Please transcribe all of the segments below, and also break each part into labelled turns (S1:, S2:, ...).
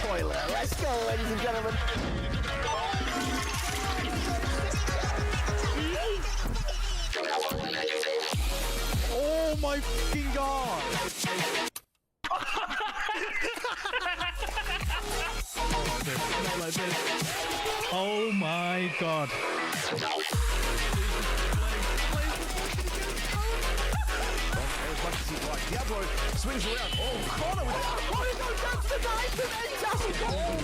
S1: Toilet. Let's go. go, ladies and gentlemen.
S2: Oh my fucking god! Not like this. Oh my god.
S1: Diablo swings around. Oh, corner with it. Oh, he goes down to the knife and fantastic goal.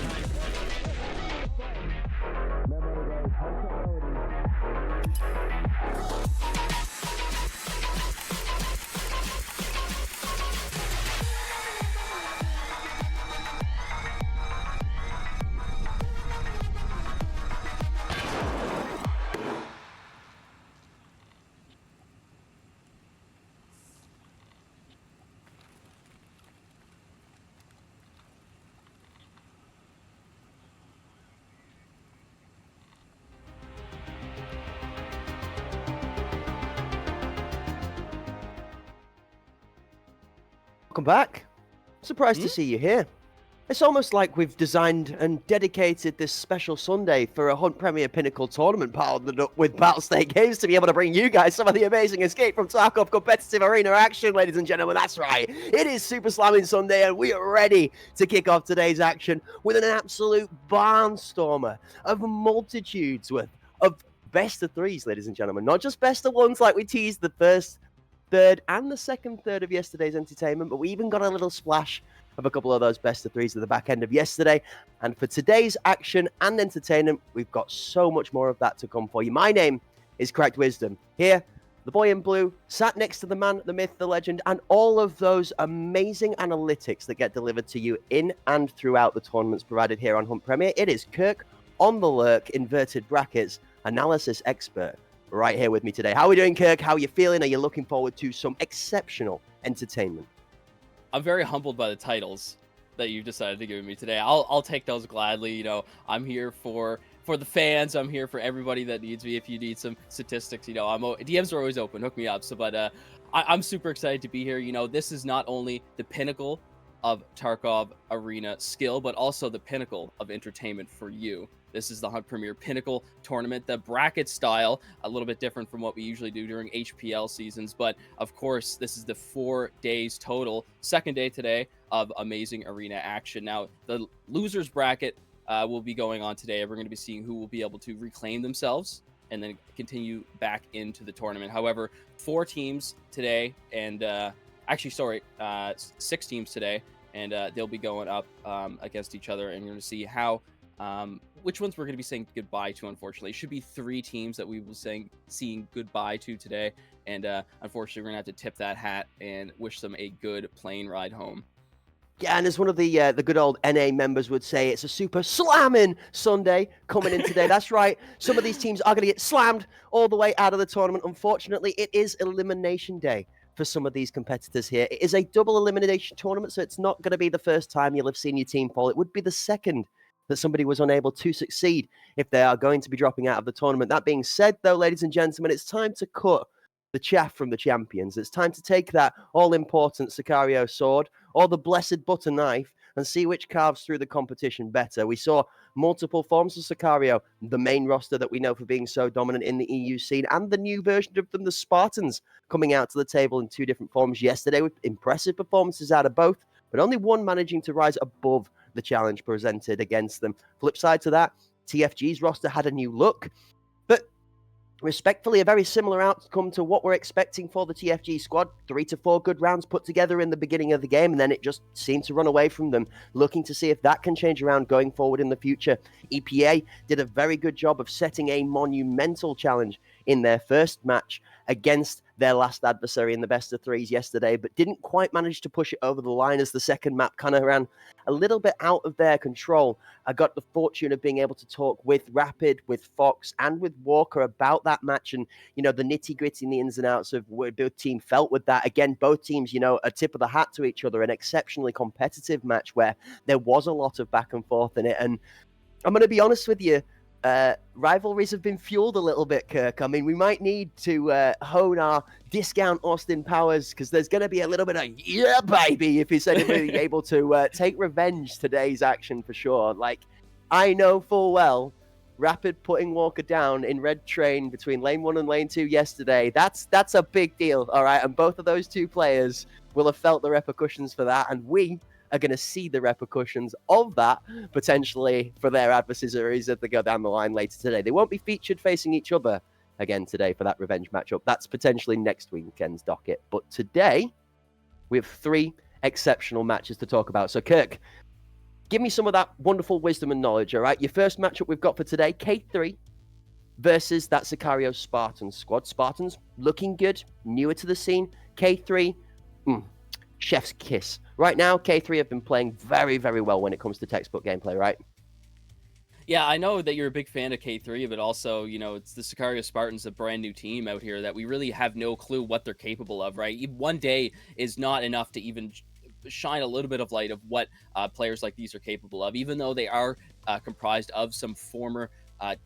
S3: Welcome back. Surprised to see you here. It's almost like we've designed and dedicated this special Sunday for a Hunt Premier Pinnacle tournament partnered up with Battlestate Games to be able to bring you guys some of the amazing Escape from Tarkov competitive arena action, ladies and gentlemen. That's right. It is Super Slamming Sunday, and we are ready to kick off today's action with an absolute barnstormer of multitudes of best of threes, ladies and gentlemen. Not just best of ones like we teased the first third and the second third of yesterday's entertainment, but we even got a little splash of a couple of those best of threes at the back end of yesterday. And for today's action and entertainment, we've got so much more of that to come for you. My name is Cracked Wisdom. Here, the boy in blue, sat next to the man, the myth, the legend, and all of those amazing analytics that get delivered to you in and throughout the tournaments provided here on Hunt Premier. It is Kirk on the lurk, inverted brackets, analysis expert, right here with me today. How are we doing, Kirk? How are you feeling? Are you looking forward to some exceptional entertainment?
S4: I'm very humbled by the titles that you've decided to give me today. I'll take those gladly. You know, I'm here for the fans. I'm here for everybody that needs me. If you need some statistics, you know, DMs are always open. Hook me up. I'm super excited to be here. You know, this is not only the pinnacle of Tarkov arena skill, but also the pinnacle of entertainment for you. This is the Hunt Premier Pinnacle tournament, the bracket style, a little bit different from what we usually do during HPL seasons. But of course, this is the 4 days total, second day today of amazing arena action. Now, the losers bracket will be going on today. We're going to be seeing who will be able to reclaim themselves and then continue back into the tournament. However, 4 teams today and 6 teams today, and they'll be going up against each other, and you're going to see how which ones we're going to be saying goodbye to. Unfortunately, it should be 3 teams that we will be seeing goodbye to today, and unfortunately, we're going to have to tip that hat and wish them a good plane ride home.
S3: Yeah, and as one of the good old NA members would say, it's a super slamming Sunday coming in today. That's right. Some of these teams are going to get slammed all the way out of the tournament. Unfortunately, it is Elimination Day for some of these competitors here. It is a double elimination tournament, so it's not going to be the first time you'll have seen your team fall. It would be the second that somebody was unable to succeed if they are going to be dropping out of the tournament. That being said, though, ladies and gentlemen, it's time to cut the chaff from the champions. It's time to take that all-important Sicario sword or the blessed butter knife and see which carves through the competition better. We saw multiple forms of Sicario, the main roster that we know for being so dominant in the EU scene, and the new version of them, the Spartans, coming out to the table in 2 different forms yesterday with impressive performances out of both, but only one managing to rise above the challenge presented against them. Flip side to that, TFG's roster had a new look, but respectfully, a very similar outcome to what we're expecting for the TFG squad. 3 to 4 good rounds put together in the beginning of the game, and then it just seemed to run away from them, looking to see if that can change around going forward in the future. EPA did a very good job of setting a monumental challenge in their first match against their last adversary in the best of threes yesterday, but didn't quite manage to push it over the line as the second map kind of ran a little bit out of their control. I got the fortune of being able to talk with Rapid, with Fox, and with Walker about that match and, you know, the nitty-gritty and the ins and outs of where both team felt with that. Again, both teams, you know, a tip of the hat to each other, an exceptionally competitive match where there was a lot of back and forth in it. And I'm going to be honest with you, rivalries have been fueled a little bit, Kirk. I mean, we might need to hone our discount Austin Powers, because there's going to be a little bit of, yeah, baby, if he's anybody able to take revenge today's action for sure. Like, I know full well Rapid putting Walker down in red train between lane 1 and lane 2 yesterday. That's a big deal, all right? And both of those two players will have felt the repercussions for that, and we are going to see the repercussions of that potentially for their adversaries as they go down the line later today. They won't be featured facing each other again today for that revenge matchup. That's potentially next weekend's docket. But today, we have 3 exceptional matches to talk about. So, Kirk, give me some of that wonderful wisdom and knowledge, all right? Your first matchup we've got for today, K3 versus that Sicario Spartans squad. Spartans looking good, newer to the scene. K3, chef's kiss. Right now, K3 have been playing very, very well when it comes to textbook gameplay, right?
S4: Yeah, I know that you're a big fan of K3, but also, it's the Sicario Spartans, a brand new team out here that we really have no clue what they're capable of, right? One day is not enough to even shine a little bit of light of what players like these are capable of, even though they are comprised of some former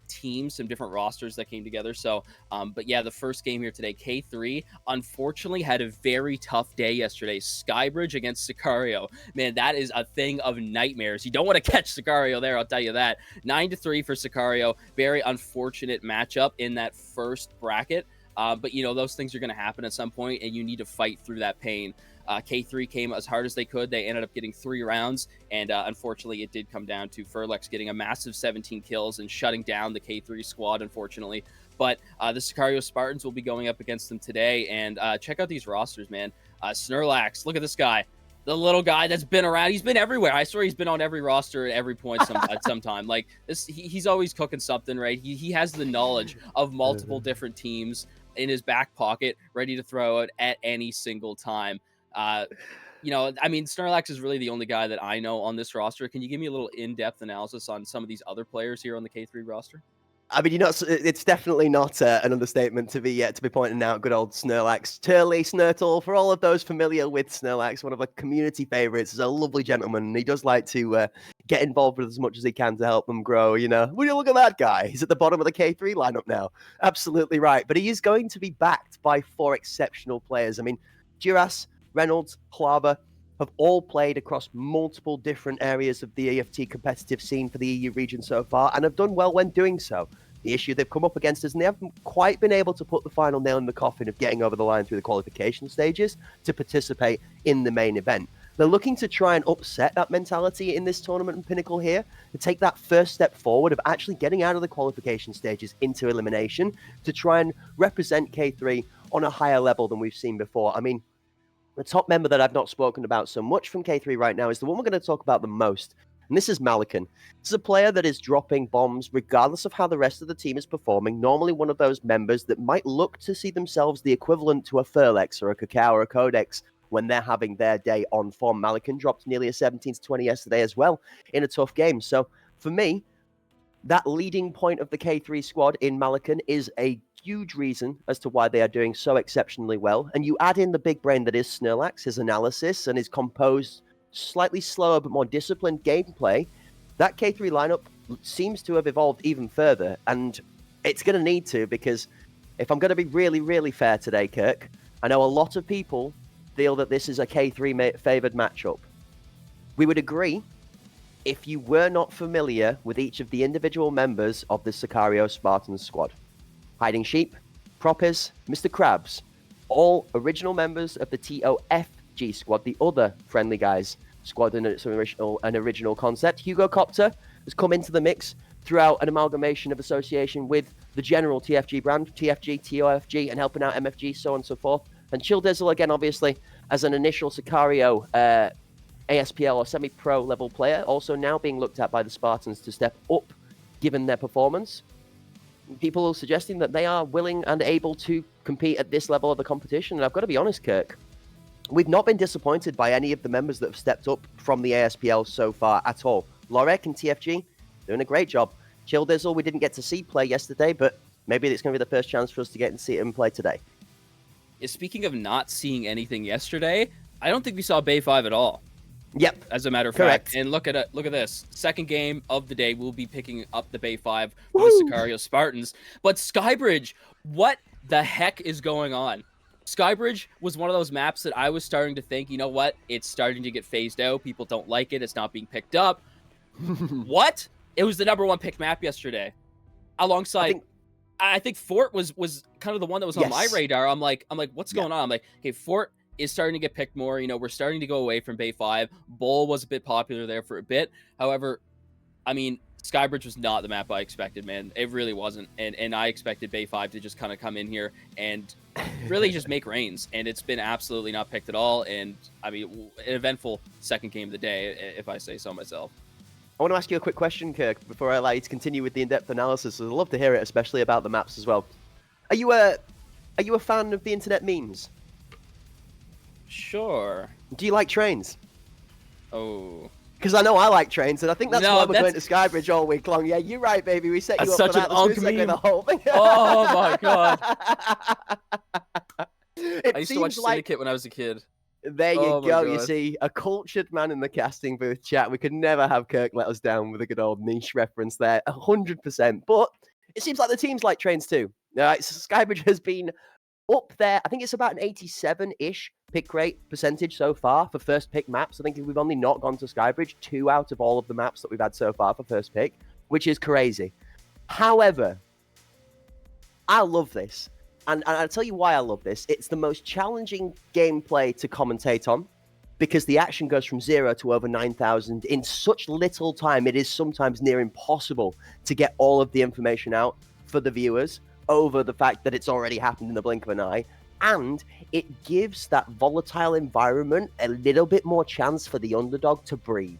S4: teams, some different rosters that came together. So, but yeah, the first game here today, K3, unfortunately had a very tough day yesterday. Skybridge against Sicario. Man, that is a thing of nightmares. You don't want to catch Sicario there, I'll tell you that. 9-3 for Sicario. Very unfortunate matchup in that first bracket. But, those things are going to happen at some point, and you need to fight through that pain. K3 came as hard as they could. They ended up getting 3 rounds, and unfortunately, it did come down to Furlex getting a massive 17 kills and shutting down the K3 squad, unfortunately. But the Sicario Spartans will be going up against them today, and check out these rosters, man. Snurlax, look at this guy. The little guy that's been around. He's been everywhere. I swear he's been on every roster at every point at some time. Like, this, he's always cooking something, right? He has the knowledge of multiple different teams in his back pocket, ready to throw it at any single time. Snurlax is really the only guy that I know on this roster. Can you give me a little in-depth analysis on some of these other players here on the K3 roster?
S3: I mean, it's definitely not an understatement to be pointing out good old Snurlax. Turley, Snurtle, for all of those familiar with Snurlax, one of our community favorites, is a lovely gentleman, and he does like to get involved with as much as he can to help them grow, Would you look at that guy? He's at the bottom of the K3 lineup now. Absolutely right. But he is going to be backed by 4 exceptional players. I mean, Duras, Reynolds, Clava have all played across multiple different areas of the EFT competitive scene for the EU region so far, and have done well when doing so. The issue they've come up against is they haven't quite been able to put the final nail in the coffin of getting over the line through the qualification stages to participate in the main event. They're looking to try and upset that mentality in this tournament and Pinnacle here, to take that first step forward of actually getting out of the qualification stages into elimination, to try and represent K3 on a higher level than we've seen before. I mean, the top member that I've not spoken about so much from K3 right now is the one we're going to talk about the most, and this is Malikan. This is a player that is dropping bombs regardless of how the rest of the team is performing, normally one of those members that might look to see themselves the equivalent to a Furlex or a Cacao or a Codex when they're having their day on form. Malikan dropped nearly a 17-20 yesterday as well in a tough game. So for me, that leading point of the K3 squad in Malikan is a huge reason as to why they are doing so exceptionally well. And you add in the big brain that is Snurlax, his analysis, and his composed, slightly slower but more disciplined gameplay. That K3 lineup seems to have evolved even further. And it's going to need to, because if I'm going to be really, really fair today, Kirk, I know a lot of people feel that this is a K3 favored matchup. We would agree if you were not familiar with each of the individual members of the Sicario Spartans squad. Hiding Sheep, Proppers, Mr. Krabs, all original members of the TOFG squad, the other Friendly Guys squad in its original concept. Hugo Copter has come into the mix throughout an amalgamation of association with the general TFG brand, TFG, TOFG, and helping out MFG, so on and so forth. And Chill Dizzle, again, obviously, as an initial Sicario ASPL or semi-pro level player, also now being looked at by the Spartans to step up given their performance. People are suggesting that they are willing and able to compete at this level of the competition. And I've got to be honest, Kirk, we've not been disappointed by any of the members that have stepped up from the ASPL so far at all. Lorek and TFG doing a great job. Chill Dizzle, we didn't get to see play yesterday, but maybe it's going to be the first chance for us to get and see him play today.
S4: Speaking of not seeing anything yesterday, I don't think we saw Bay 5 at all.
S3: Yep.
S4: As a matter of
S3: Correct.
S4: fact. And look at this. Second game of the day, we'll be picking up the Bay 5 for the Sicario Spartans. But Skybridge, what the heck is going on? Skybridge was one of those maps that I was starting to think, you know what? It's starting to get phased out. People don't like it. It's not being picked up. What? It was the #1 pick map yesterday, alongside. I think Fort was kind of the one that was on my radar. I'm like, what's going on? I'm like, okay, Fort is starting to get picked more. You know, we're starting to go away from Bay 5. Bull was a bit popular there for a bit. However, I mean, Skybridge was not the map I expected, man. It really wasn't. And I expected Bay 5 to just kind of come in here and really just make reigns. And it's been absolutely not picked at all. And I mean, an eventful second game of the day, if I say so myself.
S3: I want to ask you a quick question, Kirk, before I allow you to continue with the in-depth analysis. I'd love to hear it, especially about the maps as well. Are you a fan of the internet memes?
S4: Sure.
S3: Do you like trains?
S4: Oh.
S3: Because I know I like trains, and I think that's why we're going to Skybridge all week long. Yeah, you're right, baby. We set you up for that.
S4: Such an meme.
S3: The whole thing.
S4: Oh my god.
S3: I
S4: used to watch Syndicate when I was a kid.
S3: There you go. You see, a cultured man in the casting booth chat. We could never have Kirk let us down with a good old niche reference there. 100%. But it seems like the teams like trains too. All right, so Skybridge has been up there. I think it's about an 87-ish pick rate percentage so far for first pick maps. I think we've only not gone to Skybridge 2 out of all of the maps that we've had so far for first pick, which is crazy. However, I love this. And I'll tell you why I love this. It's the most challenging gameplay to commentate on because the action goes from 0 to over 9,000 in such little time. It is sometimes near impossible to get all of the information out for the viewers over the fact that it's already happened in the blink of an eye. And it gives that volatile environment a little bit more chance for the underdog to breathe.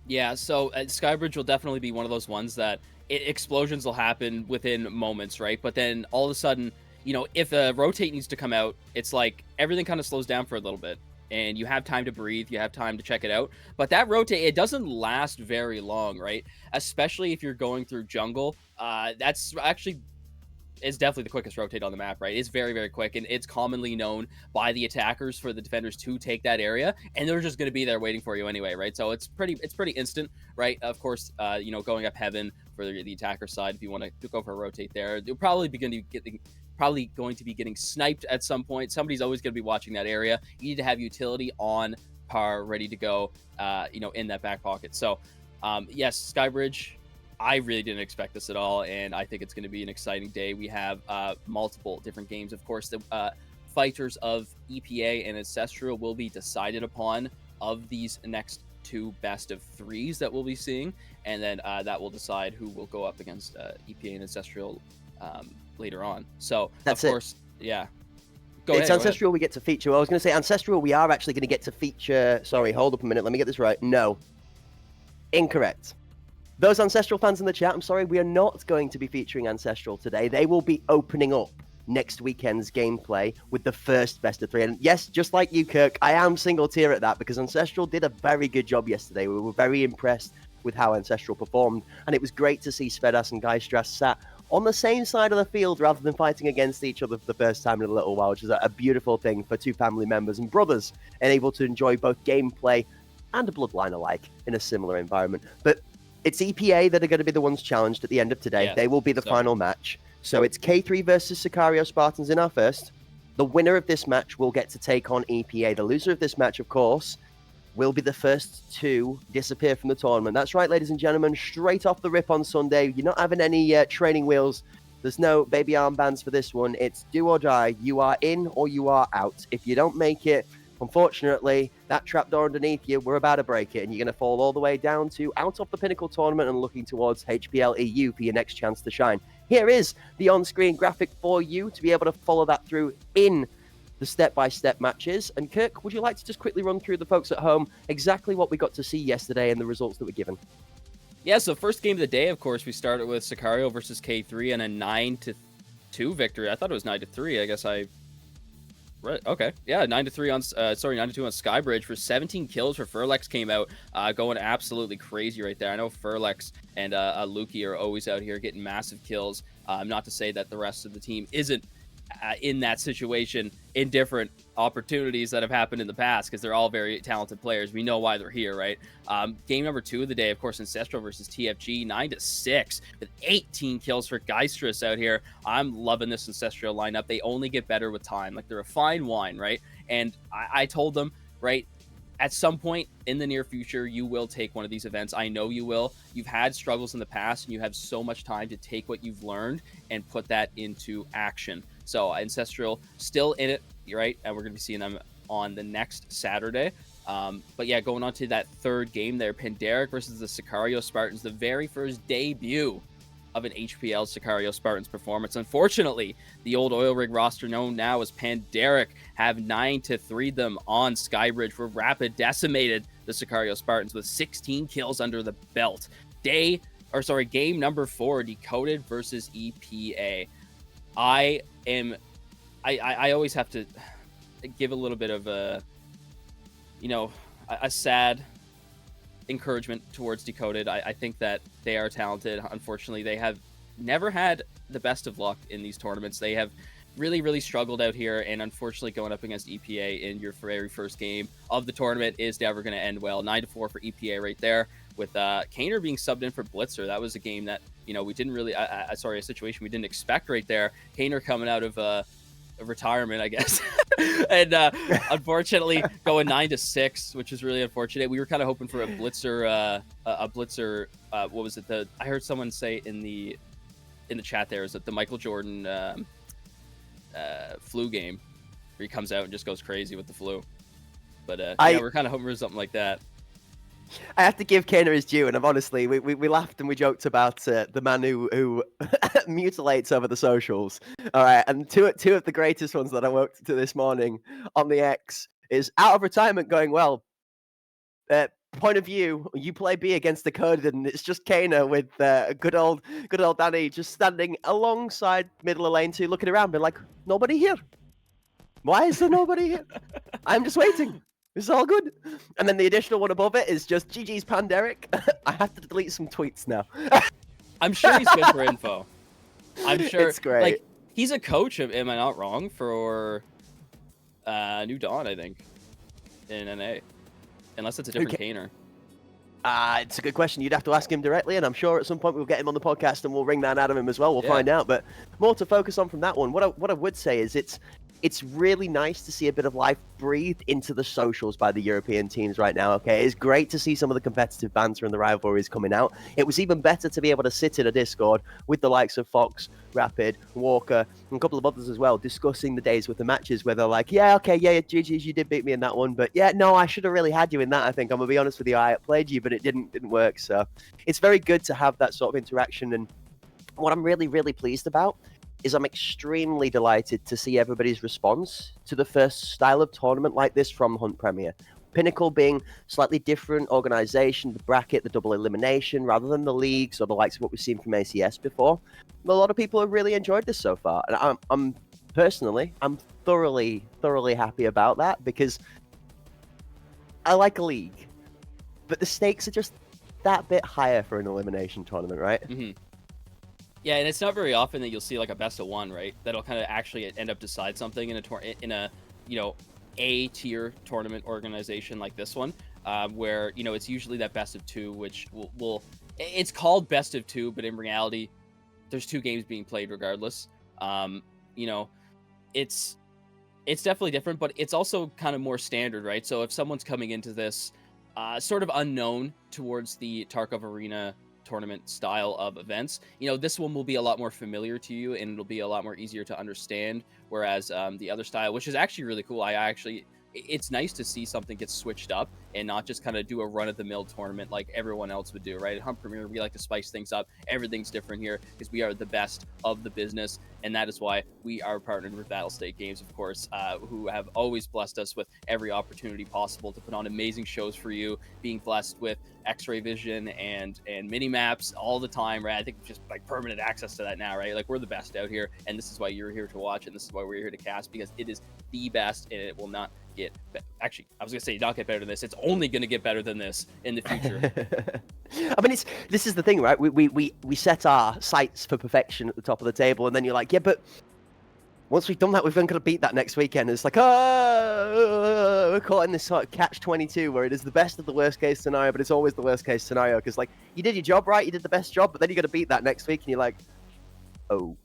S4: Yeah, so Skybridge will definitely be one of those ones that explosions will happen within moments, right? But then all of a sudden, you know, if a rotate needs to come out, it's like everything kind of slows down for a little bit. And you have time to breathe, you have time to check it out. But that rotate, it doesn't last very long, right? Especially if you're going through jungle. That's actually... It's definitely the quickest rotate on the map, right? It's very, very quick, and it's commonly known by the attackers for the defenders to take that area, and they're just going to be there waiting for you anyway, right? So it's pretty instant, right? Of course, you know, going up heaven for the attacker side, if you want to go for a rotate there, you'll probably be going to be getting sniped at some point. Somebody's always going to be watching that area. You need to have utility on par, ready to go, you know, in that back pocket. So, yes, Skybridge. I really didn't expect this at all, and I think it's going to be an exciting day. We have multiple different games. Of course, the fighters of EPA and Ancestral will be decided upon of these next 2 best of 3s that we'll be seeing, and then that will decide who will go up against EPA and Ancestral later on. So,
S3: that's
S4: of course, yeah.
S3: It's Ancestral we get to feature. I was going to say Ancestral we are actually going to get to feature... Sorry, hold up a minute. Let me get this right. No. Incorrect. Those Ancestral fans in the chat, I'm sorry, we are not going to be featuring Ancestral today. They will be opening up next weekend's gameplay with the first best of 3. And yes, just like you, Kirk, I am single tier at that because Ancestral did a very good job yesterday. We were very impressed with how Ancestral performed. And it was great to see Svedas and Geistras sat on the same side of the field rather than fighting against each other for the first time in a little while, which is a beautiful thing for 2 family members and brothers and able to enjoy both gameplay and a bloodline alike in a similar environment. But it's EPA that are going to be the ones challenged at the end of today. Yeah, they will be the final match. So it's K3 versus Sicario Spartans in our first. The winner of this match will get to take on EPA. The loser of this match, of course, will be the first to disappear from the tournament. That's right, ladies and gentlemen. Straight off the rip on Sunday. You're not having any training wheels. There's no baby armbands for this one. It's do or die. You are in or you are out. If you don't make it, unfortunately, that trapdoor underneath you, we're about to break it, and you're going to fall all the way down to out of the Pinnacle tournament and looking towards HPL EU for your next chance to shine. Here is the on-screen graphic for you to be able to follow that through in the step-by-step matches. And Kirk, would you like to just quickly run through the folks at home exactly what we got to see yesterday and the results that were given?
S4: Yeah, so first game of the day, of course, we started with Sicario versus K3 and a 9-2 victory. I thought it was 9-3. I guess I... Right. Okay. Yeah. 9-3 on 9-2 on Skybridge for 17 kills for Furlex came out, going absolutely crazy right there. I know Furlex and Lukey are always out here getting massive kills. Not to say that the rest of the team isn't in that situation in different opportunities that have happened in the past, because they're all very talented players. We know why they're here, right? Game number 2 of the day, of course, Ancestral versus TFG, 9-6 with 18 kills for Geistras out here. I'm loving this Ancestral lineup. They only get better with time. Like, they're a fine wine, right? And I told them, right, at some point in the near future, you will take one of these events. I know you will. You've had struggles in the past, and you have so much time to take what you've learned and put that into action. So Ancestral still in it, right? And we're going to be seeing them on the next Saturday. But yeah, going on to that third game there, Pandaric versus the Sicario Spartans, the very first debut of an HPL Sicario Spartans performance. Unfortunately, the old oil rig roster known now as Pandaric have 9-3 them on Skybridge, where Rapid decimated the Sicario Spartans with 16 kills under the belt. Game number 4, Decoded versus EPA. I always have to give a little bit of a sad encouragement towards Decoded. I think that they are talented. Unfortunately, they have never had the best of luck in these tournaments. They have really, really struggled out here, and unfortunately going up against EPA in your very first game of the tournament is never going to end well. 9-4 for EPA right there, with Kaner being subbed in for Blitzer. That was a game that, we didn't really, a situation we didn't expect right there. Kaner coming out of retirement, I guess. And unfortunately going 9-6, which is really unfortunate. We were kind of hoping for a Blitzer, what was it? I heard someone say in the chat there, is that the Michael Jordan flu game, where he comes out and just goes crazy with the flu. But we're kind of hoping for something like that.
S3: I have to give Kaner his due, and honestly, we laughed and we joked about the man who mutilates over the socials. All right, and two of the greatest ones that I woke to this morning on the X is out of retirement going well. Point of view, you play B against the Decoded, and it's just Kaner with good old Danny just standing alongside middle of lane 2, looking around, being like, nobody here. Why is there nobody here? I'm just waiting. It's all good. And then the additional one above it is just GG's Pandaric. I have to delete some tweets now.
S4: I'm sure he's good for info. I'm sure.
S3: It's great.
S4: Like, he's a coach, am I not wrong, for New Dawn, I think, in NA. Unless it's a different Kaner.
S3: It's a good question. You'd have to ask him directly, and I'm sure at some point we'll get him on the podcast and we'll ring that out of him as well. We'll find out. But more to focus on from that one. What I would say is it's really nice to see a bit of life breathed into the socials by the European teams right now, okay? It's great to see some of the competitive banter and the rivalries coming out. It was even better to be able to sit in a Discord with the likes of Fox, Rapid, Walker, and a couple of others as well, discussing the days with the matches where they're like, GG's, you did beat me in that one, but no, I should have really had you in that, I think. I'm going to be honest with you, I outplayed you, but it didn't work. So it's very good to have that sort of interaction. And what I'm really, really pleased about is I'm extremely delighted to see everybody's response to the first style of tournament like this from Hunt Premier. Pinnacle being slightly different organization, the bracket, the double elimination, rather than the leagues or the likes of what we've seen from ACS before. A lot of people have really enjoyed this so far. And I'm personally thoroughly happy about that, because I like a league, but the stakes are just that bit higher for an elimination tournament, right?
S4: Mm-hmm. Yeah, and it's not very often that you'll see like a best of one, right? That'll kind of actually end up decide something in a A tier tournament organization like this one, where it's usually that best of 2, which will it's called best of 2, but in reality, there's 2 games being played regardless. It's definitely different, but it's also kind of more standard, right? So if someone's coming into this sort of unknown towards the Tarkov Arena tournament style of events, this one will be a lot more familiar to you, and it'll be a lot more easier to understand, whereas the other style, which is actually really cool, it's nice to see something get switched up and not just kind of do a run-of-the-mill tournament like everyone else would do, right? At Hunt Premier, we like to spice things up. Everything's different here because we are the best of the business, and that is why we are partnered with Battlestate Games, of course, who have always blessed us with every opportunity possible to put on amazing shows for you, being blessed with X-ray vision and mini maps all the time, right? I think just like permanent access to that now, right? Like, we're the best out here, and this is why you're here to watch, and this is why we're here to cast, because it is the best, and it will not get actually, I was gonna say not get better than this. It's only gonna get better than this in the future.
S3: I mean, this is the thing, right? We set our sights for perfection at the top of the table, and then you're like, yeah, but once we've done that, we've then got to beat that next weekend. And it's like, we're caught in this sort of catch-22 where it is the best of the worst case scenario, but it's always the worst case scenario, because like, you did your job right, you did the best job, but then you got to beat that next week, and you're like, oh.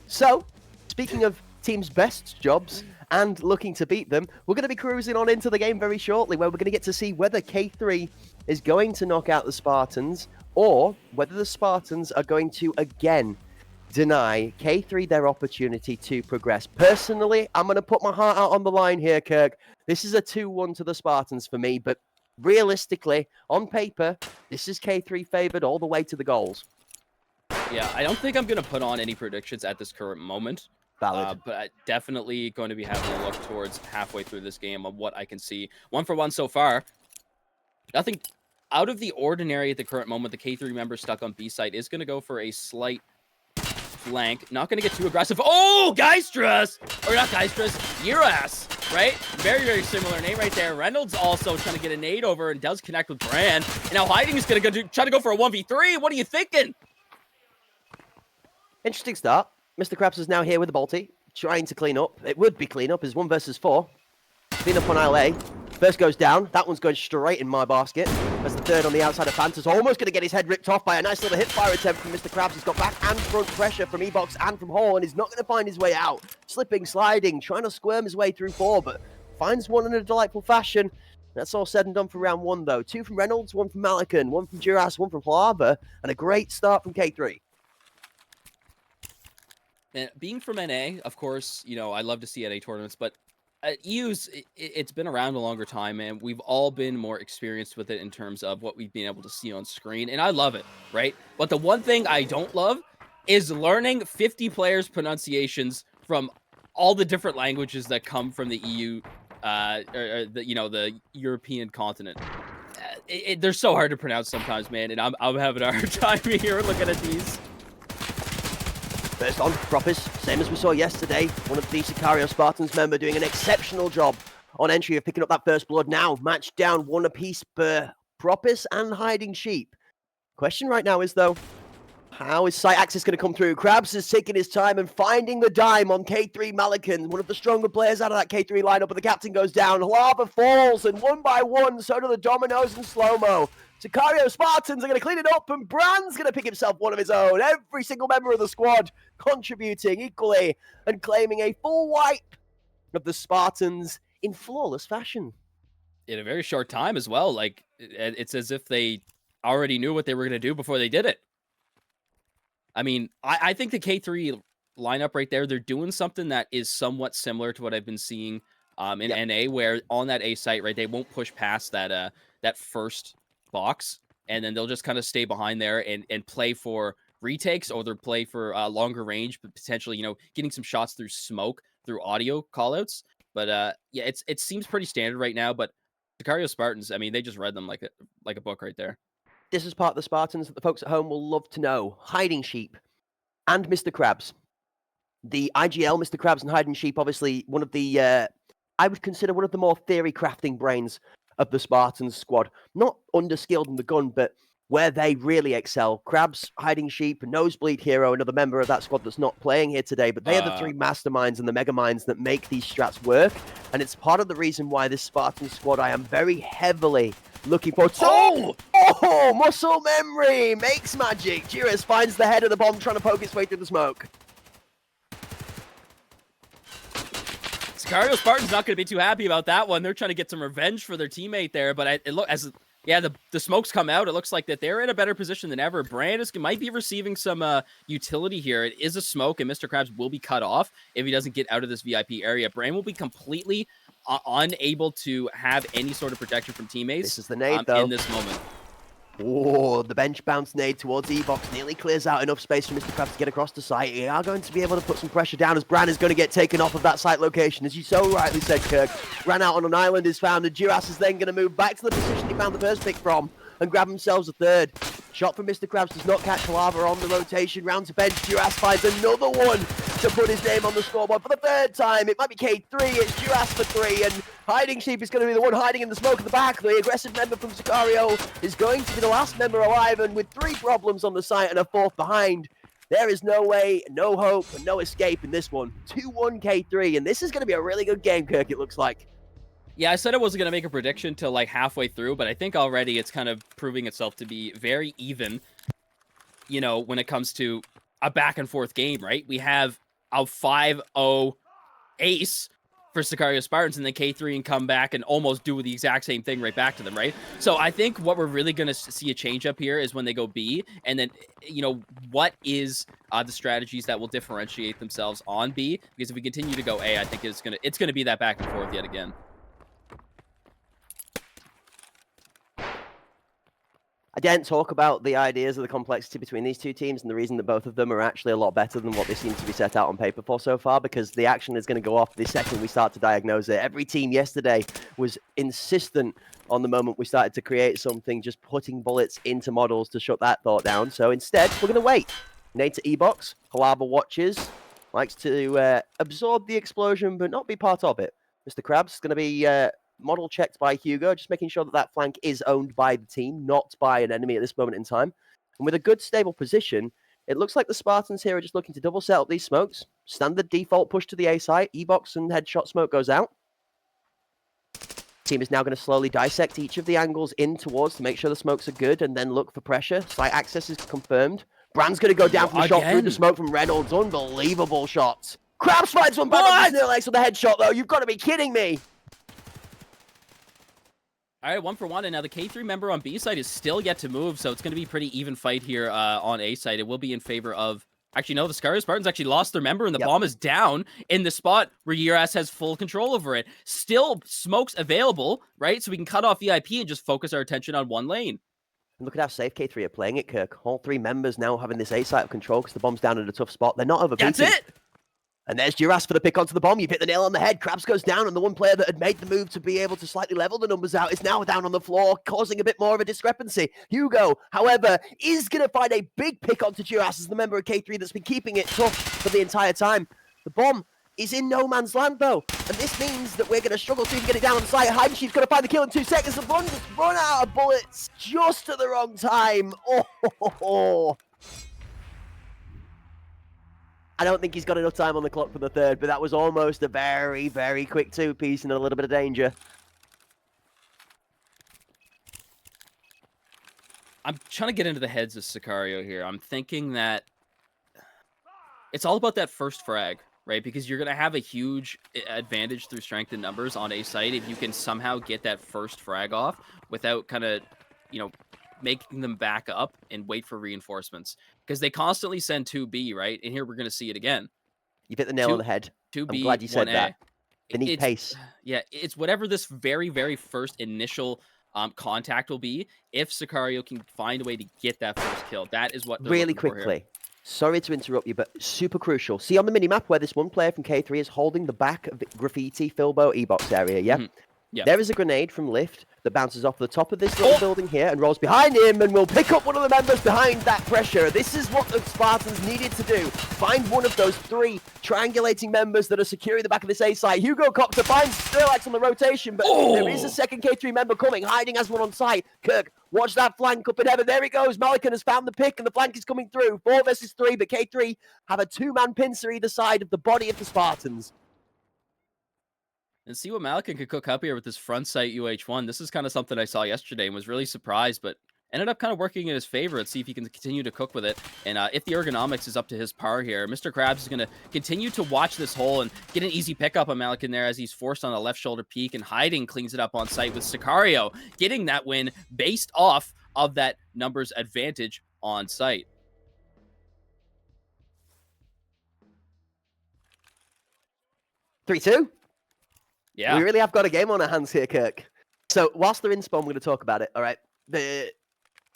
S3: So, speaking of teams' best jobs, and looking to beat them. We're going to be cruising on into the game very shortly, where we're going to get to see whether K3 is going to knock out the Spartans, or whether the Spartans are going to again deny K3 their opportunity to progress. Personally, I'm going to put my heart out on the line here, Kirk. This is a 2-1 to the Spartans for me, but realistically, on paper, this is K3 favored all the way to the goals.
S4: Yeah, I don't think I'm going to put on any predictions at this current moment.
S3: Valid.
S4: But I definitely going to be having a look towards halfway through this game of what I can see. 1-for-1 so far. Nothing out of the ordinary at the current moment. The K3 member stuck on B site is going to go for a slight flank. Not going to get too aggressive. Oh, Geistras! Or not Geistras, Uras, right? Very, very similar name right there. Reynolds also trying to get a nade over and does connect with Brand. And now Hiding is going to try to go for a 1v3. What are you thinking?
S3: Interesting start. Mr. Krabs is now here with the Balti, trying to clean up. It would be clean up as 1 versus 4. Clean up on LA. First goes down. That one's going straight in my basket. As the third on the outside of Fantas, almost going to get his head ripped off by a nice little hip fire attempt from Mr. Krabs. He's got back and front pressure from Ebox and from Hall, and he's not going to find his way out. Slipping, sliding, trying to squirm his way through 4, but finds one in a delightful fashion. That's all said and done for round 1, though. 2 from Reynolds, 1 from Malikan, 1 from Duras, 1 from Lava, and a great start from K3.
S4: And being from NA, of course, you know, I love to see NA tournaments, but EU's, it's been around a longer time, and we've all been more experienced with it in terms of what we've been able to see on screen, and I love it, right? But the one thing I don't love is learning 50 players' pronunciations from all the different languages that come from the EU, the European continent. They're so hard to pronounce sometimes, man, and I'm having a hard time here looking at these.
S3: First on, Propis, same as we saw yesterday. One of the Sicario Spartans member doing an exceptional job on entry of picking up that first blood. Now, matched down 1 apiece per Propis and Hiding Sheep. Question right now is, though, how is Site Axis going to come through? Krabs is taking his time and finding the dime on K3 Malikan, one of the stronger players out of that K3 lineup, but the captain goes down. Lava falls, and 1 by 1, so do the dominoes in slow-mo. Sicario Spartans are going to clean it up, and Brand's going to pick himself one of his own. Every single member of the squad contributing equally and claiming a full wipe of the Spartans in flawless fashion.
S4: In a very short time as well. Like, it's as if they already knew what they were going to do before they did it. I mean, I think the K3 lineup right there, they're doing something that is somewhat similar to what I've been seeing in NA, where on that A site, right, they won't push past that that first box, and then they'll just kind of stay behind there and play for retakes, or they'll play for longer range, but potentially, you know, getting some shots through smoke, through audio callouts. But yeah, it seems pretty standard right now. But Sicario Spartans, I mean, they just read them like a book right there.
S3: This is part of the Spartans that the folks at home will love to know. Hiding Sheep and Mr. Krabs. The IGL, Mr. Krabs and Hiding Sheep, obviously one of the, I would consider one of the more theory crafting brains of the Spartans squad. Not underskilled in the gun, but where they really excel. Krabs, Hiding Sheep, Nosebleed Hero, another member of that squad that's not playing here today, but they are the 3 masterminds and the mega minds that make these strats work. And it's part of the reason why this Spartan squad I am very heavily looking forward to. Oh, muscle memory makes magic. Jiris finds the head of the bomb trying to poke its way through the smoke.
S4: Sicario Spartan's not going to be too happy about that one. They're trying to get some revenge for their teammate there, but the smokes come out. It looks like that they're in a better position than ever. Brand might be receiving some utility here. It is a smoke, and Mr. Krabs will be cut off if he doesn't get out of this VIP area. Brand will be completely unable to have any sort of protection from teammates.
S3: This is the nade, though.
S4: In this moment.
S3: Oh, the bench bounce nade towards Ebox nearly clears out enough space for Mr. Krabs to get across the site. They are going to be able to put some pressure down as Bran is going to get taken off of that site location. As you so rightly said, Kirk, ran out on an island is found, and Duras is then going to move back to the position he found the first pick from and grab themselves a third. Shot from Mr. Krabs does not catch Lava on the rotation. Round to bench, Duras finds another one to put his name on the scoreboard for the 3rd time. It might be K3, it's Duras for 3, and Hiding Sheep is going to be the one hiding in the smoke at the back. The aggressive member from Sicario is going to be the last member alive, and with 3 problems on the site and a 4th behind, there is no way, no hope, and no escape in this one. 2-1 K3, and this is going to be a really good game, Kirk, it looks like.
S4: Yeah, I said I wasn't going to make a prediction till like halfway through, but I think already it's kind of proving itself to be very even, you know, when it comes to a back and forth game, right? We have a 5-0 ace for Sicario Spartans, and then K3 and come back and almost do the exact same thing right back to them, right? So I think what we're really going to see a change up here is when they go B, and then, you know, what is the strategies that will differentiate themselves on B? Because if we continue to go A, I think it's gonna be that back and forth yet again.
S3: I didn't talk about the ideas of the complexity between these two teams and the reason that both of them are actually a lot better than what they seem to be set out on paper for so far, because the action is going to go off the second we start to diagnose it. Every team yesterday was insistent on the moment we started to create something, just putting bullets into models to shut that thought down. So instead, we're going to wait. Nade to E-Box, Halava watches, likes to absorb the explosion but not be part of it. Mr. Krabs is going to be model checked by Hugo, just making sure that that flank is owned by the team, not by an enemy at this moment in time. And with a good stable position, it looks like the Spartans here are just looking to double set up these smokes. Standard default push to the A site, E-Box and headshot smoke goes out. Team is now going to slowly dissect each of the angles in towards to make sure the smokes are good and then look for pressure. Site access is confirmed. Brand's going to go down from the shot through the smoke from Reynolds. Unbelievable shots. Krabs finds one back on the Snurlex with the headshot though. You've got to be kidding me.
S4: All right, 1-for-1, and now the K3 member on B side is still yet to move, so it's going to be a pretty even fight here on A side. It will be in favor of... Actually, no, the Sicario Spartans actually lost their member, and the bomb is down in the spot where Uras has full control over it. Still smokes available, right? So we can cut off VIP and just focus our attention on one lane.
S3: And look at how safe K3 are playing it, Kirk. All three members now having this A site of control because the bomb's down in a tough spot. They're not overpeaking.
S4: That's it!
S3: And there's Duras for the pick onto the bomb. You've hit the nail on the head. Krabs goes down, and the one player that had made the move to be able to slightly level the numbers out is now down on the floor, causing a bit more of a discrepancy. Hugo, however, is going to find a big pick onto Duras as the member of K3 that's been keeping it tough for the entire time. The bomb is in no man's land, though, and this means that we're going to struggle to even get it down on the site. Hide Sheep's going to find the kill in 2 seconds. The run just run out of bullets just at the wrong time. Oh. I don't think he's got enough time on the clock for the third, but that was almost a very, very quick two-piece and a little bit of danger.
S4: I'm trying to get into the heads of Sicario here. I'm thinking that it's all about that first frag, right? Because you're going to have a huge advantage through strength in numbers on a site if you can somehow get that first frag off without kind of, you know, making them back up and wait for reinforcements. Because they constantly send 2B, right? And here we're going to see it again.
S3: You've hit the nail on the head.
S4: 2B,
S3: I'm glad you said
S4: 1A.
S3: that. They need pace.
S4: Yeah, it's whatever this very, very first initial contact will be. If Sicario can find a way to get that first kill, that is what they're
S3: really
S4: looking for
S3: quickly.
S4: here.
S3: Sorry to interrupt you, but super crucial. See on the minimap where this one player from K3 is holding the back of the graffiti Filbo E-box area, yeah?
S4: Yeah.
S3: There is a grenade from Lift that bounces off the top of this little building here and rolls behind him and will pick up one of the members behind that pressure. This is what the Spartans needed to do. Find one of those 3 triangulating members that are securing the back of this A site. Hugo Copter finds Sturlax on the rotation, but there is a second K3 member coming, hiding as one on site. Kirk, watch that flank up in heaven. There he goes. Malikan has found the pick and the flank is coming through. 4 versus 3, but K3 have a 2-man pincer either side of the body of the Spartans.
S4: And see what Malikan could cook up here with this front sight UH1. This is kind of something I saw yesterday and was really surprised, but ended up kind of working in his favor. Let's see if he can continue to cook with it. And if the ergonomics is up to his par here, Mr. Krabs is going to continue to watch this hole and get an easy pickup on Malikan there as he's forced on a left shoulder peek, and Hiding cleans it up on site with Sicario getting that win based off of that numbers advantage on site.
S3: Three-two.
S4: Yeah.
S3: We really have got a game on our hands here, Kirk. So whilst they're in spawn, we're going to talk about it, all right?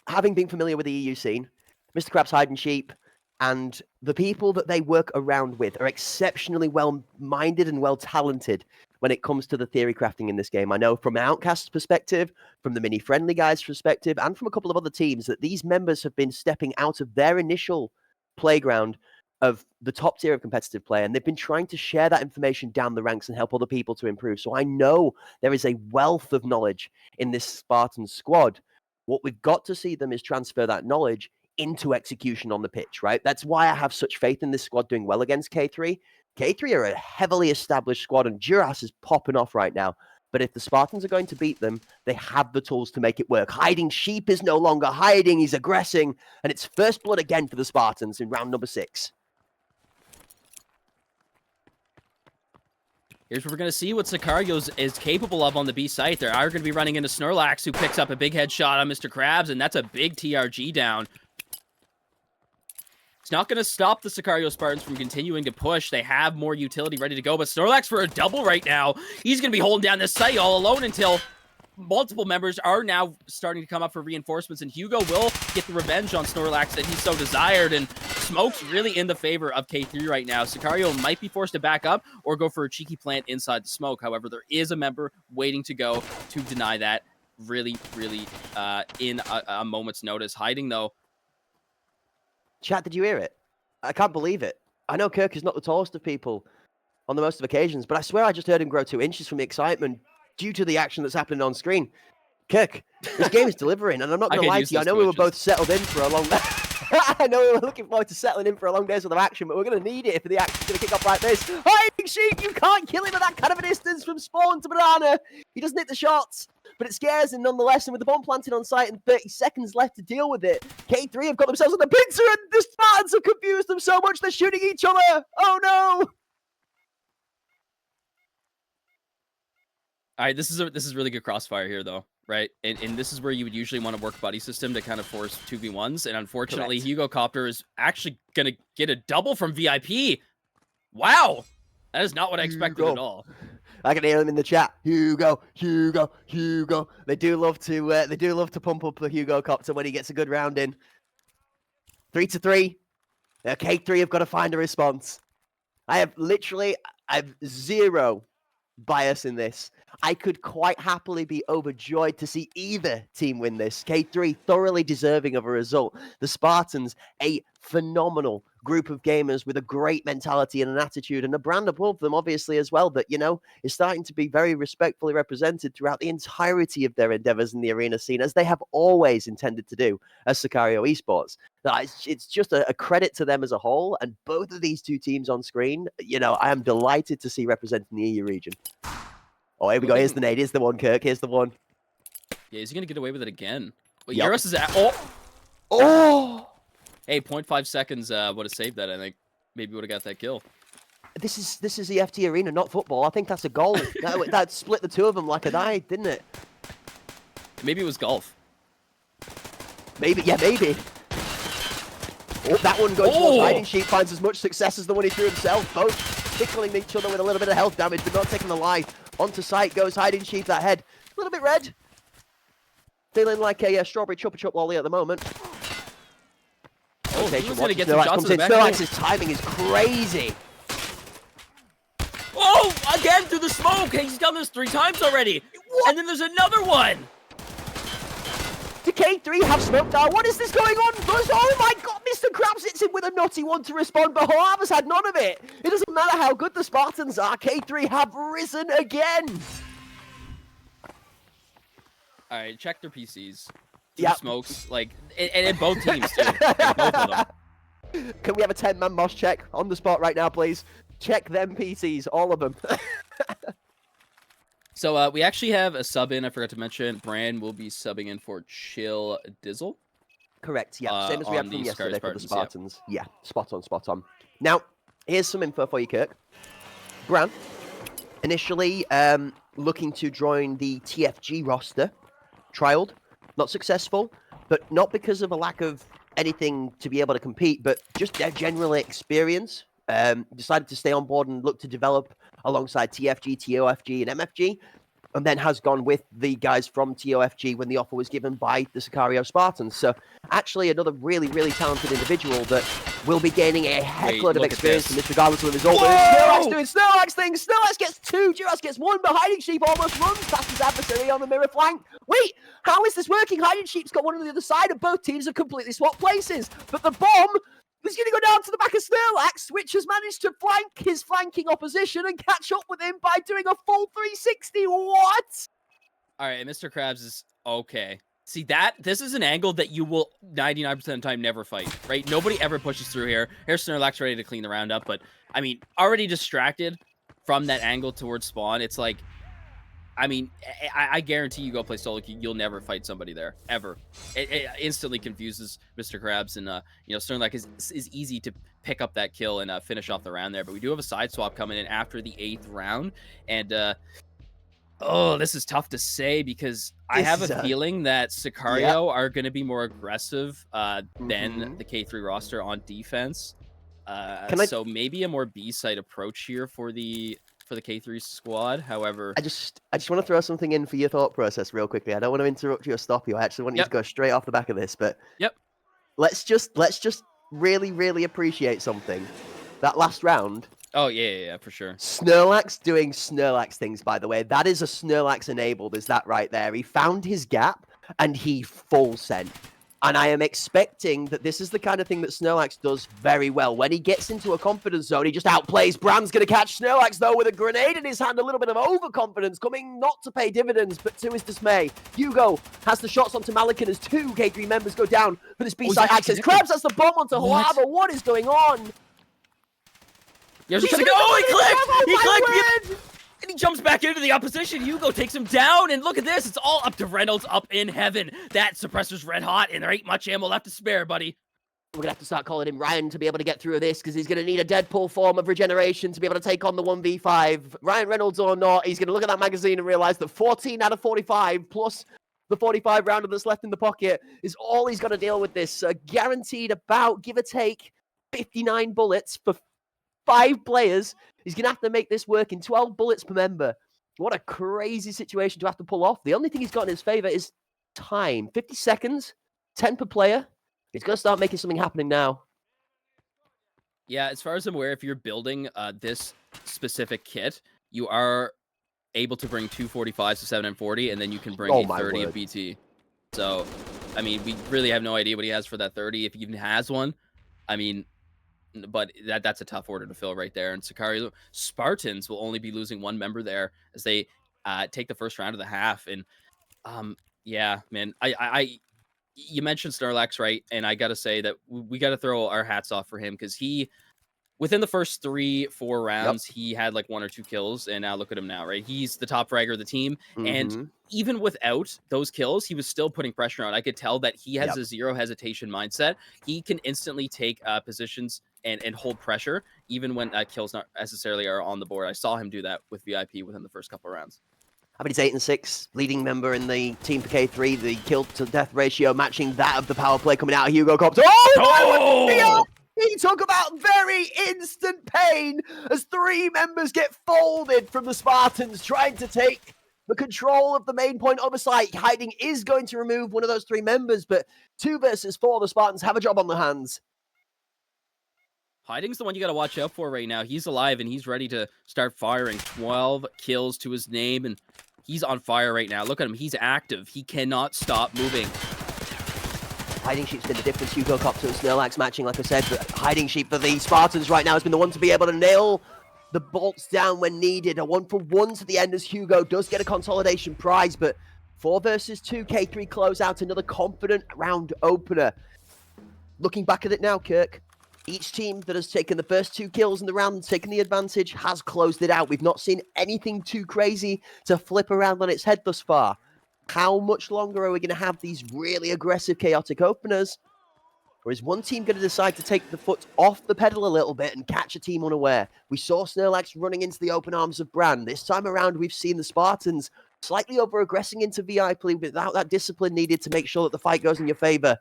S3: Having been familiar with the EU scene, Mr. Krabs, Hide and Sheep, and the people that they work around with are exceptionally well-minded and well-talented when it comes to the theory crafting in this game. I know from Outcast's perspective, from the mini-friendly guys' perspective, and from a couple of other teams, that these members have been stepping out of their initial playground of the top tier of competitive play, and they've been trying to share that information down the ranks and help other people to improve. So I know there is a wealth of knowledge in this Spartan squad. What we've got to see them is transfer that knowledge into execution on the pitch, right? That's why I have such faith in this squad doing well against K3. K3 are a heavily established squad, and Duras is popping off right now. But if the Spartans are going to beat them, they have the tools to make it work. Hiding Sheep is no longer hiding, he's aggressing, and it's first blood again for the Spartans in round number 6.
S4: Here's what we're going to see what Sicario is capable of on the B site. They are going to be running into Snorlax, who picks up a big headshot on Mr. Krabs, and that's a big TRG down. It's not going to stop the Sicario Spartans from continuing to push. They have more utility ready to go, but Snorlax for a double right now. He's going to be holding down this site all alone until multiple members are now starting to come up for reinforcements, and Hugo will get the revenge on Snorlax that he so desired, and Smoke's really in the favor of K3 right now. Sicario might be forced to back up or go for a cheeky plant inside the smoke. However, there is a member waiting to go to deny that really in a moment's notice. Hiding, though.
S3: Chat, did you hear it? I can't believe it. I know Kirk is not the tallest of people on the most of occasions, but I swear I just heard him grow 2 inches from the excitement due to the action that's happening on screen. Kirk, this game is delivering, and I'm not going to lie to you. I know we were both settled in for a long I know we were looking forward to settling in for a long day's worth of action, but we're going to need it if the action's going to kick off like this. Hiding Sheep, you can't kill him at that kind of a distance from spawn to banana. He doesn't hit the shots, but it scares him nonetheless, and with the bomb planted on site and 30 seconds left to deal with it, K3 have got themselves on the pincer, and the Spartans have confused them so much they're shooting each other. Oh no!
S4: All right, this is really good crossfire here, though, right? And this is where you would usually want to work buddy system to kind of force 2v1s, and unfortunately, correct, Hugo Copter is actually going to get a double from VIP. Wow! That is not what I expected at all.
S3: I can hear them in the chat. Hugo, Hugo, Hugo. They do love to pump up the Hugo Copter when he gets a good round in. 3-3. K3 have got to find a response. I have zero bias in this. I could quite happily be overjoyed to see either team win this. K3 thoroughly deserving of a result. The Spartans, a phenomenal group of gamers with a great mentality and an attitude, and a brand above them, obviously, as well, that, you know, is starting to be very respectfully represented throughout the entirety of their endeavors in the arena scene, as they have always intended to do as Sicario Esports. It's just a credit to them as a whole, and both of these two teams on screen, you know, I am delighted to see representing the EU region. Oh, here we go. Here's the nade. Here's the one, Kirk. Here's the one.
S4: Yeah, is he going to get away with it again? Well,
S3: yep.
S4: Euros is at... Oh! Hey, 0.5 seconds would have saved that, I think. Maybe would have got that kill.
S3: This is the FT arena, not football. I think that's a goal. that split the two of them like a die, didn't it?
S4: Maybe it was golf.
S3: Maybe, yeah, maybe. Oh, that one going towards Hiding Sheep finds as much success as the one he threw himself. Both tickling each other with a little bit of health damage, but not taking the life. Onto site goes Hiding Sheep, that head. A little bit red. Feeling like a strawberry Chupa Chup lolly at the moment.
S4: Oh, he's going to get some shots in the back.
S3: Snorlax's timing is crazy.
S4: Oh, again through the smoke. He's done this 3 times already. What? And then there's another one.
S3: Do K3 have smoke now? What is this going on? Oh my god, Mr. Krabs hits him with a nutty one to respond, but Hoava's had none of it. It doesn't matter how good the Spartans are. K3 have risen again.
S4: All right, check their PCs.
S3: Yeah.
S4: Smokes, like, and in both teams, too. Like, both of them.
S3: Can we have a 10-man Mosh check on the spot right now, please? Check them PCs, all of them.
S4: So we actually have a sub in. I forgot to mention. Bran will be subbing in for Chill Dizzle.
S3: Correct, yeah. Same as we had from yesterday for the Spartans.
S4: Yep.
S3: Yeah, spot on. Now, here's some info for you, Kirk. Bran, initially looking to join the TFG roster, trialed, not successful, but not because of a lack of anything to be able to compete, but just their general experience. Decided to stay on board and look to develop alongside TFG, TOFG, and MFG, and then has gone with the guys from TOFG when the offer was given by the Sicario Spartans. So actually another really, really talented individual that will be gaining a heckload of experience in this, regardless of the result. Snorlax doing Snorlax things. Snorlax gets 2, Duras gets 1, but Hiding Sheep almost runs past his adversary on the mirror flank. Wait, how is this working? Hiding Sheep's got one on the other side, and both teams have completely swapped places. But the bomb is going to go down to the back of Snorlax, which has managed to flank his flanking opposition and catch up with him by doing a full 360. What?
S4: All right, Mr. Krabs is okay. See, this is an angle that you will 99% of the time never fight, right? Nobody ever pushes through here. Here's Snorlax ready to clean the round up, but, I mean, already distracted from that angle towards spawn. It's like, I mean, I guarantee you go play solo queue, you'll never fight somebody there ever. It instantly confuses Mr. Krabs, and you know, Sternlack is easy to pick up that kill and finish off the round there. But we do have a side swap coming in after the 8th round, and oh, this is tough to say because I have a feeling that Sicario are going to be more aggressive than the K3 roster on defense. So maybe a more B-side approach here for the K3 squad. However,
S3: I just want to throw something in for your thought process real quickly. I don't want to interrupt you or stop you. I actually want you to go straight off the back of this, but let's just really appreciate something. That last round.
S4: Oh yeah, for sure.
S3: Snorlax doing Snorlax things, by the way. That is a Snorlax enabled, is that right there? He found his gap and he full sent. And I am expecting that this is the kind of thing that Snorlax does very well. When he gets into a confidence zone, he just outplays. Brand's going to catch Snorlax, though, with a grenade in his hand. A little bit of overconfidence coming not to pay dividends, but to his dismay. Hugo has the shots onto Malikan as 2 K3 members go down for this B-side access. Krabs has the bomb onto Huava. What is going on?
S4: There's a second. Oh, he clicked! And he jumps back into the opposition. Hugo takes him down, and look at this. It's all up to Reynolds up in heaven. That suppressor's red hot, and there ain't much ammo left to spare, buddy.
S3: We're going to have to start calling him Ryan to be able to get through this, because he's going to need a Deadpool form of regeneration to be able to take on the 1v5. Ryan Reynolds or not, he's going to look at that magazine and realize that 14 out of 45, plus the 45 rounder that's left in the pocket, is all he's got to deal with this. Guaranteed about, give or take, 59 bullets for 5 players. He's going to have to make this work in 12 bullets per member. What a crazy situation to have to pull off. The only thing he's got in his favor is time. 50 seconds, 10 per player. He's going to start making something happening now.
S4: Yeah, as far as I'm aware, if you're building this specific kit, you are able to bring 2 45s to 7 and 40, and then you can bring a 30 of BT. So, I mean, we really have no idea what he has for that 30, if he even has one. I mean, but that's a tough order to fill right there. And Sicario Spartans will only be losing 1 member there as they take the first round of the half. And yeah, man, you mentioned Snorlax, right? And I gotta say that we gotta throw our hats off for him, because he, within the first 3-4 rounds, he had like 1 or 2 kills, and now look at him now, right? He's the top fragger of the team, and even without those kills, he was still putting pressure on. I could tell that he has a zero hesitation mindset. He can instantly take positions and hold pressure, even when kills not necessarily are on the board. I saw him do that with VIP within the first couple of rounds.
S3: I mean, he's 8 and 6, leading member in the team for K3. The kill to death ratio matching that of the power play coming out of Hugo Cops. Oh! He talk about very instant pain as 3 members get folded from the Spartans trying to take the control of the main point oversight. Hiding is going to remove one of those 3 members, but 2 versus 4, the Spartans have a job on their hands.
S4: Hiding's the one you got to watch out for right now. He's alive, and he's ready to start firing. 12 kills to his name, and he's on fire right now. Look at him. He's active. He cannot stop moving.
S3: Hiding Sheep's been the difference. Hugo Copter and Snorlax matching, like I said, but Hiding Sheep for the Spartans right now has been the one to be able to nail the bolts down when needed. A 1-for-1 to the end as Hugo does get a consolidation prize, but 4 versus 2 K3 closeout, another confident round opener. Looking back at it now, Kirk, each team that has taken the first 2 kills in the round and taken the advantage has closed it out. We've not seen anything too crazy to flip around on its head thus far. How much longer are we going to have these really aggressive, chaotic openers? Or is one team going to decide to take the foot off the pedal a little bit and catch a team unaware? We saw Snorlax running into the open arms of Brand. This time around, we've seen the Spartans slightly over-aggressing into VIP without that discipline needed to make sure that the fight goes in your favor.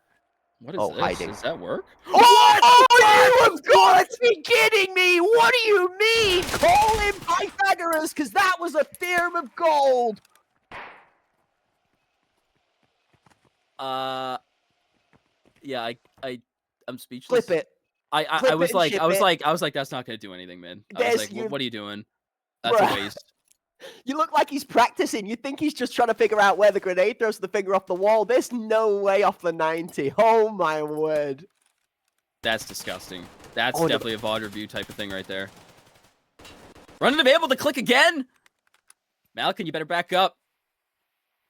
S4: What is this?
S3: Hiding.
S4: Does that work?
S3: Oh, you have got to be kidding me! What do you mean? Call him Pythagoras, because that was a theorem of gold!
S4: Yeah, I'm speechless.
S3: Flip it.
S4: I was like, that's not gonna do anything, man. I was like, what are you doing? That's a waste.
S3: You look like he's practicing. You think he's just trying to figure out where the grenade throws the finger off the wall. There's no way off the 90. Oh my word.
S4: That's disgusting. That's definitely a VOD review type of thing right there. Running to be able to click again. Malikan, you better back up.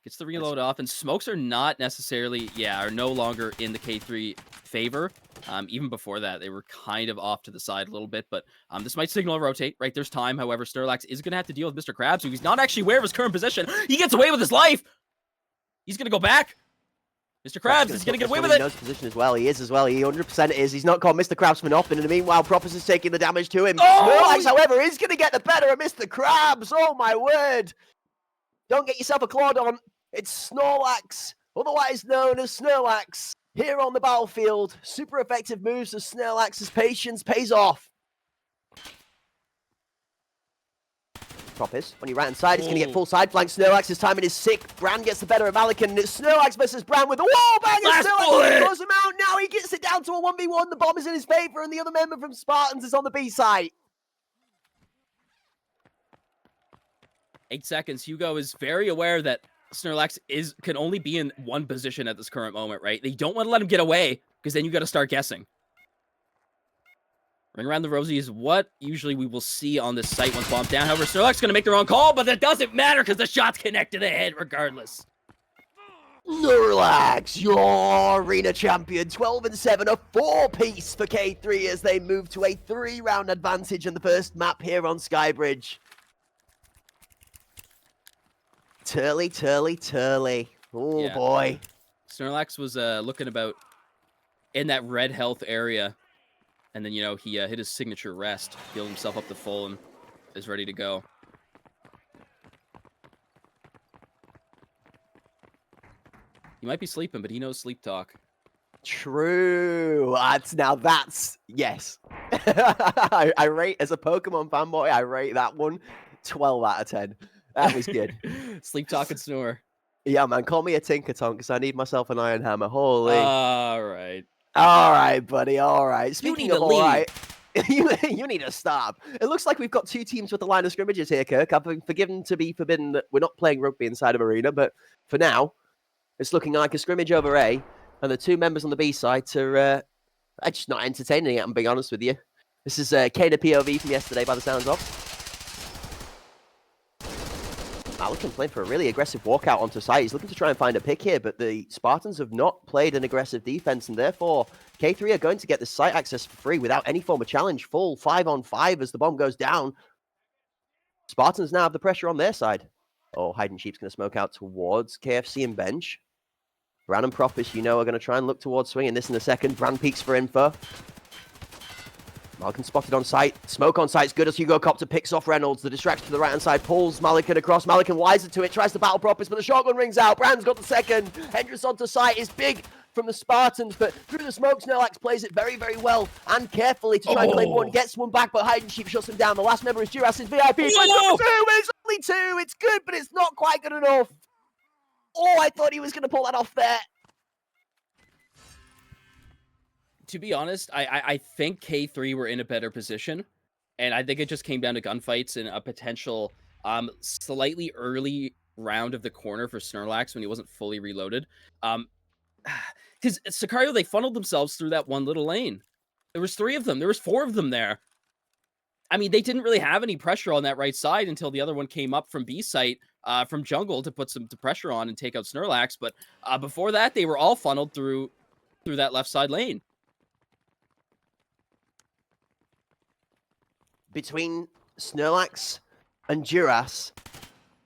S4: Gets the reload off, and smokes are not necessarily, are no longer in the K3 favor. Even before that, they were kind of off to the side a little bit, but this might signal a rotate, right? There's time. However, Snorlax is going to have to deal with Mr. Krabs, who he's not actually aware of his current position. He gets away with his life. He's going to go back. Mr. Krabs is going to get away with it.
S3: He knows position as well. He is as well. He 100% is. He's not caught Mr. Krabs for nothing. In the meanwhile, Propus is taking the damage to him. Snorlax, however, is going to get the better of Mr. Krabs. Oh, my word. Don't get yourself a Clawdon. It's Snorlax, otherwise known as Snorlax. Here on the battlefield, super effective moves of Snorlax's patience pays off. Propus, on your right hand side, he's going to get full side flank. Snorlax's timing is sick. Bran gets the better of Malikan, and it's Snorlax versus Bran with a wall bang. Snorlax throws him out. Now he gets it down to a 1v1. The bomb is in his favor, and the other member from Spartans is on the B side.
S4: 8 seconds. Hugo is very aware that Snorlax can only be in one position at this current moment, right? They don't want to let him get away, because then you got to start guessing. Ring around the rosy is what usually we will see on this site once bombed down. However, Snorlax is going to make the wrong call, but that doesn't matter because the shots connect to the head regardless.
S3: Snorlax, your arena champion, 12-7, a 4-piece for K3 as they move to a 3-round advantage in the first map here on Skybridge. Turly. Oh, yeah. Boy.
S4: Snorlax was looking about in that red health area. And then, he hit his signature rest, healed himself up to full, and is ready to go. He might be sleeping, but he knows sleep talk.
S3: True. That's yes. I rate, as a Pokemon fanboy, I rate that one 12 out of 10. That was good.
S4: Sleep talk and snore.
S3: Yeah, man. Call me a Tinkerton because I need myself an Iron Hammer. Holy.
S4: All right.
S3: All right, buddy. All right. Speaking of all right,
S4: you
S3: need to stop. It looks like we've got 2 teams with the line of scrimmages here, Kirk. I've been forgiven to be forbidden that we're not playing rugby inside of Arena, but for now, it's looking like a scrimmage over A, and the 2 members on the B side are just not entertaining it, I'm being honest with you. This is Kana POV from yesterday by the sounds of. Malikan playing for a really aggressive walkout onto site. He's looking to try and find a pick here, but the Spartans have not played an aggressive defense, and therefore K3 are going to get the site access for free without any form of challenge. Full 5-on-5 as the bomb goes down. Spartans now have the pressure on their side. Oh, Hidden Sheep's going to smoke out towards KFC and bench. Bran and Propus, are going to try and look towards swinging this in a second. Bran peeks for info. Malikan spotted on site. Smoke on site's good as Hugo Copter picks off Reynolds. The distraction to the right-hand side pulls Malikan across. Malikan wiser to it, tries to battle Propus, but the shotgun rings out. Bran's got the second. Entrance onto site is big from the Spartans, but through the smoke, Snorlax plays it very, very well and carefully to try and claim one. Gets one back, but Hidden Sheep shuts him down. The last member is Jurassic VIP. But it's only 2. It's good, but it's not quite good enough. Oh, I thought he was going to pull that off there.
S4: To be honest, I think K3 were in a better position, and I think it just came down to gunfights and a potential slightly early round of the corner for Snorlax when he wasn't fully reloaded. Because Sicario, they funneled themselves through that one little lane. There was 3 of them. There was 4 of them there. I mean, they didn't really have any pressure on that right side until the other one came up from B site, from jungle to put some pressure on and take out Snorlax. But before that, they were all funneled through that left side lane.
S3: Between Snorlax and Duras,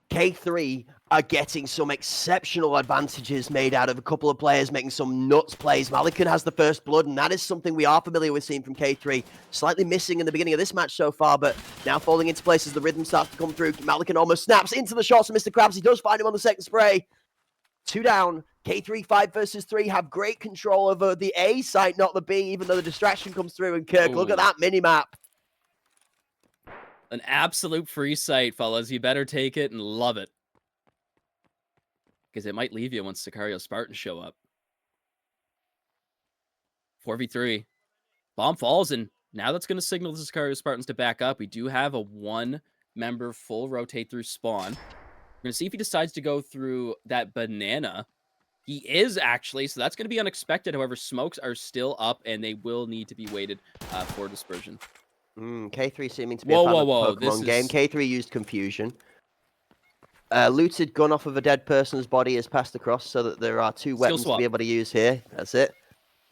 S3: K3 are getting some exceptional advantages made out of a couple of players making some nuts plays. Malikan has the first blood, and that is something we are familiar with seeing from K3. Slightly missing in the beginning of this match so far, but now falling into place as the rhythm starts to come through. Malikan almost snaps into the shots of Mr. Krabs. He does find him on the second spray. 2 down. K3 5 versus 3 have great control over the A site, not the B, even though the distraction comes through. And Kirk, look at that mini-map.
S4: An absolute free site, fellas. You better take it and love it. Because it might leave you once Sicario Spartans show up. 4v3. Bomb falls, and now that's going to signal the Sicario Spartans to back up. We do have a 1-member full rotate through spawn. We're going to see if he decides to go through that banana. He is, actually, so that's going to be unexpected. However, smokes are still up, and they will need to be weighted for dispersion.
S3: K3 seeming to be a fan of the Pokemon game. K3 used Confusion. Looted gun off of a dead person's body is passed across so that there are 2 weapons to be able to use here. That's it.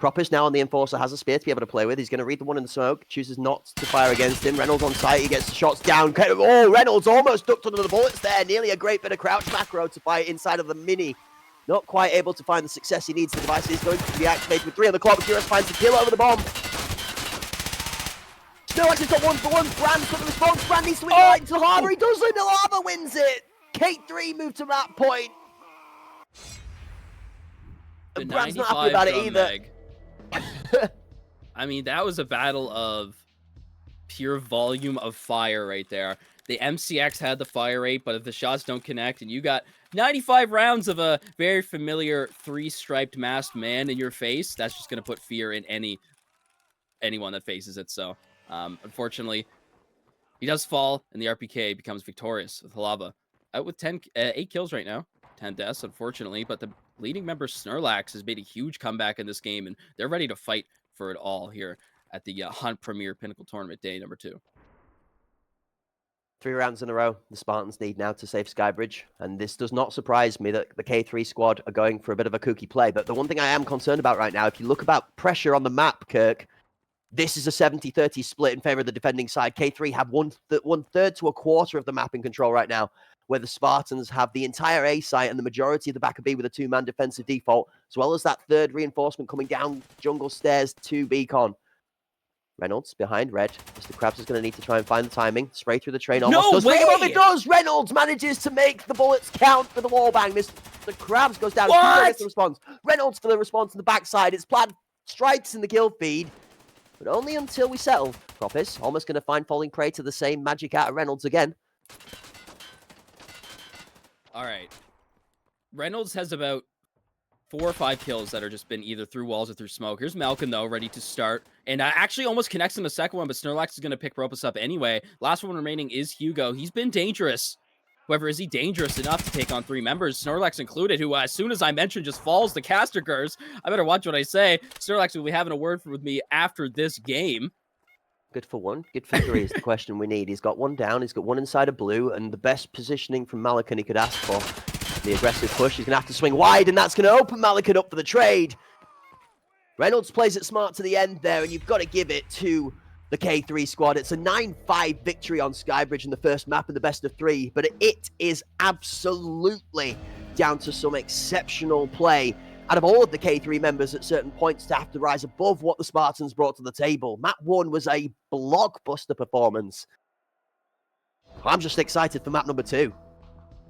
S3: Proppers now on the Enforcer has a spear to be able to play with. He's going to read the one in the smoke. Chooses not to fire against him. Reynolds on site. He gets the shots down. Oh, Reynolds almost ducked under the bullets there. Nearly a great bit of crouch macro to fight inside of the mini. Not quite able to find the success he needs. The device is going to be activated with 3 on the clock. Juras finds the kill over the bomb. Snorlax has got 1 for 1. Brand's got the response. Brand needs to win right into the harbour. He doesn't. Lava wins it. K3 moved to that point.
S4: The
S3: Brand's not happy about it either.
S4: I mean, that was a battle of pure volume of fire right there. The MCX had the fire rate, but if the shots don't connect and you got 95 rounds of a very familiar 3-striped masked man in your face, that's just going to put fear in anyone that faces it. So, unfortunately, he does fall, and the RPK becomes victorious with Halaba. Out with 8 kills right now. 10 deaths, unfortunately, but the leading member Snorlax has made a huge comeback in this game, and they're ready to fight for it all here at the Hunt Premier Pinnacle Tournament, day number 2.
S3: 3 rounds in a row the Spartans need now to save Skybridge, and this does not surprise me that the K3 squad are going for a bit of a kooky play. But the one thing I am concerned about right now, if you look about pressure on the map, Kirk, this is a 70-30 split in favor of the defending side. K3 have one third to a quarter of the map in control right now, where the Spartans have the entire A site and the majority of the back of B with a 2-man defensive default, as well as that 3rd reinforcement coming down jungle stairs to Beacon. Reynolds behind Red. Mr. Krabs is going to need to try and find the timing. Spray through the train. Almost does. It does! Reynolds manages to make the bullets count for the wall bang. Mr. Krabs goes down. Gets the response. Reynolds for the response on the backside. It's Plaid strikes in the kill feed, but only until we settle. Propis almost going to find falling prey to the same magic out of Reynolds again.
S4: All right. Reynolds has about 4 or 5 kills that are just been either through walls or through smoke. Here's Malkin, though, ready to start. And I actually almost connects in the second one, but Snorlax is going to pick Propus up anyway. Last one remaining is Hugo. He's been dangerous. However, is he dangerous enough to take on 3 members, Snorlax included, who, as soon as I mentioned, just falls the caster curse? I better watch what I say. Snorlax will be having a word with me after this game.
S3: Good for 1. Good for 3 is the question we need. He's got 1 down. He's got 1 inside of blue, and the best positioning from Malakan he could ask for. The aggressive push. He's going to have to swing wide, and that's going to open Malakan up for the trade. Reynolds plays it smart to the end there, and you've got to give it to the K3 squad. It's a 9-5 victory on Skybridge in the first map in the best of 3, but it is absolutely down to some exceptional play out of all of the K3 members at certain points to have to rise above what the Spartans brought to the table. Map 1 was a blockbuster performance. I'm just excited for map number 2.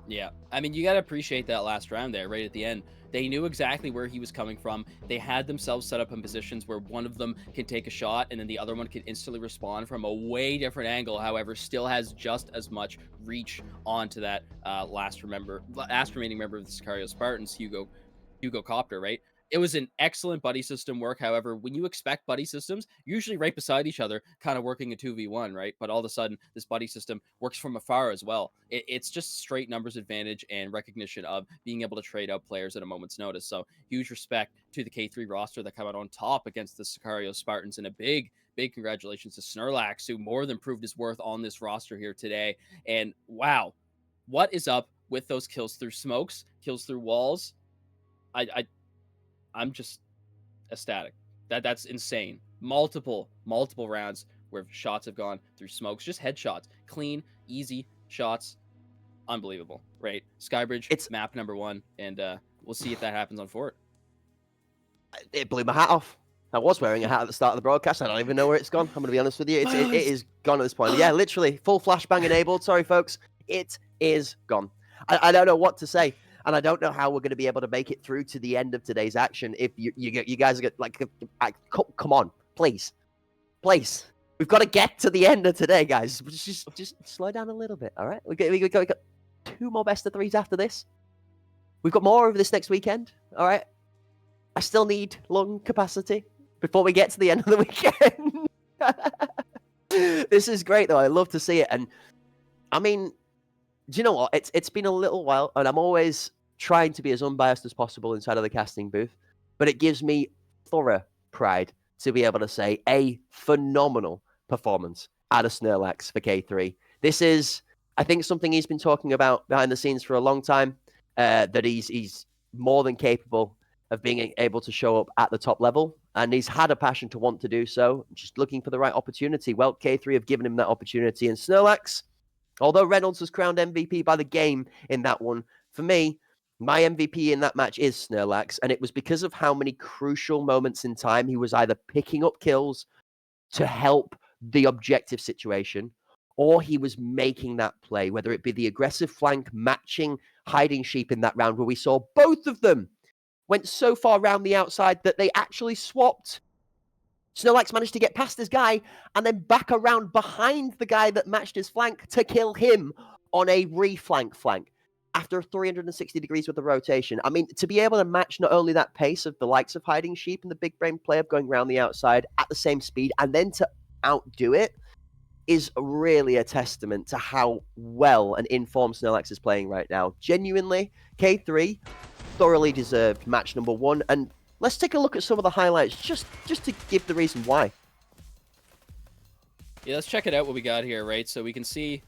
S4: Yeah, I mean, you got to appreciate that last round there, right at the end. They knew exactly where he was coming from. They had themselves set up in positions where one of them can take a shot and then the other one can instantly respond from a way different angle, however, still has just as much reach onto that last remaining member of the Sicario Spartans, Hugo Copter, right? It was an excellent buddy system work. However, when you expect buddy systems, usually right beside each other, kind of working a 2v1, right? But all of a sudden, this buddy system works from afar as well. It's just straight numbers advantage and recognition of being able to trade out players at a moment's notice. So huge respect to the K3 roster that come out on top against the Sicario Spartans, and a big congratulations to Snorlax, who more than proved his worth on this roster here today. And wow, what is up with those kills through smokes, kills through walls? I'm just ecstatic. That's insane. Multiple rounds where shots have gone through smokes, just headshots, clean, easy shots, unbelievable. Right, Skybridge, it's map number 1, and we'll see if that happens on Fort.
S3: It blew my hat off. I was wearing a hat at the start of the broadcast. I don't even know where it's gone. I'm going to be honest with you. It is gone at this point. Yeah, literally full flashbang enabled. Sorry, folks. It is gone. I don't know what to say. And I don't know how we're going to be able to make it through to the end of today's action if you guys are like, come on, please. We've got to get to the end of today, guys. Just slow down a little bit, all right? We got 2 more best of 3s after this. We've got more over this next weekend, all right? I still need lung capacity before we get to the end of the weekend. This is great, though. I love to see it. And, I mean, do you know what? It's been a little while, and I'm always trying to be as unbiased as possible inside of the casting booth, but it gives me thorough pride to be able to say a phenomenal performance out of Snorlax for K3. This is, I think, something he's been talking about behind the scenes for a long time, that he's more than capable of being able to show up at the top level, and he's had a passion to want to do so, just looking for the right opportunity. Well, K3 have given him that opportunity, and Snorlax, although Reynolds was crowned MVP by the game in that one, for me, my MVP in that match is Snorlax, and it was because of how many crucial moments in time he was either picking up kills to help the objective situation, or he was making that play, whether it be the aggressive flank matching Hiding Sheep in that round, where we saw both of them went so far around the outside that they actually swapped. Snorlax managed to get past his guy and then back around behind the guy that matched his flank to kill him on a reflank flank after 360 degrees with the rotation. I mean, to be able to match not only that pace of the likes of Hiding Sheep and the big brain player going around the outside at the same speed, and then to outdo it, is really a testament to how well and informed Snorlax is playing right now. Genuinely, K3 thoroughly deserved match number 1, and let's take a look at some of the highlights just to give the reason why.
S4: Yeah, let's check it out what we got here, right? So we can see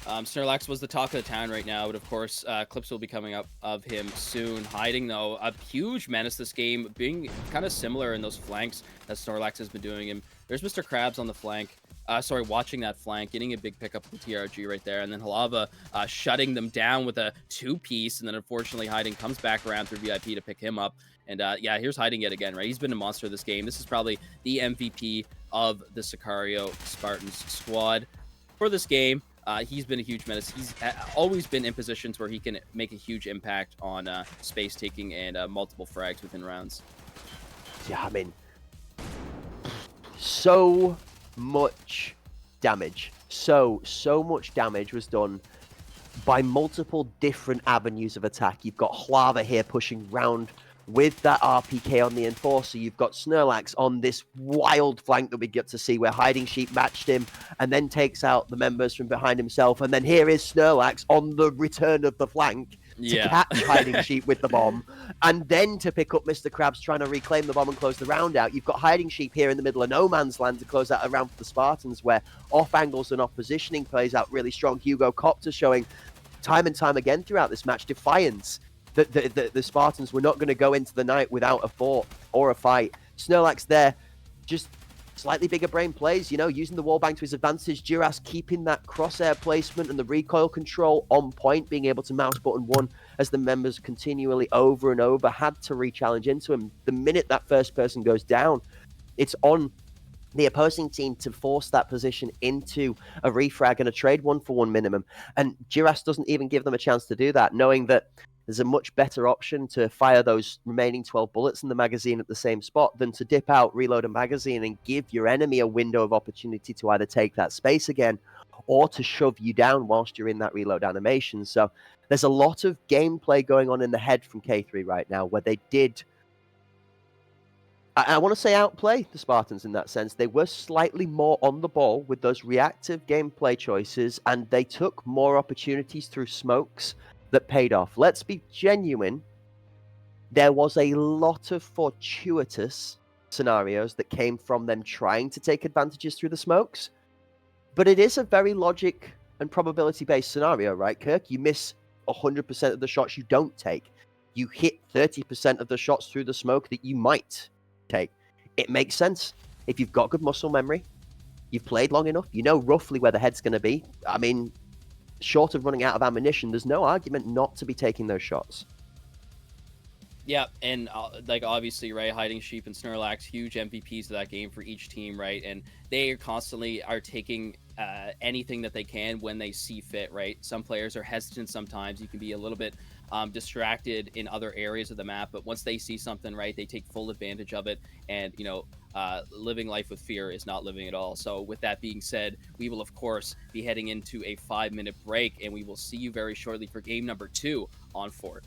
S4: Snorlax was the talk of the town right now, but of course, clips will be coming up of him soon. Hiding, though, a huge menace this game, being kind of similar in those flanks that Snorlax has been doing him. There's Mr. Krabs on the flank. Watching that flank, getting a big pickup with the TRG right there, and then Halava shutting them down with a 2-piece, and then unfortunately Hiding comes back around through VIP to pick him up. And yeah, here's Hiding yet again, right? He's been a monster this game. This is probably the MVP of the Sicario Spartans squad for this game. He's been a huge menace. He's always been in positions where he can make a huge impact on space taking and multiple frags within rounds.
S3: Yeah, I mean, so much damage. So much damage was done by multiple different avenues of attack. You've got Hlava here pushing round with that RPK on the Enforcer. You've got Snorlax on this wild flank that we get to see where Hiding Sheep matched him and then takes out the members from behind himself. And then here is Snorlax on the return of the flank to catch Hiding Sheep with the bomb, and then to pick up Mr. Krabs trying to reclaim the bomb and close the round out. You've got Hiding Sheep here in the middle of no man's land to close out a round for the Spartans, where off angles and off positioning plays out really strong. Hugo Copter showing time and time again throughout this match defiance that the Spartans were not going to go into the night without a fort or a fight. Snorlax there, just slightly bigger brain plays, you know, using the wallbang to his advantage. Duras keeping that crosshair placement and the recoil control on point, being able to mouse button 1 as the members continually over and over had to re-challenge into him. The minute that first person goes down, it's on the opposing team to force that position into a refrag and a trade 1-for-1 minimum. And Duras doesn't even give them a chance to do that, knowing that there's a much better option to fire those remaining 12 bullets in the magazine at the same spot than to dip out, reload a magazine, and give your enemy a window of opportunity to either take that space again or to shove you down whilst you're in that reload animation. So there's a lot of gameplay going on in the head from K3 right now, where they did, I want to say, outplay the Spartans in that sense. They were slightly more on the ball with those reactive gameplay choices, and they took more opportunities through smokes that paid off. Let's be genuine. There was a lot of fortuitous scenarios that came from them trying to take advantages through the smokes, but it is a very logic and probability-based scenario, right, Kirk? You miss 100% of the shots you don't take. You hit 30% of the shots through the smoke that you might take. It makes sense. If you've got good muscle memory, you've played long enough, you know roughly where the head's going to be. I mean, short of running out of ammunition, there's no argument not to be taking those shots.
S4: Yeah, and like obviously, right, Hiding Sheep and Snorlax, huge MVPs of that game for each team, right? And they constantly are taking anything that they can when they see fit, right? Some players are hesitant sometimes. You can be a little bit distracted in other areas of the map, but once they see something, right, they take full advantage of it. And, you know, living life with fear is not living at all. So with that being said, we will, of course, be heading into a 5-minute break, and we will see you very shortly for game number 2 on Fort.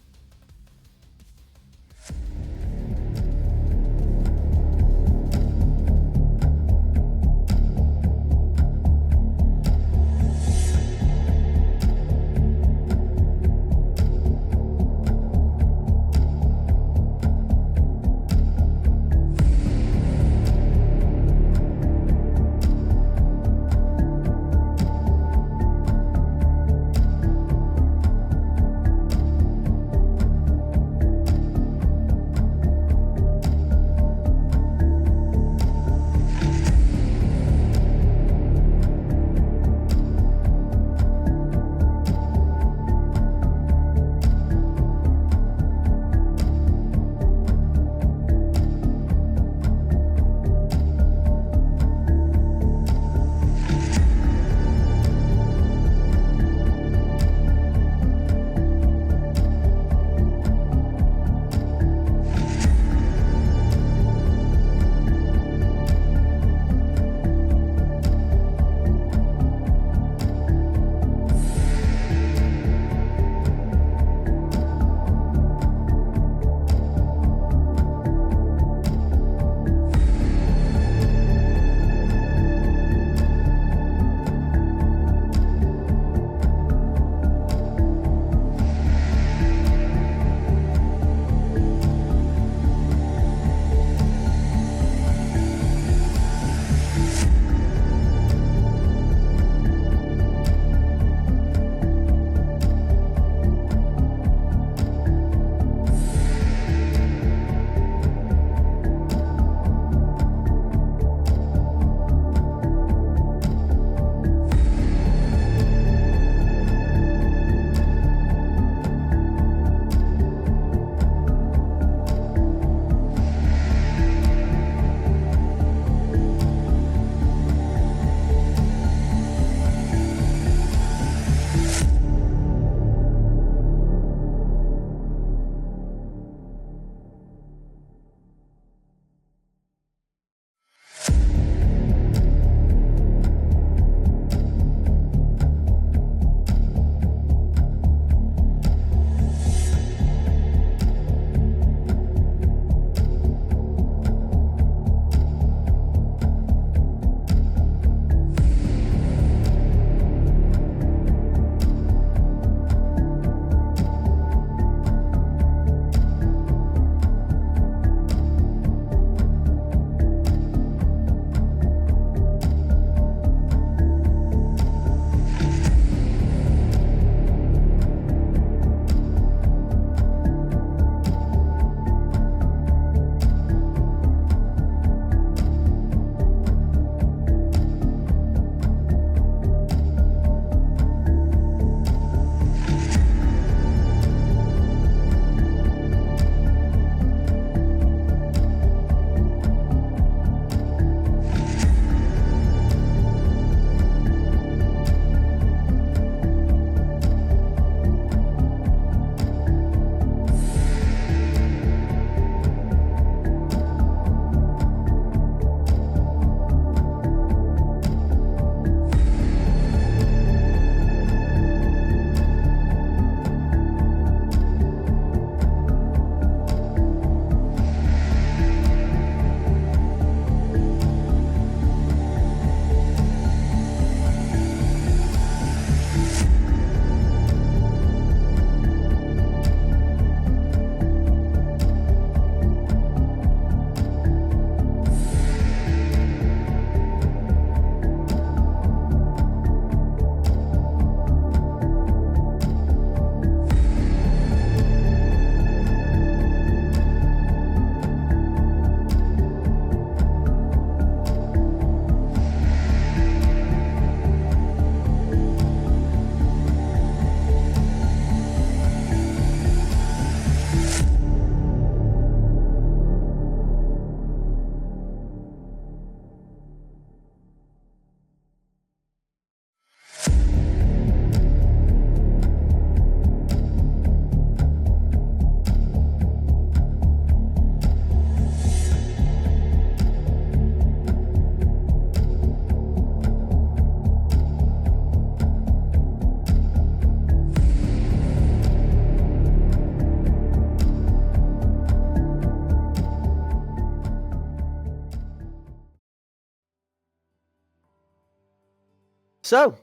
S3: So,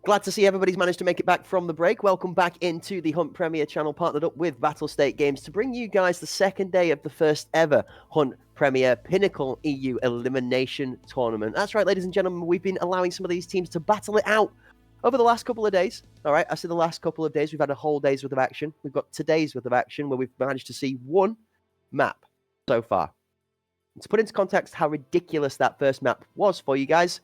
S3: glad to see everybody's managed to make it back from the break. Welcome back into the Hunt Premier channel, partnered up with Battlestate Games to bring you guys the second day of the first ever Hunt Premier Pinnacle EU Elimination Tournament. That's right, ladies and gentlemen, we've been allowing some of these teams to battle it out over the last couple of days. All right, I say the last couple of days. We've had a whole day's worth of action. We've got today's worth of action where we've managed to see one map so far. And to put into context how ridiculous that first map was for you guys,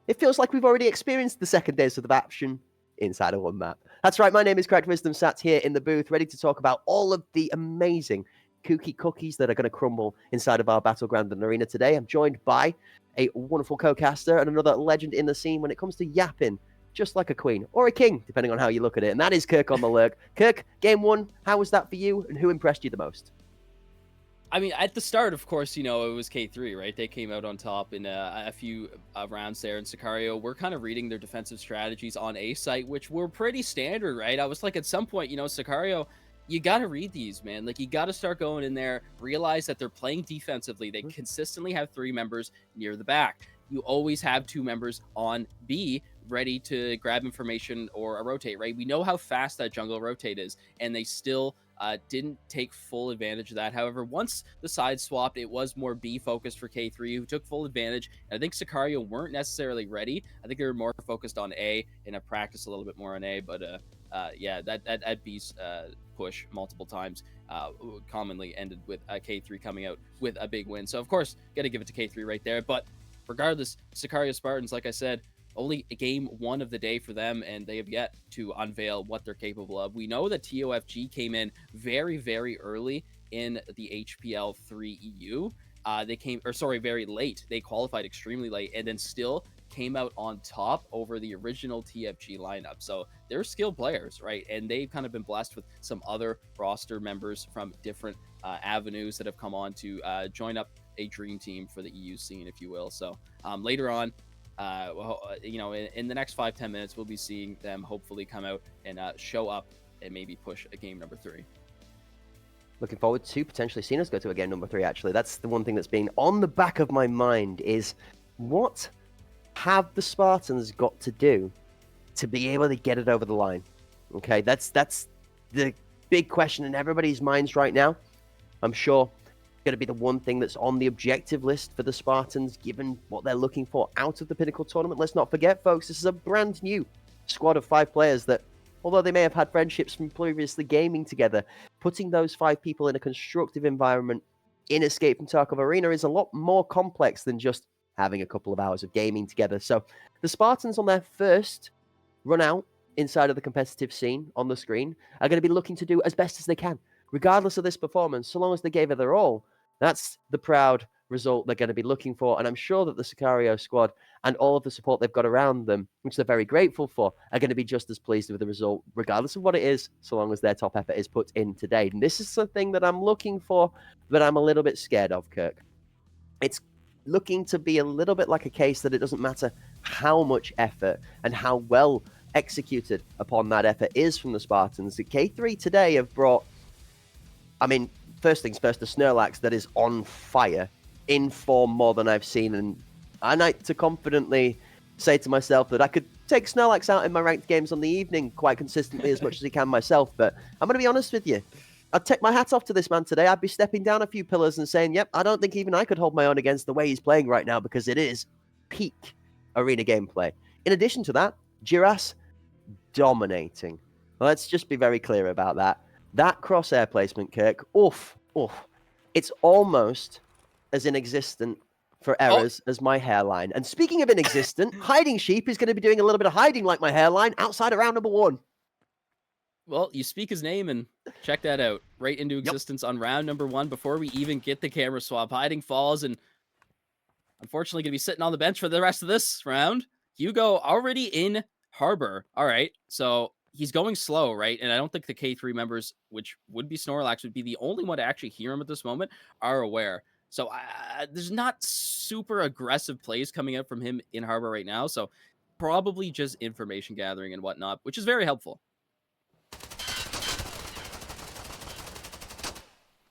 S3: it feels like we've already experienced the second days of action inside of one map. That's right, my name is Correct Wisdom, sat here in the booth, ready to talk about all of the amazing kooky cookies that are going to crumble inside of our Battleground and Arena today. I'm joined by a wonderful co-caster and another legend in the scene when it comes to yapping, just like a queen, or a king, depending on how you look at it, and that is Kirk on the lurk. Kirk, game one, how was that for you, and who impressed you the most?
S4: I mean, at the start, of course, you know, it was K3, right? They came out on top in a few rounds there. And Sicario, we're kind of reading their defensive strategies on A site, which were pretty standard, right? I was like, at some point, you know, Sicario, you got to read these, man. Like, you got to start going in there, realize that they're playing defensively. They consistently have 3 members near the back. You always have 2 members on B ready to grab information or a rotate, right? We know how fast that jungle rotate is, and they still didn't take full advantage of that. However, once the side swapped, it was more B focused for K3, who took full advantage. And I think Sicario weren't necessarily ready. I think they were more focused on A and have practiced a little bit more on A. But yeah, that B's push multiple times commonly ended with K3 coming out with a big win. So of course, got to give it to K3 right there. But regardless, Sicario Spartans, like I said, only game 1 of the day for them, and they have yet to unveil what they're capable of. We know that TOFG came in very, very early in the HPL 3 EU. They came, or sorry, very late. They qualified extremely late, and then still came out on top over the original TFG lineup. So they're skilled players, right? And they've kind of been blessed with some other roster members from different avenues that have come on to join up a dream team for the EU scene, if you will. So later on, you know, in the next 5-10 minutes, we'll be seeing them hopefully come out and show up and maybe push a game number 3.
S3: Looking forward to potentially seeing us go to a game number 3, actually. That's the one thing that's been on the back of my mind is what have the Spartans got to do to be able to get it over the line? Okay, that's the big question in everybody's minds right now. I'm sure going to be the one thing that's on the objective list for the Spartans, given what they're looking for out of the Pinnacle tournament. Let's not forget, folks, this is a brand new squad of 5 players that, although they may have had friendships from previously gaming together, putting those 5 people in a constructive environment in Escape from Tarkov Arena is a lot more complex than just having a couple of hours of gaming together. So the Spartans on their first run out inside of the competitive scene on the screen are going to be looking to do as best as they can, regardless of this performance, so long as they gave it their all. That's the proud result they're going to be looking for, and I'm sure that the Sicario squad and all of the support they've got around them, which they're very grateful for, are going to be just as pleased with the result, regardless of what it is, so long as their top effort is put in today. And this is the thing that I'm looking for, that I'm a little bit scared of, Kirk. It's looking to be a little bit like a case that it doesn't matter how much effort and how well executed upon that effort is from the Spartans. The K3 today have brought, I mean, first things first, the Snorlax that is on fire, in form more than I've seen. And I like to confidently say to myself that I could take Snorlax out in my ranked games on the evening quite consistently as much as he can myself. But I'm going to be honest with you. I'd take my hat off to this man today. I'd be stepping down a few pillars and saying, yep, I don't think even I could hold my own against the way he's playing right now, because it is peak arena gameplay. In addition to that, Jiras dominating. Let's just be very clear about that. That crosshair placement, Kirk, oof. It's almost as inexistent for errors as my hairline. And speaking of inexistent, Hiding Sheep is going to be doing a little bit of hiding like my hairline outside of round number 1.
S4: Well, you speak his name and check that out. Right into existence on round number 1 before we even get the camera swap. Hiding falls and unfortunately going to be sitting on the bench for the rest of this round. Hugo already in Harbor. All right, so he's going slow, right? And I don't think the K3 members, which would be Snorlax, would be the only one to actually hear him at this moment, are aware. So there's not super aggressive plays coming out from him in Harbor right now. So probably just information gathering and whatnot, which is very helpful.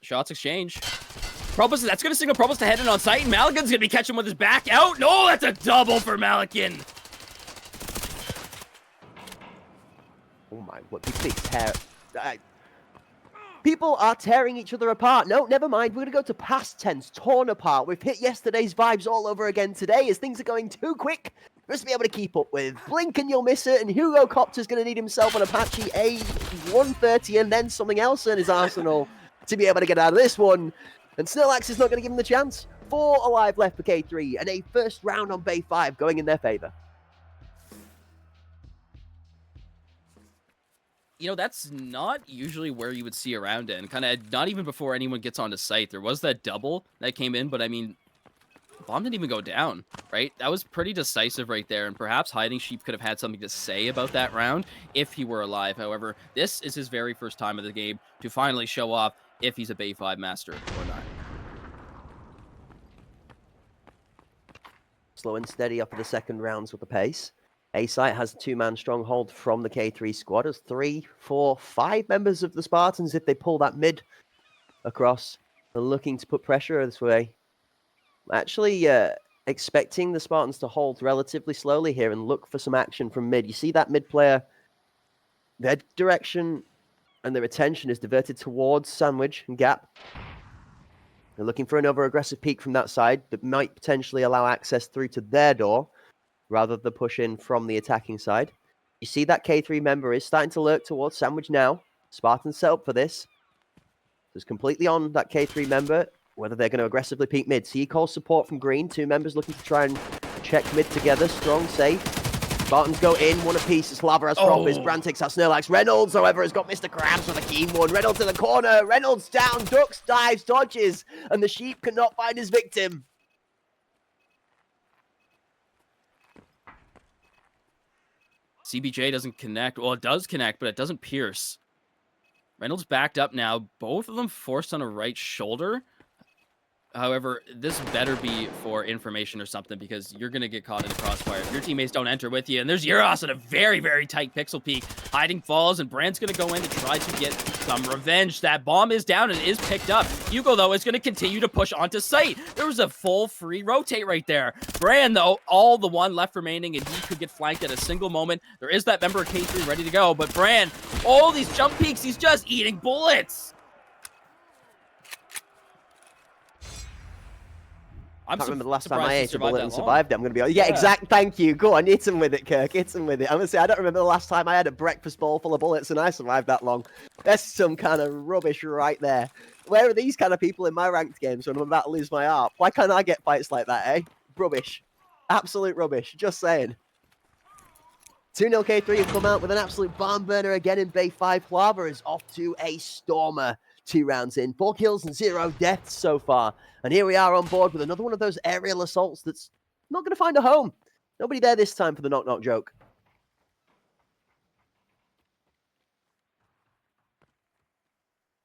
S4: Shots exchange. Probus, that's going to signal Probus to head in on site, and Malikan's going to be catching with his back out. No, that's a double for Malikan.
S3: Oh my, what big tear. People are tearing each other apart. No, never mind. We're going to go to past tense, torn apart. We've hit yesterday's vibes all over again today as things are going too quick for us to be able to keep up with. Blink and you'll miss it, and Hugo Copter's going to need himself an Apache A130 and then something else in his arsenal to be able to get out of this one. And Snorlax is not going to give him the chance. 4 alive left for K3, and a first round on Bay 5 going in their favor.
S4: You know, that's not usually where you would see around it, and kind of not even before anyone gets onto site. There was that double that came in, but I mean, Bomb didn't even go down, right? That was pretty decisive right there, and perhaps Hiding Sheep could have had something to say about that round if he were alive. However, this is his very first time of the game to finally show off if he's a Bay 5 master or not.
S3: Slow and steady up for the second rounds with the pace. A-Site has a 2-man stronghold from the K3 squad as 3, 4, 5 members of the Spartans, if they pull that mid across, are looking to put pressure this way. Actually, expecting the Spartans to hold relatively slowly here and look for some action from mid. You see that mid player, their direction and their attention is diverted towards Sandwich and Gap. They're looking for another aggressive peek from that side that might potentially allow access through to their door, rather than push in from the attacking side. You see that K3 member is starting to lurk towards Sandwich now. Spartans set up for this. It's completely on that K3 member, whether they're going to aggressively peek mid. So he calls support from Green. 2 members looking to try and check mid together. Strong, safe. Spartans go in, one apiece as Lava has Propis. Brantix has Snorlax. Reynolds, however, has got Mr. Krabs with a keen one. Reynolds in the corner. Reynolds down, ducks, dives, dodges, and the sheep cannot find his victim.
S4: CBJ doesn't connect. Well, it does connect, but it doesn't pierce. Reynolds backed up now. Both of them forced on a right shoulder. However, this better be for information or something, because you're going to get caught in the crossfire if your teammates don't enter with you. And there's Euros at a very, very tight pixel peak. Hiding falls, and Brand's going to go in to try to get some revenge. That bomb is down and is picked up. Hugo, though, is going to continue to push onto site. There was a full free rotate right there. Brand, though, all the one left remaining, and he could get flanked at a single moment. There is that member of K3 ready to go, but Brand, all these jump peaks, he's just eating bullets.
S3: I can't remember the last time I ate a bullet and survived it. I'm going to be exact. Thank you. Go on, hit him with it, Kirk. Hit him with it. I'm going to say, I don't remember the last time I had a breakfast bowl full of bullets and I survived that long. That's some kind of rubbish right there. Where are these kind of people in my ranked games when I'm about to lose my heart? Why can't I get fights like that, eh? Rubbish. Absolute rubbish. Just saying. 2-0 K3 have come out with an absolute barn burner again in Bay 5. Lava is off to a stormer. 2 rounds in, 4 kills and 0 deaths so far. And here we are on board with another one of those aerial assaults that's not going to find a home. Nobody there this time for the knock-knock joke.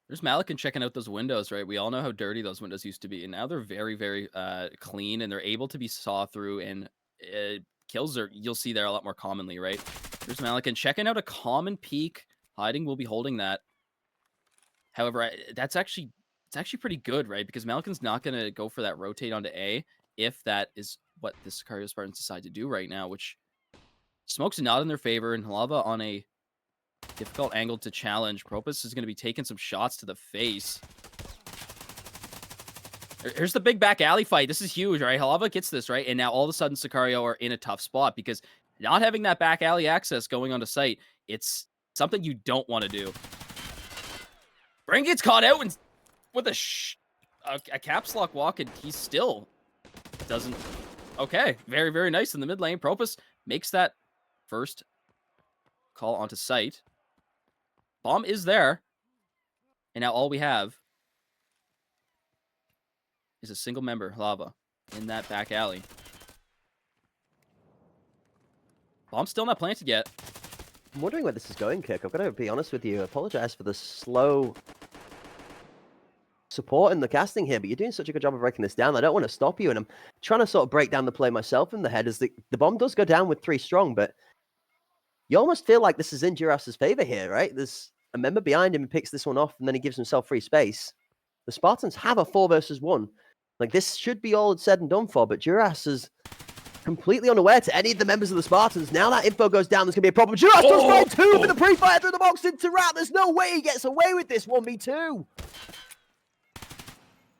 S4: There's Malikan checking out those windows, right? We all know how dirty those windows used to be, and now they're very, very clean, and they're able to be saw through, and kills are, you'll see there a lot more commonly, right? There's Malikan checking out a common peak. Hiding will be holding that. However, it's actually pretty good, right? Because Malikan's not going to go for that rotate onto A if that is what the Sicario Spartans decide to do right now, which smoke's not in their favor, and Lava on a difficult angle to challenge. Propus is going to be taking some shots to the face. Here's the big back alley fight. This is huge, right? Halava gets this, right? And now all of a sudden Sicario are in a tough spot because not having that back alley access going onto site, it's something you don't want to do. Brain gets caught out and with a caps lock walk, and he still doesn't. Okay, very, very nice in the mid lane. Propus makes that first call onto site. Bomb is there. And now all we have is a single member, Lava, in that back alley. Bomb's still not planted yet.
S3: I'm wondering where this is going, Kirk. I've got to be honest with you. I apologize for the slow support in the casting here, but you're doing such a good job of breaking this down. I don't want to stop you, and I'm trying to sort of break down the play myself in the head as the bomb does go down with 3 strong, but you almost feel like this is in Juras's favor here, right? There's a member behind him who picks this one off, and then he gives himself free space. The Spartans have a 4 versus 1. Like, this should be all said and done for, but Juras has completely unaware to any of the members of the Spartans. Now that info goes down, there's going to be a problem. Juras does find 2 for the pre-fire through the box into Rat. There's no way he gets away with this 1v2.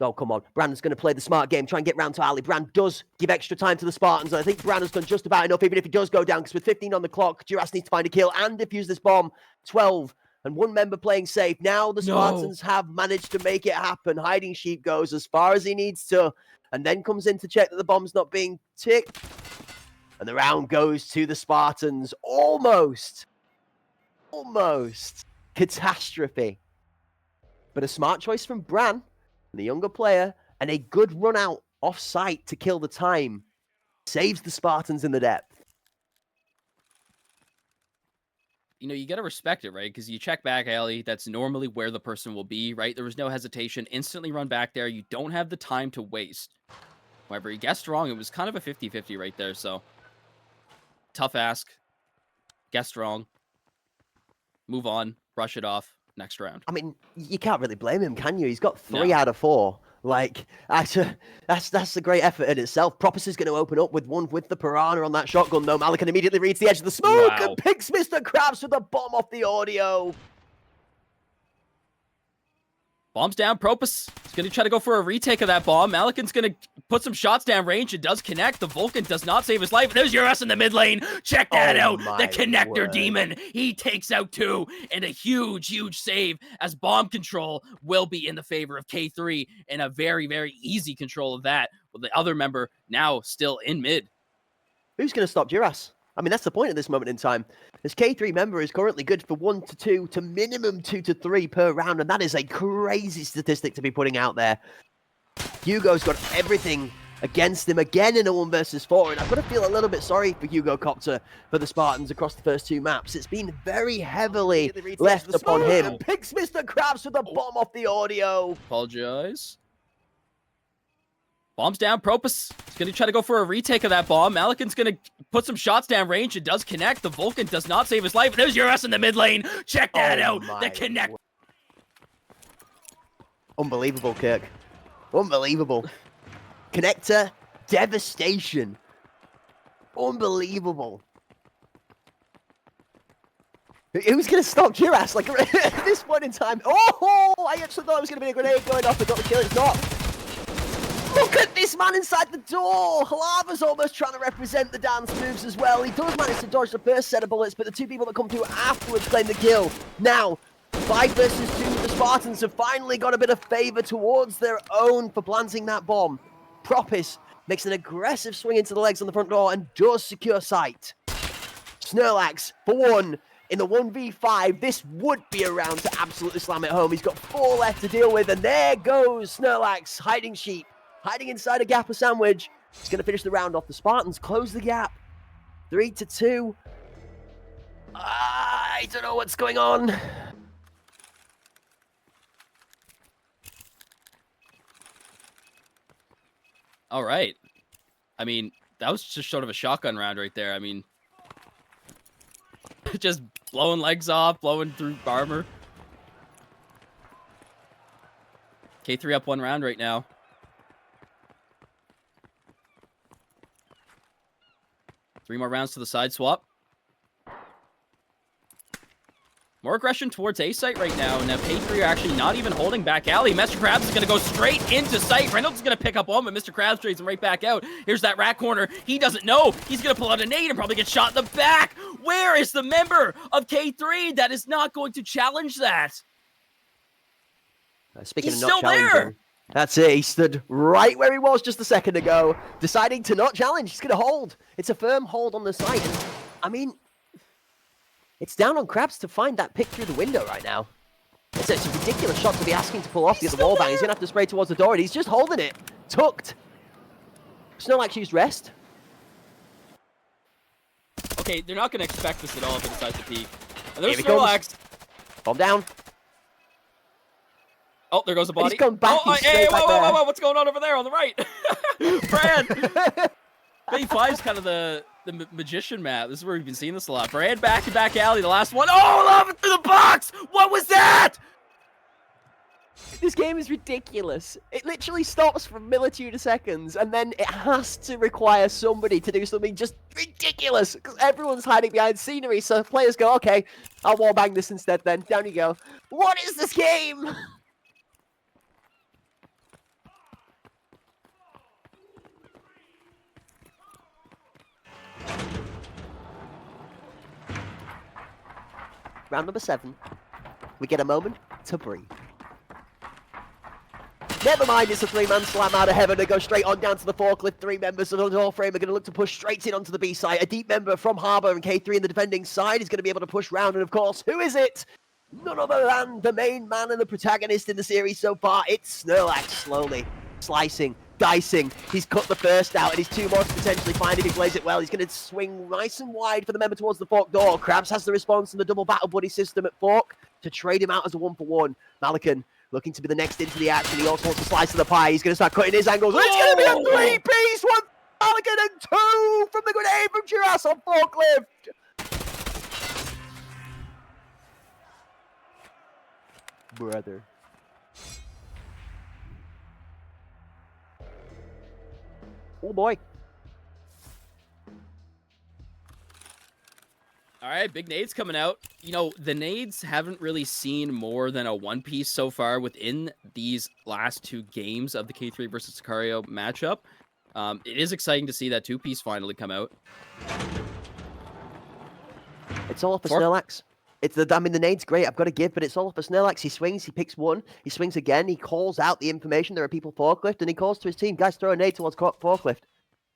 S3: Oh, come on. Brandon's going to play the smart game, try and get round to Ali. Brand does give extra time to the Spartans, and I think Brandon's done just about enough, even if he does go down, because with 15 on the clock, Juras needs to find a kill and defuse this bomb. 12, and 1 member playing safe. Now the Spartans have managed to make it happen. Hiding Sheep goes as far as he needs to, and then comes in to check that the bomb's not being ticked. And the round goes to the Spartans. Almost. Catastrophe. But a smart choice from Bran, the younger player, and a good run out off site to kill the time saves the Spartans in the depth.
S4: You know, you got to respect it, right? Because you check back alley, that's normally where the person will be, right? There was no hesitation. Instantly run back there. You don't have the time to waste. However, he guessed wrong. It was kind of a 50-50 right there, so tough ask. Guessed wrong. Move on. Brush it off. Next round.
S3: I mean, you can't really blame him, can you? He's got 3 out of 4. Like, that's a great effort in itself. Propus is going to open up with 1 with the Piranha on that shotgun, though. Malikan immediately reads the edge of the smoke and picks Mr. Krabs with the bomb off the audio.
S4: Bomb's down. Propus is going to try to go for a retake of that bomb. Malikan's going to put some shots down range. It does connect. The Vulcan does not save his life. There's Uras in the mid lane. Check that out. The connector demon. He takes out 2, and a huge save as bomb control will be in the favor of K3, and a very easy control of that. With the other member now still in mid.
S3: Who's going to stop Juras? I mean, that's the point at this moment in time. This K3 member is currently good for 1 to 2 to minimum 2 to 3 per round, and that is a crazy statistic to be putting out there. Hugo's got everything against him again in a 1 versus 4, and I've got to feel a little bit sorry for Hugo Copter for the Spartans across the first 2 maps. It's been very heavily left upon him. And picks Mr. Krabs with the bomb off the audio.
S4: Apologize. Bomb's down. Propus is going to try to go for a retake of that bomb. Malikan's going to put some shots down range. It does connect. The Vulcan does not save his life. There's Uras in the mid lane. Check that out. The connect.
S3: Unbelievable, Kirk. Unbelievable. Connector devastation. Unbelievable. Who's going to stop Juras? Like, at this point in time. Oh, I actually thought it was going to be a grenade going off and got the kill. It's not. Look at this man inside the door! Lava's almost trying to represent the dance moves as well. He does manage to dodge the first set of bullets, but the 2 people that come through afterwards claim the kill. Now, 5 versus 2, the Spartans have finally got a bit of favor towards their own for planting that bomb. Propus makes an aggressive swing into the legs on the front door and does secure sight. Snorlax, for 1, in the 1v5, this would be a round to absolutely slam it home. He's got 4 left to deal with, and there goes Snorlax, Hiding Sheep. Hiding inside a gap of sandwich. He's going to finish the round off. The Spartans close the gap. 3 to 2. I don't know what's going on.
S4: All right. I mean, that was just sort of a shotgun round right there. I mean, just blowing legs off, blowing through armor. K3 up 1 round right now. Three more rounds to the side swap. More aggression towards A site right now. Now K3 are actually not even holding back alley. Mr. Krabs is going to go straight into sight. Reynolds is going to pick up one, but Mr. Krabs trades him right back out. Here's that rat corner. He doesn't know. He's going to pull out a nade and probably get shot in the back. Where is the member of K3 that is not going to challenge that?
S3: Speaking
S4: He's
S3: of not
S4: still
S3: challenging.
S4: there.
S3: That's it. He stood right where he was just a second ago, deciding to not challenge. He's going to hold. It's a firm hold on the site. And, I mean, it's down on Krabs to find that pick through the window right now. It's a ridiculous shot to be asking to pull off the other wall bang. He's going to have to spray towards the door, and he's just holding it. Tucked. Snorlax used rest.
S4: Okay, they're not going to expect this at all if it decides to peek. And there's
S3: Here he
S4: Snorlax.
S3: Bomb down.
S4: Oh, there goes the body.
S3: He's come back.
S4: Oh,
S3: He's
S4: hey,
S3: straight back there.
S4: whoa, what's going on over there on the right? Brad. A5 is kind of the magician map. This is where we've been seeing this a lot. Brad back alley, the last one. Oh, love it through the box. What was that?
S3: This game is ridiculous. It literally stops for a millisecond of seconds, and then it has to require somebody to do something just ridiculous, because everyone's hiding behind scenery, so players go, okay, I'll wallbang this instead then. Down you go. What is this game? Round number 7. We get a moment to breathe. Never mind, it's a 3-man slam out of heaven. They go straight on down to the forklift. 3 members of the door frame are going to look to push straight in onto the B side. A deep member from Harbour and K3 in the defending side is going to be able to push round. And of course, who is it? None other than the main man and the protagonist in the series so far. It's Snorlax, slowly slicing, dicing. He's cut the first out, and he's 2 more to potentially find if he plays it well. He's going to swing nice and wide for the member towards the fork door. Krabs has the response from the double battle buddy system at fork to trade him out as a 1-for-1. Malikan looking to be the next into the action. He also wants to slice of the pie. He's going to start cutting his angles. Oh! It's going to be a 3-piece. 1 Malikan and 2 from the grenade from Duras on forklift. Brother. Oh boy.
S4: All right, big nades coming out. You know, the nades haven't really seen more than a 1-piece so far within these last 2 games of the K3 versus Sicario matchup. It is exciting to see that 2-piece finally come out.
S3: It's all for Snorlax. I mean, the nade's great, I've got to give, but it's all for Snorlax. He swings, he picks 1, he swings again, he calls out the information, there are people forklift, and he calls to his team, guys, throw a nade towards forklift.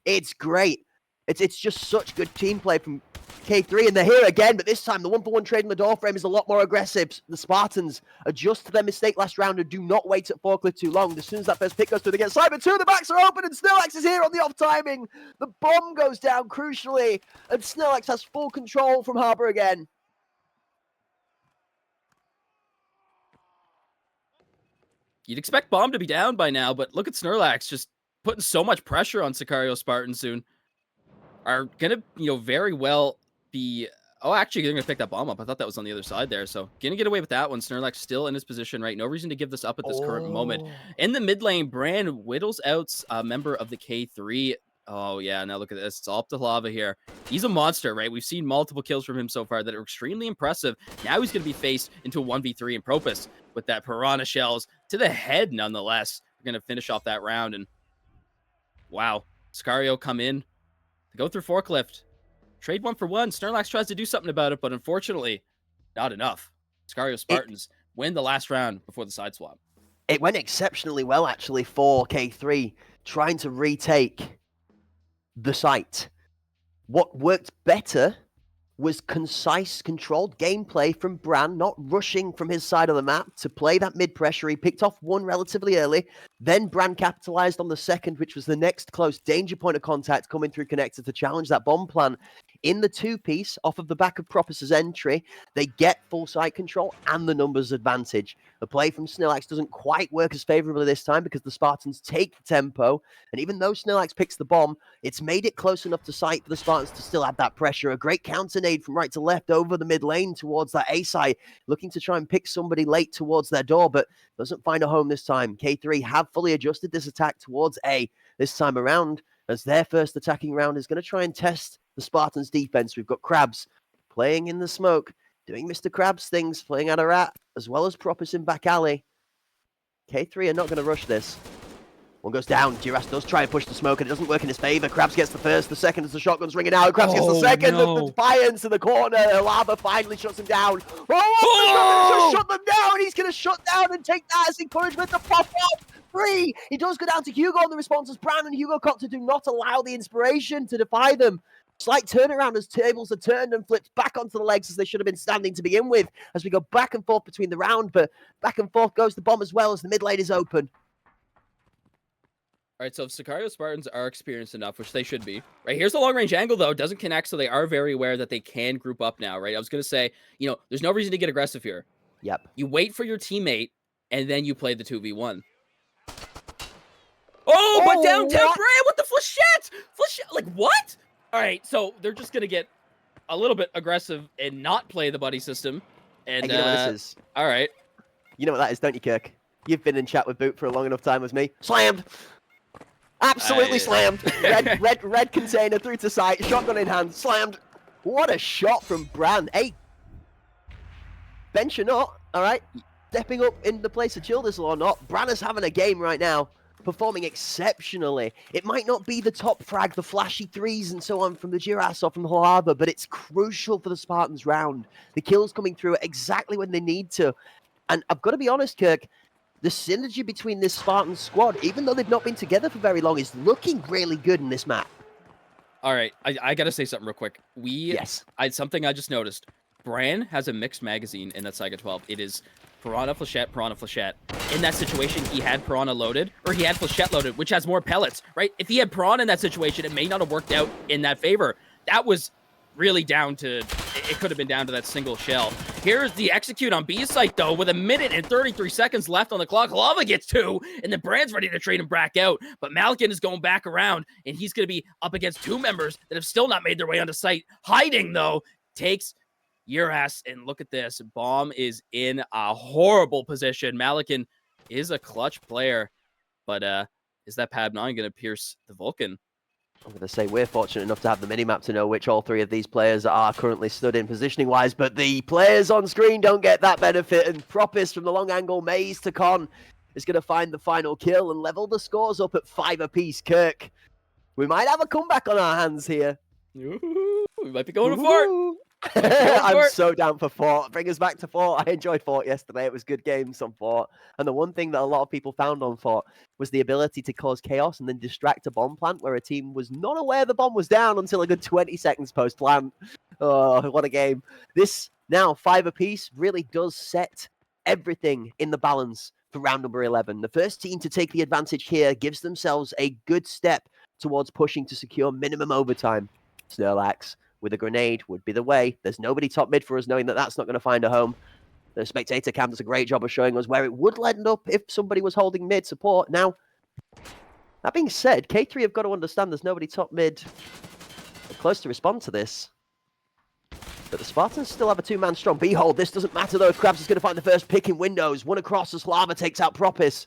S3: It's great. It's just such good team play from K3, and they're here again, but this time the 1-for-1 trade in the door frame is a lot more aggressive. The Spartans adjust to their mistake last round and do not wait at forklift too long. As soon as that first pick goes through, they get Cyber 2, the backs are open, and Snorlax is here on the off timing. The bomb goes down crucially, and Snorlax has full control from Harbour again.
S4: You'd expect bomb to be down by now, but look at Snorlax just putting so much pressure on Sicario Spartan soon. Are gonna, very well be... Oh, actually, they're gonna pick that bomb up. I thought that was on the other side there, so gonna get away with that one. Snorlax still in his position, right? No reason to give this up at this current moment. In the mid lane, Brand whittles out a member of the K3. Oh, yeah, now look at this. It's all up to lava here. He's a monster, right? We've seen multiple kills from him so far that are extremely impressive. Now he's going to be faced into a 1v3 in Propus with that Piranha Shells to the head, nonetheless. We're going to finish off that round, and wow. Sicario come in. They go through forklift. Trade 1-for-1. Snorlax tries to do something about it, but unfortunately, not enough. Sicario Spartans win the last round before the side swap.
S3: It went exceptionally well, actually, for K3, trying to retake the site. What worked better was concise, controlled gameplay from Bran, not rushing from his side of the map to play that mid-pressure. He picked off 1 relatively early. Then Bran capitalized on the second, which was the next close danger point of contact coming through connector to challenge that bomb plan. In the 2-piece, off of the back of Propus's entry, they get full site control and the numbers advantage. The play from Snorlax doesn't quite work as favorably this time because the Spartans take the tempo. And even though Snorlax picks the bomb, it's made it close enough to site for the Spartans to still add that pressure. A great counter nade from right to left over the mid lane towards that A site, looking to try and pick somebody late towards their door, but doesn't find a home this time. K3 have fully adjusted this attack towards A this time around, as their first attacking round is going to try and test the Spartans' defense. We've got Krabs playing in the smoke, doing Mr. Krabs things, playing at a rat, as well as Propus in back alley. K3 are not going to rush this. 1 goes down. Duras does try and push the smoke, and it doesn't work in his favor. Krabs gets the first, the second as the shotgun's ringing out. Krabs gets the second.
S4: No.
S3: The defiance in the corner. Lava finally shuts him down. Oh, shut them down. He's going to shut down and take that as encouragement to pop up. 3. He does go down to Hugo on the response as Bran and Hugo Copter do not allow the inspiration to defy them. Slight turnaround as tables are turned and flipped back onto the legs as they should have been standing to begin with, as we go back and forth between the round, but back and forth goes the bomb as well as the mid lane is open.
S4: All right, so if Sicario Spartans are experienced enough, which they should be, right? Here's the long-range angle, though. It doesn't connect, so they are very aware that they can group up now, right? I was going to say, there's no reason to get aggressive here.
S3: Yep.
S4: You wait for your teammate, and then you play the 2v1. Oh, but downtown Brand with the flechette! Like, what? All right, so they're just going to get a little bit aggressive and not play the buddy system. And
S3: you know what this is?
S4: All right.
S3: You know what that is, don't you, Kirk? You've been in chat with Boot for a long enough time as me. Slammed. Absolutely slammed. Red container through to sight. Shotgun in hand. Slammed. What a shot from Bran. Hey, bench or not, all right? Stepping up in the place of Childislaw or not, Bran is having a game right now. Performing exceptionally. It might not be the top frag, the flashy threes and so on from the Jiras or from the Halava, but it's crucial for the Spartans round. The kills coming through exactly when they need to. And I've got to be honest, Kirk, the synergy between this Spartan squad, even though they've not been together for very long, is looking really good in this map.
S4: All right, I got to say something real quick. Something I just noticed. Bran has a mixed magazine in that Saiga 12. It is Piranha, Flechette, Piranha, Flechette. In that situation, he had Piranha loaded, or he had Flechette loaded, which has more pellets, right? If he had Piranha in that situation, it may not have worked out in that favor. That was really down to, it could have been down to that single shell. Here's the execute on B's site, though, with 1 minute and 33 seconds left on the clock. Lava gets 2, and then Brand's ready to trade him back out. But Malkin is going back around, and he's going to be up against 2 members that have still not made their way onto site. Hiding, though, takes Uras, and look at this. Bomb is in a horrible position. Malakin is a clutch player, but is that Pab 9 going to pierce the Vulcan?
S3: I'm going to say we're fortunate enough to have the minimap to know which all 3 of these players are currently stood in positioning-wise, but the players on screen don't get that benefit, and Propis from the long angle maze to Con is going to find the final kill and level the scores up at 5 apiece. Kirk, we might have a comeback on our hands here.
S4: Ooh, we might be going to Fort.
S3: I'm so down for Fort. Bring us back to Fort. I enjoyed Fort yesterday. It was good games on Fort. And the one thing that a lot of people found on Fort was the ability to cause chaos and then distract a bomb plant where a team was not aware the bomb was down until a good 20 seconds post-plant. Oh, what a game. This now 5 apiece really does set everything in the balance for round number 11. The first team to take the advantage here gives themselves a good step towards pushing to secure minimum overtime. Snorlax with a grenade would be the way. There's nobody top mid for us, knowing that that's not going to find a home. The spectator cam does a great job of showing us where it would end up if somebody was holding mid support. Now, that being said, K3 have got to understand there's nobody top mid close to respond to this. But the Spartans still have a 2-man strong B-hold. This doesn't matter, though, if Krabs is going to find the first pick in windows. One across as Lava takes out Propis.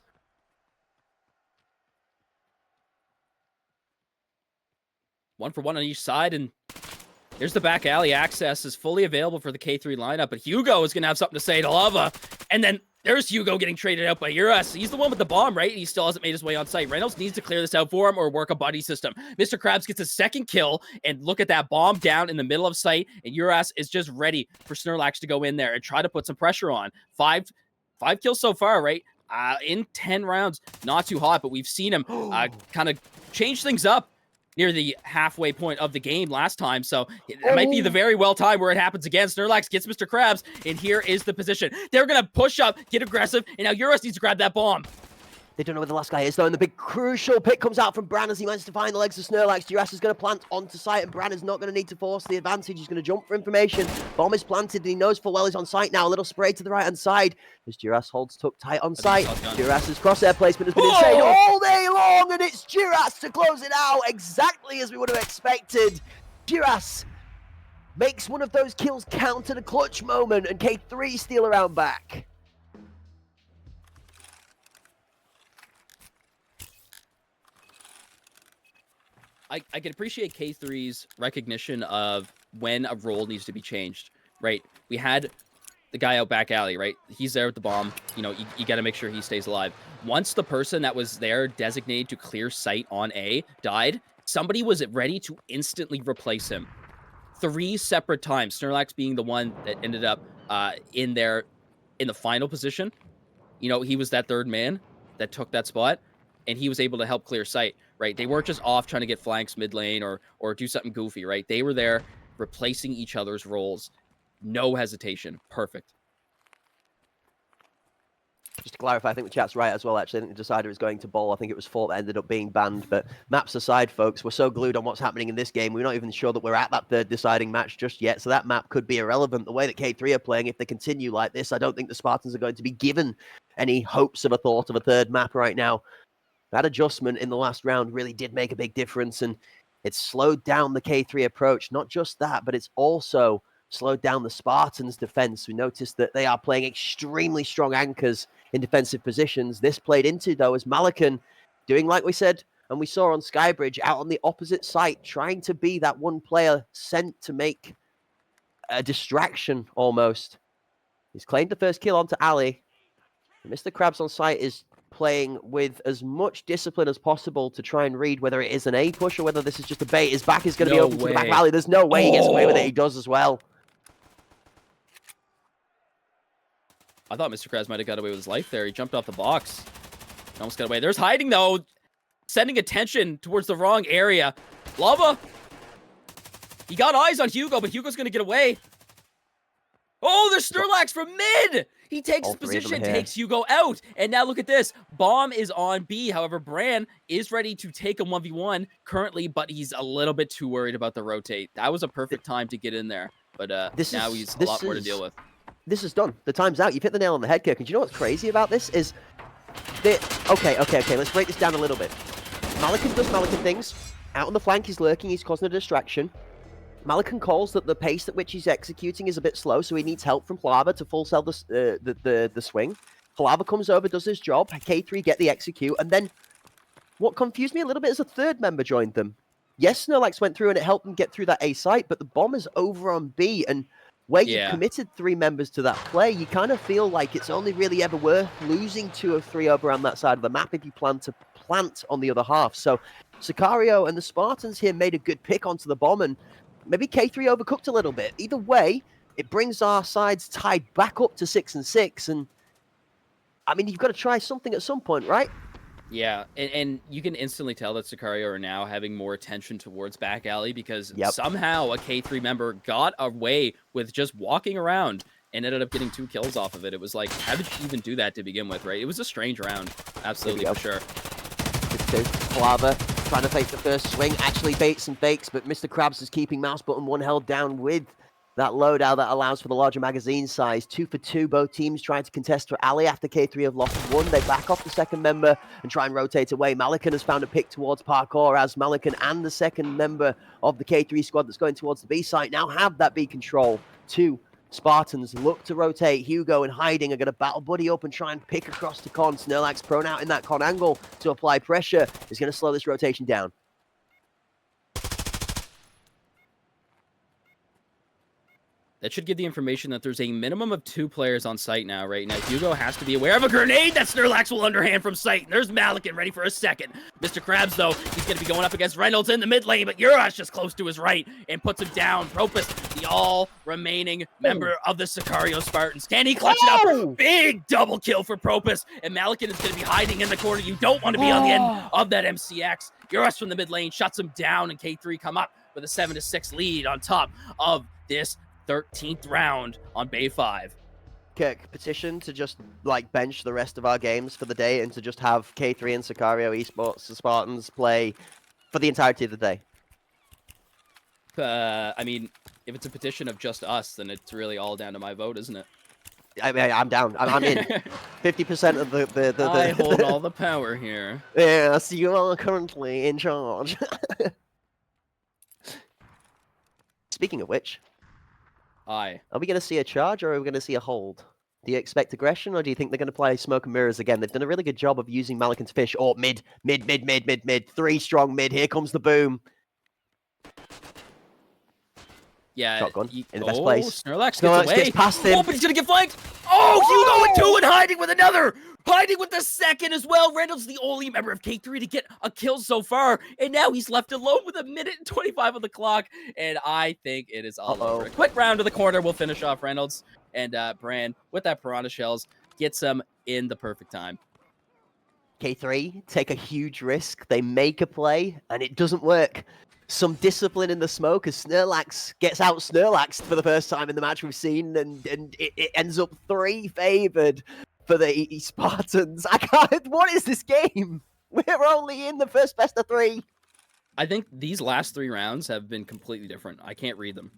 S4: One for one on each side, and here's the back alley. Access is fully available for the K3 lineup, but Hugo is going to have something to say to Lava. And then there's Hugo getting traded out by Uras. He's the one with the bomb, right? He still hasn't made his way on site. Reynolds needs to clear this out for him or work a buddy system. Mr. Krabs gets a second kill, and look at that bomb down in the middle of site, and Uras is just ready for Snorlax to go in there and try to put some pressure on. Five kills so far, right? In 10 rounds, not too hot, but we've seen him kind of change things up near the halfway point of the game last time, so it might be the very well time where it happens again. Snorlax gets Mr. Krabs, and here is the position. They're going to push up, get aggressive, and now Uras needs to grab that bomb.
S3: They don't know where the last guy is, though, and the big crucial pick comes out from Bran as he manages to find the legs of Snorlax. Uras is going to plant onto site, and Bran is not going to need to force the advantage. He's going to jump for information. Bomb is planted, and he knows full well he's on site now. A little spray to the right-hand side as Duras holds tucked tight on site. Duras's crosshair placement has been insane all day long, and it's Duras to close it out exactly as we would have expected. Duras makes one of those kills count at a clutch moment, and K3 steal around back.
S4: I can appreciate K3's recognition of when a role needs to be changed, right? We had the guy out back alley, right? He's there with the bomb. You know, you got to make sure he stays alive. Once the person that was there designated to clear site on A died, somebody was ready to instantly replace him. 3 separate times, Snorlax being the one that ended up in the final position. You know, he was that 3rd man that took that spot, and he was able to help clear site, right? They weren't just off trying to get flanks mid lane or do something goofy, right? They were there replacing each other's roles. No hesitation. Perfect.
S3: Just to clarify, I think the chat's right as well, actually. I think the decider is going to bowl. I think it was Fort that ended up being banned. But maps aside, folks, we're so glued on what's happening in this game, we're not even sure that we're at that 3rd deciding match just yet. So that map could be irrelevant. The way that K3 are playing, if they continue like this, I don't think the Spartans are going to be given any hopes of a thought of a 3rd map right now. That adjustment in the last round really did make a big difference, and it's slowed down the K3 approach. Not just that, but it's also slowed down the Spartans' defense. We noticed that they are playing extremely strong anchors in defensive positions. This played into, though, as Malakan doing like we said, and we saw on Skybridge, out on the opposite site, trying to be that one player sent to make a distraction almost. He's claimed the first kill onto Ali. Mr. Krabs on site is playing with as much discipline as possible to try and read whether it is an A push or whether this is just a bait. His back is going to be open to the back of Ali. There's no way he gets away with it. He does as well.
S4: I thought Mr. Krabs might have got away with his life there. He jumped off the box. Almost got away. There's hiding, though. Sending attention towards the wrong area. Lava. He got eyes on Hugo, but Hugo's going to get away. Oh, there's Snorlax from mid. He takes his position, takes Hugo out. And now look at this. Bomb is on B. However, Bran is ready to take a 1v1 currently, but he's a little bit too worried about the rotate. That was a perfect time to get in there. But now he's a lot more to deal with.
S3: This is done. The time's out. You've hit the nail on the head, Kirk. And do you know what's crazy about this is... Okay. Let's break this down a little bit. Malakan does Malakan things. Out on the flank, he's lurking. He's causing a distraction. Malakan calls that the pace at which he's executing is a bit slow, so he needs help from Flava to full sell the swing. Flava comes over, does his job. K3 get the execute, and then what confused me a little bit is a third member joined them. Yes, Snorlax went through and it helped them get through that A site, but the bomb is over on B, and where you've committed 3 members to that play, you kind of feel like it's only really ever worth losing 2 of 3 over on that side of the map if you plan to plant on the other half. So Sicario and the Spartans here made a good pick onto the bomb, and maybe K3 overcooked a little bit. Either way, it brings our sides tied back up to 6 and 6. And I mean, you've got to try something at some point, right?
S4: Yeah, and you can instantly tell that Sicario are now having more attention towards back alley because somehow a K3 member got away with just walking around and ended up getting 2 kills off of it. It was like, how did you even do that to begin with, right? It was a strange round. Absolutely, for sure.
S3: Flava trying to fake the first swing, actually baits and fakes, but Mr. Krabs is keeping mouse button 1 held down with that loadout that allows for the larger magazine size. 2 for 2, both teams trying to contest for Ali after K3 have lost 1. They back off the second member and try and rotate away. Malakan has found a pick towards parkour as Malakan and the second member of the K3 squad that's going towards the B site now have that B control. 2 Spartans look to rotate. Hugo and Hiding are going to battle buddy up and try and pick across the con. Snorlax prone out in that con angle to apply pressure is going to slow this rotation down.
S4: That should give the information that there's a minimum of 2 players on site now. Right now, Hugo has to be aware of a grenade that Snorlax will underhand from site. And there's Malakan ready for a second. Mr. Krabs, though, he's going to be going up against Reynolds in the mid lane, but Urash just close to his right and puts him down. Propus, the all-remaining member of the Sicario Spartans. Can he clutch it up? Big double kill for Propus, and Malakan is going to be hiding in the corner. You don't want to be on the end of that MCX. Urash from the mid lane shuts him down, and K3 come up with a 7-6 lead on top of this 13th round on Bay 5.
S3: Kirk, petition to just like bench the rest of our games for the day and to just have K3 and Sicario Esports the Spartans play for the entirety of the day.
S4: I mean, if it's a petition of just us, then it's really all down to my vote, isn't it?
S3: I'm down. I'm in. 50% of the
S4: I hold all the power here.
S3: Yes, you are currently in charge. Speaking of which,
S4: are
S3: we going to see a charge or are we going to see a hold? Do you expect aggression or do you think they're going to play smoke and mirrors again? They've done a really good job of using Malakan's fish. Oh, mid. 3 strong mid. Here comes the boom.
S4: Yeah.
S3: Shotgun in the best place.
S4: Snorlax gets away.
S3: Gets past him.
S4: Oh, but he's going to get flanked. Oh, Hugo with 2 and Hiding with another. Hiding with the second as well. Randall's the only member of K3 to get a kill so far. And now he's left alone with 1 minute and 25 on the clock. And I think it is all over. A quick round to the corner. We'll finish off Reynolds. And Bran, with that Piranha Shells, gets them in the perfect time.
S3: K3 take a huge risk. They make a play, and it doesn't work. Some discipline in the smoke as Snorlax gets out Snorlaxed for the first time in the match we've seen, and it ends up 3 favored for the Spartans. I can't. What is this game? We're only in the first best of 3.
S4: I think these last 3 rounds have been completely different. I can't read them.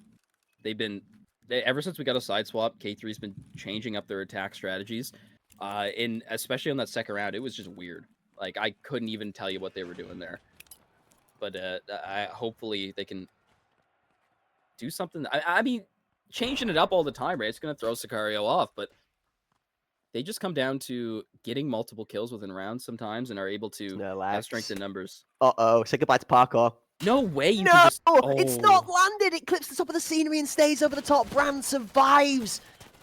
S4: Ever since we got a side swap, K3's been changing up their attack strategies. And especially on that second round, it was just weird. Like, I couldn't even tell you what they were doing there. But hopefully they can do something. I mean, changing it up all the time, right? It's going to throw Sicario off, but they just come down to getting multiple kills within rounds sometimes and are able to have strength in numbers.
S3: Uh-oh. Say goodbye to parkour.
S4: No way you
S3: No!
S4: can just...
S3: It's not landed! It clips the top of the scenery and stays over the top. Brand survives.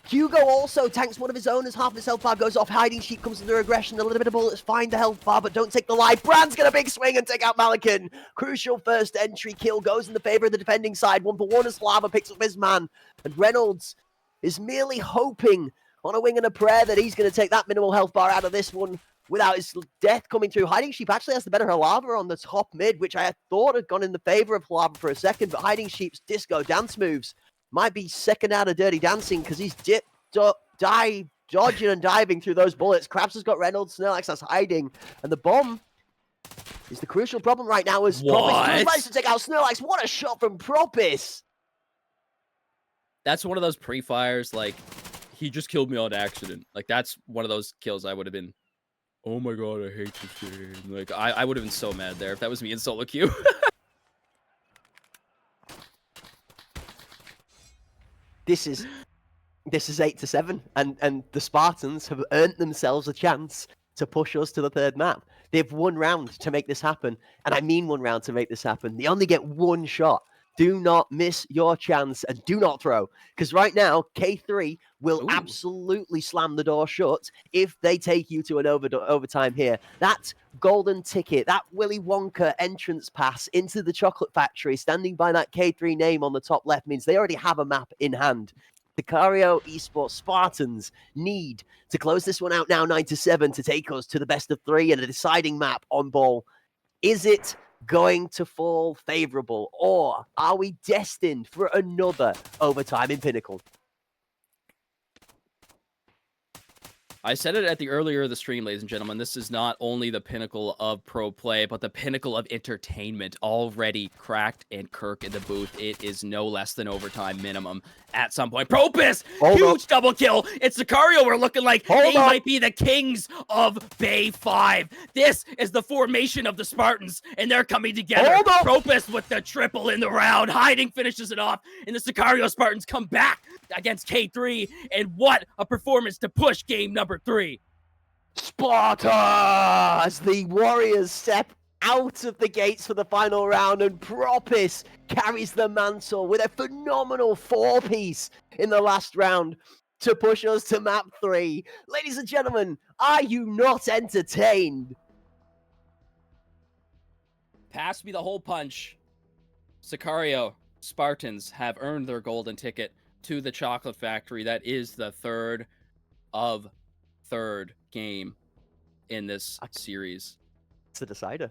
S3: Hugo also tanks one of his own as half of his health bar goes off. Hiding Sheep comes under aggression. A little bit of bullets find the health bar, but don't take the life. Brand's got a big swing and take out Malikan. Crucial first entry kill goes in the favor of the defending side. 1-for-1 as Slava picks up his man. And Reynolds is merely hoping on a wing and a prayer that he's going to take that minimal health bar out of this one without his death coming through. Hiding Sheep actually has the better Halava on the top mid, which I thought had gone in the favor of Halava for a second, but Hiding Sheep's disco dance moves might be second out of Dirty Dancing because he's dodging and diving through those bullets. Krabs has got Reynolds, Snorlax has Hiding, and the bomb is the crucial problem right now as Propis managed to take out Snorlax. What a shot from Propis!
S4: That's one of those pre-fires, like, he just killed me on accident. Like, that's one of those kills I would have been, oh my god, I hate this game. Like, I would have been so mad there if that was me in solo queue.
S3: This is 8-7, and the Spartans have earned themselves a chance to push us to the third map. They have 1 round to make this happen, and I mean 1 round to make this happen. They only get 1 shot. Do not miss your chance and do not throw, because right now K3 will absolutely slam the door shut if they take you to an overtime here. That golden ticket, that Willy Wonka entrance pass into the chocolate factory, standing by that K3 name on the top left, means they already have a map in hand. The Sicario Esports Spartans need to close this one out now 9-7 to take us to the best of 3 and a deciding map on ball. Is it going to fall favorable, or are we destined for another overtime in Pinnacle?
S4: I said it at the earlier of the stream, ladies and gentlemen. This is not only the pinnacle of pro play, but the pinnacle of entertainment. Already cracked and Kirk in the booth. It is no less than overtime minimum at some point. Propis! Huge double kill! It's Sicario. We're looking like they might be the kings of Bay 5. This is the formation of the Spartans, and they're coming together. Propis with the triple in the round. Hiding finishes it off, and the Sicario Spartans come back against K3, and what a performance to push game number 3.
S3: Sparta! As the Warriors step out of the gates for the final round, and Propis carries the mantle with a phenomenal 4-piece in the last round to push us to map 3. Ladies and gentlemen, are you not entertained?
S4: Pass me the hole punch. Sicario Spartans have earned their golden ticket to the chocolate factory. That is the third game in this series.
S3: It's a decider.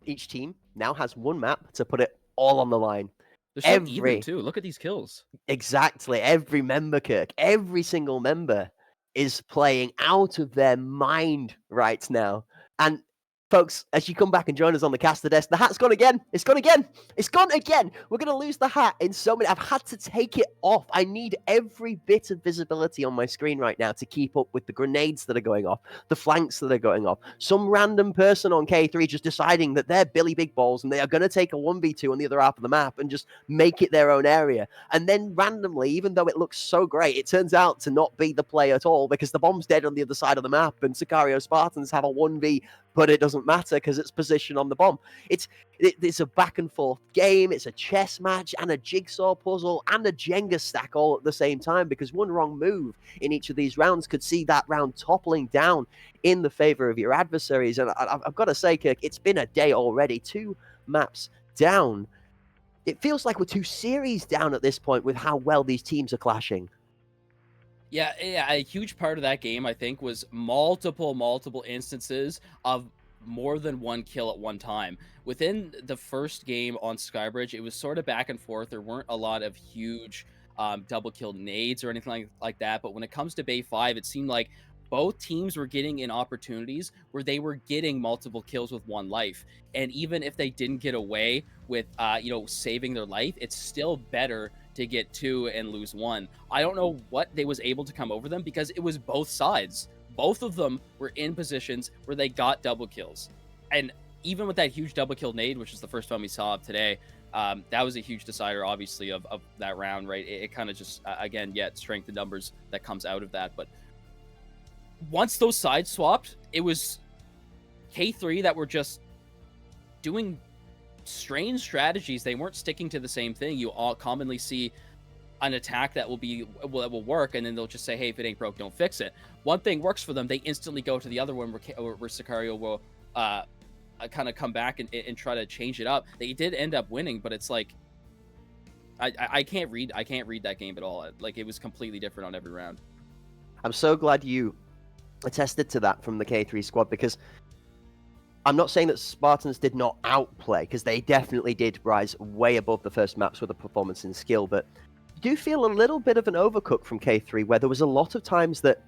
S3: Each team now has 1 map to put it all on the line.
S4: They're so even too. Look at these kills.
S3: Exactly. Every member, Kirk, every single member is playing out of their mind right now. And folks, as you come back and join us on the caster desk, the hat's gone again. It's gone again. It's gone again. We're going to lose the hat in so many. I've had to take it off. I need every bit of visibility on my screen right now to keep up with the grenades that are going off, the flanks that are going off. Some random person on K3 just deciding that they're Billy Big Balls and they are going to take a 1v2 on the other half of the map and just make it their own area. And then randomly, even though it looks so great, it turns out to not be the play at all because the bomb's dead on the other side of the map and Sicario Spartans have a 1v, but it doesn't matter because it's positioned on the bomb. It's a back and forth game. It's a chess match and a jigsaw puzzle and a Jenga stack all at the same time, because one wrong move in each of these rounds could see that round toppling down in the favor of your adversaries. And I've got to say, Kirk, it's been a day already. 2 maps down. It feels like we're 2 series down at this point with how well these teams are clashing.
S4: Yeah, a huge part of that game, I think, was multiple instances of more than 1 kill at one time. Within the first game on Skybridge, it was sort of back and forth. There weren't a lot of huge double kill nades or anything like that. But when it comes to Bay 5, it seemed like both teams were getting in opportunities where they were getting multiple kills with 1 life. And even if they didn't get away with, saving their life, it's still better to get 2 and lose 1. I don't know what they was able to come over them because it was both sides. Both of them were in positions where they got double kills. And even with that huge double kill nade, which is the first one we saw of today, that was a huge decider, obviously, of that round, right? It kind of just, again, strength in numbers that comes out of that. But once those sides swapped, it was K3 that were just doing strange strategies. They weren't sticking to the same thing. You all commonly see an attack that will work, and then they'll just say, hey, if it ain't broke, don't fix it. One thing works for them, they instantly go to the other one where Sicario will kind of come back and try to change it up. They did end up winning, but it's like I can't read that game at all. Like, it was completely different on every round.
S3: I'm so glad you attested to that from the K3 squad, because I'm not saying that Spartans did not outplay, because they definitely did rise way above the first maps with the performance and skill, but I do feel a little bit of an overcook from K3, where there was a lot of times that,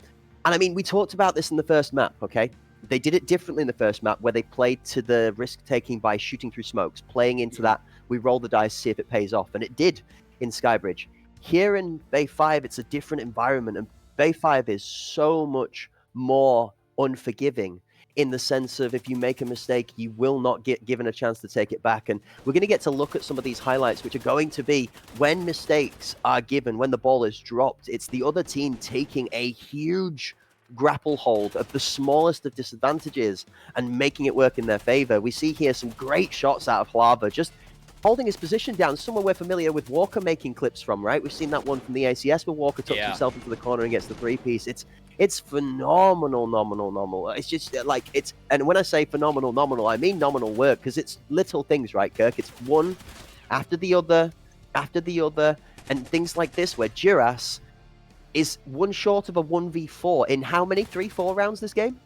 S3: and I mean, we talked about this in the first map, okay? They did it differently in the first map, where they played to the risk-taking by shooting through smokes, playing into that, we roll the dice, see if it pays off, and it did in Skybridge. Here in Bay 5, it's a different environment, and Bay 5 is so much more unforgiving, in the sense of if you make a mistake, you will not get given a chance to take it back. And we're going to get to look at some of these highlights, which are going to be when mistakes are given, when the ball is dropped, it's the other team taking a huge grapple hold of the smallest of disadvantages and making it work in their favor. We see here some great shots out of Hlava, just holding his position down, somewhere we're familiar with Walker making clips from, right? We've seen that one from the ACS where Walker tucks himself into the corner and gets the three-piece. It's phenomenal, nominal. It's just like, and when I say phenomenal, nominal, I mean nominal work, because it's little things, right, Kirk? It's one after the other, and things like this where Duras is one short of a 1v4 in how many? 3-4 rounds this game?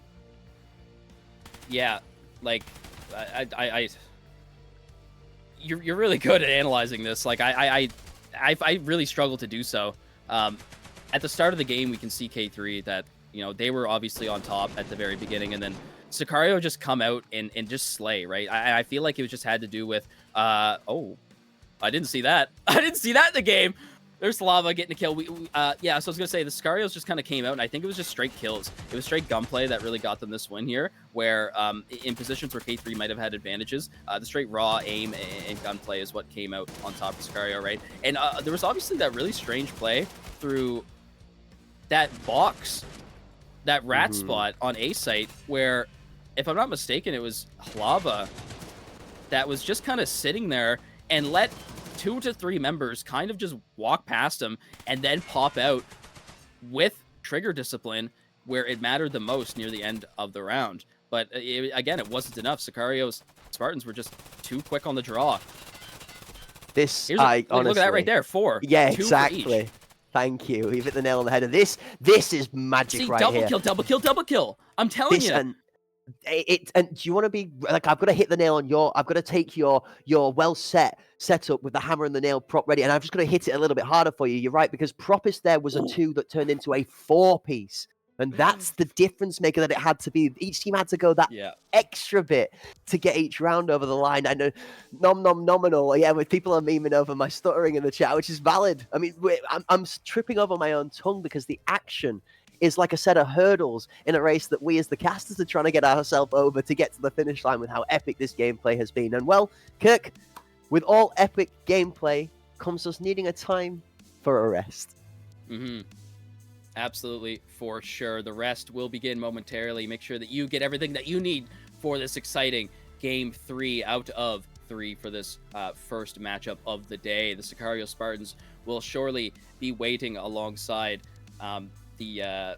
S4: Yeah, like, you're really good at analyzing this. Like, I really struggle to do so. At the start of the game, we can see K3 that, you know, they were obviously on top at the very beginning, and then Sicario just come out and just slay, right? I feel like it just had to do with, oh, I didn't see that. I didn't see that in the game. There's Lava getting a kill. Yeah, so I was going to say, the Sicarios just kind of came out, and I think it was just straight kills. It was straight gunplay that really got them this win here, where in positions where K3 might have had advantages, the straight raw aim and gunplay is what came out on top of Sicario, right? And there was obviously that really strange play through that box, that rat spot on A site, where, if I'm not mistaken, it was Hlava that was just kind of sitting there and let 2 to 3 members kind of just walk past him and then pop out with trigger discipline where it mattered the most near the end of the round. But again, it wasn't enough. Sicario's Spartans were just too quick on the draw.
S3: This,
S4: honestly, look at that right there, 4.
S3: Yeah,
S4: 2
S3: exactly. Thank you. You've hit the nail on the head. And this is magic.
S4: See,
S3: right
S4: double
S3: here.
S4: Kill, double kill, double kill. I'm telling you.
S3: And do you want to be like, I've got to hit the nail on I've got to take your well setup with the hammer and the nail prop ready, and I'm just going to hit it a little bit harder for you. You're right, because Propis there was a 2 that turned into a 4-piece. And that's the difference maker that it had to be. Each team had to go that extra bit to get each round over the line. I know, nominal. Yeah, with people are memeing over my stuttering in the chat, which is valid. I mean, I'm tripping over my own tongue because the action is like a set of hurdles in a race that we as the casters are trying to get ourselves over to get to the finish line with how epic this gameplay has been. And well, Kirk, with all epic gameplay comes us needing a time for a rest.
S4: Absolutely, for sure. The rest will begin momentarily. Make sure that you get everything that you need for this exciting Game 3 out of 3 for this first matchup of the day. The Sicario Spartans will surely be waiting alongside the...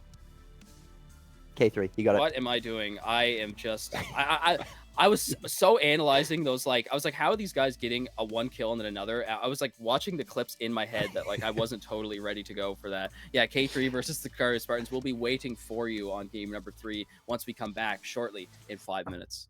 S3: K3, you got it.
S4: What am I doing? I am just... I was so analyzing those, like, I was like, how are these guys getting a 1 kill and then another? I was like watching the clips in my head that, like, I wasn't totally ready to go for that. Yeah, K3 versus the Sicario Spartans will be waiting for you on game number 3 once we come back shortly in 5 minutes.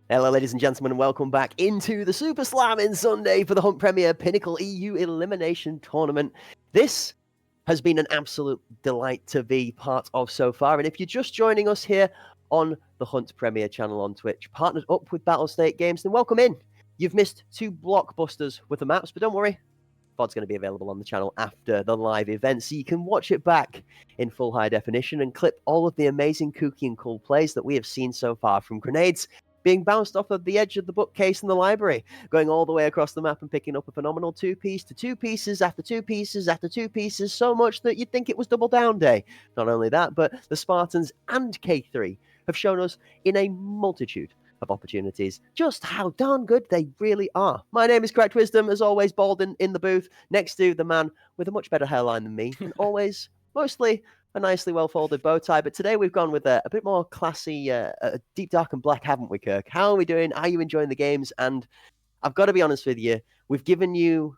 S3: Hello, ladies and gentlemen, and welcome back into the Super Slamming Sunday for the Hunt Premier Pinnacle EU Elimination Tournament. This has been an absolute delight to be part of so far, and if you're just joining us here on the Hunt Premier channel on Twitch, partnered up with Battlestate Games, then welcome in. You've missed two blockbusters with the maps, but don't worry, VOD's going to be available on the channel after the live event, so you can watch it back in full high definition and clip all of the amazing, kooky, and cool plays that we have seen so far, from grenades being bounced off of the edge of the bookcase in the library, going all the way across the map and picking up a phenomenal two-piece to two pieces after two pieces after two pieces, so much that you'd think it was Double Down Day. Not only that, but the Spartans and K3 have shown us in a multitude of opportunities just how darn good they really are. My name is Correct Wisdom, as always, Balden in the booth, next to the man with a much better hairline than me, and always, mostly, a nicely well-folded bow tie. But today we've gone with a bit more classy, deep, dark, and black, haven't we, Kirk? How are we doing? Are you enjoying the games? And I've got to be honest with you, we've given you...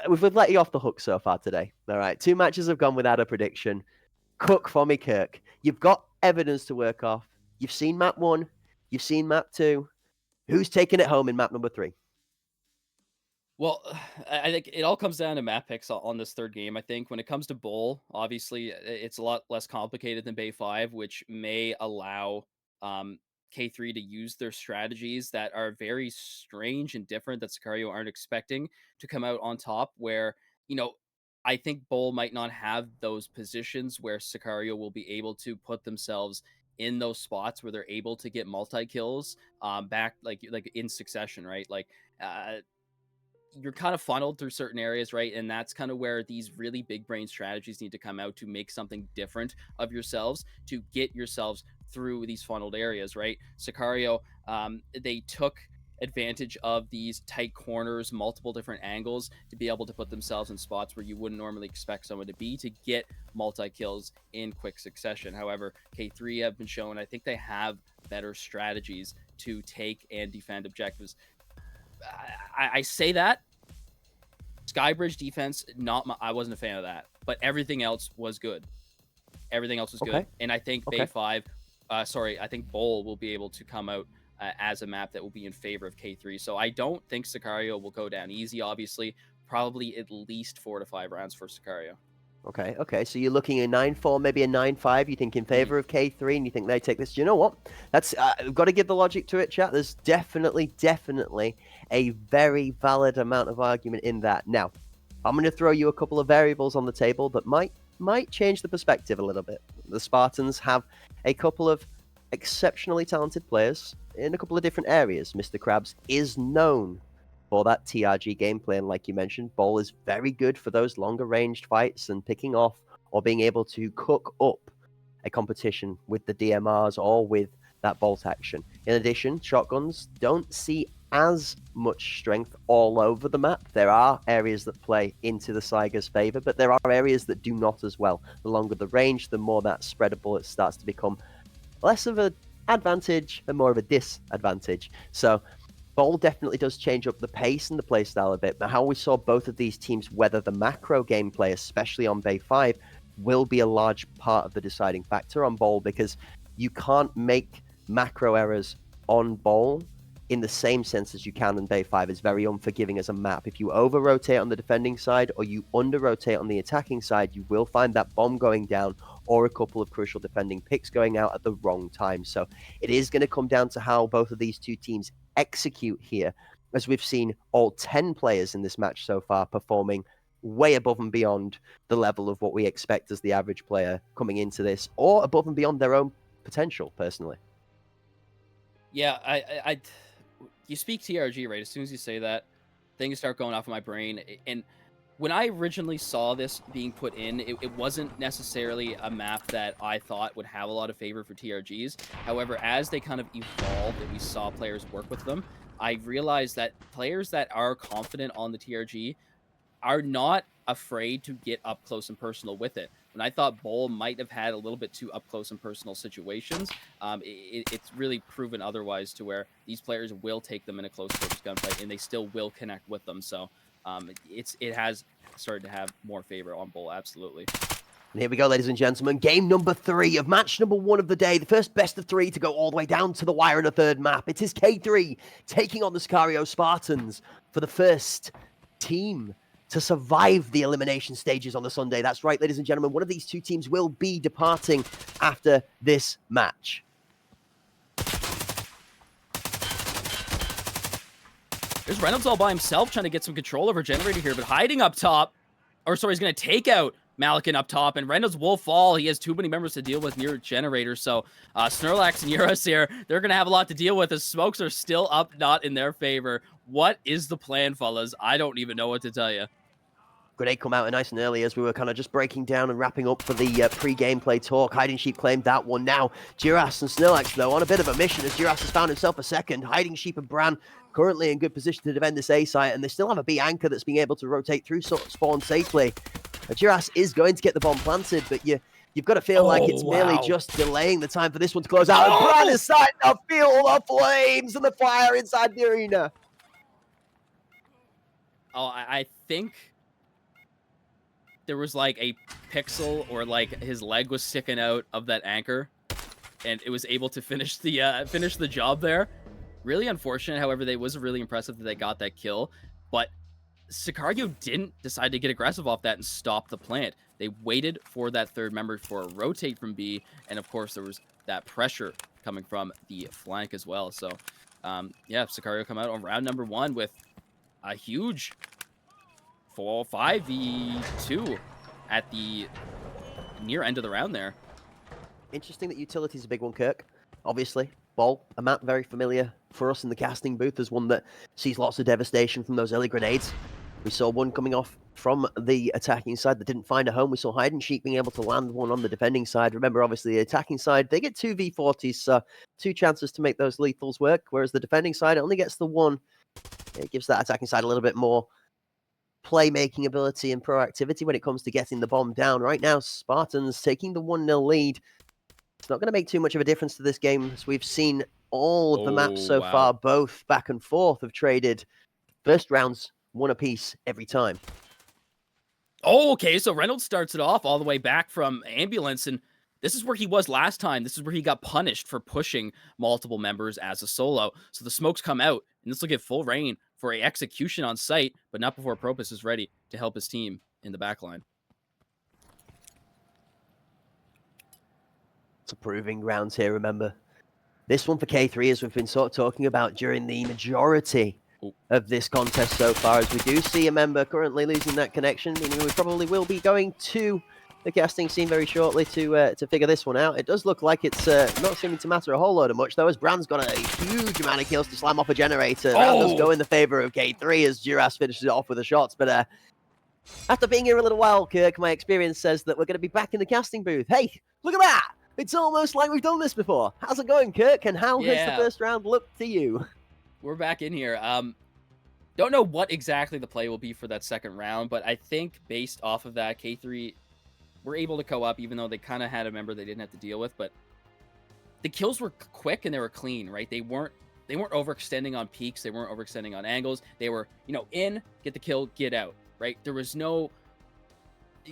S3: we've let you off the hook so far today. All right, 2 matches have gone without a prediction. Cook for me, Kirk. You've got evidence to work off. You've seen map 1. You've seen map 2. Who's taking it home in map number 3?
S4: Well, I think it all comes down to map picks on this third game. I think when it comes to Bowl, obviously it's a lot less complicated than Bay 5, which may allow K3 to use their strategies that are very strange and different that Sicario aren't expecting to come out on top. Where, I think Bowl might not have those positions where Sicario will be able to put themselves in those spots where they're able to get multi kills back like in succession, right? You're kind of funneled through certain areas, right? And that's kind of where these really big brain strategies need to come out to make something different of yourselves, to get yourselves through these funneled areas, right? Sicario, they took advantage of these tight corners, multiple different angles to be able to put themselves in spots where you wouldn't normally expect someone to be, to get multi-kills in quick succession. However, K3 have been shown, I think they have better strategies to take and defend objectives. I say that Skybridge defense, I wasn't a fan of that, but everything else was good. Everything else was good, and I think Bay 5, I think Bowl will be able to come out as a map that will be in favor of K3. So I don't think Sicario will go down easy. Obviously, probably at least 4 to 5 rounds for Sicario.
S3: Okay. So you're looking at 9-4, maybe a 9-5. You think in favor of K3, and you think they take this. Do you know what? That's we've got to give the logic to it, chat. There's definitely a very valid amount of argument in that. Now, I'm going to throw you a couple of variables on the table that might change the perspective a little bit. The Spartans have a couple of exceptionally talented players in a couple of different areas. Mr. Krabs is known for that TRG gameplay, and like you mentioned, Bowl is very good for those longer ranged fights and picking off or being able to cook up a competition with the DMRs or with that bolt action. In addition, shotguns don't see as much strength all over the map. There are areas that play into the Saiga's favor, but there are areas that do not as well. The longer the range, the more that spread of bullets starts to become less of an advantage and more of a disadvantage. So Bowl definitely does change up the pace and the playstyle a bit, but how we saw both of these teams weather the macro gameplay, especially on Bay 5, will be a large part of the deciding factor on Bowl, because you can't make macro errors on Bowl in the same sense as you can in Bay 5. It's very unforgiving as a map. If you over-rotate on the defending side or you under-rotate on the attacking side, you will find that bomb going down or a couple of crucial defending picks going out at the wrong time. So it is going to come down to how both of these two teams execute here, as we've seen all 10 players in this match so far performing way above and beyond the level of what we expect as the average player coming into this, or above and beyond their own potential, personally.
S4: Yeah, I you speak TRG, right? As soon as you say that, things start going off in my brain. And when I originally saw this being put in, it wasn't necessarily a map that I thought would have a lot of favor for TRGs. However, as they kind of evolved and we saw players work with them, I realized that players that are confident on the TRG are not afraid to get up close and personal with it. And I thought Bowl might have had a little bit too up close and personal situations. It's really proven otherwise, to where these players will take them in a close quarters gunfight and they still will connect with them. So it has started to have more favor on Bowl, absolutely.
S3: And here we go, ladies and gentlemen. Game number 3 of match number 1 of the day. The first best of 3 to go all the way down to the wire in a third map. It is K3 taking on the Sicario Spartans for the first team to survive the elimination stages on the Sunday. That's right, ladies and gentlemen. One of these two teams will be departing after this match.
S4: There's Reynolds all by himself trying to get some control over Generator here, but hiding up top. Or sorry, he's going to take out Malikan up top, and Reynolds will fall. He has too many members to deal with near Generator, so Snorlax and Eurus here, they're going to have a lot to deal with as smokes are still up, not in their favor. What is the plan, fellas? I don't even know what to tell you.
S3: Grenade come out nice and early as we were kind of just breaking down and wrapping up for the pre-gameplay talk. Hiding Sheep claimed that one. Now, Duras and Snorlax, though, on a bit of a mission as Duras has found himself a second. Hiding Sheep and Bran currently in good position to defend this A site, and they still have a B anchor that's being able to rotate through spawn safely. Duras is going to get the bomb planted, but you've got to feel like it's merely just delaying the time for this one to close out. And Bran is starting to feel the flames and the fire inside the arena.
S4: Oh, I think there was like a pixel or like his leg was sticking out of that anchor, and it was able to finish the job there. Really unfortunate. However, it was really impressive that they got that kill, but Sicario didn't decide to get aggressive off that and stop the plant. They waited for that third member for a rotate from B, and of course there was that pressure coming from the flank as well. So yeah, Sicario come out on round number 1 with a huge 5v2 at the near end of the round there.
S3: Interesting that utility is a big one, Kirk. Obviously, Ball, a map very familiar for us in the casting booth, as one that sees lots of devastation from those early grenades. We saw one coming off from the attacking side that didn't find a home. We saw Hide and Sheep being able to land one on the defending side. Remember, obviously, the attacking side, they get 2 V40s, so 2 chances to make those lethals work, whereas the defending side only gets the 1. It gives that attacking side a little bit more playmaking ability and proactivity when it comes to getting the bomb down. Right now, Spartans taking the 1-0 lead. It's not going to make too much of a difference to this game, as we've seen all of the maps so far, both back and forth, have traded first rounds 1 apiece every time.
S4: Oh, okay, so Reynolds starts it off all the way back from Ambulance, and this is where he was last time. This is where he got punished for pushing multiple members as a solo. So the smokes come out, and this will give full reign for a execution on site, but not before Propus is ready to help his team in the backline.
S3: It's proving rounds here, remember. This one for K3, as we've been sort of talking about during the majority of this contest so far, as we do see a member currently losing that connection, meaning we probably will be going to the casting scene very shortly to figure this one out. It does look like it's not seeming to matter a whole load of much, though, as Bran's got a huge amount of kills to slam off a generator. That does go in the favor of K3 as Duras finishes it off with the shots, but after being here a little while, Kirk, my experience says that we're going to be back in the casting booth. Hey, look at that! It's almost like we've done this before. How's it going, Kirk? And how has the first round looked to you?
S4: We're back in here. Don't know what exactly the play will be for that second round, but I think based off of that, K3 were able to co-op, even though they kind of had a member they didn't have to deal with. But the kills were quick and they were clean, right? They weren't overextending on peaks. They weren't overextending on angles. They were, in, get the kill, get out, right? There was no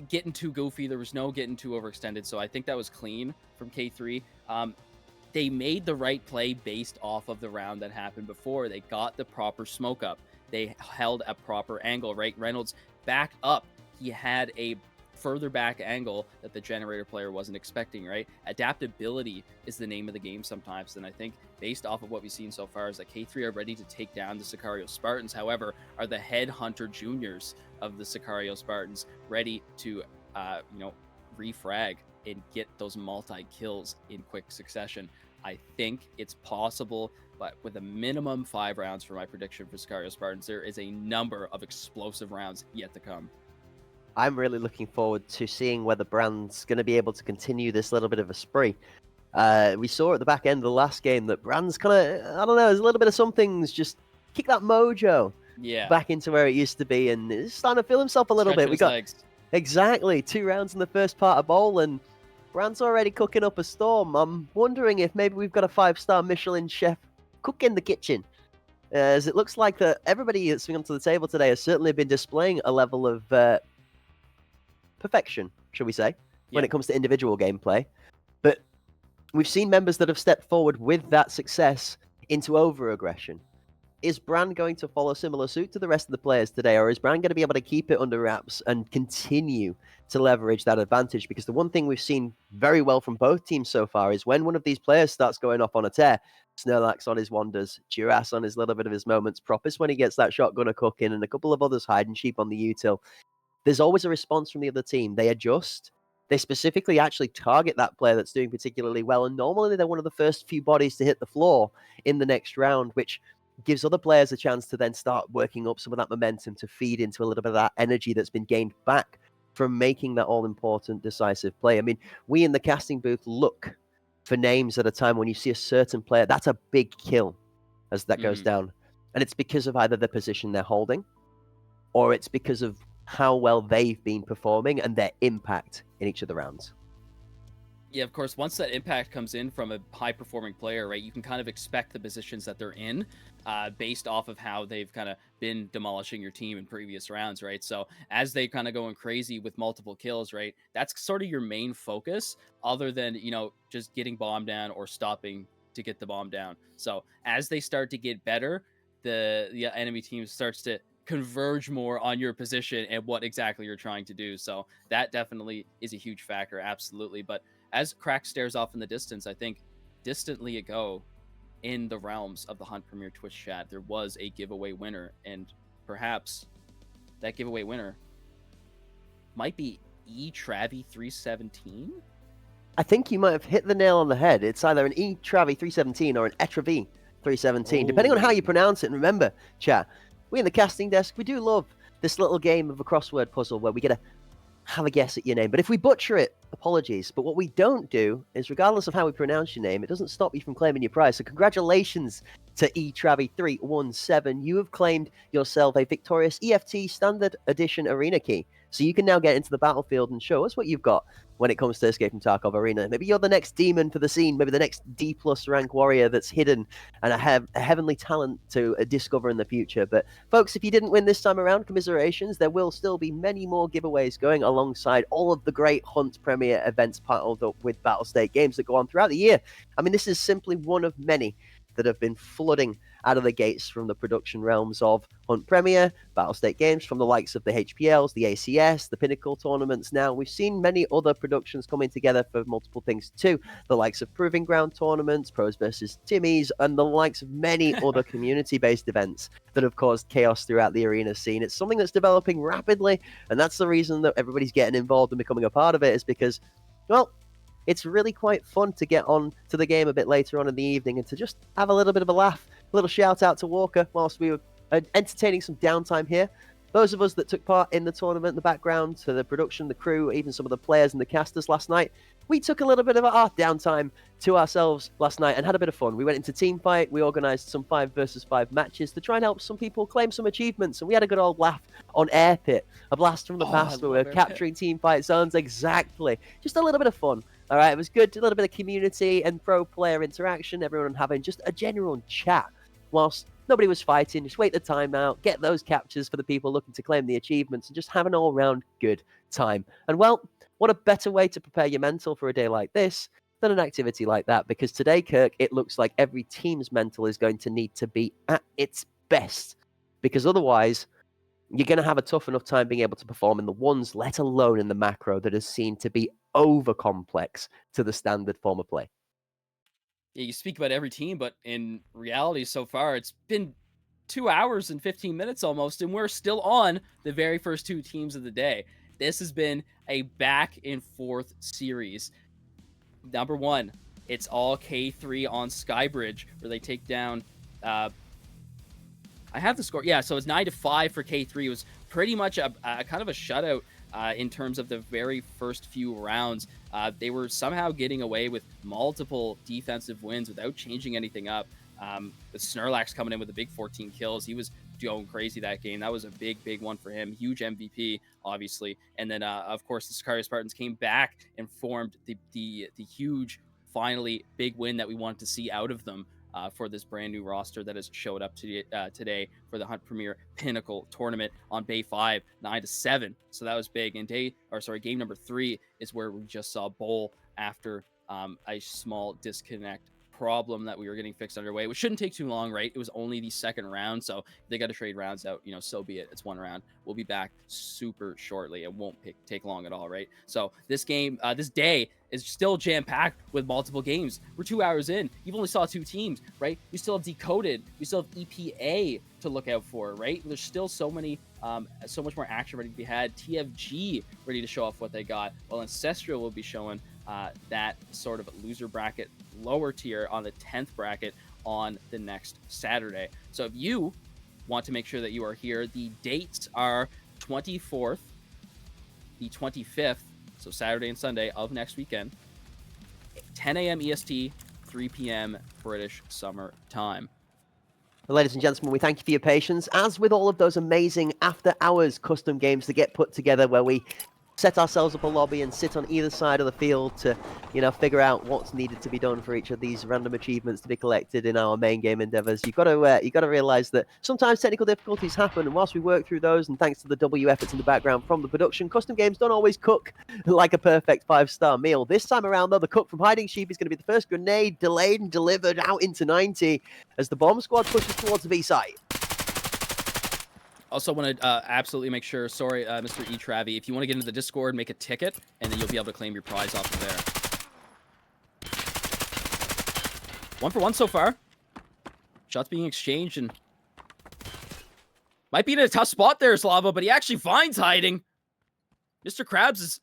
S4: getting too goofy. There was no getting too overextended. So I think that was clean from K3. They made the right play based off of the round that happened before. They got the proper smoke up. They held a proper angle, right? Reynolds backed up. He had a further back angle that the generator player wasn't expecting, right? Adaptability is the name of the game sometimes, and I think based off of what we've seen so far is that K3 are ready to take down the Sicario Spartans. However, are the Headhunter Juniors of the Sicario Spartans ready to refrag and get those multi-kills in quick succession? I think it's possible, but with a minimum 5 rounds for my prediction for Sicario Spartans, there is a number of explosive rounds yet to come.
S3: I'm really looking forward to seeing whether Brand's going to be able to continue this little bit of a spree. We saw at the back end of the last game that Brand's kind of, I don't know, there's a little bit of some things just kick that mojo back into where it used to be, and it's starting to feel himself a little bit. We got exactly 2 rounds in the first part of Bowl, and Brand's already cooking up a storm. I'm wondering if maybe we've got a 5-star Michelin chef cook in the kitchen, as it looks like that everybody that's been onto the table today has certainly been displaying a level of perfection, shall we say, when
S4: Yeah.
S3: it comes to individual gameplay. But we've seen members that have stepped forward with that success into over-aggression. Is Bran going to follow similar suit to the rest of the players today, or is Bran going to be able to keep it under wraps and continue to leverage that advantage? Because the one thing we've seen very well from both teams so far is when one of these players starts going off on a tear, Snorlax on his wanders, Duras on his little bit of his moments, Propus when he gets that shotgunner cooking, and a couple of others hiding sheep on the util, there's always a response from the other team. They adjust. They specifically actually target that player that's doing particularly well, and normally they're one of the first few bodies to hit the floor in the next round, which gives other players a chance to then start working up some of that momentum to feed into a little bit of that energy that's been gained back from making that all-important decisive play. I mean, we in the casting booth look for names at a time when you see a certain player, that's a big kill as that goes down. And it's because of either the position they're holding, or it's because of how well they've been performing and their impact in each of the rounds.
S4: Yeah, of course, once that impact comes in from a high-performing player, right, you can kind of expect the positions that they're in based off of how they've kind of been demolishing your team in previous rounds, right? So as they kind of going crazy with multiple kills, right, that's sort of your main focus other than, you know, just getting bomb down or stopping to get the bomb down. So as they start to get better, the enemy team starts to converge more on your position and what exactly you're trying to do. So that definitely is a huge factor, absolutely. But as Crack stares off in the distance, I think distantly ago in the realms of the Hunt Premier Twitch chat, there was a giveaway winner, and perhaps that giveaway winner might be eTravy317.
S3: I think you might have hit the nail on the head. It's either an eTravy317 or an eTravy317, depending on how you pronounce it. And remember, chat, we in the casting desk, we do love this little game of a crossword puzzle where we get to have a guess at your name. But if we butcher it, apologies. But what we don't do is, regardless of how we pronounce your name, it doesn't stop you from claiming your prize. So congratulations to eTravy317. You have claimed yourself a victorious EFT Standard Edition Arena key. So you can now get into the battlefield and show us what you've got when it comes to Escape from Tarkov Arena. Maybe you're the next demon for the scene, maybe the next D+ rank warrior that's hidden and a heavenly talent to discover in the future. But folks, if you didn't win this time around, commiserations. There will still be many more giveaways going alongside all of the great Hunt Premier events partnered up with Battlestate Games that go on throughout the year. I mean, this is simply one of many that have been flooding out of the gates from the production realms of Hunt Premier, Battlestate Games, from the likes of the HPLs, the ACS, the Pinnacle tournaments. Now, we've seen many other productions coming together for multiple things too, the likes of Proving Ground tournaments, Pros versus Timmies, and the likes of many other community-based events that have caused chaos throughout the arena scene. It's something that's developing rapidly, and that's the reason that everybody's getting involved and becoming a part of it, is because, well, it's really quite fun to get on to the game a bit later on in the evening and to just have a little bit of a laugh. A little shout out to Walker whilst we were entertaining some downtime here. Those of us that took part in the tournament in the background, to the production, the crew, even some of the players and the casters last night, we took a little bit of our downtime to ourselves last night and had a bit of fun. We went into team fight. We organised some 5 versus 5 matches to try and help some people claim some achievements. And we had a good old laugh on Air Pit, a blast from the past where we're capturing team fight zones. Exactly. Just a little bit of fun. All right, it was good. A little bit of community and pro player interaction. Everyone having just a genuine chat whilst nobody was fighting. Just wait the time out, get those captures for the people looking to claim the achievements, and just have an all-round good time. And well, what a better way to prepare your mental for a day like this than an activity like that? Because today, Kirk, it looks like every team's mental is going to need to be at its best. Because otherwise, you're going to have a tough enough time being able to perform in the ones, let alone in the macro, that is seen to be over-complex to the standard form of play.
S4: Yeah, you speak about every team, but in reality so far, it's been 2 hours and 15 minutes almost, and we're still on the very first 2 teams of the day. This has been a back and forth series. Number 1, it's all K3 on Skybridge, where they take down... I have the score. Yeah, so it's 9-5 for K3. It was pretty much a kind of a shutout in terms of the very first few rounds. They were somehow getting away with multiple defensive wins without changing anything up. With Snorlax coming in with a big 14 kills, he was going crazy that game. That was a big one for him. Huge MVP, obviously. And then, of course, the Sicario Spartans came back and formed the huge, finally, big win that we wanted to see out of them. for this brand new roster that has showed up today for the Hunt Premier Pinnacle tournament on Bay 5, 9-7. So that was big. And game number 3 is where we just saw Bowl after a small disconnect problem that we were getting fixed underway, which shouldn't take too long, right? It was only the second round, so if they got to trade rounds out, so be it. It's one round. We'll be back super shortly. It won't take long at all, right? So this day is still jam-packed with multiple games. We're 2 hours in. You've only saw 2 teams, right? We still have Decoded. We still have EPA to look out for, right? There's still so much more action ready to be had. TFG ready to show off what they got, while Ancestral will be showing that sort of loser bracket lower tier on the 10th bracket on the next Saturday. So if you want to make sure that you are here, the dates are 24th, the 25th, so Saturday and Sunday of next weekend, 10 a.m. EST, 3 p.m. British Summer Time.
S3: Well, ladies and gentlemen, we thank you for your patience. As with all of those amazing after-hours custom games that get put together where we set ourselves up a lobby and sit on either side of the field to, figure out what's needed to be done for each of these random achievements to be collected in our main game endeavors. You've got to realize that sometimes technical difficulties happen, and whilst we work through those, and thanks to the W efforts in the background from the production, custom games don't always cook like a perfect 5-star meal. This time around, though, the cook from Hiding Sheep is going to be the first grenade delayed and delivered out into 90 as the bomb squad pushes towards the B site.
S4: Also want to absolutely make sure, sorry, Mr. E-Travi, if you want to get into the Discord, make a ticket, and then you'll be able to claim your prize off of there. 1 for 1 so far. Shots being exchanged, and might be in a tough spot there, Slava, but he actually finds Hiding. Mr. Krabs is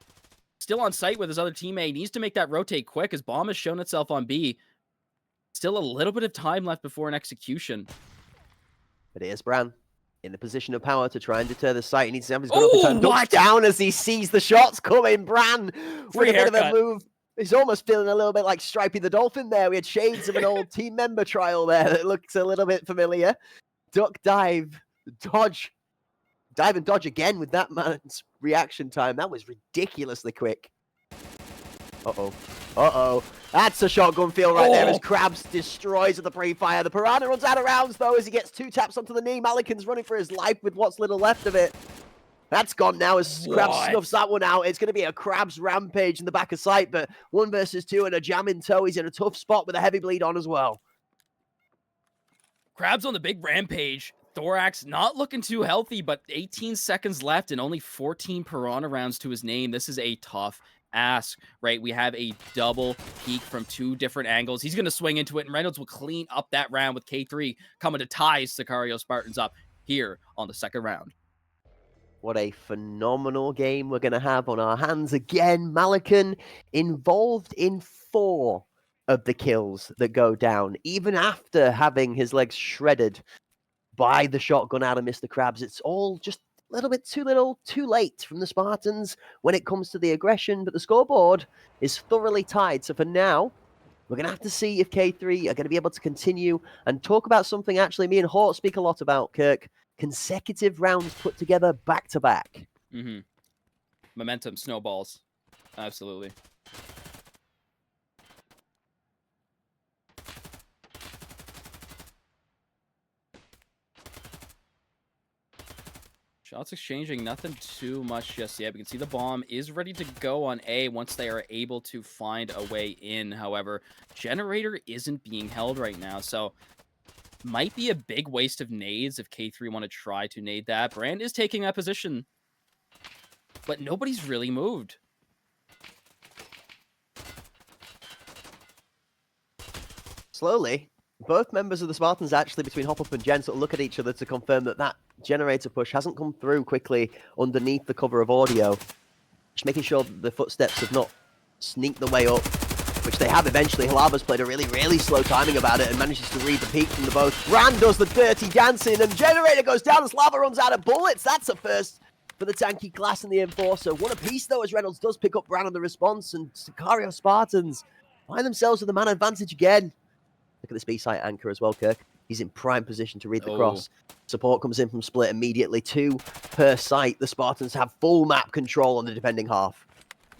S4: still on site with his other teammate. He needs to make that rotate quick, as bomb has shown itself on B. Still a little bit of time left before an execution.
S3: But here's Bran in the position of power to try and deter the site. He needs to have his gun up in time. Ducks down as he sees the shots coming. Bran with a bit of a move. He's almost feeling a little bit like Stripey the Dolphin there. We had shades of an old team member trial there that looks a little bit familiar. Duck, dive, dodge. Dive and dodge again with that man's reaction time. That was ridiculously quick. Uh-oh. Uh-oh. That's a shotgun feel right there as Krabs destroys at the pre-fire. The Piranha runs out of rounds, though, as he gets 2 taps onto the knee. Malikan's running for his life with what's little left of it. That's gone now as Krabs snuffs that one out. It's going to be a Krabs rampage in the back of sight, but 1 versus 2 and a jam in tow. He's in a tough spot with a heavy bleed on as well.
S4: Krabs on the big rampage. Thorax not looking too healthy, but 18 seconds left and only 14 Piranha rounds to his name. This is a tough ask, right? We have a double peek from 2 different angles. He's going to swing into it, and Reynolds will clean up that round with K3 coming to tie Sicario Spartans up here on the second round.
S3: What a phenomenal game we're going to have on our hands again. Malikan involved in 4 of the kills that go down, even after having his legs shredded by the shotgun out of Mr. Krabs. It's all just a little bit too little, too late from the Spartans when it comes to the aggression, but the scoreboard is thoroughly tied. So for now, we're going to have to see if K3 are going to be able to continue and talk about something actually me and Hort speak a lot about, Kirk. Consecutive rounds put together back-to-back.
S4: Mm-hmm. Momentum snowballs. Absolutely. Shots exchanging, nothing too much just yet. We can see the bomb is ready to go on A once they are able to find a way in. However, generator isn't being held right now, so might be a big waste of nades if K3 want to try to nade that. Brand is taking that position, but nobody's really moved.
S3: Slowly, both members of the Spartans actually, between Hop Up and Jen, sort of look at each other to confirm that that generator push hasn't come through quickly underneath the cover of audio. Just making sure that the footsteps have not sneaked the way up, which they have eventually. Halava's played a really, really slow timing about it and manages to read the peak from the both. Bran does the dirty dancing, and generator goes down as Lava runs out of bullets. That's a first for the tanky Glass and the Enforcer. One apiece, though, as Reynolds does pick up Bran on the response, and Sicario Spartans find themselves with the man advantage again. Look at this B-site anchor as well, Kirk. He's in prime position to read the cross. Support comes in from split immediately. 2 per site. The Spartans have full map control on the defending half.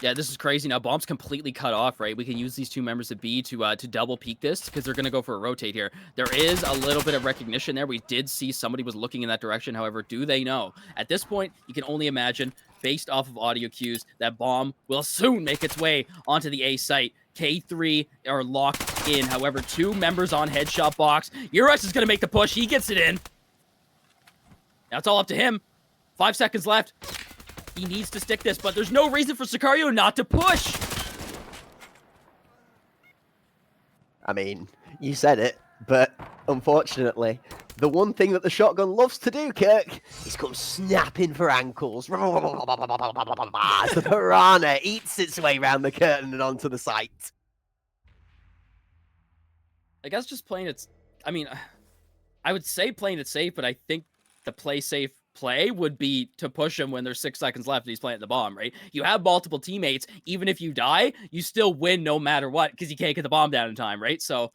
S4: Yeah, this is crazy. Now, bomb's completely cut off, right? We can use these two members of B to double peek this because they're going to go for a rotate here. There is a little bit of recognition there. We did see somebody was looking in that direction. However, do they know? At this point, you can only imagine, based off of audio cues, that bomb will soon make its way onto the A site. K3 are locked in. However, two members on headshot box. Urus is going to make the push. He gets it in. Now it's all up to him. 5 seconds left. He needs to stick this, but there's no reason for Sicario not to push.
S3: I mean, you said it, but unfortunately, the one thing that the shotgun loves to do, Kirk, is come snapping for ankles. As the piranha eats its way around the curtain and onto the site.
S4: I guess just playing it... I mean, I would say playing it safe, but I think the play safe play would be to push him when there's 6 seconds left and he's planting the bomb, right? You have multiple teammates. Even if you die, you still win no matter what because you can't get the bomb down in time, right? So...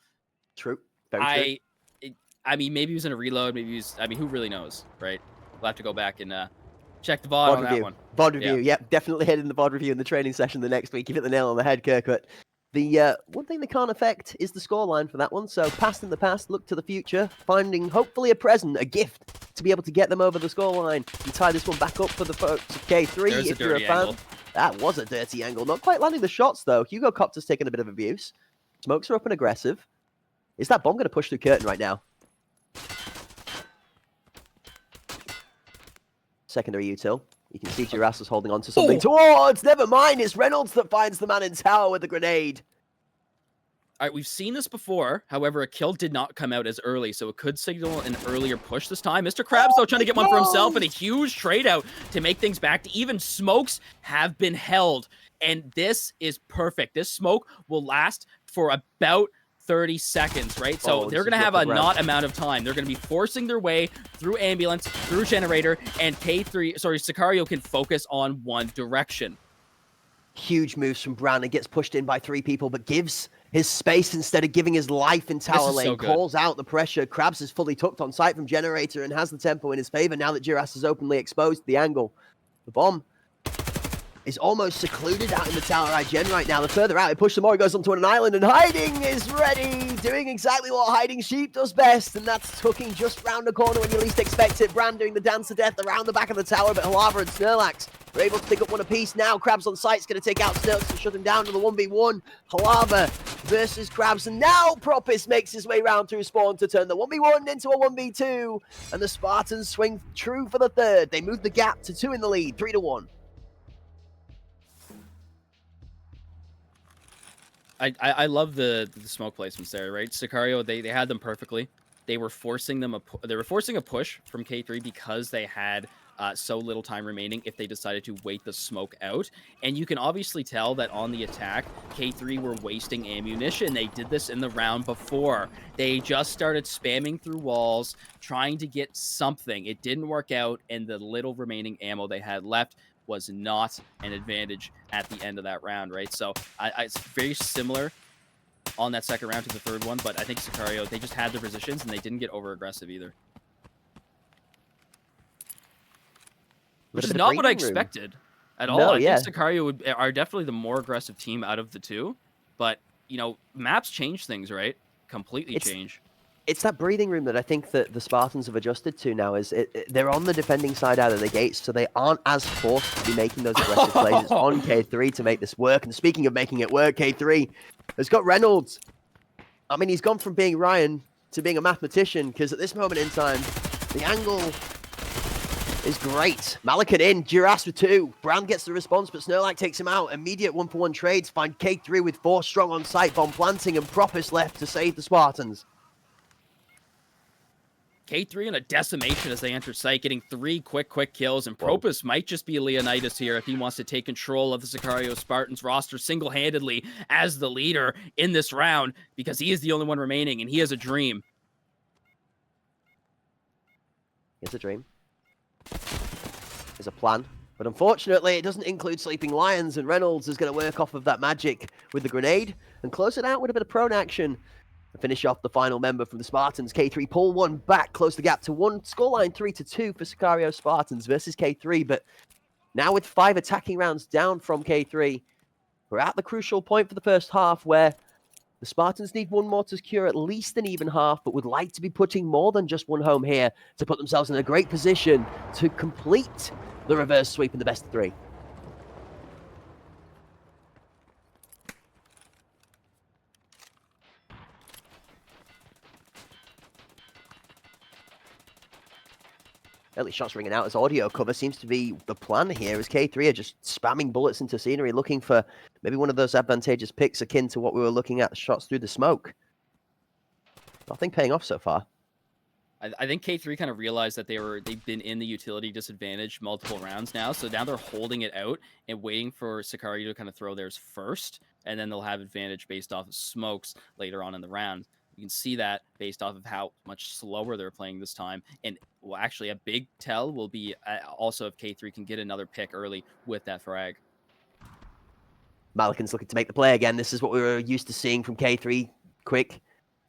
S3: True. Very true.
S4: I mean, maybe he was in a reload. Maybe he was... I mean, who really knows, right? We'll have to go back and check the VOD on
S3: review.
S4: that one.
S3: VOD review, yep. Definitely hitting the VOD review in the training session the next week. You hit the nail on the head, Kirk. But the one thing they can't affect is the scoreline for that one. So past in the past, look to the future, finding hopefully a present, a gift, to be able to get them over the scoreline and tie this one back up for the folks of K3
S4: There's
S3: if you're a fan.
S4: angle.
S3: That was a dirty angle. Not quite landing the shots, though. Hugo Copter's taking a bit of abuse. Smokes are up and aggressive. Is that bomb going to push through curtain right now? Secondary util. You can see Giras is holding on to something towards. Never mind, it's Reynolds that finds the man in tower with the grenade.
S4: All right, we've seen this before. However, a kill did not come out as early, so it could signal an earlier push this time. Mr. Krabs, though, trying to get one for himself, and a huge trade out to make things back to even. Smokes have been held, and this is perfect. This smoke will last for about 30 seconds, right? So they're going to have a not amount of time. They're going to be forcing their way through ambulance, through generator, and Sicario can focus on one direction.
S3: Huge moves from Brown. He gets pushed in by 3 people, but gives his space instead of giving his life in tower lane.
S4: So
S3: calls out the pressure. Krabs is fully tucked on site from generator and has the tempo in his favor now that Giras is openly exposed to the angle. The bomb is almost secluded out in the tower IGN right now. The further out it pushes, the more he goes onto an island, and Hiding is ready, doing exactly what Hiding Sheep does best, and that's tucking just round the corner when you least expect it. Brand doing the dance of death around the back of the tower, but Halava and Snurlax are able to pick up one apiece now. Krabs on site's going to take out Snurlax and shut him down to the 1v1. Halava versus Krabs, and now Propis makes his way round through spawn to turn the 1v1 into a 1v2, and the Spartans swing true for the third. They move the gap to 2 in the lead, 3-1.
S4: I love the smoke placements there, right? Sicario, they had them perfectly. They were forcing them a push from K3 because they had so little time remaining if they decided to wait the smoke out. And you can obviously tell that on the attack, K3 were wasting ammunition. They did this in the round before. They just started spamming through walls, trying to get something. It didn't work out, and the little remaining ammo they had left was not an advantage at the end of that round, right? So it's very similar on that second round to the third one, but I think Sicario, they just had their positions and they didn't get over aggressive either. Which is not what I expected at all. I think Sicario are definitely the more aggressive team out of the two, but you know, maps change things, right? Completely change.
S3: It's that breathing room that I think that the Spartans have adjusted to now. They're on the defending side out of the gates, so they aren't as forced to be making those aggressive plays. It's on K3 to make this work. And speaking of making it work, K3 has got Reynolds. I mean, he's gone from being Ryan to being a mathematician, because at this moment in time, the angle is great. Malakan in, Giras with 2. Brand gets the response, but Snurlax takes him out. Immediate 1-for-1 trades find K3 with 4 strong on site, bomb planting, and Propis left to save the Spartans.
S4: K3 in a decimation as they enter site, getting 3 quick kills, and Propis might just be Leonidas here if he wants to take control of the Sicario Spartans roster single-handedly as the leader in this round, because he is the only one remaining, and he has a dream.
S3: He has a dream. There's a plan. But unfortunately, it doesn't include Sleeping Lions, and Reynolds is going to work off of that magic with the grenade and close it out with a bit of prone action. Finish off the final member from the Spartans. K3 pull 1 back, close the gap to 1. Scoreline 3-2 for Sicario Spartans versus K3. But now with 5 attacking rounds down from K3, We're at the crucial point for the first half where the Spartans need one more to secure at least an even half, but would like to be putting more than just one home here to put themselves in a great position to complete the reverse sweep in the best of 3. Early shots ringing out as audio cover seems to be the plan here, as K3 are just spamming bullets into scenery, looking for maybe one of those advantageous picks akin to what we were looking at, shots through the smoke. Nothing paying off so far.
S4: I think K3 kind of realized that they've been in the utility disadvantage multiple rounds now, so now they're holding it out and waiting for Sicario to kind of throw theirs first, and then they'll have advantage based off of smokes later on in the round. You can see that based off of how much slower they're playing this time, and well, actually a big tell will be also if K3 can get another pick early with that frag.
S3: Malikan's looking to make the play again. This is what we were used to seeing from K3. Quick,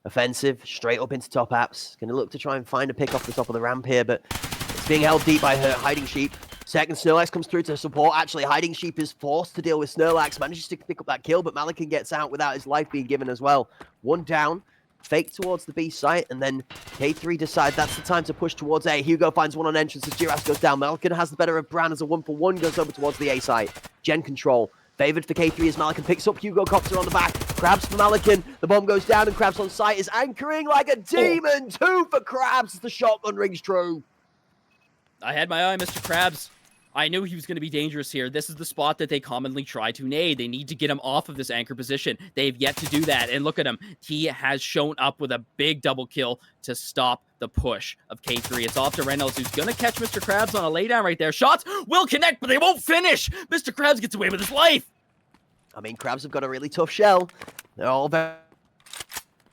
S3: offensive, straight up into top apps. Going to look to try and find a pick off the top of the ramp here, but it's being held deep by her Hiding Sheep. Second, Snorlax comes through to support. Actually, Hiding Sheep is forced to deal with Snorlax. Manages to pick up that kill, but Malikan gets out without his life being given as well. One down. Fake towards the B site, and then K3 decide that's the time to push towards A. Hugo finds one on entrance as Giras goes down. Malikan has the better of Bran as a 1-for-1 goes over towards the A site. Gen control. Favored for K3 as Malikan picks up Hugo Copter on the back. Krabs for Malikan. The bomb goes down, and Krabs on site is anchoring like a demon. 2 for Krabs. The shotgun rings true.
S4: I had my eye, Mr. Krabs. I knew he was going to be dangerous here. This is the spot that they commonly try to nade. They need to get him off of this anchor position. They've yet to do that. And look at him. He has shown up with a big double kill to stop the push of K3. It's off to Reynolds, who's going to catch Mr. Krabs on a laydown right there. Shots will connect, but they won't finish. Mr. Krabs gets away with his life.
S3: I mean, Krabs have got a really tough shell. They're all very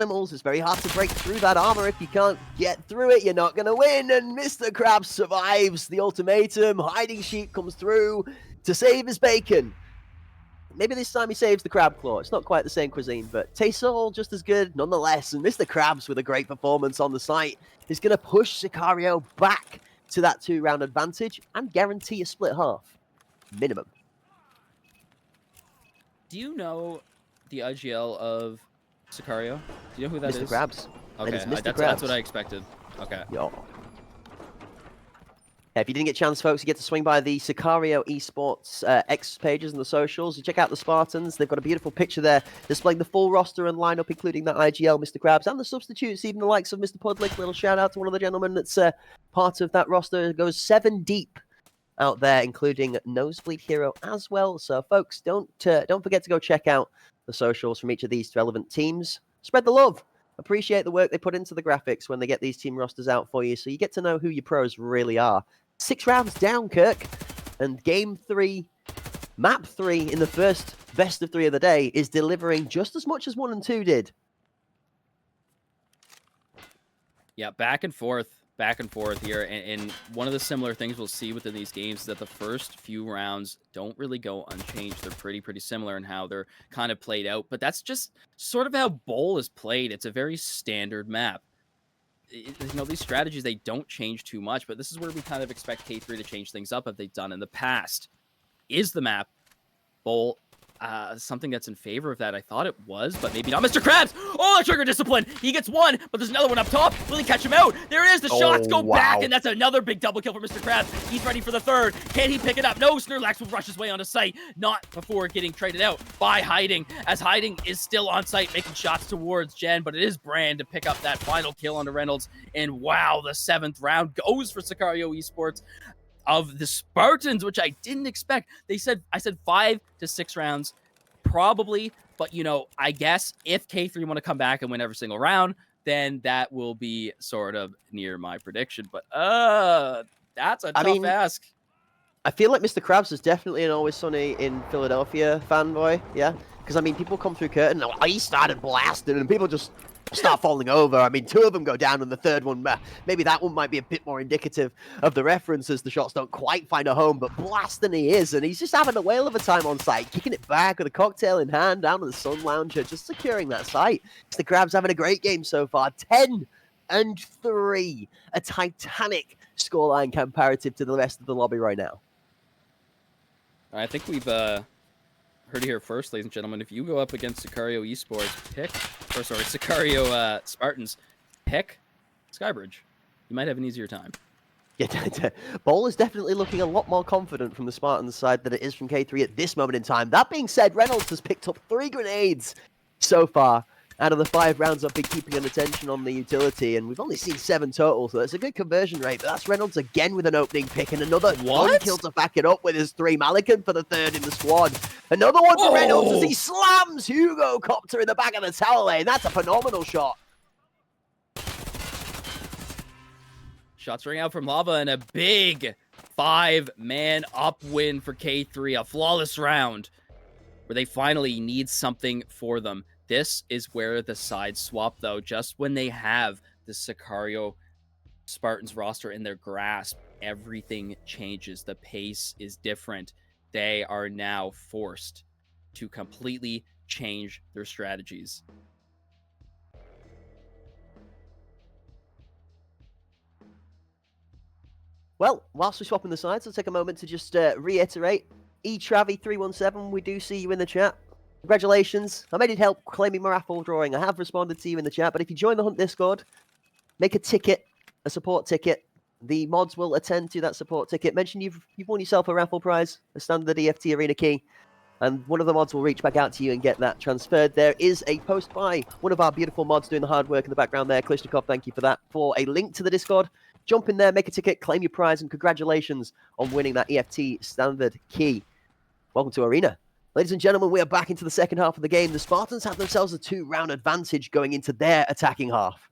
S3: animals. It's very hard to break through that armor. If you can't get through it, you're not going to win. And Mr. Krabs survives the ultimatum. Hiding Sheep comes through to save his bacon. Maybe this time he saves the crab claw. It's not quite the same cuisine, but tastes all just as good nonetheless. And Mr. Krabs, with a great performance on the site, is going to push Sicario back to that 2-round advantage and guarantee a split half. Minimum.
S4: Do you know the IGL of Sicario? Do you know who that is?
S3: Mr. Krabs.
S4: Okay,
S3: Mr.
S4: that's what I expected. Okay.
S3: Yo. If you didn't get a chance, folks, you get to swing by the Sicario Esports X pages and the socials. You check out the Spartans. They've got a beautiful picture there displaying the full roster and lineup, including that IGL, Mr. Krabs, and the substitutes, even the likes of Mr. Pudlick. Little shout out to one of the gentlemen that's part of that roster. It goes 7 deep out there, including Nosebleed Hero as well. So, folks, don't forget to go check out the socials from each of these relevant teams. Spread the love. Appreciate the work they put into the graphics when they get these team rosters out for you, so you get to know who your pros really are. 6 rounds down, Kirk, and Game 3, Map 3 in the first best of 3 of the day is delivering just as much as 1 and 2 did.
S4: Yeah, back and forth here. And one of the similar things we'll see within these games is that the first few rounds don't really go unchanged. They're pretty similar in how they're kind of played out. But that's just sort of how Bowl is played. It's a very standard map. These strategies, they don't change too much. But this is where we kind of expect K3 to change things up as they've done in the past. Is the map Bowl something that's in favor of that? I thought it was, but maybe not. Mr. Krabs! Oh, the trigger discipline! He gets one, but there's another one up top. Will he catch him out? There it is! The shots go back, and that's another big double kill for Mr. Krabs. He's ready for the third. Can he pick it up? No, Snorlax will rush his way onto site. Not before getting traded out by Hiding, as Hiding is still on site making shots towards Jen, but it is Brand to pick up that final kill onto Reynolds. And wow, the 7th round goes for Sicario Esports of the Spartans, which I didn't expect. I said 5 to 6 rounds, probably, but I guess if K3 want to come back and win every single round, then that will be sort of near my prediction. But that's a tough ask.
S3: I feel like Mr. Krabs is definitely an Always Sunny in Philadelphia fanboy, yeah? Because, people come through curtain, he started blasting, and people just start falling over. 2 of them go down, and the third one, maybe that one might be a bit more indicative of the references. The shots don't quite find a home, but blasting he is, and he's just having a whale of a time on site, kicking it back with a cocktail in hand down to the Sun Lounger, just securing that site. Mr. Krabs having a great game so far, 10-3, a titanic scoreline comparative to the rest of the lobby right now.
S4: I think we've heard it here first, ladies and gentlemen. If you go up against Sicario Esports, Sicario Spartans, pick Skybridge. You might have an easier time.
S3: Yeah, Bowl is definitely looking a lot more confident from the Spartans side than it is from K3 at this moment in time. That being said, Reynolds has picked up 3 grenades so far out of the 5 rounds I've been keeping an attention on the utility, and we've only seen 7 total, so it's a good conversion rate. But that's Reynolds again with an opening pick, and another one kill to back it up with his 3. Malikan for the 3rd in the squad. Another one for Reynolds as he slams Hugo Copter in the back of the tower lane. That's a phenomenal shot.
S4: Shots ring out from Lava and a big 5-man up win for K3. A flawless round where they finally need something for them. This is where the side swap, though, just when they have the Sicario Spartans roster in their grasp, everything changes. The pace is different. They are now forced to completely change their strategies.
S3: Well, whilst we're swapping the sides, I'll take a moment to just reiterate. eTravy317, we do see you in the chat. Congratulations. I needed help claiming my raffle drawing. I have responded to you in the chat, but if you join the Hunt Discord, make a ticket, a support ticket. The mods will attend to that support ticket. Mention you've won yourself a raffle prize, a standard EFT arena key, and one of the mods will reach back out to you and get that transferred. There is a post by one of our beautiful mods doing the hard work in the background there. Klishnikov, thank you for that. For a link to the Discord, jump in there, make a ticket, claim your prize, and congratulations on winning that EFT standard key. Welcome to Arena. Ladies and gentlemen, we are back into the second half of the game. The Spartans have themselves a 2-round advantage going into their attacking half.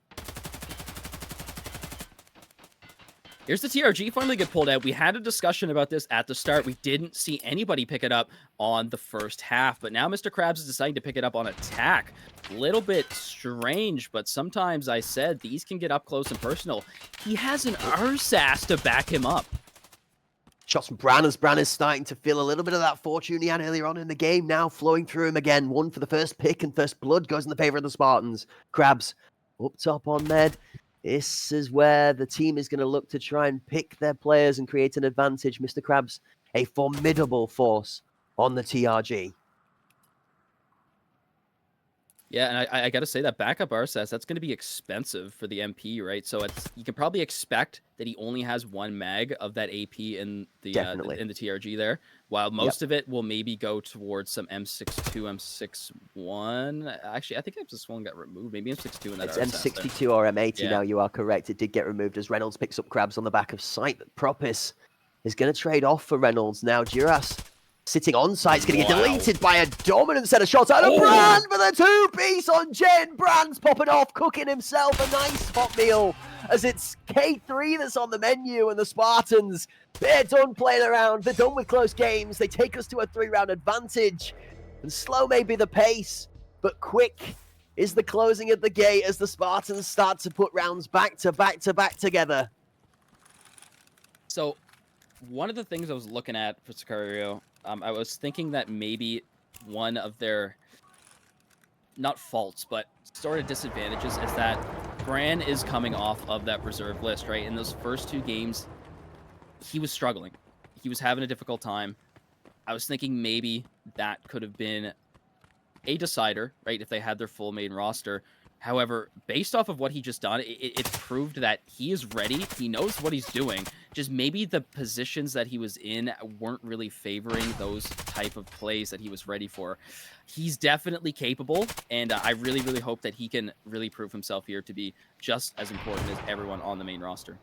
S4: Here's the TRG finally get pulled out. We had a discussion about this at the start. We didn't see anybody pick it up on the first half, but now Mr. Krabs is deciding to pick it up on attack. A little bit strange, but sometimes I said these can get up close and personal. He has an Ursass to back him up.
S3: Shots from Bran as Bran is starting to feel a little bit of that fortune he had earlier on in the game, now flowing through him again. One for the first pick, and first blood goes in the favor of the Spartans. Krabs up top on Med. This is where the team is going to look to try and pick their players and create an advantage. Mr. Krabs, a formidable force on the TRG.
S4: Yeah, and I got to say that backup Ursass, that's going to be expensive for the MP, right? So you can probably expect that he only has 1 mag of that AP in the TRG there, while most of it will maybe go towards some M62, M61. Actually, I think M61 got removed. Maybe M62 in that
S3: It's M62 or M80 now, you are correct. It did get removed as Reynolds picks up Krabs on the back of sight. Propis is going to trade off for Reynolds now. Duras sitting on site is going to get deleted by a dominant set of shots out of Brand for the 2-piece on Jen. Brand's popping off, cooking himself a nice hot meal as it's K3 that's on the menu, and the Spartans, they're done playing around. They're done with close games. They take us to a 3-round advantage. And slow may be the pace, but quick is the closing at the gate as the Spartans start to put rounds back to back to back together.
S4: So one of the things I was looking at for Sicario, I was thinking that maybe one of their, not faults, but sort of disadvantages is that Bran is coming off of that reserve list, right? In those first 2 games, he was struggling. He was having a difficult time. I was thinking maybe that could have been a decider, right, if they had their full main roster. However, based off of what he just done, it proved that he is ready. He knows what he's doing. Just maybe the positions that he was in weren't really favoring those type of plays that he was ready for. He's definitely capable, and I really, really hope that he can really prove himself here to be just as important as everyone on the main roster.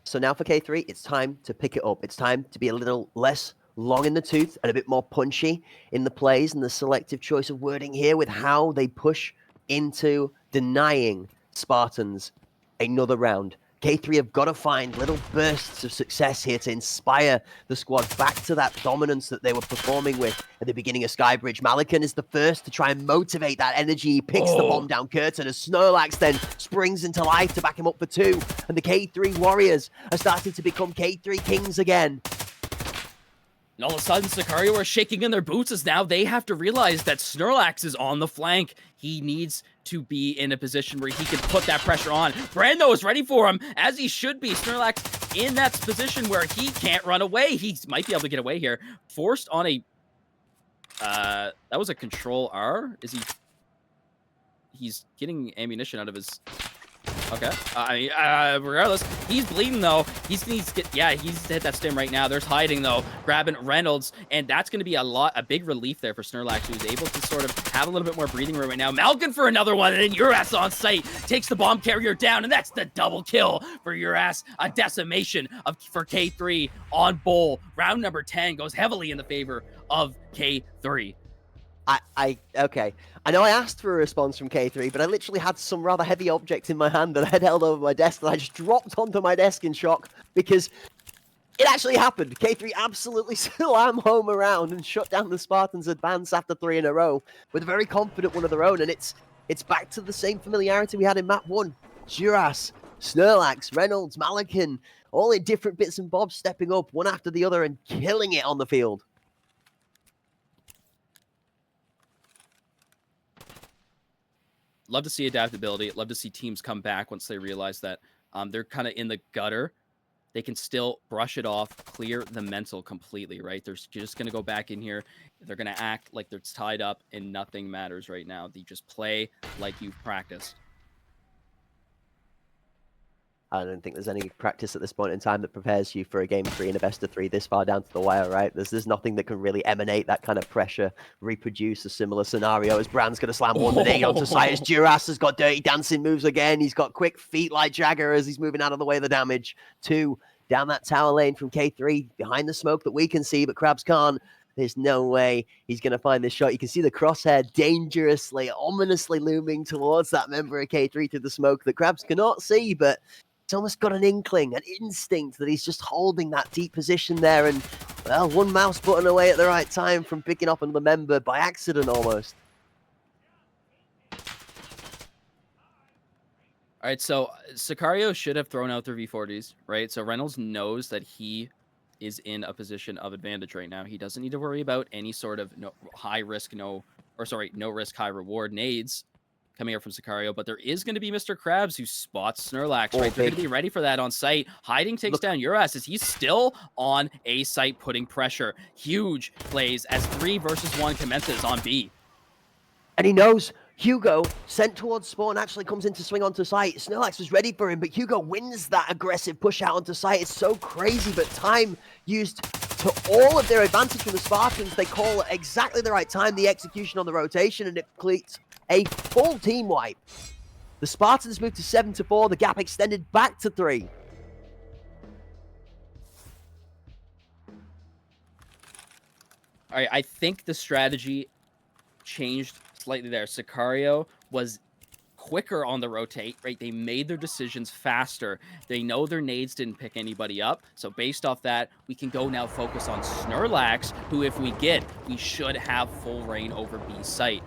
S3: So now for K3, it's time to pick it up. It's time to be a little less long in the tooth and a bit more punchy in the plays and the selective choice of wording here with how they push into denying Spartans another round. K3 have got to find little bursts of success here to inspire the squad back to that dominance that they were performing with at the beginning of Skybridge. Malikan is the first to try and motivate that energy. He picks the bomb down curtain as Snorlax then springs into life to back him up for 2. And the K3 Warriors are starting to become K3 Kings again.
S4: And all of a sudden, Sicario are shaking in their boots as now they have to realize that Snorlax is on the flank. He needs to be in a position where he can put that pressure on. Brando is ready for him, as he should be. Snorlax in that position where he can't run away. He might be able to get away here. Forced on a... that was a control R? Is he... He's getting ammunition out of his... Okay. Regardless, he's bleeding though. He needs to get, yeah, he's hit that stim right now. There's hiding though, grabbing Reynolds, and that's going to be a big relief there for Snorlax, who's able to sort of have a little bit more breathing room right now. Malkin for another one, and then Urass on site takes the bomb carrier down, and that's the double kill for Urass. A decimation for K3 on Bull. Round number 10 goes heavily in the favor of K3.
S3: Okay. I know I asked for a response from K3, but I literally had some rather heavy object in my hand that I had held over my desk that I just dropped onto my desk in shock because it actually happened. K3 absolutely slam home around and shut down the Spartans' advance after 3 in a row with a very confident one of their own, and it's back to the same familiarity we had in map 1. Juras, Snorlax, Reynolds, Malakin, all in different bits and bobs, stepping up one after the other and killing it on the field.
S4: Love to see adaptability. Love to see teams come back once they realize that they're kind of in the gutter. They can still brush it off, clear the mental completely, right? They're just going to go back in here. They're going to act like they're tied up and nothing matters right now. They just play like you've practiced.
S3: I don't think there's any practice at this point in time that prepares you for a game 3 in a best of 3 this far down to the wire, right? There's nothing that can really emanate that kind of pressure, reproduce a similar scenario as Brand's going to slam one grenade onto site, as Duras has got dirty dancing moves again. He's got quick feet like Jagger as he's moving out of the way of the damage. 2 down that tower lane from K3, behind the smoke that we can see, but Krabs can't. There's no way he's going to find this shot. You can see the crosshair dangerously, ominously looming towards that member of K3 through the smoke that Krabs cannot see, but it's almost got an inkling, an instinct that he's just holding that deep position there, and, well, one mouse button away at the right time from picking up another member by accident almost.
S4: All right, so Sicario should have thrown out their V40s, right? So Reynolds knows that he is in a position of advantage right now. He doesn't need to worry about any sort of no risk, high reward nades coming up from Sicario, but there is going to be Mr. Krabs who spots Snorlax, right? They're going to be ready for that on site. Hiding takes down Urass as he's still on A site putting pressure. Huge plays as 3 versus 1 commences on B.
S3: And he knows Hugo, sent towards spawn, actually comes in to swing onto site. Snorlax was ready for him, but Hugo wins that aggressive push out onto site. It's so crazy, but time used to all of their advantage from the Spartans. They call at exactly the right time the execution on the rotation, and it completes a full team wipe. The Spartans moved to 7-4. The gap extended back to 3.
S4: All right, I think the strategy changed slightly there. Sicario was quicker on the rotate, right? They made their decisions faster. They know their nades didn't pick anybody up. So based off that, we can go now focus on Snorlax, who if we get, we should have full reign over B site.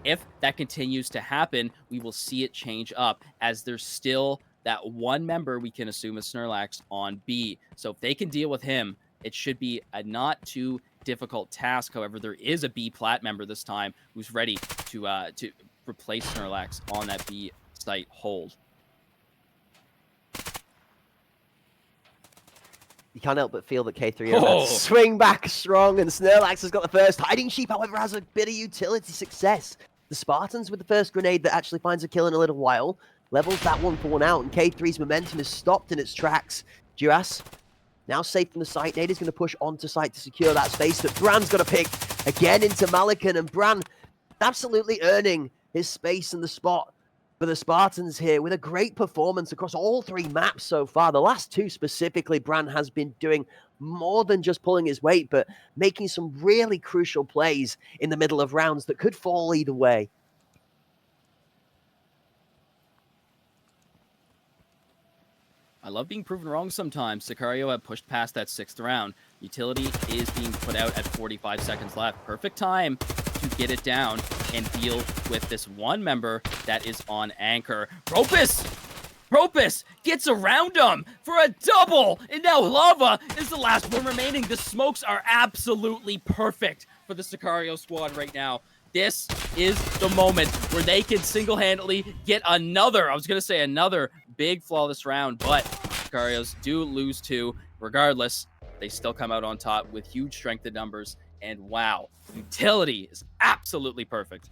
S4: If that continues to happen, we will see it change up as there's still that one member we can assume is Snorlax on B. So if they can deal with him, it should be a not too difficult task. However, there is a B plat member this time who's ready to replace Snorlax on that B site hold.
S3: You can't help but feel that K3 swing back strong, and Snorlax has got the first. Hiding Sheep, however, has a bit of utility success. The Spartans with the first grenade that actually finds a kill in a little while, levels that 1 for 1 out, and K3's momentum is stopped in its tracks. Duras now safe from the site. Nade is going to push onto site to secure that space that Bran's got to pick again into Malakin, and Bran absolutely earning his space and the spot for the Spartans here with a great performance across all 3 maps so far. The last 2 specifically, Bran has been doing more than just pulling his weight, but making some really crucial plays in the middle of rounds that could fall either way.
S4: I love being proven wrong sometimes. Sicario had pushed past that 6th round. Utility is being put out at 45 seconds left. Perfect time to get it down and deal with this one member that is on anchor. Ropus Propus gets around him for a double, and now Lava is the last one remaining. The smokes are absolutely perfect for the Sicario squad right now. This is the moment where they can single-handedly get another, I was going to say another big flawless round, but Sicarios do lose two. Regardless, they still come out on top with huge strength in numbers, and wow, utility is absolutely perfect.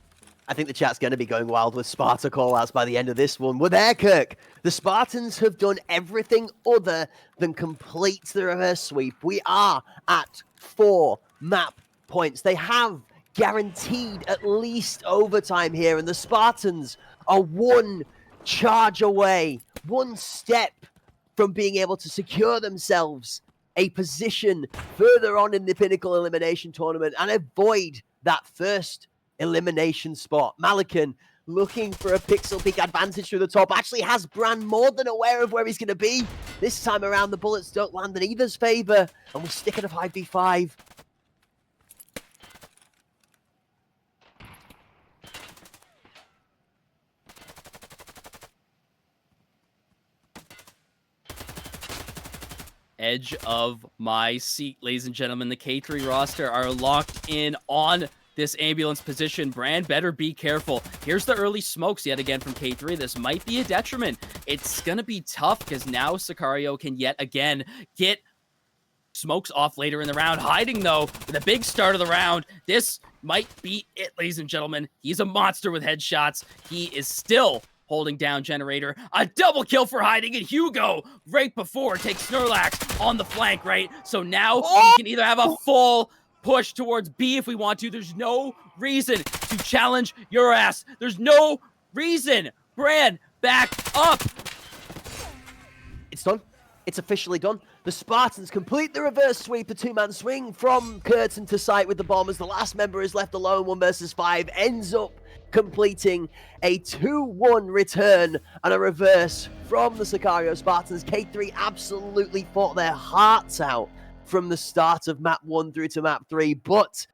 S3: I think the chat's going to be going wild with Sparta callouts by the end of this one. We're there, Kirk. The Spartans have done everything other than complete the reverse sweep. We are at 4 map points. They have guaranteed at least overtime here, and the Spartans are one charge away, one step from being able to secure themselves a position further on in the Pinnacle Elimination Tournament and avoid that first elimination spot. Malikan looking for a pixel peak advantage through the top. Actually has Brand more than aware of where he's going to be. This time around, the bullets don't land in either's favor, and we stick at a 5v5.
S4: Edge of my seat, ladies and gentlemen. The K3 roster are locked in on this ambulance position. Brand better be careful. Here's the early smokes yet again from K3. This might be a detriment. It's going to be tough because now Sicario can yet again get smokes off later in the round. Hiding, though, with a big start of the round. This might be it, ladies and gentlemen. He's a monster with headshots. He is still holding down Generator. A double kill for Hiding, and Hugo, right before, takes Snorlax on the flank, right? So now we can either have a full push towards B if we want to. There's no reason to challenge your ass. There's no reason. Brand, back up.
S3: It's done. It's officially done. The Spartans complete the reverse sweep, the two-man swing from curtain to site with the bombers. The last member is left alone, 1 versus 5, ends up completing a 2-1 return and a reverse from the Sicario Spartans. K3 absolutely fought their hearts out from the start of map 1 through to map 3. But,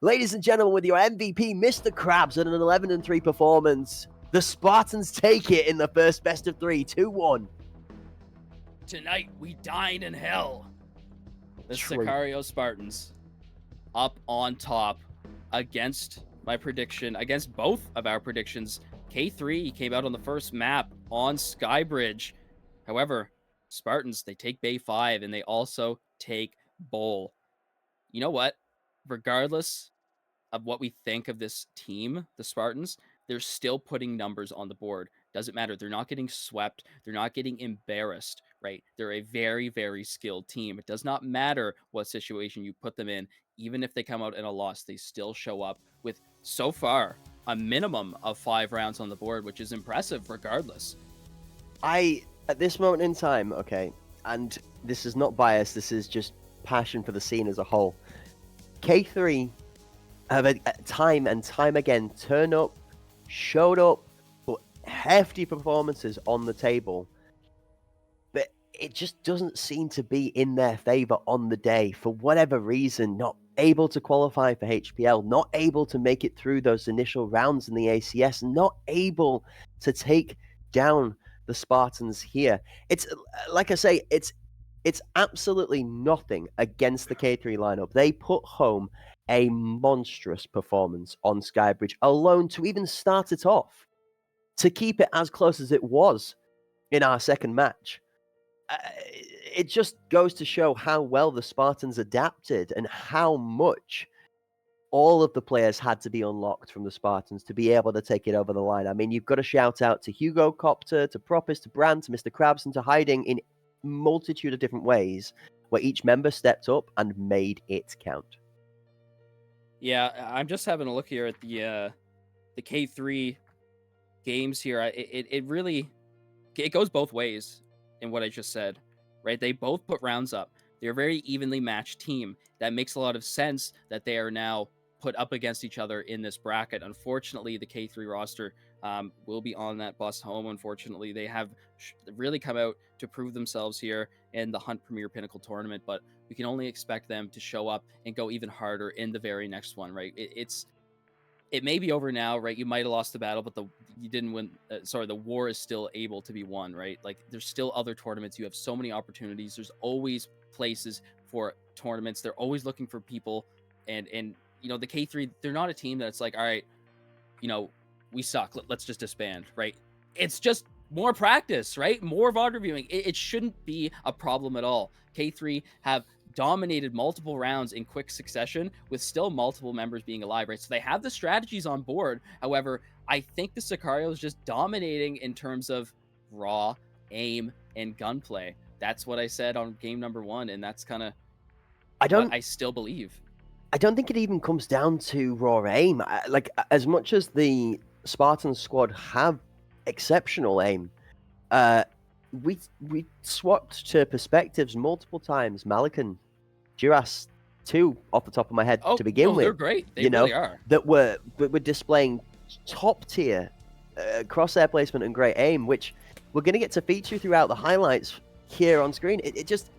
S3: ladies and gentlemen, with your MVP, Mr. Krabs, and an 11-3 performance, the Spartans take it in the first best of 3, 2-1.
S4: Tonight, we dine in hell. The
S3: True.
S4: Sicario Spartans up on top against my prediction, against both of our predictions. K3 came out on the first map on Skybridge. However, Spartans, they take Bay 5, and they also take Bowl. You know what? Regardless of what we think of this team, the Spartans, they're still putting numbers on the board. Doesn't matter. They're not getting swept. They're not getting embarrassed, right? They're a very, very skilled team. It does not matter what situation you put them in. Even if they come out in a loss, they still show up with, so far, a minimum of 5 rounds on the board, which is impressive regardless.
S3: At this moment in time, okay, and this is not bias, this is just passion for the scene as a whole. K3 have time and time again turned up, showed up, put hefty performances on the table, but it just doesn't seem to be in their favor on the day for whatever reason. Not able to qualify for HPL, not able to make it through those initial rounds in the ACS, not able to take down the Spartans here. It's like I say, it's absolutely nothing against the K3 lineup. They put home a monstrous performance on Skybridge alone to even start it off, to keep it as close as it was in our second match. It just goes to show how well the Spartans adapted and how much all of the players had to be unlocked from the Spartans to be able to take it over the line. I mean, you've got to shout out to Hugo, Copter, to Propus, to Brand, to Mr. Krabs, and to Hiding in multitude of different ways where each member stepped up and made it count.
S4: Yeah, I'm just having a look here at the K3 games here. It really, it goes both ways in what I just said, right? They both put rounds up. They're a very evenly matched team. That makes a lot of sense that they are now put up against each other in this bracket. Unfortunately, the K3 roster will be on that bus home. Unfortunately, they have really come out to prove themselves here in the Hunt Premier Pinnacle tournament, but we can only expect them to show up and go even harder in the very next one, right? It's it may be over now, right? You might have lost the battle, but you didn't win. The war is still able to be won, right? Like there's still other tournaments. You have so many opportunities. There's always places for tournaments. They're always looking for people, and you know the K3. They're not a team that's like, all right, you know, we suck. Let's just disband, right? It's just more practice, right? More VOD reviewing. It shouldn't be a problem at all. K3 have dominated multiple rounds in quick succession with still multiple members being alive, right? So they have the strategies on board. However, I think the Sicario is just dominating in terms of raw aim and gunplay. That's what I said on game number 1, and that's kind of what I still believe.
S3: I don't think it even comes down to raw aim. Like, as much as the Spartan squad have exceptional aim, we swapped to perspectives multiple times. Malikan, Duras, 2 off the top of my head to begin with.
S4: They're great. They really are.
S3: That were displaying top tier crosshair placement and great aim, which we're going to get to feature throughout the highlights here on screen. It just,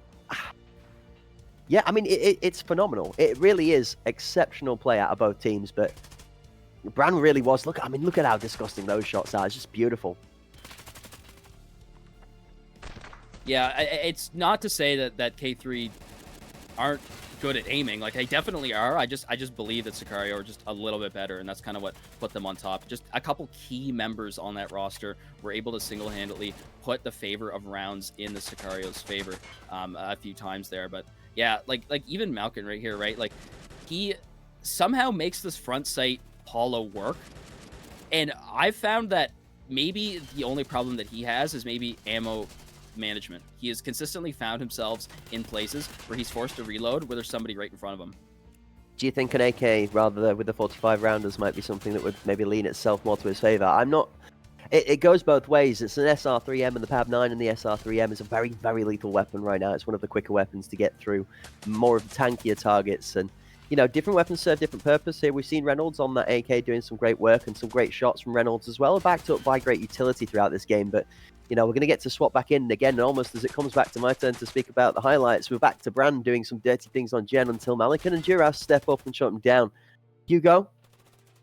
S3: yeah, I mean, it's phenomenal. It really is exceptional play out of both teams. But Bran really was. Look at how disgusting those shots are. It's just beautiful.
S4: Yeah, it's not to say that K3 aren't good at aiming. Like, they definitely are. I just believe that Sicario are just a little bit better, and that's kind of what put them on top. Just a couple key members on that roster were able to single-handedly put the favor of rounds in the Sicario's favor a few times there. But yeah, like even Malkin right here, right? Like, he somehow makes this front sight holo work, and I found that maybe the only problem that he has is maybe ammo management. He has consistently found himself in places where he's forced to reload where there's somebody right in front of him.
S3: Do you think an AK rather with the 45 rounders might be something that would maybe lean itself more to his favor? I'm not. It goes both ways. It's an SR3M, and the PAB9 and the SR3M is a very, very lethal weapon right now. It's one of the quicker weapons to get through more of the tankier targets, and you know, different weapons serve different purpose here. We've seen Reynolds on that AK doing some great work, and some great shots from Reynolds as well, backed up by great utility throughout this game. But you know, we're going to get to swap back in again, and almost as it comes back to my turn to speak about the highlights, we're back to Brand doing some dirty things on Gen until Malikan and Duras step up and shut him down. Hugo,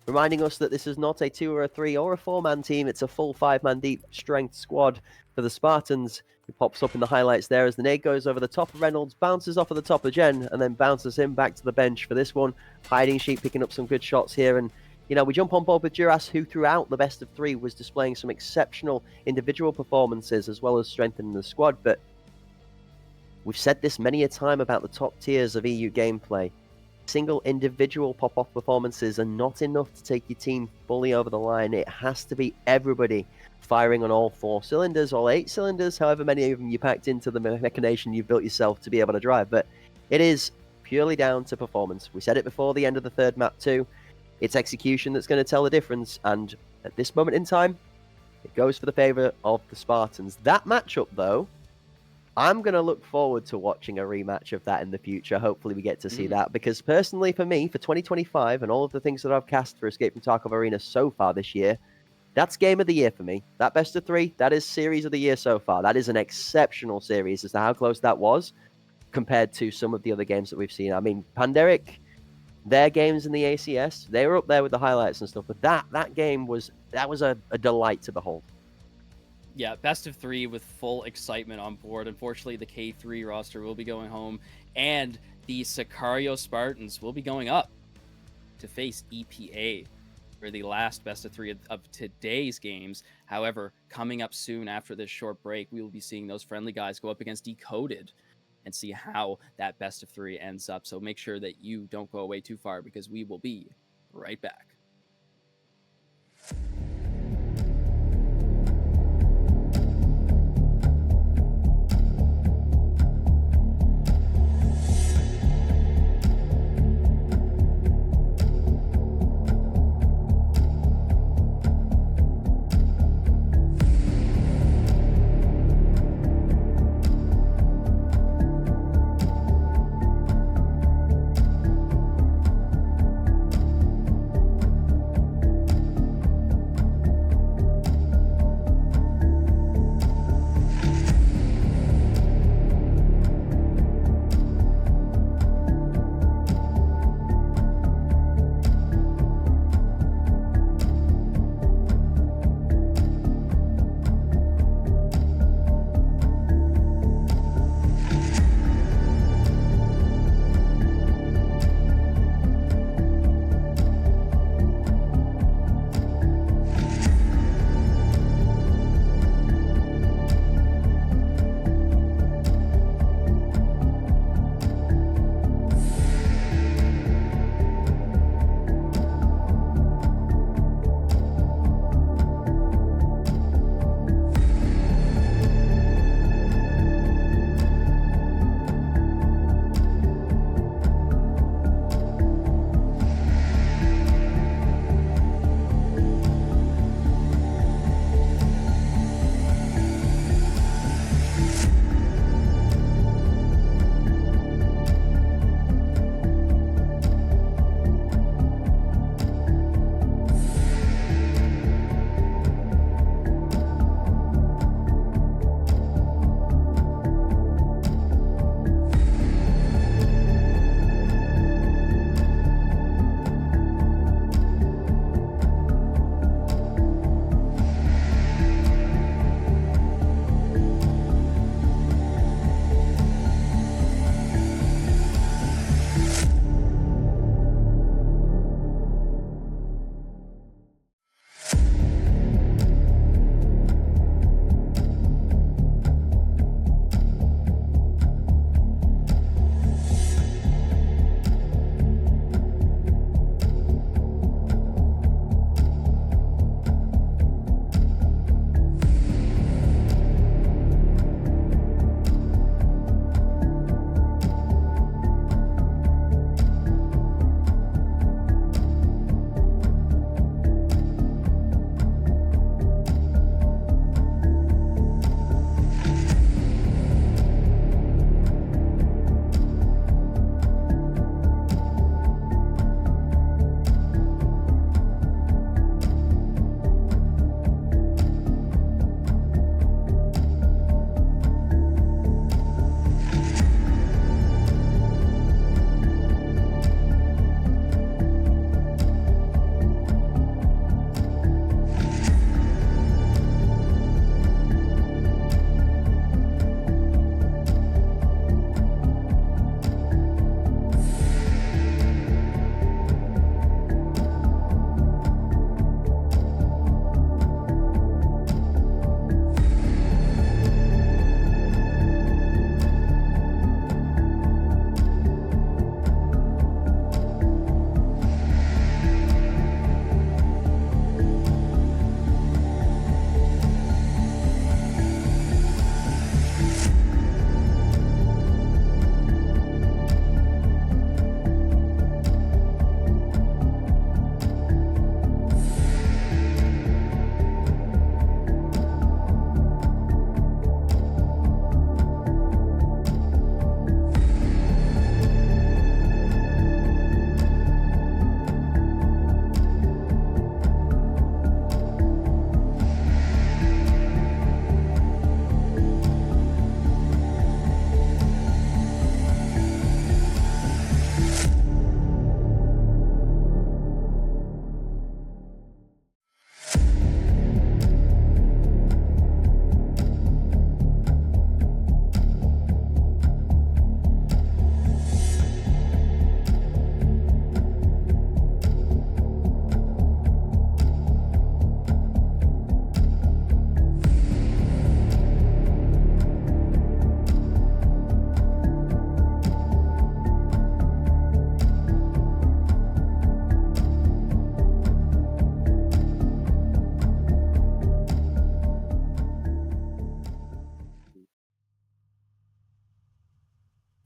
S3: reminding us that this is not a 2 or a 3 or a 4-man team. It's a full 5-man deep strength squad for the Spartans. Who pops up in the highlights there as the nade goes over the top of Reynolds, bounces off of the top of Gen, and then bounces him back to the bench for this one. Hiding Sheep picking up some good shots here, and you know, we jump on board with Duras, who throughout the best of 3 was displaying some exceptional individual performances as well as strengthening the squad. But we've said this many a time about the top tiers of EU gameplay. Single individual pop-off performances are not enough to take your team fully over the line. It has to be everybody firing on all 4 cylinders, all 8 cylinders, however many of them you packed into the machination you've built yourself to be able to drive. But it is purely down to performance. We said it before the end of the 3rd map too. It's execution that's going to tell the difference, and at this moment in time, it goes for the favor of the Spartans. That matchup, though, I'm going to look forward to watching a rematch of that in the future. Hopefully we get to see that, because personally for me, for 2025 and all of the things that I've cast for Escape from Tarkov Arena so far this year, that's game of the year for me. That best of 3, that is series of the year so far. That is an exceptional series as to how close that was compared to some of the other games that we've seen. I mean, Pandemic, their games in the ACS, they were up there with the highlights and stuff, but that game was a delight to behold.
S4: Yeah, best of 3 with full excitement on board. Unfortunately, the K3 roster will be going home, and the Sicario Spartans will be going up to face EPA for the last best of 3 of today's games. However, coming up soon after this short break, we will be seeing those friendly guys go up against Decoded and see how that best of 3 ends up. So make sure that you don't go away too far, because we will be right back.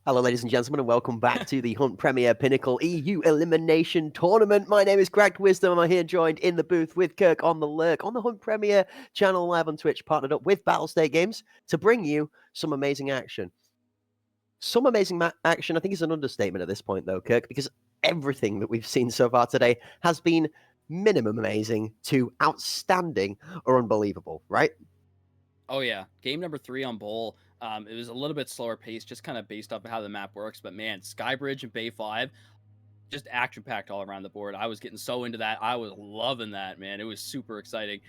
S3: Hello, ladies and gentlemen, and welcome back to the Hunt Premier Pinnacle EU Elimination Tournament. My name is Cracked Wisdom. I'm here joined in the booth with Kirk on the Lurk on the Hunt Premier channel live on Twitch, partnered up with Battlestate Games to bring you some amazing action. Some amazing action, I think, is an understatement at this point, though, Kirk, because everything that we've seen so far today has been minimum amazing to outstanding or unbelievable, right?
S4: Oh yeah, game number 3 on Bowl. It was a little bit slower pace, just kind of based off of how the map works. But man, Skybridge and Bay 5, just action packed all around the board. I was getting so into that. I was loving that, man. It was super exciting.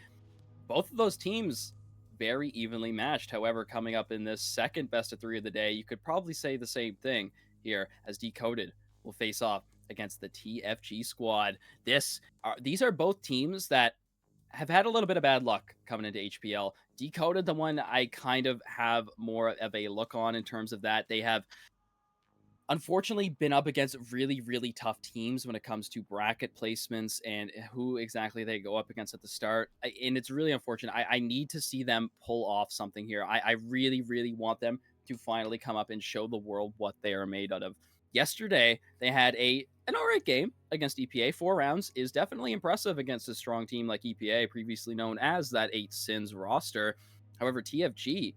S4: Both of those teams very evenly matched. However, coming up in this second best of 3 of the day, you could probably say the same thing here, as Decoded will face off against the TFG squad. These are both teams that have had a little bit of bad luck coming into HPL. Decoded, the one I kind of have more of a look on in terms of that. They have unfortunately been up against really, really tough teams when it comes to bracket placements and who exactly they go up against at the start. And it's really unfortunate. I need to see them pull off something here. I really, really want them to finally come up and show the world what they are made out of. Yesterday, they had an all right game against EPA. 4 rounds is definitely impressive against a strong team like EPA, previously known as that 8 Sins roster. However, TFG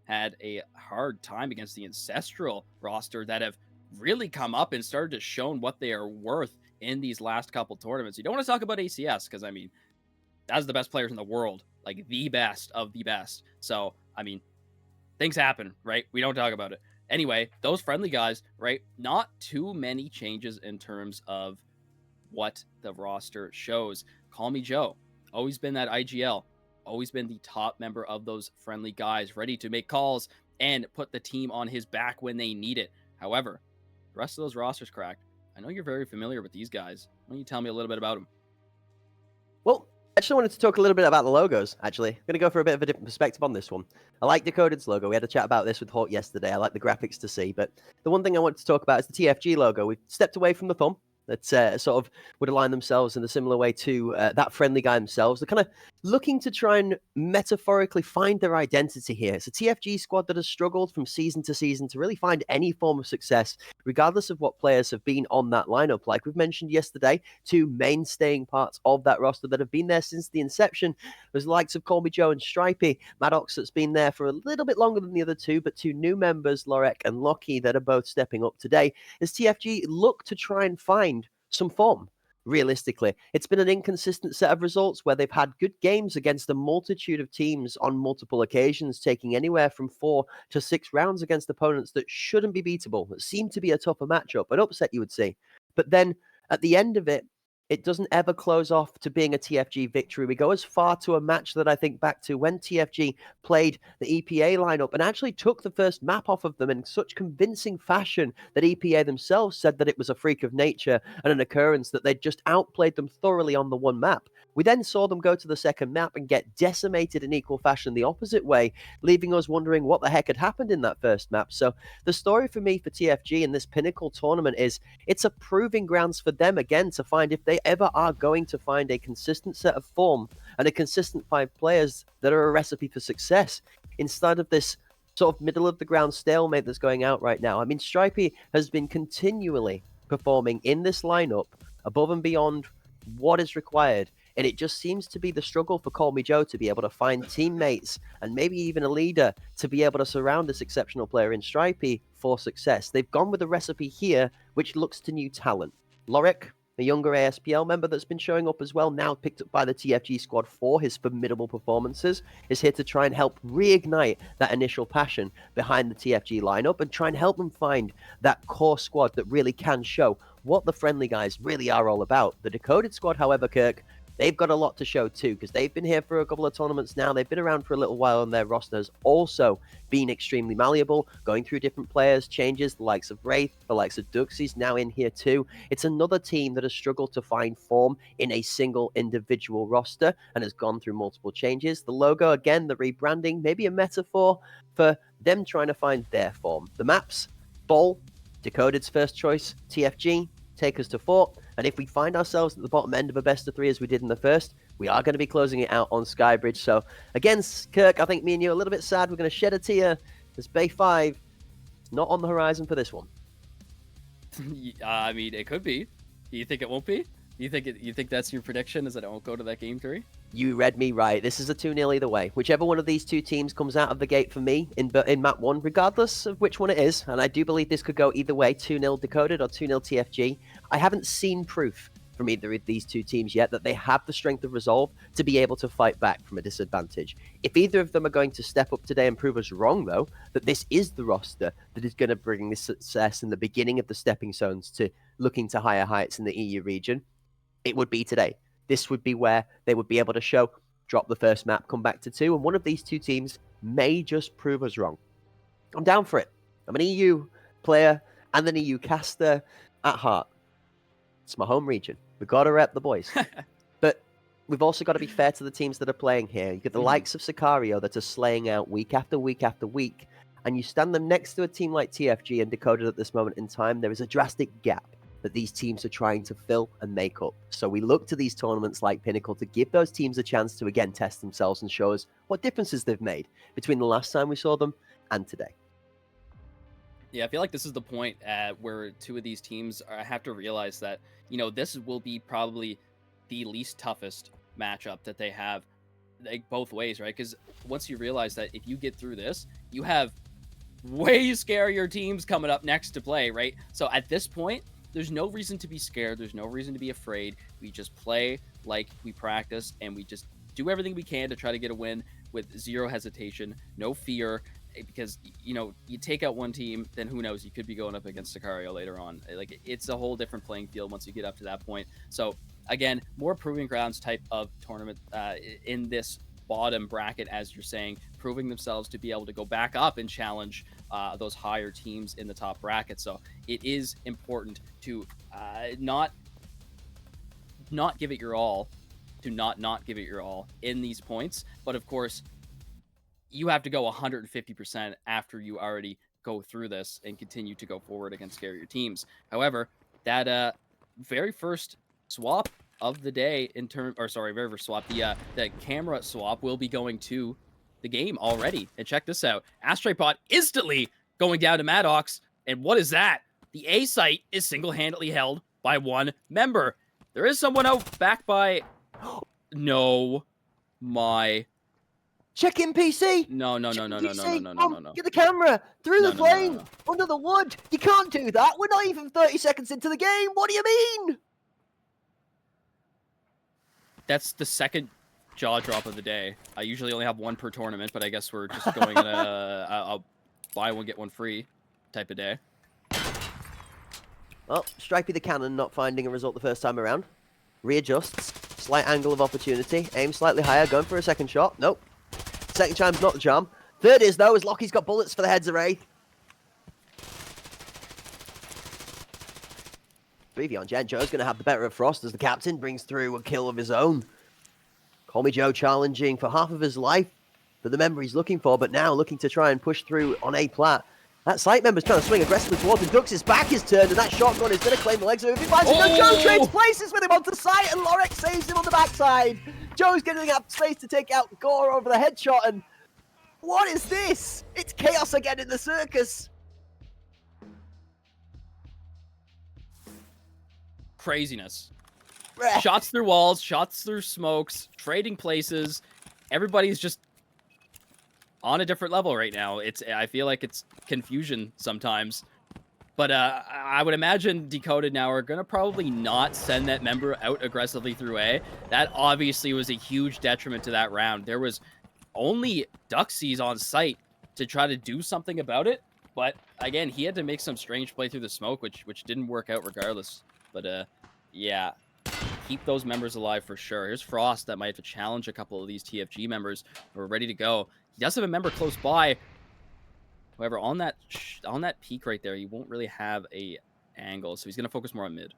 S4: had a hard time against the Ancestral roster that have really come up and started to show what they are worth in these last couple tournaments. You don't want to talk about ACS because, I mean, that's the best players in the world, like the best of the best. So, I mean, things happen, right? We don't talk about it. Anyway, those friendly guys, right? Not too many changes in terms of what the roster shows. Call me Joe. Always been that IGL. Always been the top member of those friendly guys, ready to make calls and put the team on his back when they need it. However, the rest of those rosters, Cracked, I know you're very familiar with these guys. Why don't you tell me a little bit about them?
S3: Well, I actually wanted to talk a little bit about the logos, actually. I'm going to go for a bit of a different perspective on this one. I like Decoded's logo. We had a chat about this with Hawk yesterday. I like the graphics to see, but the one thing I wanted to talk about is the TFG logo. We've stepped away from the thumb that sort of would align themselves in a similar way to that friendly guy themselves. They're kind of looking to try and metaphorically find their identity here. It's a TFG squad that has struggled from season to season to really find any form of success, regardless of what players have been on that lineup. Like we've mentioned yesterday, 2 mainstaying parts of that roster that have been there since the inception. There's the likes of Call Me Joe and Stripey. Maddox that's been there for a little bit longer than the other 2, but 2 new members, Lorek and Lockie, that are both stepping up today as TFG look to try and find some form. Realistically, it's been an inconsistent set of results where they've had good games against a multitude of teams on multiple occasions, taking anywhere from 4 to 6 rounds against opponents that shouldn't be beatable, that seem to be a tougher matchup, an upset you would say. But then at the end of it, it doesn't ever close off to being a TFG victory. We go as far to a match that I think back to when TFG played the EPA lineup and actually took the first map off of them in such convincing fashion that EPA themselves said that it was a freak of nature and an occurrence, that they'd just outplayed them thoroughly on the one map. We then saw them go to the second map and get decimated in equal fashion the opposite way, leaving us wondering what the heck had happened in that first map. So the story for me for TFG in this Pinnacle tournament is it's a proving grounds for them again to find if they ever are going to find a consistent set of form and a consistent 5 players that are a recipe for success instead of this sort of middle of the ground stalemate that's going out right now. I mean, Stripey has been continually performing in this lineup above and beyond what is required. And it just seems to be the struggle for Call Me Joe to be able to find teammates and maybe even a leader to be able to surround this exceptional player in Stripey for success. They've gone with a recipe here which looks to new talent. Lorek, a younger ASPL member that's been showing up as well, now picked up by the TFG squad for his formidable performances, is here to try and help reignite that initial passion behind the TFG lineup and try and help them find that core squad that really can show what the friendly guys really are all about. The Decoded squad, however, Kirk, they've got a lot to show too, because they've been here for a couple of tournaments now. They've been around for a little while, and their roster has also been extremely malleable, going through different players, changes, the likes of Wraith, the likes of Duxie's now in here too. It's another team that has struggled to find form in a single individual roster and has gone through multiple changes. The logo, again, the rebranding, maybe a metaphor for them trying to find their form. The maps, Bowl, Decoded's first choice, TFG, take us to Fort. And if we find ourselves at the bottom end of a best of 3 as we did in the first, we are going to be closing it out on Skybridge. So again, Kirk, I think me and you are a little bit sad. We're going to shed a tear as Bay 5 Not on the horizon for this one.
S4: I mean, it could be. Do you think it won't be? You think that's your prediction, is that it won't go to that game 3?
S3: You read me right. This is a 2-0 either way. Whichever one of these two teams comes out of the gate for me in map 1, regardless of which one it is, and I do believe this could go either way, 2-0 Decoded or 2-0 TFG. I haven't seen proof from either of these two teams yet that they have the strength of resolve to be able to fight back from a disadvantage. If either of them are going to step up today and prove us wrong, though, that this is the roster that is going to bring this success in the beginning of the stepping stones to looking to higher heights in the EU region, it would be today. This would be where they would be able to show, drop the first map, come back to 2, and one of these two teams may just prove us wrong. I'm down for it. I'm an EU player and an EU caster at heart. It's my home region. We've got to rep the boys. But we've also got to be fair to the teams that are playing here. You get the likes of Sicario that are slaying out week after week after week, and you stand them next to a team like TFG and Decoded at this moment in time, there is a drastic gap that these teams are trying to fill and make up. So we look to these tournaments like Pinnacle to give those teams a chance to again test themselves and show us what differences they've made between the last time we saw them and today.
S4: Yeah, I feel like this is the point where two of these teams have to realize that, you know, this will be probably the least toughest matchup that they have, like, both ways, right? Because once you realize that if you get through this, you have way scarier teams coming up next to play, right? So at this point, there's no reason to be scared. There's no reason to be afraid. We just play like we practice, and we just do everything we can to try to get a win with zero hesitation, no fear, because, you know, you take out one team, then who knows? You could be going up against Sicario later on. Like, it's a whole different playing field once you get up to that point. So, again, more proving grounds type of tournament in this bottom bracket, as you're saying, proving themselves to be able to go back up and challenge those higher teams in the top bracket. So it is important to not give it your all, to not give it your all in these points. But of course, you have to go 150% after you already go through this and continue to go forward against scarier teams. However, that very first swap of the day very first swap, the camera swap will be going to the game already. And check this out. Astraypod instantly going down to Maddox. And what is that? The A site is single-handedly held by one member. There is someone out back by... No. My...
S3: Check in PC.
S4: No.
S3: Get the camera through the flame, under the wood. You can't do that. We're not even 30 seconds into the game. What do you mean?
S4: That's the second jaw drop of the day. I usually only have one per tournament, but I guess we're just going in a buy one, get one free type of day.
S3: Well, Stripey the Cannon not finding a result the first time around. Readjusts. Slight angle of opportunity. Aim slightly higher. Going for a second shot. Nope. Second time's not the charm. Third is, though, as Lockie's got bullets for the heads of Wraith. 3v on Jen. Joe's going to have the better of Frost as the captain brings through a kill of his own. Call Me Joe challenging for half of his life for the member he's looking for, but now looking to try and push through on A plat. That site member's trying to swing aggressively towards him. Ducks his back is turned, and that shotgun is going to claim the legs of him. If he finds him, Joe trades places with him onto site, and Lorek saves him on the backside. Joe's getting up space to take out Gore over the headshot, and what is this? It's chaos again in the circus.
S4: Craziness. Shots through walls, shots through smokes, trading places. Everybody's just on a different level right now. I feel like it's confusion sometimes. But I would imagine Decoded now are going to probably not send that member out aggressively through A. That obviously was a huge detriment to that round. There was only Duxies on site to try to do something about it. But again, he had to make some strange play through the smoke, which didn't work out regardless. But yeah, keep those members alive for sure. Here's Frost that might have to challenge a couple of these TFG members who are ready to go. He does have a member close by. However, on that peak right there, you won't really have a angle, so he's going to focus more on mid.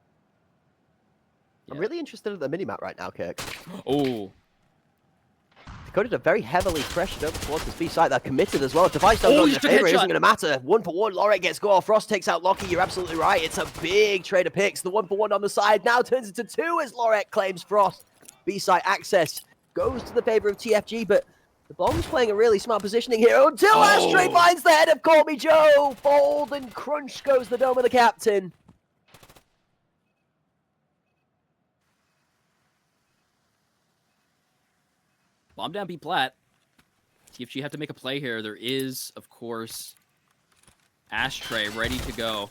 S3: Yeah. I'm really interested in the minimap right now, Kirk.
S4: Oh.
S3: Decoded are very heavily pressured up towards the B site. They're committed as well. If Device don't go in the favor, it isn't going to matter. 1-for-1, Lorek gets Gore. Frost takes out Lockie. You're absolutely right. It's a big trade of picks. The 1-for-1 on the side now turns into 2 as Lorek claims Frost. B site access goes to the favor of TFG, but The Bomb's playing a really smart positioning here until Ashtray finds the head of Call Me Joe. Fold and crunch goes the dome of the captain.
S4: Bomb down B plat. TFG have to make a play here. There is, of course, Ashtray ready to go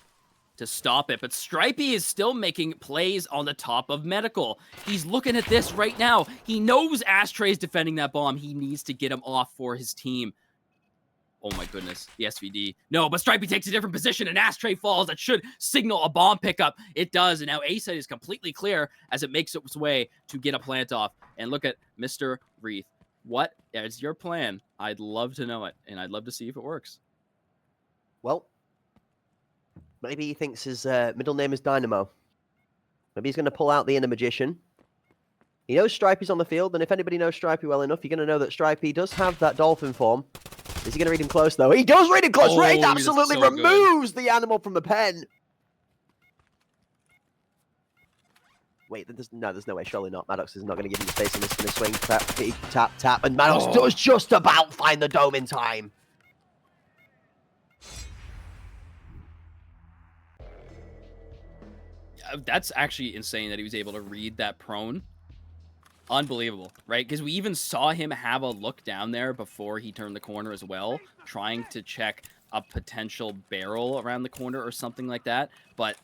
S4: to stop it, but Stripey is still making plays on the top of Medical. He's looking at this right now. He knows Ashtray is defending that bomb. He needs to get him off for his team. Oh my goodness, the SVD. No, but Stripey takes a different position and Ashtray falls. That should signal a bomb pickup. It does, and now A side is completely clear as it makes its way to get a plant off. And look at Mr. Wreath. What is your plan? I'd love to know it, and I'd love to see if it works.
S3: Well, maybe he thinks his middle name is Dynamo. Maybe he's going to pull out the Inner Magician. He knows Stripey's on the field, and if anybody knows Stripey well enough, you're going to know that Stripey does have that Dolphin form. Is he going to read him close, though? He does read him close! Wraith absolutely removes the animal from the pen! Wait, there's no way, surely not. Maddox is not going to give him the space on this. Going to swing, tap, tap, and Maddox does just about find the dome in time.
S4: That's actually insane that he was able to read that prone. Unbelievable, right? Because we even saw him have a look down there before he turned the corner as well, trying to check a potential barrel around the corner or something like that. But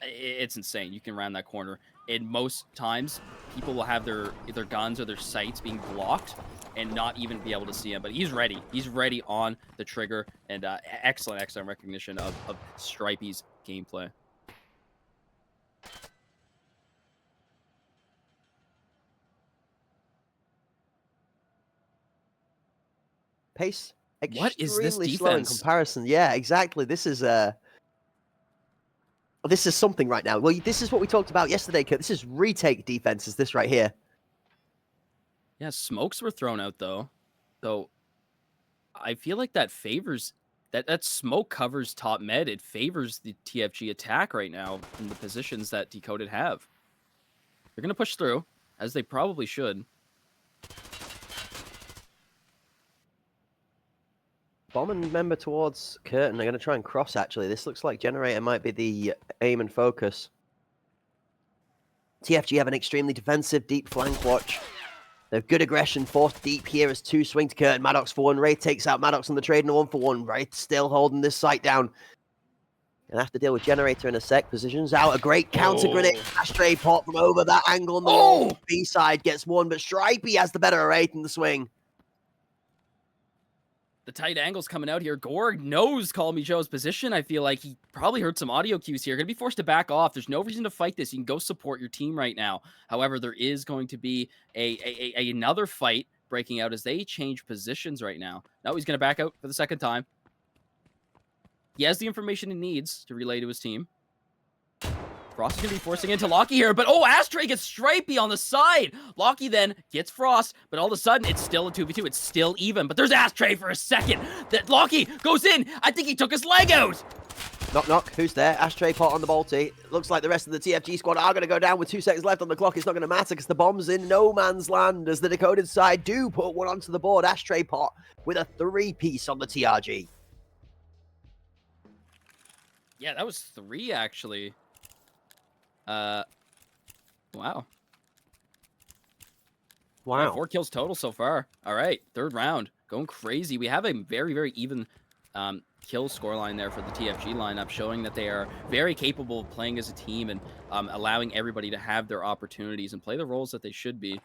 S4: it's insane. You can round that corner. And most times, people will have their guns or their sights being blocked and not even be able to see him. But he's ready. He's ready on the trigger. And excellent recognition of Stripey's gameplay.
S3: Pace.
S4: What is this
S3: extremely slow in
S4: defense?
S3: comparison. Yeah, exactly. This is something right now. Well, this is what we talked about yesterday, Kurt. This is retake defense, is this right here.
S4: Yeah, smokes were thrown out, though. So I feel like that favors... That smoke covers top med. It favors the TFG attack right now in the positions that Decoded have. They're going to push through, as they probably should.
S3: Bomb and member towards Curtain. They're going to try and cross, actually. This looks like Generator might be the aim and focus. TFG have an extremely defensive deep flank watch. They have good aggression, forced deep here as two swing to Curtain. Maddox for one. Wraith takes out Maddox on the trade in a 1-for-1. Wraith still holding this site down. Gonna have to deal with Generator in a sec. Positions out. A great counter grenade. Ashtray pot from over that angle on the wall. B side gets one, but Stripey has the better Wraith in the swing.
S4: The tight angle's coming out here. Gorg knows Call Me Joe's position. I feel like he probably heard some audio cues here. Going to be forced to back off. There's no reason to fight this. You can go support your team right now. However, there is going to be another fight breaking out as they change positions right now. Now he's going to back out for the second time. He has the information he needs to relay to his team. Frost is going to be forcing into Lockie here, but Ashtray gets Stripey on the side. Lockie then gets Frost, but all of a sudden, it's still a 2v2. It's still even, but there's Ashtray for a second. That Lockie goes in. I think he took his leg out.
S3: Knock, knock. Who's there? Ashtray pot on the Balti. Looks like the rest of the TFG squad are going to go down with 2 seconds left on the clock. It's not going to matter because the bomb's in no man's land as the Decoded side do put one onto the board. Ashtray pot with a 3-piece on the TRG.
S4: Yeah, that was 3, actually. Wow.
S3: Wow.
S4: 4 kills total so far. All right, 3rd round. Going crazy. We have a very, very even kill scoreline there for the TFG lineup, showing that they are very capable of playing as a team and allowing everybody to have their opportunities and play the roles that they should be.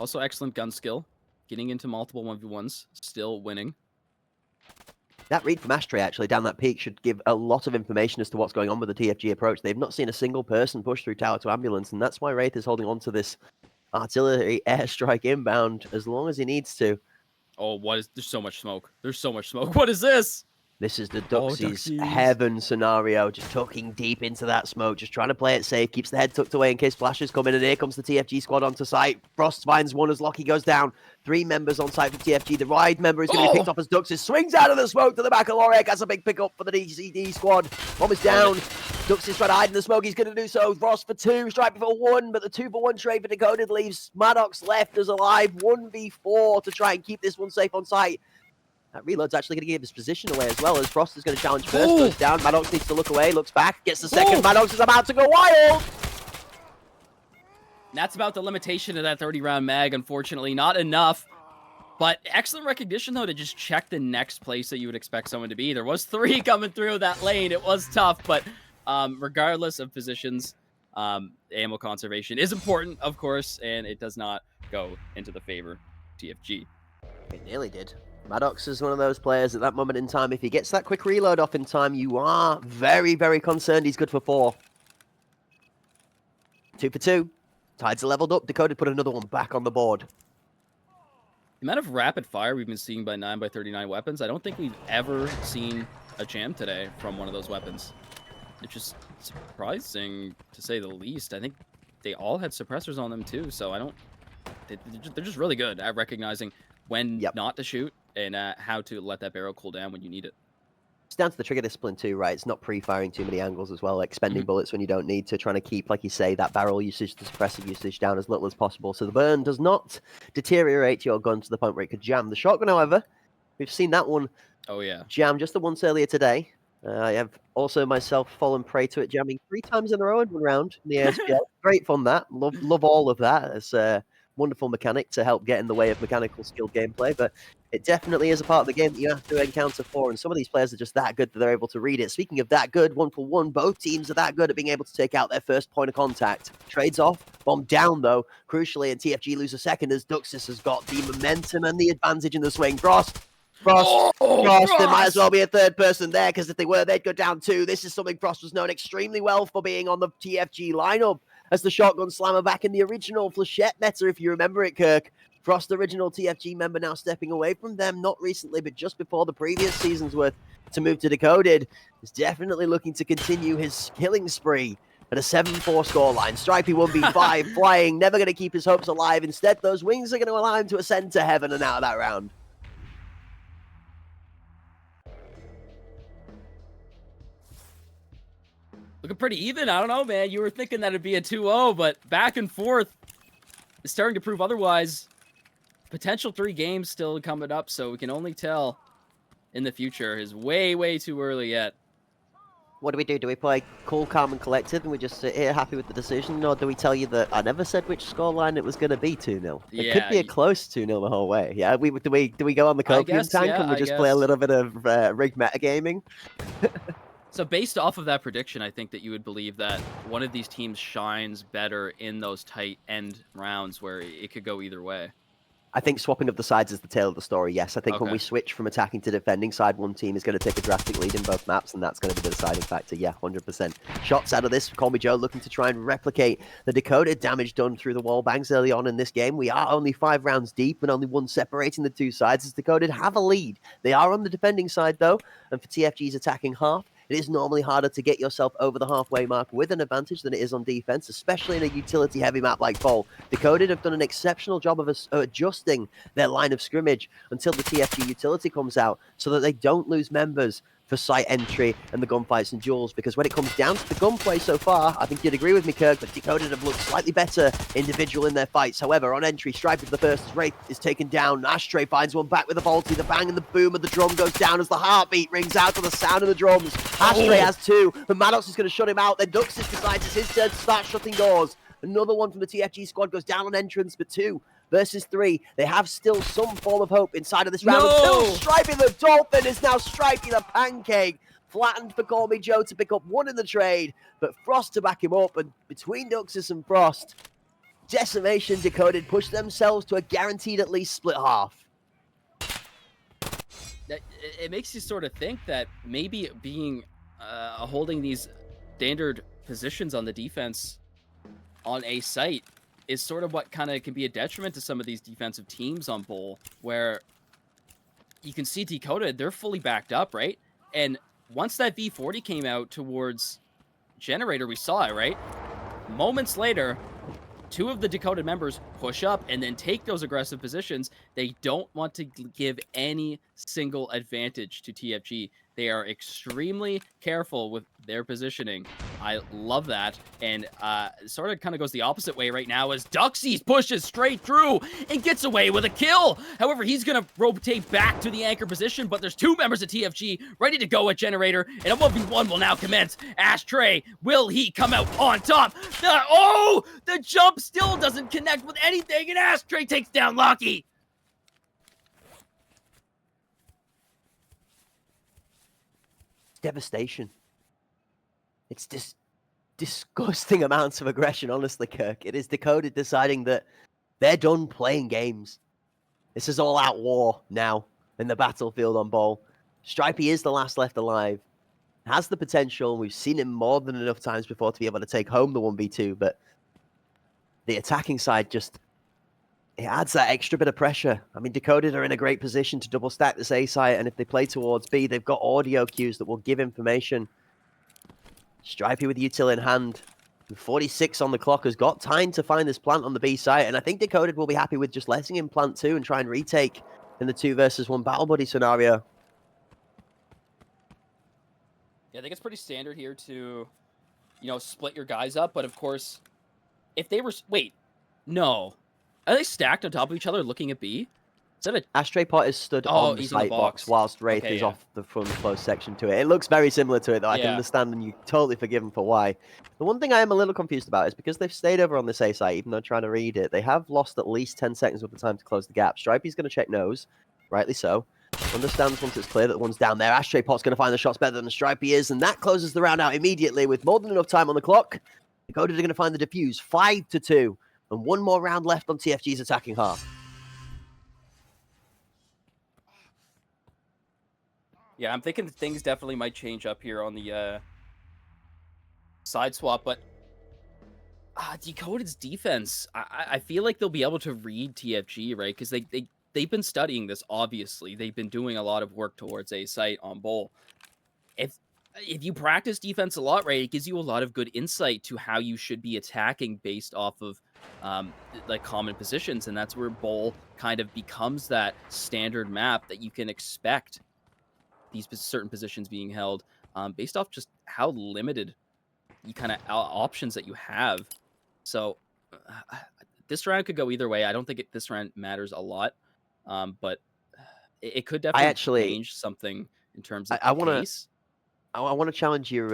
S4: Also, excellent gun skill. Getting into multiple 1v1s. Still winning.
S3: That read from Ashtray, actually, down that peak should give a lot of information as to what's going on with the TFG approach. They've not seen a single person push through tower to ambulance, and that's why Wraith is holding on to this artillery airstrike inbound as long as he needs to.
S4: Oh, there's so much smoke. There's so much smoke. What is this?
S3: This is the
S2: Oh,
S3: Duxies'
S2: Duxies.
S3: heaven scenario, just tucking deep into that smoke, just trying to play it safe, keeps the head tucked away in case flashes come in, and here comes the TFG squad onto site. Frost finds one as Lockie goes down. 3 members on site for TFG. The ride member is going to be picked off as Duxies swings out of the smoke to the back of Lorek. That's a big pickup for the DCD squad. Bomb is down. Duxies trying to hide in the smoke. He's going to do so. Frost for 2, Stripe for 1, but the 2-for-1 trade for Decoded leaves Maddox left as alive. 1v4 to try and keep this one safe on site. That reload's actually going to give his position away as well, as Frost is going to challenge first, goes down. Maddox needs to look away, looks back, gets the second. Maddox is about to go wild.
S4: That's about the limitation of that 30-round mag, unfortunately. Not enough. But excellent recognition, though, to just check the next place that you would expect someone to be. There was 3 coming through that lane. It was tough, but regardless of positions, ammo conservation is important, of course, and it does not go into the favor of TFG.
S3: It nearly did. Maddox is one of those players at that moment in time. If he gets that quick reload off in time, you are very, very concerned. He's good for 4. 2 for 2. Tides are leveled up. Dakota put another one back on the board.
S4: The amount of rapid fire we've been seeing by 9x39 weapons, I don't think we've ever seen a jam today from one of those weapons. It's just surprising, to say the least. I think they all had suppressors on them, too, so I don't... They're just really good at recognizing when not to shoot and how to let that barrel cool down when you need it.
S3: It's down to the trigger discipline too, right? It's not pre-firing too many angles as well, like expending bullets when you don't need to, trying to keep, like you say, that barrel usage, the suppressive usage down as little as possible, so the burn does not deteriorate your gun to the point where it could jam. The shotgun, however, we've seen that one jam just the once earlier today. I have also myself fallen prey to it, jamming 3 times in a row in 1 round in the ASPL. Great fun, that. Love all of that. It's a wonderful mechanic to help get in the way of mechanical skill gameplay, but it definitely is a part of the game that you have to encounter for, and some of these players are just that good that they're able to read it. Speaking of that good, 1-for-1, both teams are that good at being able to take out their first point of contact. Trades off, bomb down though, crucially, and TFG lose a second as Duxis has got the momentum and the advantage in the swing. Frost, there might as well be a 3rd person there, because if they were, they'd go down 2. This is something Frost was known extremely well for, being on the TFG lineup as the shotgun slammer back in the original Flechette meta, if you remember it, Kirk. Frost, original TFG member, now stepping away from them, not recently, but just before the previous season's worth, to move to Decoded. Is definitely looking to continue his killing spree at a 7-4 scoreline. Stripey 1v5, flying, never going to keep his hopes alive. Instead, those wings are going to allow him to ascend to heaven and out of that round.
S4: Looking pretty even. I don't know, man. You were thinking that it'd be a 2-0, but back and forth is starting to prove otherwise. Potential 3 games still coming up, so we can only tell in the future. Is way, way too early yet.
S3: What do? Do we play cool, calm, and collected, and we just sit here happy with the decision, or do we tell you that I never said which scoreline it was going to be 2-0? It could be a close 2-0 the whole way. Yeah, do we go on the copium tank and we just play a little bit of rigged metagaming?
S4: So based off of that prediction, I think that you would believe that one of these teams shines better in those tight end rounds where it could go either way.
S3: I think swapping of the sides is the tail of the story, yes. I think when we switch from attacking to defending side, one team is going to take a drastic lead in both maps, and that's going to be the deciding factor, yeah, 100%. Shots out of this, Call Me Joe looking to try and replicate the Decoded damage done through the wall bangs early on in this game. We are only 5 rounds deep and only 1 separating the 2 sides as Decoded have a lead. They are on the defending side, though, and for TFG's attacking half, it is normally harder to get yourself over the halfway mark with an advantage than it is on defense, especially in a utility-heavy map like Bowl. Decoded have done an exceptional job of adjusting their line of scrimmage until the TFG utility comes out so that they don't lose members for site entry and the gunfights and duels, because when it comes down to the gunplay so far, I think you'd agree with me, Kirk, but Decoded have looked slightly better individual in their fights. However, on entry, Stripe is the first as Wraith is taken down. Ashtray finds one back with a Volty. The bang and the boom of the drum goes down as the heartbeat rings out to the sound of the drums. Ashtray has 2, but Maddox is going to shut him out. Then Duxis decides it's his turn to start shutting doors. Another one from the TFG squad goes down on entrance for 2 versus 3. They have still some form of hope inside of this round. Until Stripey the Dolphin is now Stripey the Pancake. Flattened for Call Me Joe to pick up 1 in the trade, but Frost to back him up. And between Duxis and Frost, Decimation Decoded push themselves to a guaranteed at least split half.
S4: It makes you sort of think that maybe being holding these standard positions on the defense on a site is sort of what kind of can be a detriment to some of these defensive teams on Bowl, where you can see Decoded, they're fully backed up, right? And once that V40 came out towards Generator, we saw it, right? Moments later, 2 of the Decoded members push up and then take those aggressive positions. They don't want to give any single advantage to TFG. They are extremely careful with their positioning. I love that. And sort of kind of goes the opposite way right now as Duxies pushes straight through and gets away with a kill. However, he's going to rotate back to the anchor position, but there's 2 members of TFG ready to go at Generator, and a 1v1 will now commence. Ashtray, will he come out on top? The jump still doesn't connect with anything, and Ashtray takes down Lucky.
S3: Devastation. It's just disgusting amounts of aggression, honestly, Kirk. It is Decoded deciding that they're done playing games. This is all-out war now in the battlefield on Ball. Stripey is the last left alive. Has the potential. We've seen him more than enough times before to be able to take home the 1v2, but the attacking side just... it adds that extra bit of pressure. I mean, Decoded are in a great position to double stack this A site, and if they play towards B, they've got audio cues that will give information. Stripey with util in hand. 46 on the clock, has got time to find this plant on the B site, and I think Decoded will be happy with just letting him plant 2 and try and retake in the 2 versus 1 battle buddy scenario.
S4: Yeah, I think it's pretty standard here to, split your guys up, but of course, if they were... Wait, no. Are they stacked on top of each other looking at B? Is that a...
S3: Ashtray Pot is stood on the site box whilst Wraith is off the front close section to it. It looks very similar to it, though. I can understand, and you totally forgive them for why. The one thing I am a little confused about is because they've stayed over on this A site, even though trying to read it, they have lost at least 10 seconds worth of time to close the gap. Stripey's going to check nose, rightly so. Understands once it's clear that the one's down there. Ashtray Pot's going to find the shots better than Stripey is, and that closes the round out immediately with more than enough time on the clock. Decoded are going to find the defuse, 5-2, and 1 more round left on TFG's attacking half.
S4: Yeah, I'm thinking things definitely might change up here on the side swap, but Decoded's defense, I feel like they'll be able to read TFG, right? Because they've been studying this, obviously. They've been doing a lot of work towards a site on Bull. If you practice defense a lot, right, it gives you a lot of good insight to how you should be attacking based off of like common positions, and that's where Bull kind of becomes that standard map that you can expect these certain positions being held based off just how limited you kind of options that you have. So this round could go either way. I don't think this round matters a lot, but it could definitely change something in terms of pace.
S3: I want to challenge your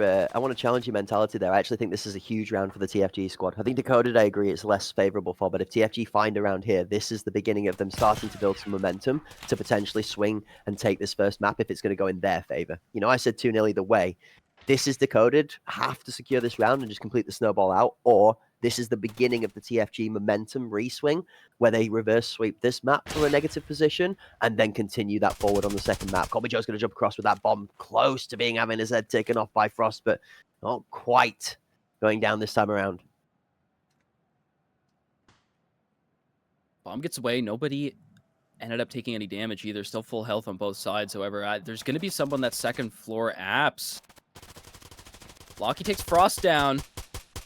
S3: mentality there. I actually think this is a huge round for the TFG squad. I think Decoded, I agree, it's less favorable for, but if TFG find a round here, this is the beginning of them starting to build some momentum to potentially swing and take this first map if it's going to go in their favor. I said 2-0 either way. This is Decoded, have to secure this round and just complete the snowball out, or this is the beginning of the TFG momentum reswing, where they reverse sweep this map for a negative position and then continue that forward on the second map. Colby Joe's going to jump across with that bomb, close to having his head taken off by Frost, but not quite going down this time around.
S4: Bomb gets away. Nobody ended up taking any damage either. Still full health on both sides. However, there's going to be someone that second floor apps. Locky takes Frost down.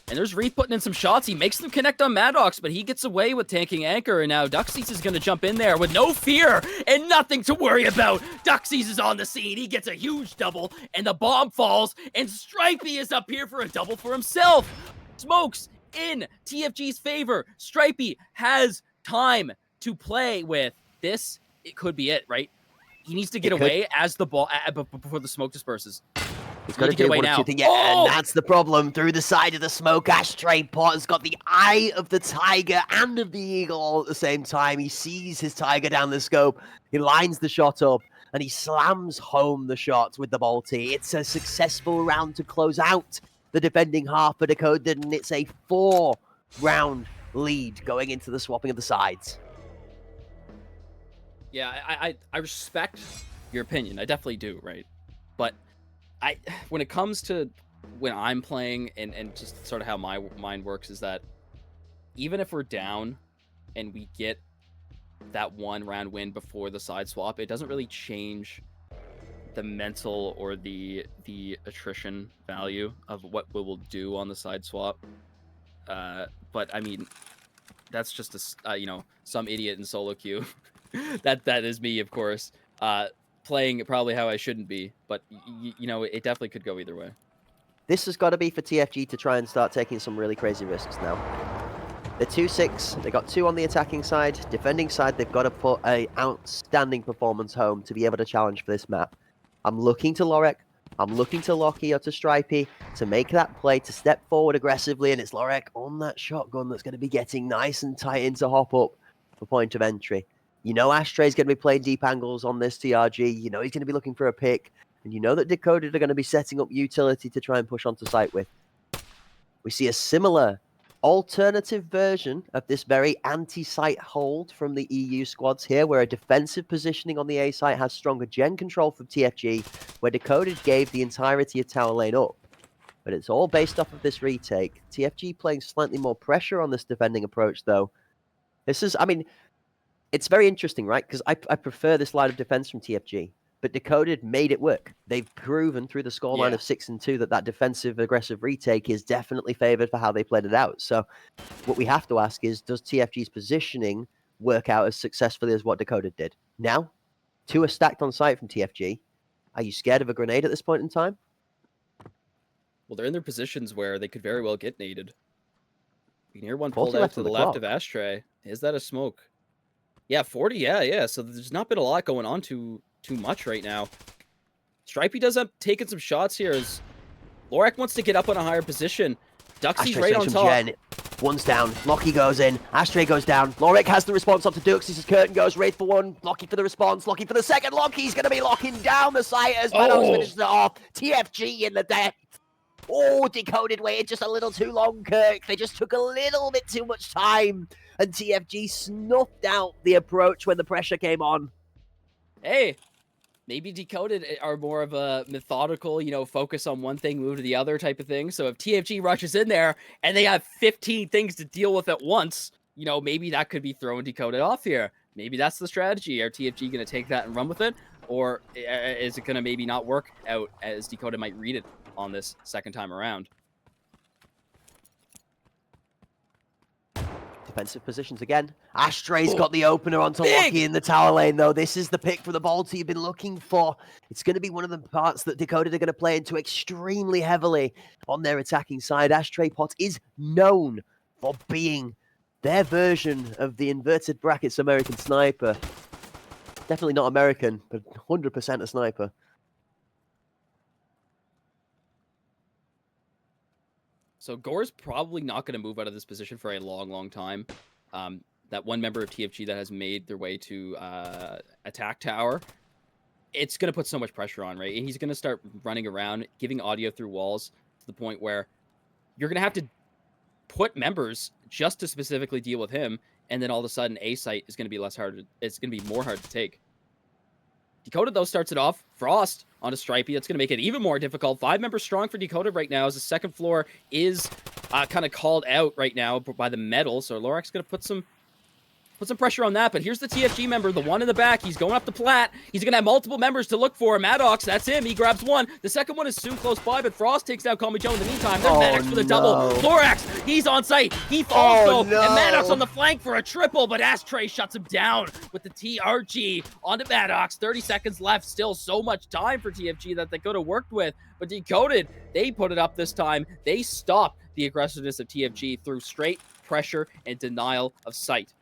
S4: And there's Reed putting in some shots. He makes them connect on Maddox, but he gets away with tanking Anchor. And now Duxies is going to jump in there with no fear and nothing to worry about. Duxies is on the scene. He gets a huge double, and the bomb falls. And Stripey is up here for a double for himself. Smokes in TFG's favor. Stripey has time to play with. This, it could be it, right? He needs to get away as the ball before the smoke disperses.
S3: He's got to do one or two things. Yeah, and that's the problem. Through the side of the smoke, Ashtray Pot has got the eye of the tiger and of the eagle all at the same time. He sees his tiger down the scope. He lines the shot up, and he slams home the shot with the bolty. It's a successful round to close out the defending half for Decoded, and it's a 4-round lead going into the swapping of the sides.
S4: Yeah, I respect your opinion. I definitely do, right? But when it comes to when I'm playing and just sort of how my mind works is that even if we're down and we get that 1 round win before the side swap, it doesn't really change the mental or the attrition value of what we will do on the side swap. But I mean, that's just some idiot in solo queue. that is me, of course. Playing probably how I shouldn't be, but it definitely could go either way.
S3: This has got to be for TFG to try and start taking some really crazy risks now. They're 2-6. They got 2 on the attacking side. Defending side, they've got to put an outstanding performance home to be able to challenge for this map. I'm looking to Lorek. I'm looking to Lockie or to Stripey to make that play, to step forward aggressively, and it's Lorek on that shotgun that's going to be getting nice and tight into hop up for point of entry. You know Astray's going to be playing deep angles on this TRG. You know he's going to be looking for a pick. And you know that Decoded are going to be setting up utility to try and push onto site with. We see a similar alternative version of this very anti-site hold from the EU squads here, where a defensive positioning on the A site has stronger gen control from TFG, where Decoded gave the entirety of tower lane up. But it's all based off of this retake. TFG playing slightly more pressure on this defending approach, though. This is, I mean, it's very interesting, right? Because I prefer this line of defense from TFG. But Decoded made it work. They've proven through the scoreline of 6-2 that defensive aggressive retake is definitely favored for how they played it out. So what we have to ask is, does TFG's positioning work out as successfully as what Decoded did? Now, 2 are stacked on site from TFG. Are you scared of a grenade at this point in time?
S4: Well, they're in their positions where they could very well get naded. You can hear one pulled out to the left of Ashtray. Is that a smoke? Yeah, 40, yeah. So there's not been a lot going on too much right now. Stripey does up taking some shots here as Lorek wants to get up on a higher position. Duxie's right on top.
S3: Gen. One's down. Lockie goes in. Astray goes down. Lorek has the response up to Duxie's as Curtain goes. Wraith for 1. Lockie for the response. Lockie for the second. Lockie's going to be locking down the site as Maddox finishes it off. TFG in the death. Oh, Decoded waited just a little too long, Kirk. They just took a little bit too much time. And TFG snuffed out the approach when the pressure came on.
S4: Hey, maybe Decoded are more of a methodical, focus on one thing, move to the other type of thing. So if TFG rushes in there and they have 15 things to deal with at once, maybe that could be throwing Decoded off here. Maybe that's the strategy. Are TFG going to take that and run with it? Or is it going to maybe not work out as Decoded might read it on this second time around?
S3: Defensive positions again. Astray's got the opener onto Lockie in the tower lane, though. This is the pick for the Bolter you've been looking for. It's going to be one of the parts that Decoded are going to play into extremely heavily on their attacking side. Ashtray Pot is known for being their version of the inverted brackets American sniper. Definitely not American, but 100% a sniper.
S4: So Gore's probably not going to move out of this position for a long, long time. That one member of TFG that has made their way to attack tower, it's going to put so much pressure on, right? And he's going to start running around, giving audio through walls to the point where you're going to have to put members just to specifically deal with him. And then all of a sudden, A site is going to be less hard. It's going to be more hard to take. Decoded, though, starts it off. Frost onto Stripey. That's going to make it even more difficult. 5 members strong for Decoded right now as the second floor is kind of called out right now by the metal. So Lorek's going to put some pressure on that. But here's the TFG member, the one in the back. He's going up the plat. He's going to have multiple members to look for. Maddox, that's him. He grabs one. The second one is soon close by, but Frost takes down Call Me Joe in the meantime. There's Maddox for the double. Lorax, he's on site. He falls, though. No. And Maddox on the flank for a triple, but Ashtray shuts him down with the TRG onto Maddox. 30 seconds left. Still so much time for TFG that they could have worked with. But Decoded, they put it up this time. They stopped the aggressiveness of TFG through straight pressure and denial of sight.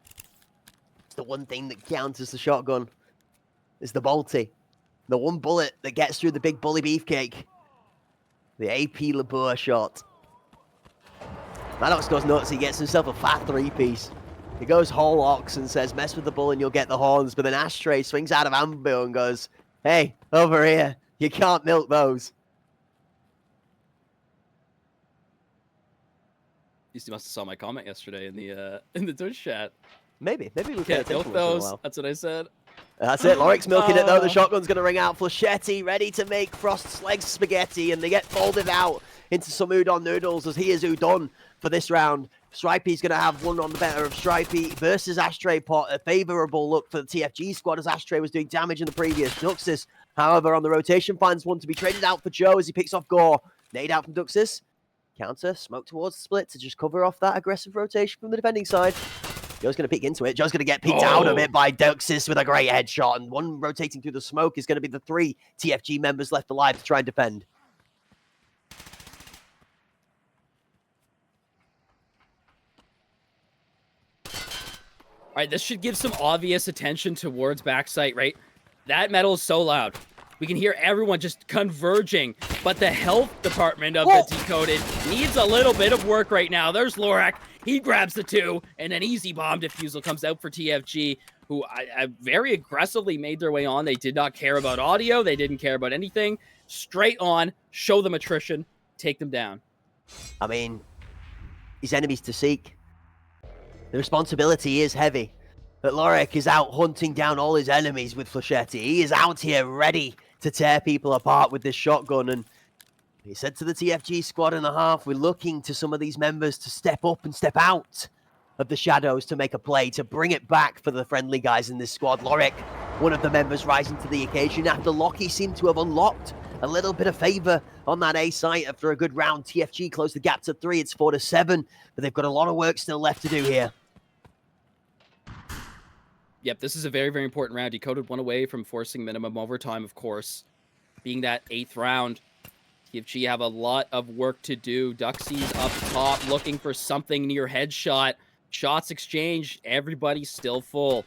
S3: The one thing that counters the shotgun is the bolty. The one bullet that gets through the big bully beefcake. The AP Labour shot. Maddox goes nuts. He gets himself a fat 3-piece. He goes whole ox and says, mess with the bull and you'll get the horns. But then Ashtray swings out of ambush and goes, hey, over here. You can't milk those.
S4: You must have saw my comment yesterday in the Twitch chat.
S3: Maybe we
S4: can't milk those. That's what I said.
S3: That's it. Lorek's milking it though. The shotgun's going to ring out. Flechetti ready to make Frost's legs spaghetti, and they get folded out into some udon noodles as he is udon for this round. Stripey's going to have one on the better of Stripey versus Ashtray Pot. A favorable look for the TFG squad as Ashtray was doing damage in the previous. Duxis, however, on the rotation finds one to be traded out for Joe as he picks off Gore. Nade out from Duxis. Counter, smoke towards the split to just cover off that aggressive rotation from the defending side. Joe's going to peek into it. Joe's going to get peeked out of it by Duxis with a great headshot. And one rotating through the smoke is going to be the 3 TFG members left alive to try and defend.
S4: All right, this should give some obvious attention towards backside, right? That metal is so loud. We can hear everyone just converging, but the health department of the Decoded needs a little bit of work right now. There's Lorak. He grabs the 2, and an easy bomb defusal comes out for TFG, who I very aggressively made their way on. They did not care about audio. They didn't care about anything. Straight on, show them attrition, take them down.
S3: I mean, his enemies to seek. The responsibility is heavy. But Lorak is out hunting down all his enemies with Flechetti. He is out here ready to tear people apart with this shotgun. And he said to the TFG squad and a half, we're looking to some of these members to step up and step out of the shadows to make a play, to bring it back for the friendly guys in this squad. Lorak, one of the members rising to the occasion after Lockie seemed to have unlocked a little bit of favor on that A site after a good round. TFG closed the gap to 3. It's 4-7, but they've got a lot of work still left to do here.
S4: Yep, this is a very, very important round. Decoded one away from forcing minimum overtime, of course. Being that 8th round, TFG have a lot of work to do. Duxie's up top, looking for something near headshot. Shots exchanged. Everybody's still full.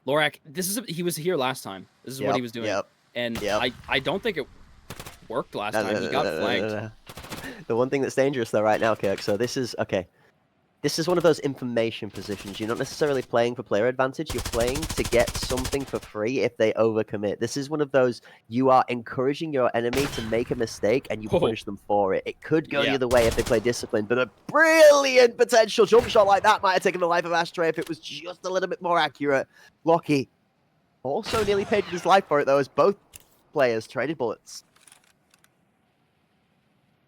S4: Lorak, he was here last time. This is what he was doing. And I don't think it worked last time. He got flanked.
S3: The one thing that's dangerous, though, right now, Kirk, so this is, okay. This is one of those information positions. You're not necessarily playing for player advantage. You're playing to get something for free if they overcommit. This is one of those, you are encouraging your enemy to make a mistake and you punish them for it. It could go the other way if they play disciplined, but a brilliant potential jump shot like that might have taken the life of Ashtray if it was just a little bit more accurate. Lockie also nearly paid with his life for it, though, as both players traded bullets.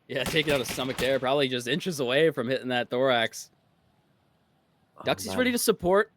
S4: Yeah, taking out a stomach there, probably just inches away from hitting that thorax. Duxie's ready to support.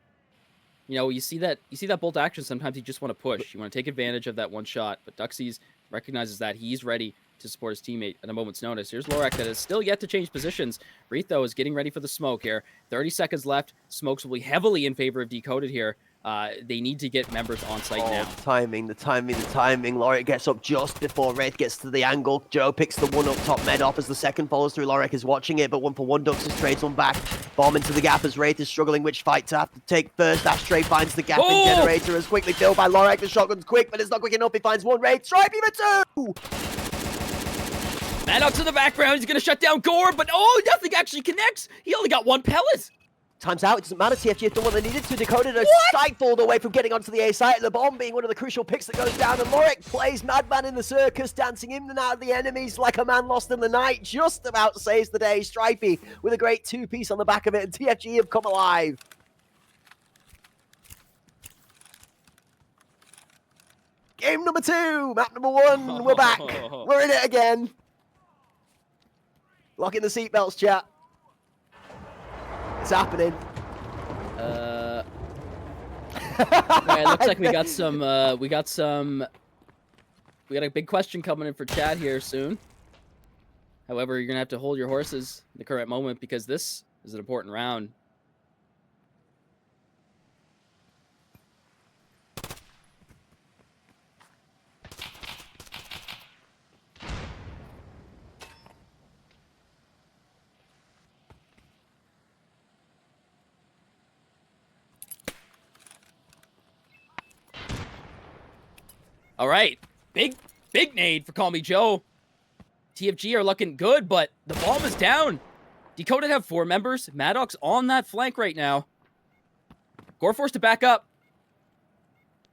S4: You know, you see that bolt action, sometimes you just want to push. You want to take advantage of that one shot, but Duxie's recognizes that he's ready to support his teammate at a moment's notice. Here's Lorak that is still yet to change positions. Reeth, though, is getting ready for the smoke here. 30 seconds left. Smokes will be heavily in favor of Decoded here. They need to get members on site now.
S3: The timing. Lorak gets up just before Wraith gets to the angle. Joe picks the one up top med off as the second follows through. Lorak is watching it, but 1-for-1 Duxis trades one back. Bomb into the gap as Wraith is struggling which fight to have to take first. Ashtray finds the gap in Generator as quickly filled by Lorak. The shotgun's quick, but it's not quick enough. He finds one Wraith. Stripey for 2!
S4: Maddox in the background. He's going to shut down Gore, but nothing actually connects. He only got 1 pellet.
S3: Time's out. It doesn't matter. TFG have done what they needed to. Decoded are stifled away from getting onto the A site. The bomb being one of the crucial picks that goes down. And Lorak plays Madman in the circus, dancing in and out of the enemies like a man lost in the night. Just about saves the day. Stripey with a great 2-piece on the back of it. And TFG have come alive. Game number 2. Map number 1. We're back. We're in it again. Lock in the seatbelts, chat. It's happening.
S4: Right, looks like we got a big question coming in for chat here soon. However, you're gonna have to hold your horses in the current moment because this is an important round. All right, big nade for Call Me Joe. TFG are looking good, but the bomb is down. Decoded have 4 members. Maddox on that flank right now. Gore forced to back up.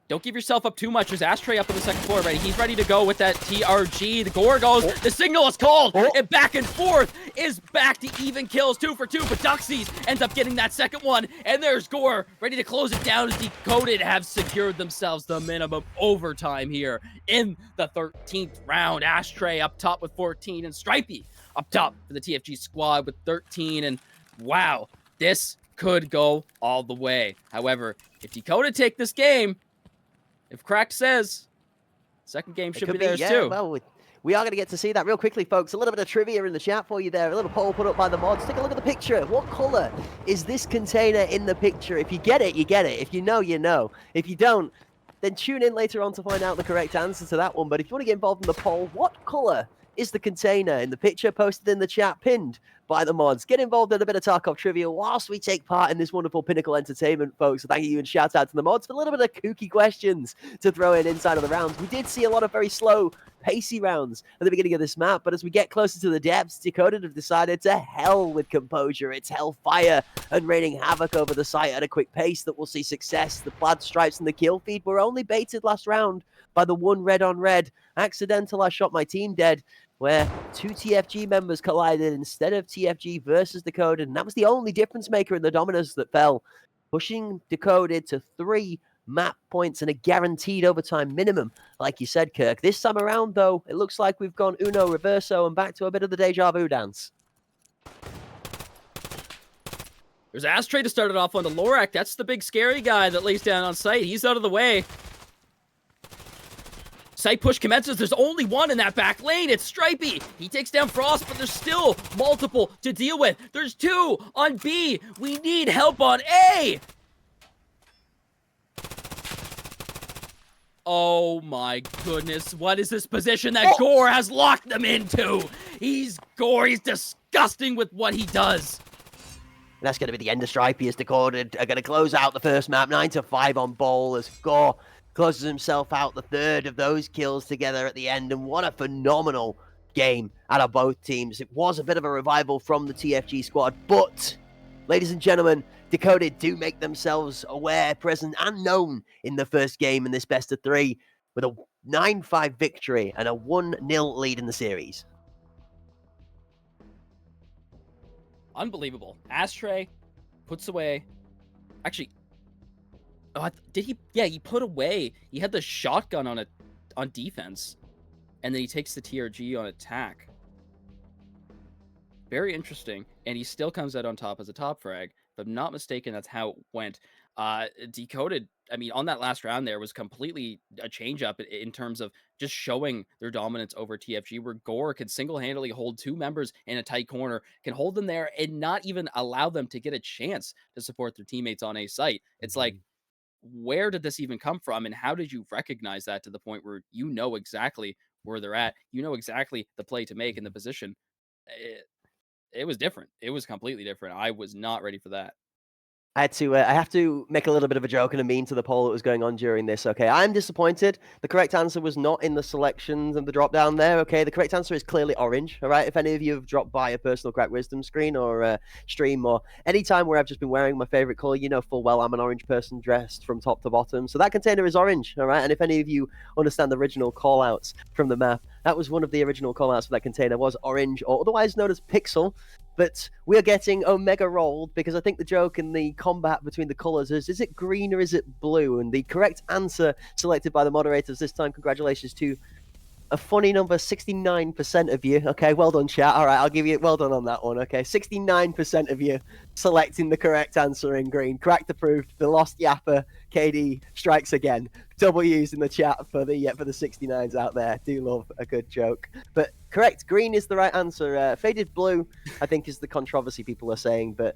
S4: Don't give yourself up too much. There's Ashtray up on the second floor already. He's ready to go with that TRG. The Gore goes. The signal is called. And back and forth is back to even kills. 2 for 2. But Duxies ends up getting that second one. And there's Gore ready to close it down as Decoded have secured themselves the minimum overtime here in the 13th round. Ashtray up top with 14 and Stripey up top for the TFG squad with 13. And wow, this could go all the way. However, if Dakota take this game, if Cracked says, second game should be theirs too.
S3: Well, we are going to get to see that real quickly, folks. A little bit of trivia in the chat for you there. A little poll put up by the mods. Take a look at the picture. What color is this container in the picture? If you get it, you get it. If you know, you know. If you don't, then tune in later on to find out the correct answer to that one. But if you want to get involved in the poll, what color is the container in the picture posted in the chat, pinned by the mods? Get involved in a bit of Tarkov trivia whilst we take part in this wonderful Pinnacle entertainment, folks. So thank you and shout out to the mods for a little bit of kooky questions to throw in inside of the rounds. We did see a lot of very slow, pacey rounds at the beginning of this map, but as we get closer to the depths, Dakota have decided to hell with composure. It's hellfire and raining havoc over the site at a quick pace that will see success. The plaid stripes and the kill feed were only baited last round by the one red on red. Accidental, I shot my team dead, where two TFG members collided instead of TFG versus Decoded, and that was the only difference maker in the dominance that fell, pushing Decoded to 3 map points and a guaranteed overtime minimum, like you said, Kirk. This time around, though, it looks like we've gone uno reverso and back to a bit of the deja vu dance.
S4: There's Ashtray to start it off on the Lorak. That's the big scary guy that lays down on site. He's out of the way. Site push commences. There's only one in that back lane. It's Stripey. He takes down Frost, but there's still multiple to deal with. There's 2 on B. We need help on A. Oh my goodness. What is this position that Gore has locked them into? Gore. He's disgusting with what he does.
S3: That's going to be the end of Stripey as Decoded are going to close out the first map, 9-5 on Bowl as Gore closes himself out the third of those kills together at the end. And what a phenomenal game out of both teams. It was a bit of a revival from the TFG squad, but ladies and gentlemen, Dakota do make themselves aware, present, and known in the first game in this best of 3 with a 9-5 victory and a 1-0 lead in the series.
S4: Unbelievable. Ashtray puts away. Actually, did he? Yeah, he put away. He had the shotgun on defense, and then he takes the TRG on attack. Very interesting, and he still comes out on top as a top frag. If I'm not mistaken, that's how it went. Decoded, I mean, on that last round there was completely a change up in terms of just showing their dominance over TFG, where Gore can single-handedly hold 2 members in a tight corner, can hold them there and not even allow them to get a chance to support their teammates on a site. It's like, where did this even come from, and how did you recognize that to the point where you know exactly where they're at? You know exactly the play to make in the position. It was different. It was completely different. I was not ready for that.
S3: I have to make a little bit of a joke and a meme to the poll that was going on during this, okay? I'm disappointed. The correct answer was not in the selections and the drop down there, okay? The correct answer is clearly orange, all right? If any of you have dropped by a personal Crack Wisdom screen or stream or any time where I've just been wearing my favorite color, you know full well I'm an orange person dressed from top to bottom. So that container is orange, all right? And if any of you understand the original callouts from the map, that was one of the original callouts for that container was orange, or otherwise known as pixel. But we are getting Omega rolled because I think the joke in the combat between the colors is it green or is it blue? And the correct answer selected by the moderators this time, congratulations to a funny number, 69% of you. Okay, well done, chat. All right, I'll give you well done on that one. Okay, 69% of you selecting the correct answer in green. Cracked approved. The lost yapper, KD, strikes again. W's in the chat for the 69s out there. Do love a good joke. But correct, green is the right answer. Faded blue, I think, is the controversy people are saying. But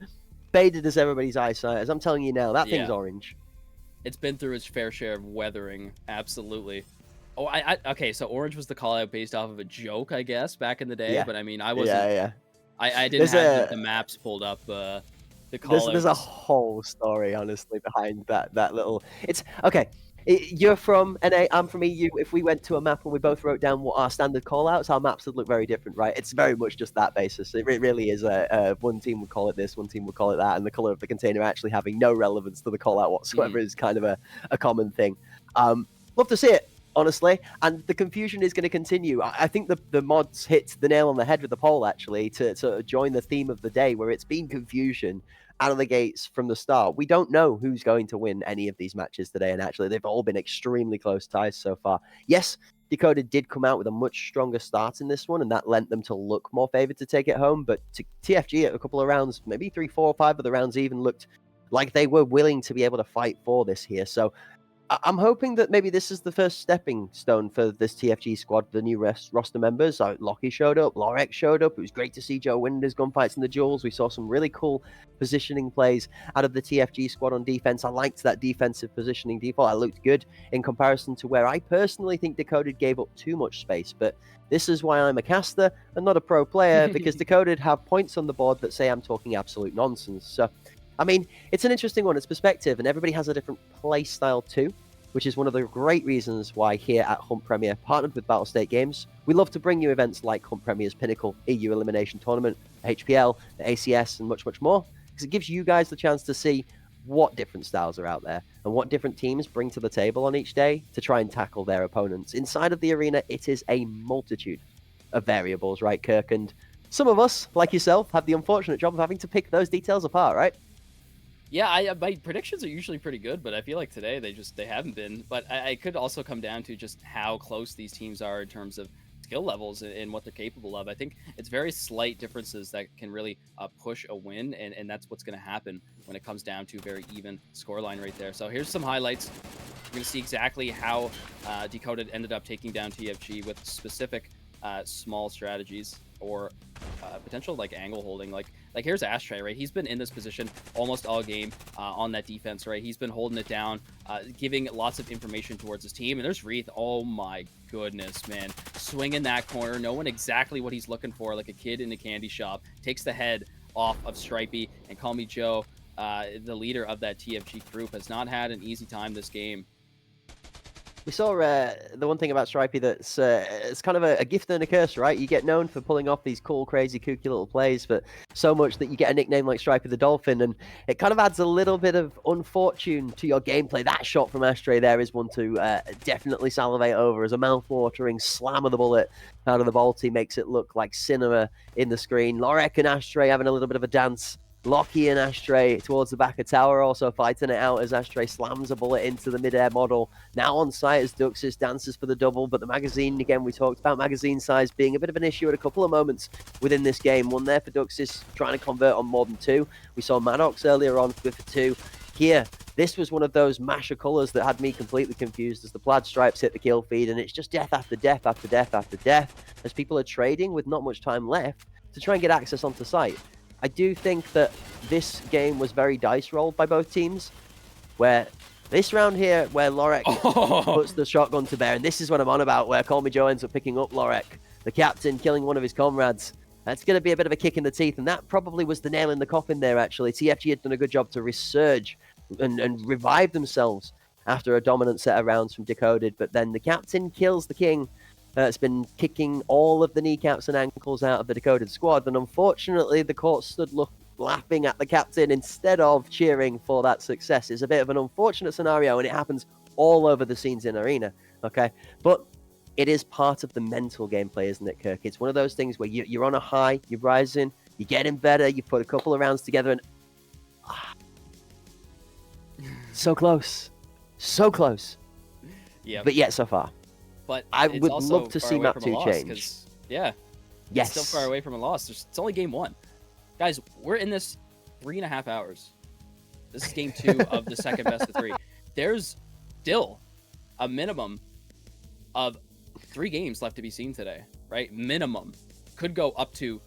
S3: faded as everybody's eyesight. As I'm telling you now, that thing's orange.
S4: It's been through its fair share of weathering. Absolutely. Oh, okay, so orange was the call out based off of a joke, I guess, back in the day. Yeah. But I mean, I wasn't. Yeah. I didn't have the maps pulled up. The call
S3: there's a whole story, honestly, behind that little. It's okay. You're from NA, I'm from EU. If we went to a map and we both wrote down what our standard callouts, our maps would look very different, right? It's very much just that basis. It really is one team would call it this, one team would call it that, and the color of the container actually having no relevance to the callout whatsoever is kind of a common thing. Love to see it, honestly, and the confusion is going to continue. I think the mods hit the nail on the head with the poll, actually, to sort of join the theme of the day, where it's been confusion out of the gates from the start. We don't know who's going to win any of these matches today, and actually they've all been extremely close ties so far. Yes, Decoded did come out with a much stronger start in this one, and that lent them to look more favored to take it home. But TFG at a couple of rounds, maybe 3, 4, or 5 of the rounds even, looked like they were willing to be able to fight for this here. So I'm hoping that maybe this is the first stepping stone for this TFG squad, the new roster members. Lockie showed up, Lorek showed up. It was great to see Joe win his gunfights in the duels. We saw some really cool positioning plays out of the TFG squad on defense. I liked that defensive positioning default. I looked good in comparison to where I personally think Decoded gave up too much space. But this is why I'm a caster and not a pro player, because Decoded have points on the board that say I'm talking absolute nonsense. So I mean, it's an interesting one. It's perspective, and everybody has a different play style too, which is one of the great reasons why here at Hunt Premier, partnered with Battlestate Games, we love to bring you events like Hunt Premier's Pinnacle, EU Elimination Tournament, HPL, the ACS, and much, much more, because it gives you guys the chance to see what different styles are out there and what different teams bring to the table on each day to try and tackle their opponents. Inside of the arena, it is a multitude of variables, right, Kirk? And some of us, like yourself, have the unfortunate job of having to pick those details apart, right?
S4: Yeah, my predictions are usually pretty good, but I feel like today they haven't been. But I could also come down to just how close these teams are in terms of skill levels and what they're capable of. I think it's very slight differences that can really push a win, and that's what's going to happen when it comes down to a very even scoreline right there. So here's some highlights. You're going to see exactly how Decoded ended up taking down TFG with specific small strategies or potential like angle holding. Like here's Ashtray, right? He's been in this position almost all game on that defense, right? He's been holding it down, giving lots of information towards his team. And there's Wreath. Oh my goodness, man. Swinging that corner, knowing exactly what he's looking for, like a kid in a candy shop. Takes the head off of Stripey, and Call Me Joe, the leader of that TFG group, has not had an easy time this game.
S3: We saw the one thing about Stripey that's it's kind of a gift and a curse, right? You get known for pulling off these cool, crazy, kooky little plays, but so much that you get a nickname like Stripey the Dolphin, and it kind of adds a little bit of unfortune to your gameplay. That shot from Ashtray there is one to definitely salivate over, as a mouth-watering slam of the bullet out of the Balti makes it look like cinema in the screen. Lorek and Ashtray having a little bit of a dance. Lockie and Ashtray towards the back of tower, also fighting it out as Ashtray slams a bullet into the mid-air model. Now on site as Duxis dances for the double, but the magazine, again, we talked about magazine size being a bit of an issue at a couple of moments within this game. One there for Duxis, trying to convert on more than 2. We saw Maddox earlier on with the 2. Here, this was one of those masher colors that had me completely confused as the plaid stripes hit the kill feed, and it's just death after death after death after death as people are trading with not much time left to try and get access onto site. I do think that this game was very dice rolled by both teams, where this round here, where Lorek puts the shotgun to bear, and this is what I'm on about, where Call Me Joe ends up picking up Lorek, the captain, killing one of his comrades. That's going to be a bit of a kick in the teeth, and that probably was the nail in the coffin there, actually. TFG had done a good job to resurge and revive themselves after a dominant set of rounds from Decoded, but then the captain kills the king. It's been kicking all of the kneecaps and ankles out of the Decoded squad, and unfortunately the court stood laughing at the captain instead of cheering for that success. It's a bit of an unfortunate scenario, and it happens all over the scenes in Arena, okay? But it is part of the mental gameplay, isn't it, Kirk? It's one of those things where you're on a high, you're rising, you're getting better, you put a couple of rounds together, and so close. So close.
S4: Yeah.
S3: But yet so far.
S4: But
S3: I would love to see map 2 change.
S4: Yeah.
S3: Yes.
S4: It's still far away from a loss. It's only game 1. Guys, we're in this 3.5 hours. This is game 2 of the second best of 3. There's still a minimum of 3 games left to be seen today, right? Minimum. Could go up to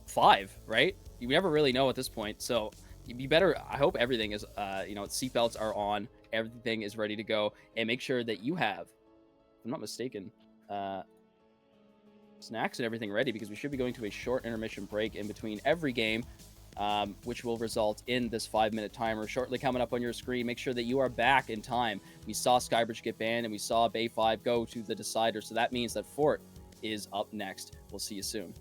S4: 5, right? You never really know at this point. So you'd be better. I hope everything is, seatbelts are on. Everything is ready to go. And make sure that you have, if I'm not mistaken, snacks and everything ready, because we should be going to a short intermission break in between every game, which will result in this 5-minute timer shortly coming up on your screen. Make sure that you are back in time. We saw Skybridge get banned, and we saw Bay 5 go to the decider, so that means that Fort is up next. We'll see you soon.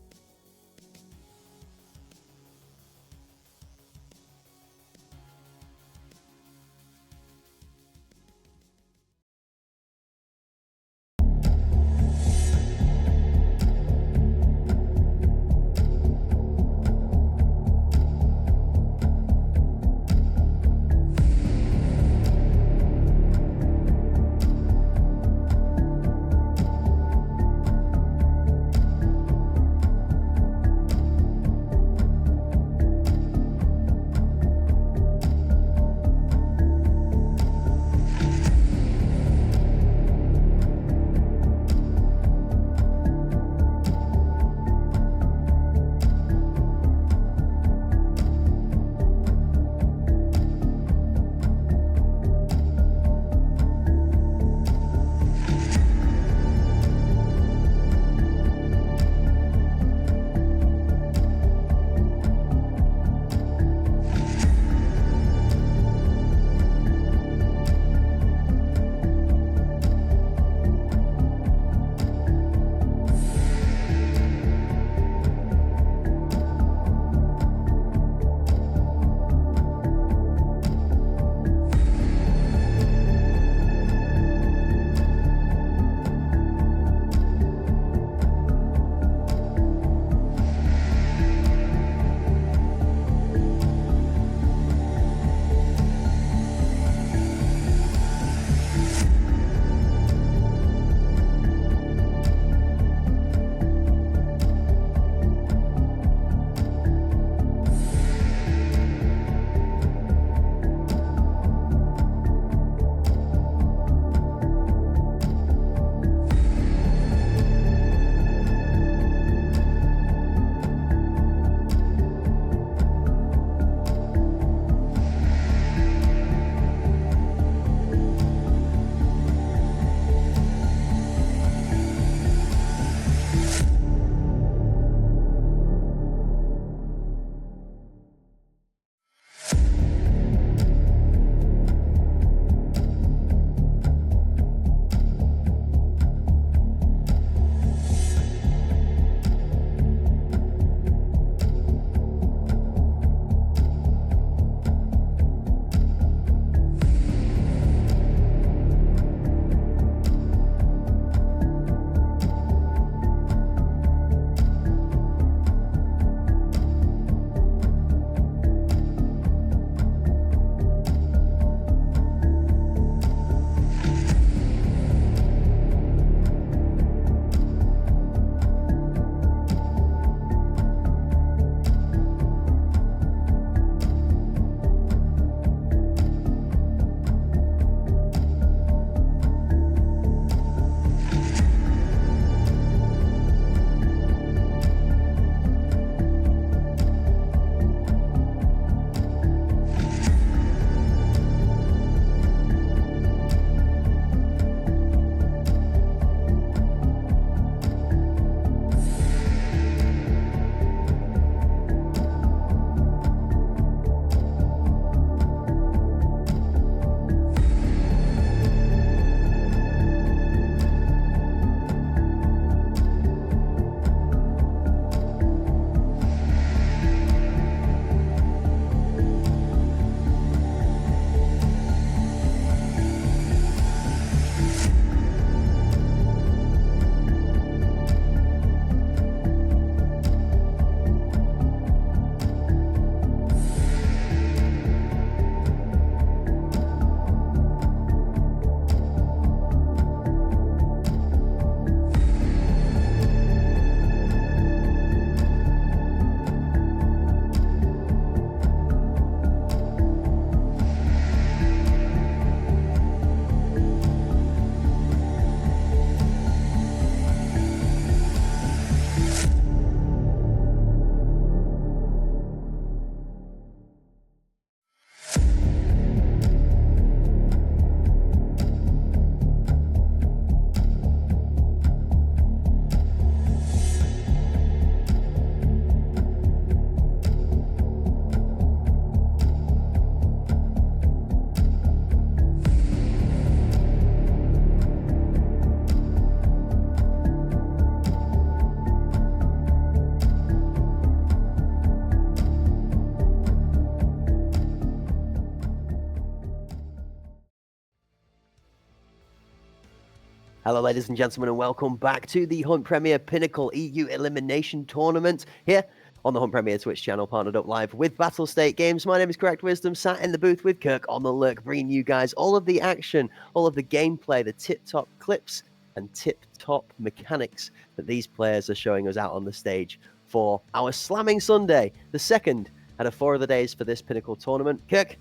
S3: Hello, ladies and gentlemen, and welcome back to the Hunt Premier Pinnacle EU Elimination Tournament here on the Hunt Premier Twitch channel, partnered up live with Battle State Games. My name is Correct Wisdom, sat in the booth with Kirk on the lurk, bringing you guys all of the action, all of the gameplay, the tip-top clips, and tip-top mechanics that these players are showing us out on the stage for our Slamming Sunday, the second out of 4 of the days for this Pinnacle tournament. Kirk,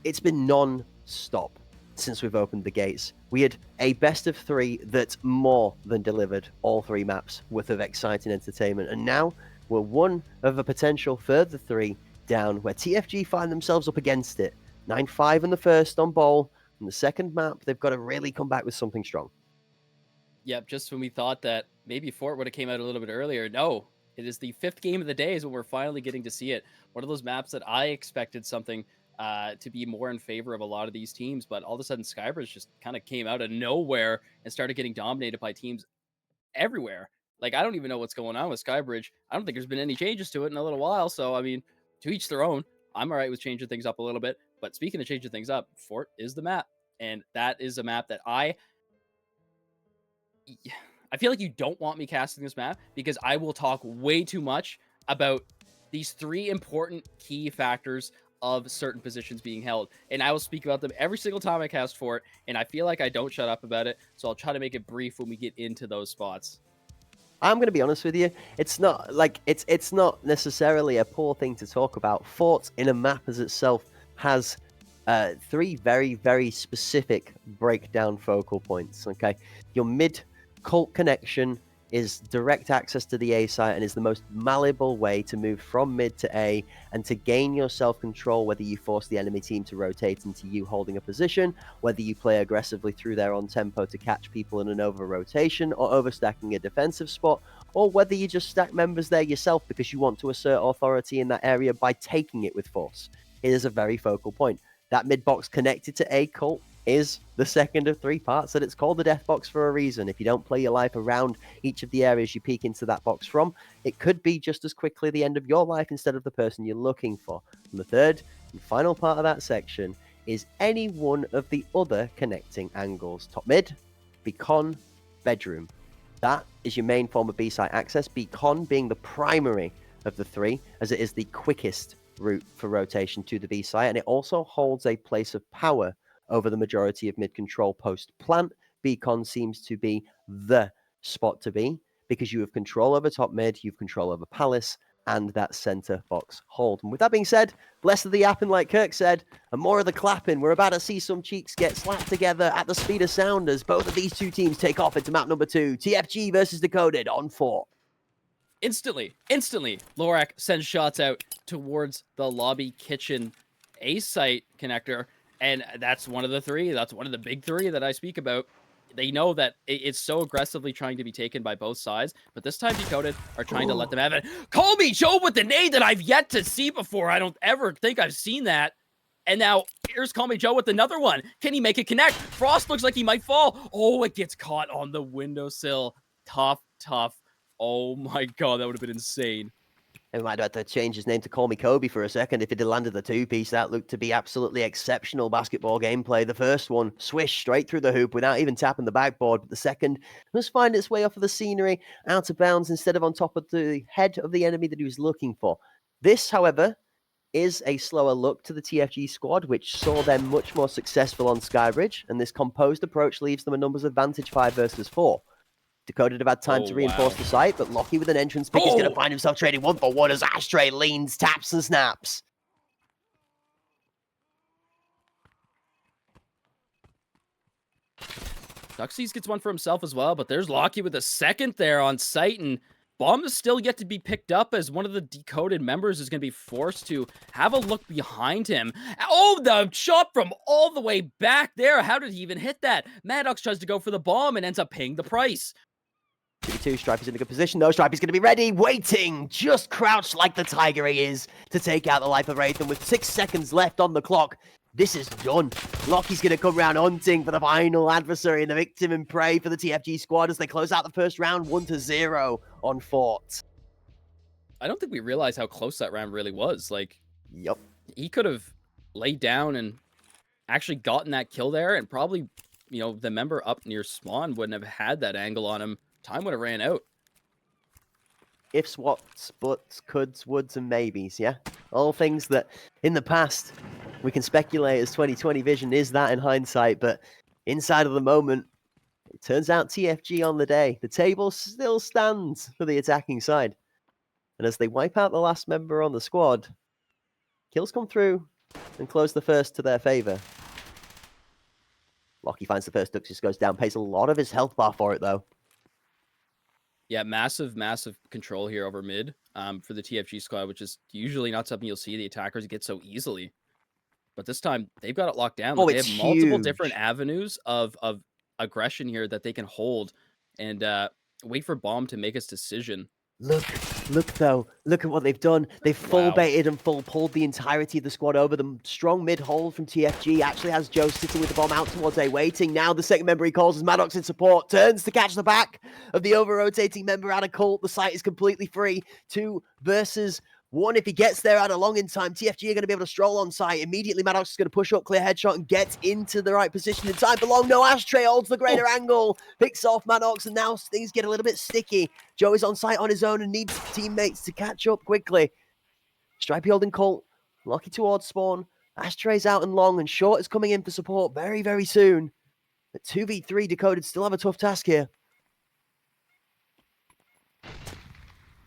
S3: it's been non-stop since we've opened the gates. We had a best of 3 that more than delivered all 3 maps worth of exciting entertainment, and now we're one of a potential further 3 down where TFG find themselves up against it. 9-5 in the first on Bowl, and the second map they've got to really come back with something strong.
S4: Yep, just when we thought that maybe Fort would have came out a little bit earlier, no. It is the 5th game of the day is when we're finally getting to see it. One of those maps that I expected something to be more in favor of a lot of these teams, but all of a sudden Skybridge just kind of came out of nowhere and started getting dominated by teams everywhere. Like, I don't even know what's going on with Skybridge. I don't think there's been any changes to it in a little while, so I mean, to each their own. I'm all right with changing things up a little bit, but speaking of changing things up, Fort is the map, and that is a map that I feel like you don't want me casting this map because I will talk way too much about these 3 important key factors of certain positions being held, and I will speak about them every single time I cast for it, and I feel like I don't shut up about it, so I'll try to make it brief when we get into those spots.
S3: I'm going to be honest with you. It's not like it's not necessarily a poor thing to talk about. Fort in a map as itself has 3 very, very specific breakdown focal points. Okay, your mid cult connection is direct access to the A site and is the most malleable way to move from mid to A and to gain your self-control, whether you force the enemy team to rotate into you holding a position, whether you play aggressively through their on tempo to catch people in an over rotation or overstacking a defensive spot, or whether you just stack members there yourself because you want to assert authority in that area by taking it with force. It is a very focal point. That mid box connected to A cult is the second of 3 parts, that it's called the death box for a reason. If you don't play your life around each of the areas you peek into that box from, it could be just as quickly the end of your life instead of the person you're looking for. And the third and final part of that section is any one of the other connecting angles. Top mid, beacon, bedroom. That is your main form of B-site access, beacon being the primary of the 3, as it is the quickest route for rotation to the B-site, and it also holds a place of power over the majority of mid-control post-plant. Beacon seems to be the spot to be because you have control over top mid, you have control over Palace, and that center box hold. And with that being said, less of the yapping like Kirk said, and more of the clapping. We're about to see some cheeks get slapped together at the speed of sound as both of these 2 teams take off into map number 2. TFG versus Decoded on 4.
S4: Instantly, Lorak sends shots out towards the lobby kitchen A site connector. And that's one of the 3. That's one of the big 3 that I speak about. They know that it's so aggressively trying to be taken by both sides, but this time Decoded are trying to let them have it. Call me Joe with the nade that I've yet to see before. I don't ever think I've seen that. And now here's Call Me Joe with another one. Can he make it connect? Frost looks like he might fall. Oh, it gets caught on the windowsill. Tough. Oh my god, that would have been insane.
S3: He might have to change his name to Call Me Kobe for a second. If he'd landed the 2-piece, that looked to be absolutely exceptional basketball gameplay. The first one, swish straight through the hoop without even tapping the backboard. But the second must find its way off of the scenery, out of bounds, instead of on top of the head of the enemy that he was looking for. This, however, is a slower look to the TFG squad, which saw them much more successful on Skybridge. And this composed approach leaves them a numbers advantage 5 versus 4. Decoded have had time to reinforce the site, but Lockie with an entrance pick is going to find himself trading 1-for-1 as Ashtray leans, taps, and snaps.
S4: Duxies gets one for himself as well, but there's Lockie with a second there on site, and Bomb is still yet to be picked up as one of the Decoded members is going to be forced to have a look behind him. Oh, the shot from all the way back there. How did he even hit that? Maddox tries to go for the bomb and ends up paying the price.
S3: 2 Striper's in a good position, though. Striper's going to be ready, waiting, just crouched like the tiger he is to take out the life of Wraith. And with 6 seconds left on the clock, this is done. Lockie's going to come round hunting for the final adversary and the victim and prey for the TFG squad as they close out the first round 1-0 on Fort.
S4: I don't think we realized how close that round really was. Like,
S3: Yep.
S4: he could have laid down and actually gotten that kill there and probably the member up near spawn wouldn't have had that angle on him, time would have ran out.
S3: Ifs, whats, buts, coulds, woulds, and maybes, yeah? All things that, in the past, we can speculate as 2020 vision is that in hindsight, but inside of the moment, it turns out TFG on the day. The table still stands for the attacking side. And as they wipe out the last member on the squad, kills come through and close the first to their favor. Lockie finds the first, Duxus goes down, pays a lot of his health bar for it, though.
S4: Yeah, massive control here over mid for the TFG squad, which is usually not something you'll see the attackers get so easily. But this time, they've got it locked down.
S3: Oh,
S4: They
S3: it's
S4: have multiple
S3: huge.
S4: different avenues of aggression here that they can hold and wait for Bomb to make his decision.
S3: Look though. Look at what they've done. They've full
S4: Wow.
S3: baited and full pulled the entirety of the squad over them. Strong mid hold from TFG. Actually has Joe sitting with the bomb out towards A, waiting. Now the second member he calls is Maddox in support. Turns to catch the back of the over-rotating member out of Colt. The site is completely free. 2 versus 1. If he gets there out of long in time, TFG are going to be able to stroll on site. Immediately, Maddox is going to push up, clear headshot, and get into the right position in time for long. No, Ashtray holds the greater angle, picks off Maddox, and now things get a little bit sticky. Joe is on site on his own and needs teammates to catch up quickly. Stripey holding Colt, Lockie towards spawn. Ashtray's out and long, and Short is coming in for support very, very soon. But 2v3 Decoded still have a tough task here.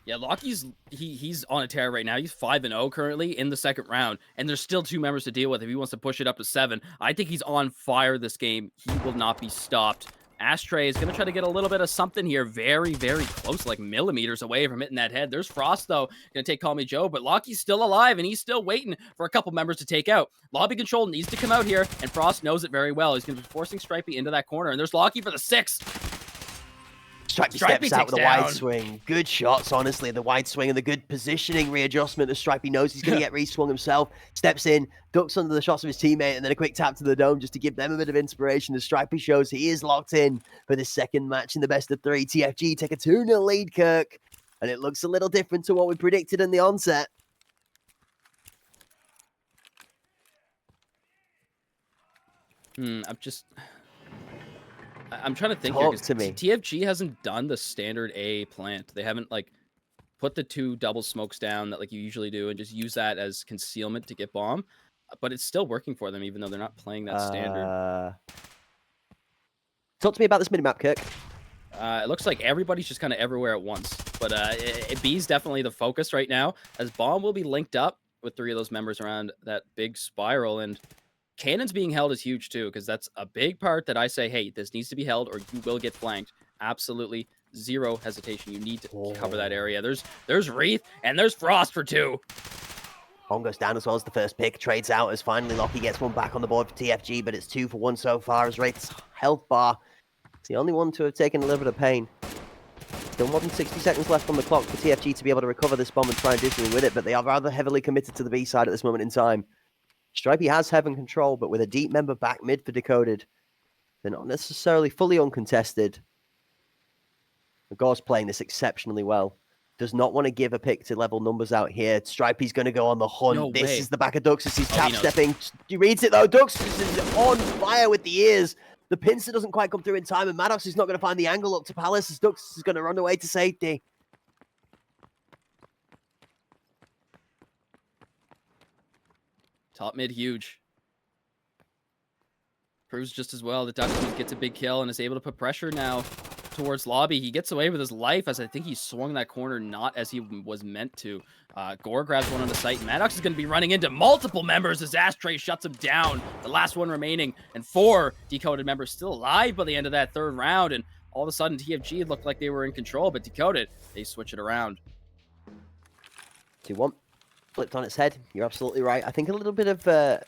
S4: Yeah, Lockie's he's on a tear right now. He's 5-0 currently in the second round, and there's still 2 members to deal with if he wants to push it up to 7. I think he's on fire this game. He will not be stopped. Ashtray is going to try to get a little bit of something here. Very, very close, like millimeters away from hitting that head. There's Frost, though, going to take Call Me Joe, but Lockie's still alive, and he's still waiting for a couple members to take out. Lobby Control needs to come out here, and Frost knows it very well. He's going to be forcing Stripey into that corner, and there's Lockie for the 6th.
S3: Stripey steps out with a wide swing. Good shots, honestly. The wide swing and the good positioning readjustment that Stripey knows he's going to get re-swung himself. Steps in, ducks under the shots of his teammate, and then a quick tap to the dome just to give them a bit of inspiration as Stripey shows he is locked in for the second match in the best of 3. TFG take a 2-0 lead, Kirk. And it looks a little different to what we predicted in the onset.
S4: I'm trying to think
S3: Talk
S4: here,
S3: to me.
S4: TFG hasn't done the standard A plant. They haven't like put the 2 double smokes down that like you usually do and just use that as concealment to get bomb. But it's still working for them even though they're not playing that standard.
S3: Talk to me about this minimap, Kirk.
S4: It looks like everybody's just kind of everywhere at once. But B's definitely the focus right now as bomb will be linked up with 3 of those members around that big spiral, and Cannons being held is huge too, because that's a big part that I say, hey, this needs to be held or you will get flanked. Absolutely zero hesitation. You need to cover that area. There's Wreath and there's Frost for 2.
S3: Bomb goes down as well as the first pick. Trades out as finally Lockie gets one back on the board for TFG, but it's 2 for 1 so far as Wraith's health bar. It's the only one to have taken a little bit of pain. Still more than 60 seconds left on the clock for TFG to be able to recover this bomb and try and do something with it, but they are rather heavily committed to the B side at this moment in time. Stripey has Heaven control, but with a deep member back mid for Decoded, they're not necessarily fully uncontested. Gore's playing this exceptionally well. Does not want to give a pick to level numbers out here. Stripey's going to go on the hunt.
S4: No
S3: this
S4: way.
S3: is the back of Duxus. He's tap stepping. He reads it though. Duxus is on fire with the ears. The pincer doesn't quite come through in time, and Maddox is not going to find the angle up to Palace as Duxus is going to run away to safety.
S4: Top mid huge. Proves just as well that Duxus gets a big kill and is able to put pressure now towards Lobby. He gets away with his life as I think he swung that corner not as he was meant to. Gore grabs one on the site. Maddox is going to be running into multiple members as Ashtray shuts him down. The last one remaining, and 4 Decoded members still alive by the end of that 3rd round. And all of a sudden, TFG looked like they were in control, but Decoded, they switch it around.
S3: 2-1. Flipped on its head. You're absolutely right. I think a little bit of, I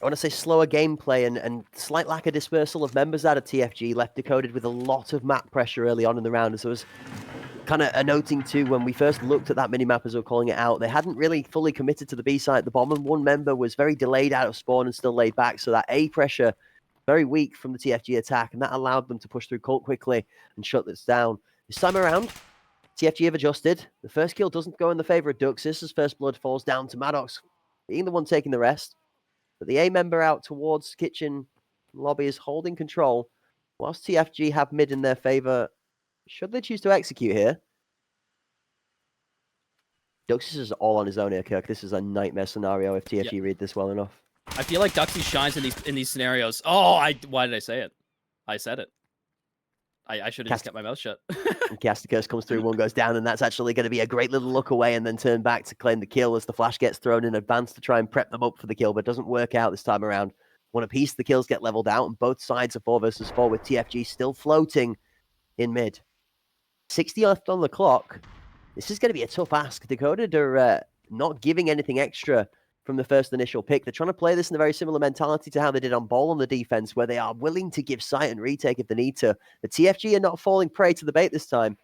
S3: want to say slower gameplay and slight lack of dispersal of members out of TFG left Decoded with a lot of map pressure early on in the round. As I was kind of noting too, when we first looked at that minimap as we were calling it out, they hadn't really fully committed to the B side. The bomb and 1 member was very delayed out of spawn and still laid back. So that A pressure, very weak from the TFG attack, and that allowed them to push through Colt quickly and shut this down. This time around, TFG have adjusted. The first kill doesn't go in the favor of Duxus as first blood falls down to Maddox, being the one taking the rest. But the A member out towards kitchen lobby is holding control, whilst TFG have mid in their favor. Should they choose to execute here? Duxis is all on his own here, Kirk. This is a nightmare scenario if TFG read this well enough.
S4: I feel like Duxie shines in these scenarios. Why did I say it? I said it. I should have just kept my mouth shut.
S3: Casticus comes through, one goes down, and that's actually going to be a great little look away and then turn back to claim the kill as the flash gets thrown in advance to try and prep them up for the kill, but doesn't work out this time around. One apiece, the kills get leveled out, and both sides are 4 versus 4 with TFG still floating in mid. 60 left on the clock. This is going to be a tough ask. Dakota are not giving anything extra from the first initial pick. They're trying to play this in a very similar mentality to how they did on ball on the defense, where they are willing to give sight and retake if they need to. The TFG are not falling prey to the bait this time.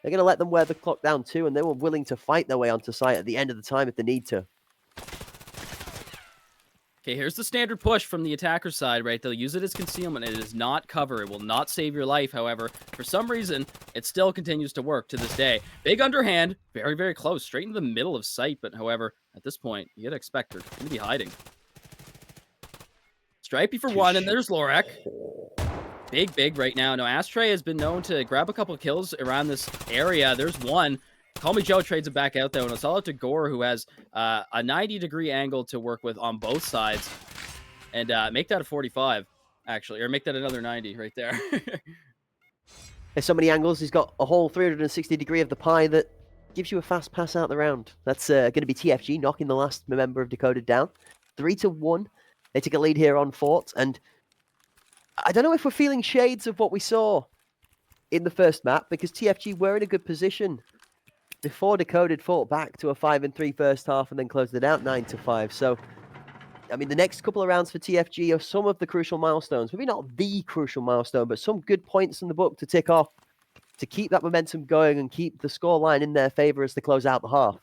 S3: They're going to let them wear the clock down too, and they were willing to fight their way onto site at the end of the time if they need to.
S4: Okay, here's the standard push from the attacker side, right? They'll use it as concealment. It is not cover. It will not save your life, however. For some reason, it still continues to work to this day. Big underhand, very, very close, straight in the middle of sight. But however, at this point, you gotta expect her to be hiding. Stripey for one, and there's Lorak. Big right now. Now, Astray has been known to grab a couple of kills around this area. There's one. Call Me Joe trades it back out, though, and it's all out to Gore, who has a 90-degree angle to work with on both sides. And make that a 45, actually. Or make that another 90 right there.
S3: There's so many angles. He's got a whole 360 degree of the pie that gives you a fast pass out the round. That's going to be TFG knocking the last member of Decoded down. 3-1. They take a lead here on Fort. And I don't know if we're feeling shades of what we saw in the first map, because TFG were in a good position before Decoded fought back to a 5-3 first half and then closed it out 9-5. So, I mean, the next couple of rounds for TFG are some of the crucial milestones. Maybe not the crucial milestone, but some good points in the book to tick off to keep that momentum going and keep the scoreline in their favor as they close out the half.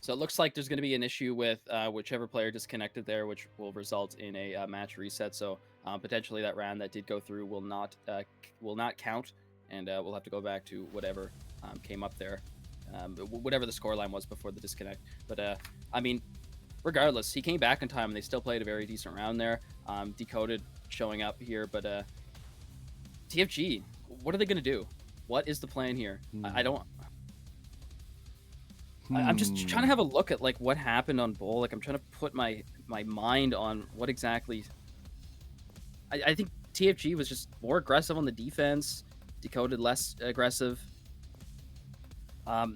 S4: So it looks like there's going to be an issue with whichever player disconnected there, which will result in a match reset. So potentially that round that did go through will not count, and we'll have to go back to whatever came up there, whatever the scoreline was before the disconnect. But I mean, regardless, he came back in time, and they still played a very decent round there. Decoded showing up here, but TFG, what are they going to do? What is the plan here? I don't. I'm just trying to have a look at like what happened on Bull. Like I'm trying to put my mind on what exactly. I think TFG was just more aggressive on the defense. Decoded less aggressive.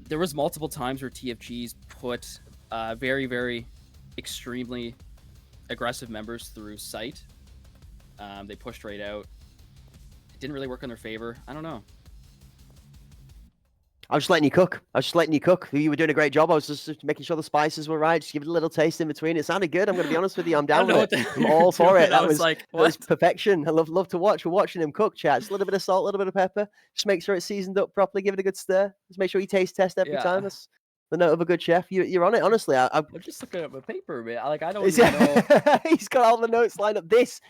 S4: There was multiple times where TFG's put very, very extremely aggressive members through sight. They pushed right out. It didn't really work in their favor. I don't know.
S3: I was just letting you cook. You were doing a great job. I was just making sure the spices were right. Just give it a little taste in between. It sounded good. I'm going to be honest with you. I'm down with it. I'm all for it. That was perfection. I love to watch. We're watching him cook, chat. Just a little bit of salt, a little bit of pepper. Just make sure it's seasoned up properly. Give it a good stir. Just make sure you taste test every time. That's the note of a good chef. You're on it, honestly. I'm
S4: just looking at my paper, man. Like, I don't even know.
S3: He's got all the notes lined up. That's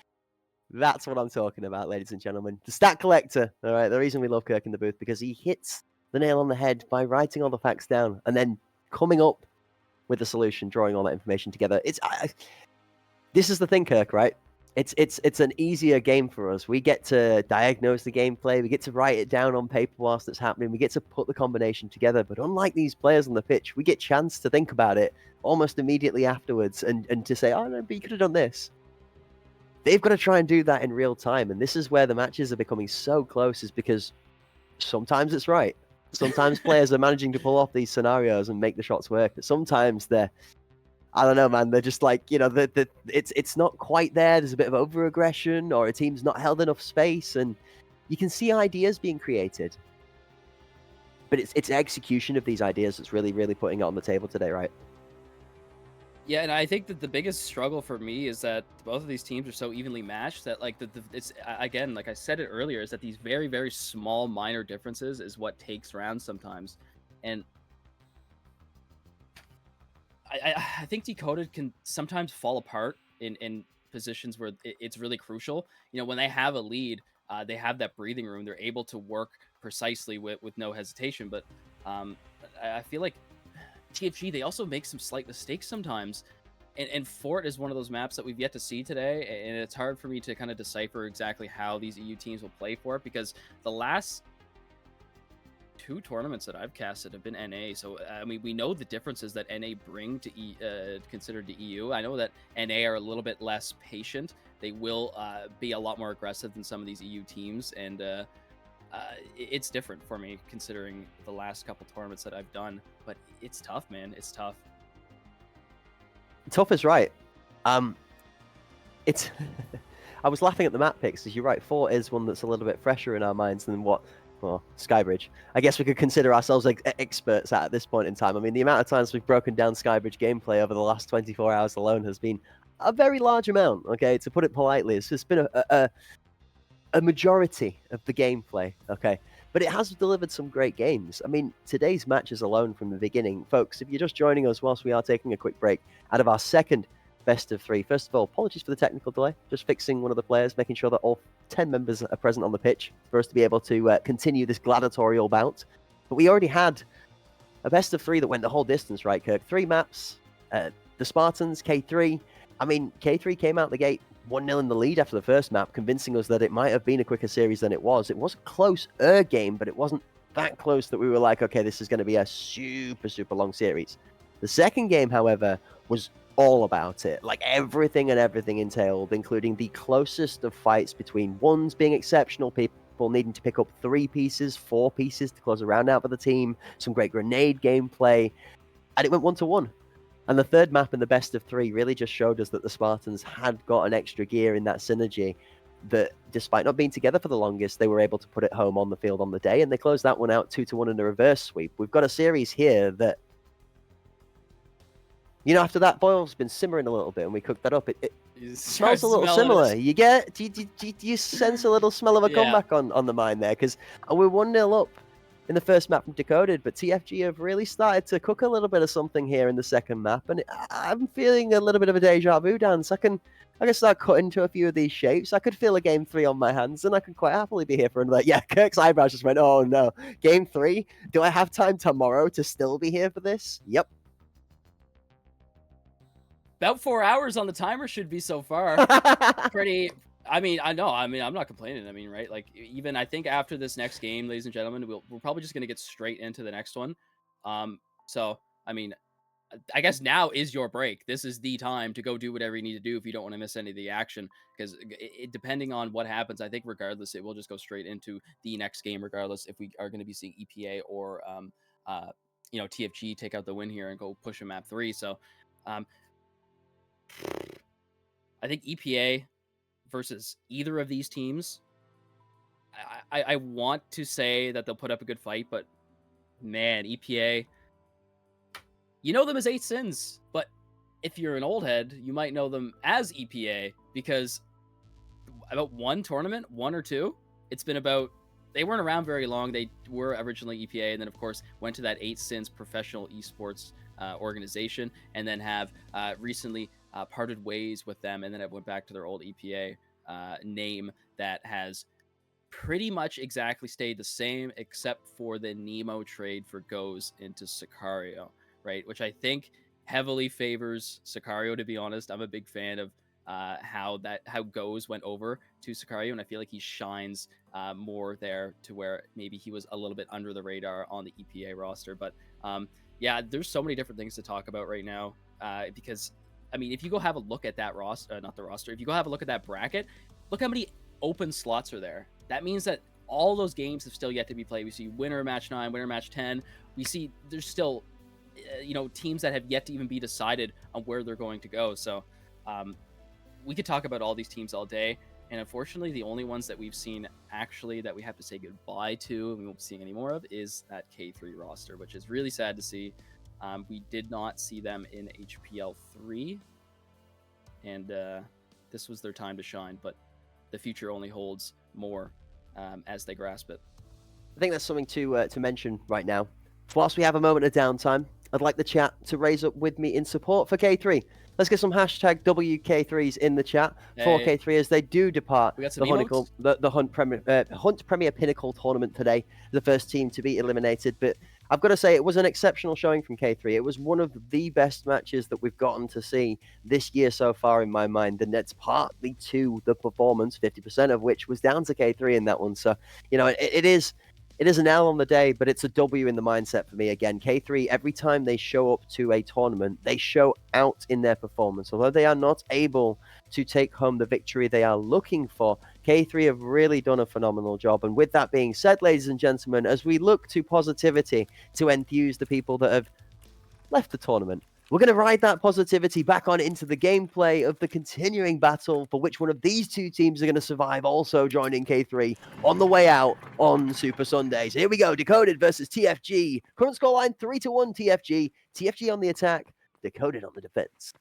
S3: what I'm talking about, ladies and gentlemen. The stat collector. All right. The reason we love Kirk in the booth, because he hits the nail on the head by writing all the facts down and then coming up with a solution, drawing all that information together. This is the thing, Kirk, right? It's an easier game for us. We get to diagnose the gameplay. We get to write it down on paper whilst it's happening. We get to put the combination together. But unlike these players on the pitch, we get chance to think about it almost immediately afterwards and to say, oh, no, but you could have done this. They've got to try and do that in real time. And this is where the matches are becoming so close, is because sometimes it's right. Sometimes players are managing to pull off these scenarios and make the shots work. But sometimes I don't know, man. They're just like, it's not quite there. There's a bit of over-aggression, or a team's not held enough space, and you can see ideas being created. But it's execution of these ideas that's really, really putting it on the table today, right?
S4: Yeah, and I think that the biggest struggle for me is that both of these teams are so evenly matched that, like, it's again, like I said it earlier, is that these very, very small, minor differences is what takes rounds sometimes, and I think Decoded can sometimes fall apart in positions where it's really crucial. When they have a lead, they have that breathing room. They're able to work precisely with no hesitation. But I feel like TFG, they also make some slight mistakes sometimes. And Fort is one of those maps that we've yet to see today, and it's hard for me to kind of decipher exactly how these EU teams will play for it, because the last 2 tournaments that I've casted have been NA. So I mean, we know the differences that NA bring to considered to EU. I know that NA are a little bit less patient. They will be a lot more aggressive than some of these EU teams, and it's different for me considering the last couple tournaments that I've done. But it's tough, man. It's tough.
S3: Tough is right. It's. I was laughing at the map picks, because you're right. Fort is one that's a little bit fresher in our minds than what, well, Skybridge. I guess we could consider ourselves like experts at this point in time. I mean, the amount of times we've broken down Skybridge gameplay over the last 24 hours alone has been a very large amount. Okay, to put it politely, it's just been a majority of the gameplay. Okay. But it has delivered some great games. I mean, today's matches alone from the beginning. Folks, if you're just joining us whilst we are taking a quick break out of our second best of 3. First of all, apologies for the technical delay. Just fixing one of the players, making sure that all 10 members are present on the pitch for us to be able to continue this gladiatorial bout. But we already had a best of 3 that went the whole distance, right, Kirk? 3 maps, the Spartans, K3. I mean, K3 came out the gate 1-0 in the lead after the first map, convincing us that it might have been a quicker series than it was. It was a close-er game, but it wasn't that close that we were like, okay, this is going to be a super, super long series. The second game, however, was all about it. Like everything entailed, including the closest of fights between ones being exceptional, people needing to pick up 3 pieces, 4 pieces to close a round out for the team, some great grenade gameplay, and it went 1-1. And the third map in the best of 3 really just showed us that the Spartans had got an extra gear in that synergy, that despite not being together for the longest, they were able to put it home on the field on the day, and they closed that one out 2-1 in a reverse sweep. We've got a series here that, you know, after that boil's been simmering a little bit and we cooked that up, it smells a little similar. You get, do you sense a little smell of a comeback on the mind there? Because we're 1-0 up in the first map from Decoded, but TFG have really started to cook a little bit of something here in the second map, and I'm feeling a little bit of a deja vu dance. I can start cutting to a few of these shapes. I could feel a game 3 on my hands, and I could quite happily be here for another. Yeah, Kirk's eyebrows just went, oh no. Game 3? Do I have time tomorrow to still be here for this? Yep.
S4: About 4 hours on the timer should be so far. Pretty. I mean, I know. I mean, I'm not complaining. I mean, right? Like, even I think after this next game, ladies and gentlemen, we're probably just gonna get straight into the next one. So I mean, I guess now is your break. This is the time to go do whatever you need to do if you don't want to miss any of the action. Because depending on what happens, I think regardless, it will just go straight into the next game. Regardless if we are going to be seeing EPA or you know, TFG take out the win here and go push a map 3. So I think EPA versus either of these teams, I want to say that they'll put up a good fight, but man, EPA, you know them as 8 Sins, but if you're an old head, you might know them as EPA, because about 1 tournament, 1 or 2, it's been about, they weren't around very long. They were originally EPA, and then of course went to that 8 Sins professional esports organization, and then have recently parted ways with them, and then it went back to their old EPA name that has pretty much exactly stayed the same, except for the Nemo trade for Goes into Sicario, right? Which I think heavily favors Sicario, to be honest. I'm a big fan of how Goes went over to Sicario, and I feel like he shines more there, to where maybe he was a little bit under the radar on the EPA roster. But yeah, there's so many different things to talk about right now, because I mean, if you go have a look at that roster, not the roster, if you go have a look at that bracket, look how many open slots are there. That means that all those games have still yet to be played. We see winner match 9, winner match 10. We see there's still, you know, teams that have yet to even be decided on where they're going to go. So we could talk about all these teams all day. And unfortunately, the only ones that we've seen actually that we have to say goodbye to, and we won't be seeing any more of, is that K3 roster, which is really sad to see. We did not see them in HPL 3, and this was their time to shine, but the future only holds more as they grasp it.
S3: I think that's something to mention right now. Whilst we have a moment of downtime, I'd like the chat to raise up with me in support for K3. Let's get some hashtag WK3s in the chat for
S4: Hey.
S3: K3 as they do depart
S4: We got some
S3: the Hunt Premier Pinnacle tournament today. The first team to be eliminated, but I've got to say it was an exceptional showing from K3. It was one of the best matches that we've gotten to see this year so far in my mind, and that's partly to the performance, 50% of which was down to K3 in that one. So, you know, it is an L on the day, but it's a W in the mindset for me again. K3, every time they show up to a tournament, they show out in their performance. Although they are not able to take home the victory they are looking for, K3 have really done a phenomenal job. And with that being said, ladies and gentlemen, as we look to positivity to enthuse the people that have left the tournament, we're going to ride that positivity back on into the gameplay of the continuing battle for which one of these two teams are going to survive, also joining K3 on the way out on Super Sundays. Here we go, Decoded versus TFG. Current scoreline 3-1 TFG. TFG on the attack, Decoded on the defense.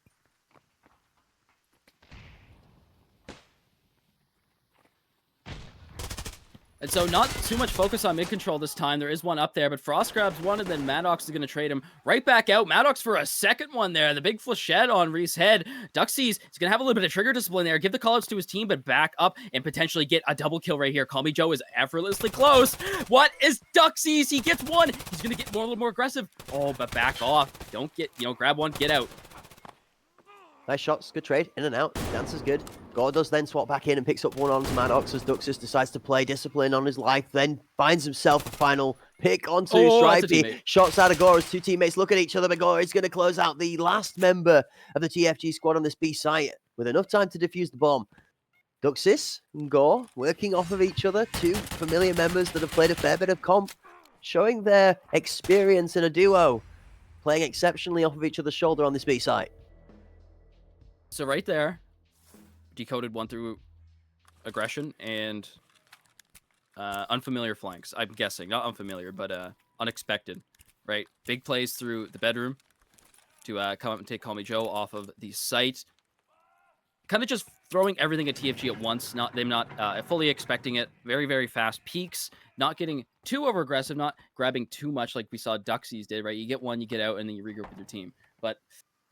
S4: And so not too much focus on mid control this time. There is one up there, but Frost grabs one, and then Maddox is going to trade him right back out. Maddox for a second one there. The big flechette on Reese's head. Duxies is going to have a little bit of trigger discipline there. Give the callouts to his team, but back up and potentially get a double kill right here. Call Me Joe is effortlessly close. What is Duxies? He gets one. He's going to get a little more aggressive. Oh, but back off. Don't get, grab one, get out.
S3: Nice shots, good trade, in and out, dance is good. Gore does then swap back in and picks up one onto Maddox as Duxus decides to play discipline on his life, then finds himself a final pick onto Stripey. Shots out of Gore as two teammates look at each other, but Gore is going to close out the last member of the TFG squad on this B site with enough time to defuse the bomb. Duxus and Gore working off of each other, two familiar members that have played a fair bit of comp, showing their experience in a duo, playing exceptionally off of each other's shoulder on this B site.
S4: So right there, Decoded one through aggression and unfamiliar flanks. I'm guessing, not unfamiliar, but unexpected, right? Big plays through the bedroom to come up and take Call Me Joe off of the site. Kind of just throwing everything at TFG at once, not fully expecting it. Very, very fast peaks, not getting too over aggressive, not grabbing too much like we saw Duxies did, right? You get one, you get out, and then you regroup with your team. But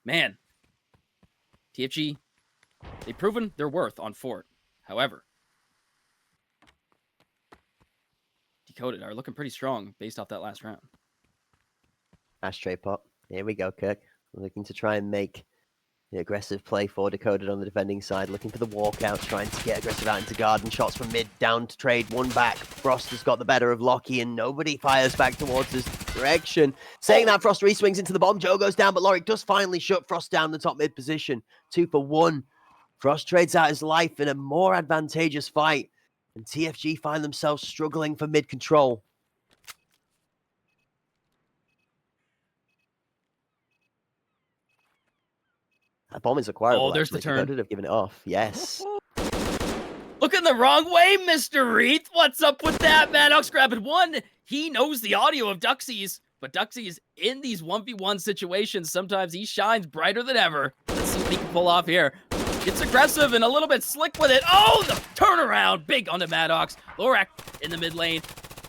S4: man, TFG, they've proven their worth on Fort. However, Decoded are looking pretty strong based off that last round.
S3: Ashtray pop. Here we go, Kirk. Looking to try and make the aggressive play for Decoded on the defending side. Looking for the walkouts, trying to get aggressive out into garden. Shots from mid, down to trade, one back. Frost has got the better of Lockie, and nobody fires back towards his direction. Saying that, Frost re-swings into the bomb. Joe goes down, but Lorik does finally shut Frost down the top mid position. 2 for 1. Frost trades out his life in a more advantageous fight, and TFG find themselves struggling for mid control. That bomb is acquirable.
S4: Oh, there's the turn.
S3: Could have given it off. Yes.
S4: Looking the wrong way, Mr. Reeth. What's up with that? Maddox grabbing one. He knows the audio of Duxies, but Duxies in these 1v1 situations, sometimes he shines brighter than ever. Let's see what he can pull off here. Gets aggressive and a little bit slick with it. Oh, the turnaround. Big onto Maddox. Lorak in the mid lane.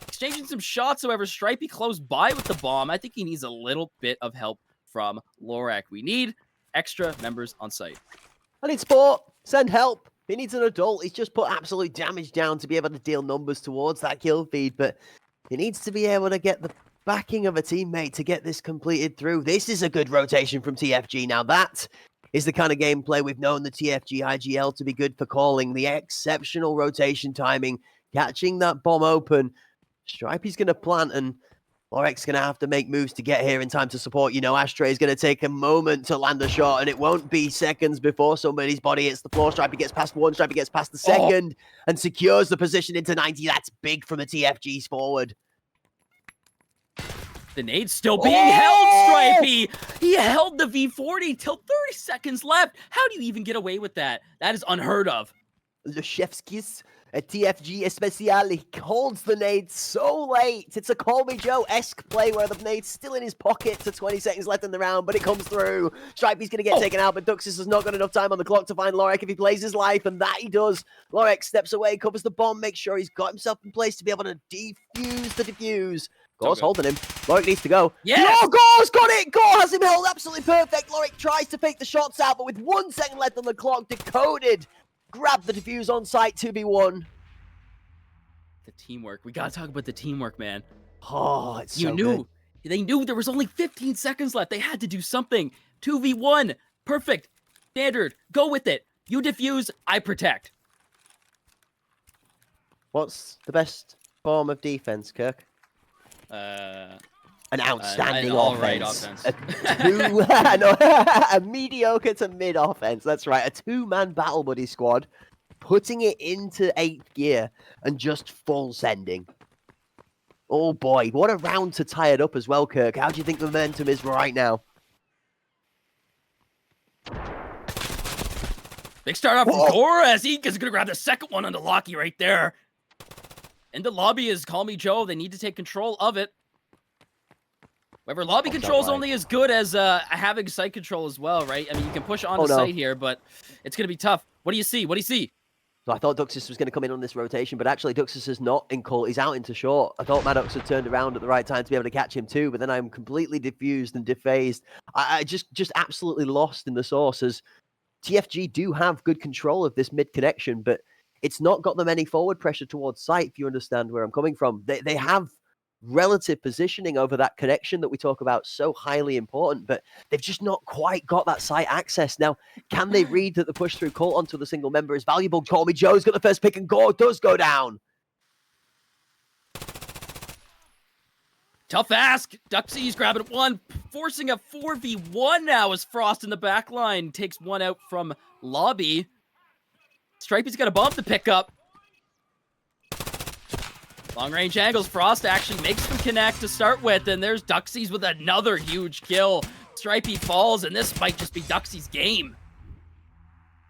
S4: Exchanging some shots, however, Stripey close by with the bomb. I think he needs a little bit of help from Lorak. We need extra members on site.
S3: I need support. Send help. He needs an adult. He's just put absolute damage down to be able to deal numbers towards that kill feed, but he needs to be able to get the backing of a teammate to get this completed through. This is a good rotation from TFG. Now that is the kind of gameplay we've known the TFG IGL to be good for calling. The exceptional rotation timing, catching that bomb open. Stripey's going to plant, and Lorek's going to have to make moves to get here in time to support. You know, Ashtray is going to take a moment to land a shot, and it won't be seconds before somebody's body hits the floor. Stripey gets past one, Stripey gets past the second, and secures the position into 90. That's big from the TFG's forward.
S4: The nade's still being held, Stripey. He held the V40 till 30 seconds left. How do you even get away with that? That is unheard of.
S3: The chef's kiss. A TFG Especial, he holds the nade so late. It's a Call Me Joe-esque play where the nade's still in his pocket to 20 seconds left in the round, but it comes through. Stripey's going to get taken out, but Duxus has not got enough time on the clock to find Lorek if he plays his life, and that he does. Lorek steps away, covers the bomb, makes sure he's got himself in place to be able to defuse the defuse. Gore's
S4: good.
S3: holding him. Lorik needs to go.
S4: Yes!
S3: Oh, Gore's got it! Gore has him held absolutely perfect. Lorik tries to fake the shots out, but with 1 second left on the clock, Decoded grabbed the defuse on site 2v1.
S4: The teamwork. We gotta talk about the teamwork, man.
S3: Oh, it's
S4: You
S3: so
S4: knew.
S3: good.
S4: They knew there was only 15 seconds left. They had to do something. 2v1. Perfect. Standard. Go with it. You defuse, I protect.
S3: What's the best form of defense, Kirk? An outstanding
S4: an all-right
S3: offense.
S4: offense.
S3: A mediocre to mid offense. That's right. A two-man battle buddy squad, putting it into 8th gear and just full sending. Oh boy, what a round to tie it up as well, Kirk. How do you think the momentum is right now?
S4: Big start off from
S3: Whoa.
S4: Gore as he is going to grab the second one on the Locky right there. And the lobby is Call Me Joe. They need to take control of it. However, lobby control is only as good as having site control as well, right? I mean, you can push onto site here, but it's going to be tough. What do you see? What do you see?
S3: So I thought Duxus was going to come in on this rotation, but actually Duxus is not in call. He's out into short. I thought Maddox had turned around at the right time to be able to catch him too, but then I'm completely diffused and defazed. I just absolutely lost in the source as TFG do have good control of this mid connection, but it's not got them any forward pressure towards site, if you understand where I'm coming from. They have relative positioning over that connection that we talk about, so highly important, but they've just not quite got that site access. Now, can they read that the push through cult onto the single member is valuable? Call Me Joe's got the first pick and Gore does go down.
S4: Tough ask. Duxie's grabbing one, forcing a 4v1 now as Frost in the back line takes one out from Lobby. Stripey's got a bump to pick up. Long range angles. Frost actually makes them connect to start with, and there's Duxie's with another huge kill. Stripey falls, and this might just be Duxie's game.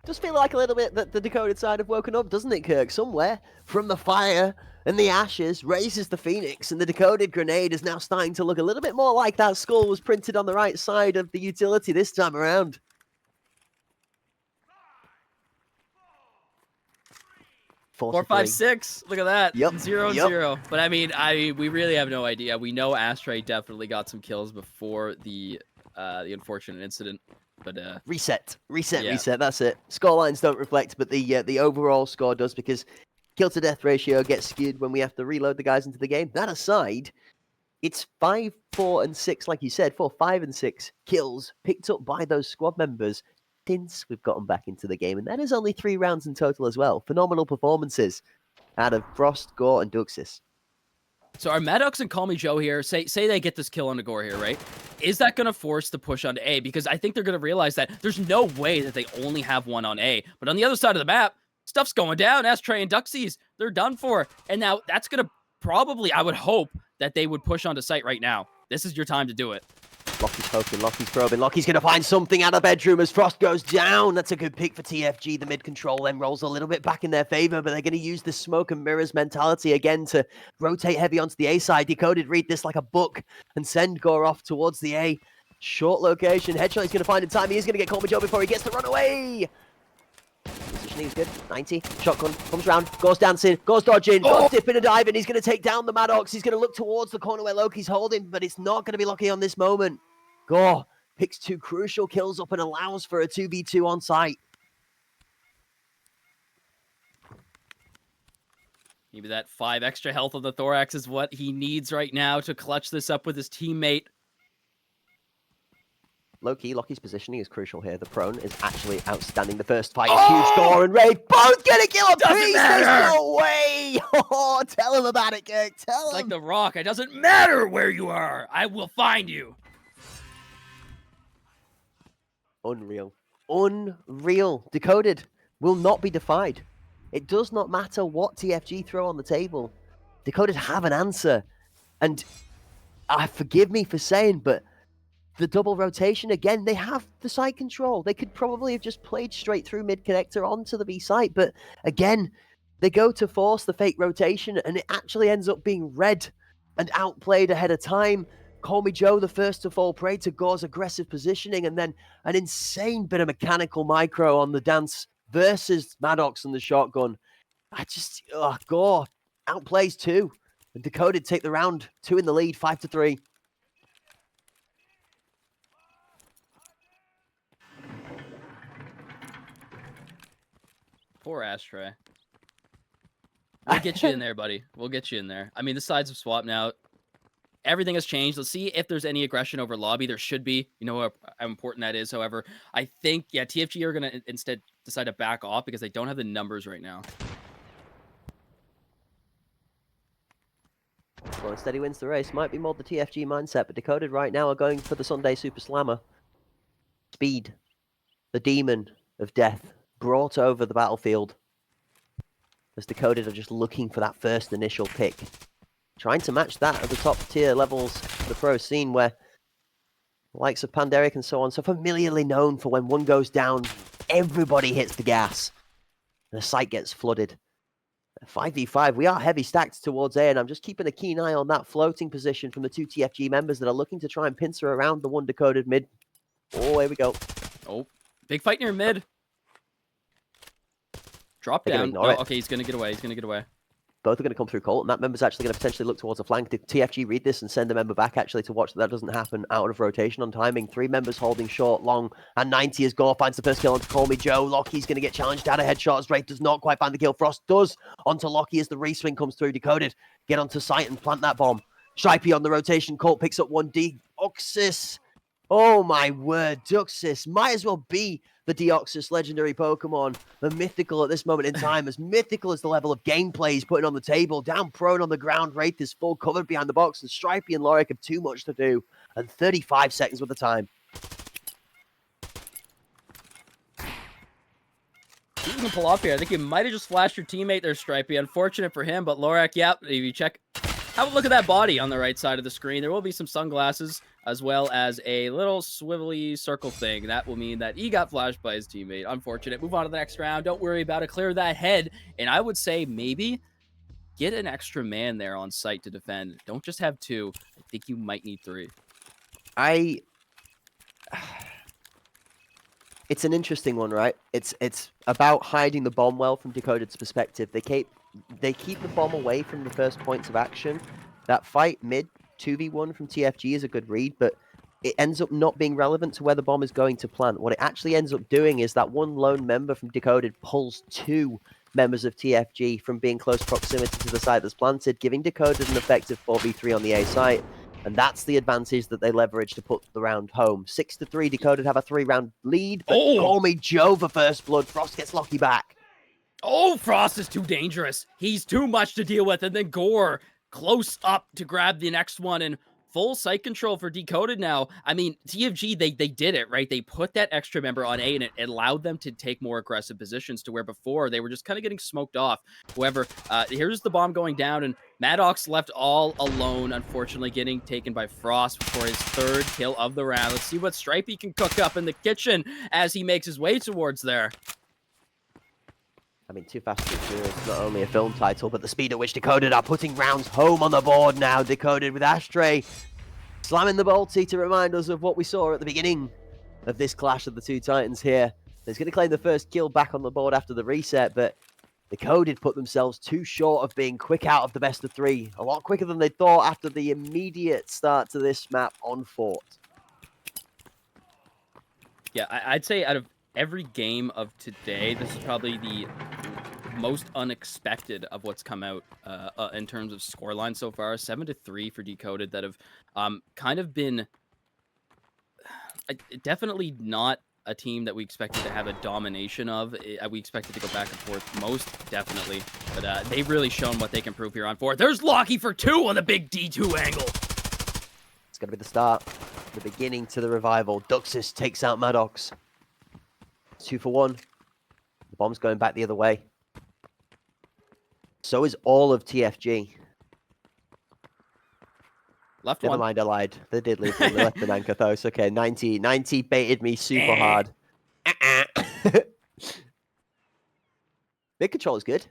S3: Does feel like a little bit that the Decoded side have woken up, doesn't it, Kirk? Somewhere from the fire and the ashes raises the Phoenix, and the Decoded grenade is now starting to look a little bit more like that skull was printed on the right side of the utility this time around.
S4: Four, five, six. Look at that.
S3: Yep.
S4: 0-0. But I mean, we really have no idea. We know Astray definitely got some kills before the unfortunate incident. But
S3: reset. That's it. Score lines don't reflect, but the overall score does, because kill to death ratio gets skewed when we have to reload the guys into the game. That aside, it's 5, 4, and 6, like you said, 4, 5, and 6 kills picked up by those squad members since we've gotten back into the game, and that is only 3 rounds in total as well. Phenomenal performances out of Frost, Gore, and Duxus.
S4: So are Maddox and Call Me Joe here? Say they get this kill on the Gore here, right? Is that going to force the push onto A? Because I think they're going to realize that there's no way that they only have one on A. But on the other side of the map, stuff's going down. Astray and Duxies, they're done for. And now that's going to probably, I would hope, that they would push onto site right now. This is your time to do it.
S3: Lockie's poking, Lockie's probing, Lockie's going to find something out of the bedroom as Frost goes down. That's a good pick for TFG. The mid control then rolls a little bit back in their favor, but they're going to use the smoke and mirrors mentality again to rotate heavy onto the A side. Decoded read this like a book and send Gore off towards the A. Short location. Headshot he's going to find in time. He is going to get Call Me Joe before he gets to run away. Positioning is good. 90. Shotgun. Comes round. Goes dancing. Goes dodging. Goes dipping and diving. He's going to take down the Maddox. He's going to look towards the corner where Loki's holding, but it's not going to be Loki on this moment. Gore picks 2 crucial kills up and allows for a 2v2 on site.
S4: Maybe that 5 extra health on the thorax is what he needs right now to clutch this up with his teammate.
S3: Loki's positioning is crucial here. The prone is actually outstanding. The first fight is huge. Gore and Ray both get a kill on piece. There's no way. Oh, tell him about it, Kirk. Tell him.
S4: Like the Rock, it doesn't matter where you are. I will find you.
S3: Unreal. Decoded will not be defied. It does not matter what TFG throw on the table. Decoded have an answer. And forgive me for saying, but the double rotation, again, they have the site control. They could probably have just played straight through mid-connector onto the B site, but again, they go to force the fake rotation, and it actually ends up being read and outplayed ahead of time. Call Me Joe, the first to fall prey to Gore's aggressive positioning, and then an insane bit of mechanical micro on the dance versus Maddox and the shotgun. Gore outplays 2. And Decoded take the round, 2 in the lead, 5-3.
S4: Poor Ashtray. We'll get you in there, buddy. We'll get you in there. I mean, the sides have swapped now. Everything has changed. Let's see if there's any aggression over lobby. There should be. You know how important that is. However, I think, yeah, TFG are going to instead decide to back off because they don't have the numbers right now.
S3: Well, instead he wins the race. Might be more the TFG mindset, but Decoded right now are going for the Sunday Super Slammer. Speed, the demon of death, brought over the battlefield. As Decoded are just looking for that first initial pick. Trying to match that at the top tier levels of the pro scene where the likes of Panderic and so on, so familiarly known for when one goes down, everybody hits the gas. And the site gets flooded. 5v5, we are heavy stacked towards A, and I'm just keeping a keen eye on that floating position from the 2 TFG members that are looking to try and pincer around the 1 Decoded mid. Oh, here we go.
S4: Oh, big fight near mid. Drop down. No, okay, he's going to get away. He's going to get away.
S3: Both are going to come through Colt, and that member's actually going to potentially look towards a flank. Did TFG read this and send a member back, actually, to watch that doesn't happen out of rotation on timing? 3 members holding short, long, and 90 as Gore finds the first kill onto Call Me Joe. Lockie's going to get challenged out of headshots. Drake does not quite find the kill. Frost does onto Lockie as the reswing comes through. Decoded. Get onto site and plant that bomb. Stripey on the rotation. Colt picks up 1D. Oxys. Oh my word, Duxis might as well be the Deoxys legendary Pokemon, the mythical at this moment in time, as mythical as the level of gameplay he's putting on the table. Down prone on the ground, Wraith is full covered behind the box, and Stripey and Lorik have too much to do, and 35 seconds with the time.
S4: You can pull off here. I think you might have just flashed your teammate there, Stripey. Unfortunate for him, but Lorak, yep, if you check... Have a look at that body on the right side of the screen. There will be some sunglasses as well as a little swivelly circle thing. That will mean that he got flashed by his teammate. Unfortunate. Move on to the next round. Don't worry about it. Clear that head. And I would say maybe get an extra man there on site to defend. Don't just have 2. I think you might need 3.
S3: It's an interesting one, right? It's about hiding the bomb well from Decoded's perspective. They keep the bomb away from the first points of action. That fight mid 2v1 from TFG is a good read, but it ends up not being relevant to where the bomb is going to plant. What it actually ends up doing is that one lone member from Decoded pulls 2 members of TFG from being close proximity to the site that's planted, giving Decoded an effective 4v3 on the A site. And that's the advantage that they leverage to put the round home. 6-3, Decoded have a 3-round lead, but Call Me Joe for first blood. Frost gets Lockie back.
S4: Oh, Frost is too dangerous. He's too much to deal with. And then Gore close up to grab the next one, and full site control for Decoded now. I mean, TFG, they did it, right? They put that extra member on A, and it allowed them to take more aggressive positions to where before they were just kind of getting smoked off. However, here's the bomb going down, and Maddox left all alone, unfortunately getting taken by Frost for his 3rd kill of the round. Let's see what Stripey can cook up in the kitchen as he makes his way towards there.
S3: I mean, Too Fast, Too Furious, not only a film title, but the speed at which Decoded are putting rounds home on the board now. Decoded with Ashtray slamming the bolty to remind us of what we saw at the beginning of this clash of the 2 Titans here. He's going to claim the first kill back on the board after the reset, but Decoded put themselves too short of being quick out of the best of 3. A lot quicker than they thought after the immediate start to this map on Fort.
S4: Yeah, I'd say out of every game of today, this is probably the most unexpected of what's come out in terms of scoreline so far. 7-3 for Decoded that have kind of been definitely not a team that we expected to have a domination of. We expected to go back and forth, most definitely. But they've really shown what they can prove here on 4. There's Lockie for 2 on the big D2 angle.
S3: It's going to be the start, the beginning to the revival. Duxis takes out Maddox. 2 for 1. The bomb's going back the other way. So is all of TFG.
S4: Never
S3: one. Mind, I lied. They did leave the left the Nankathos. Okay, 90 baited me super hard. Mid control is good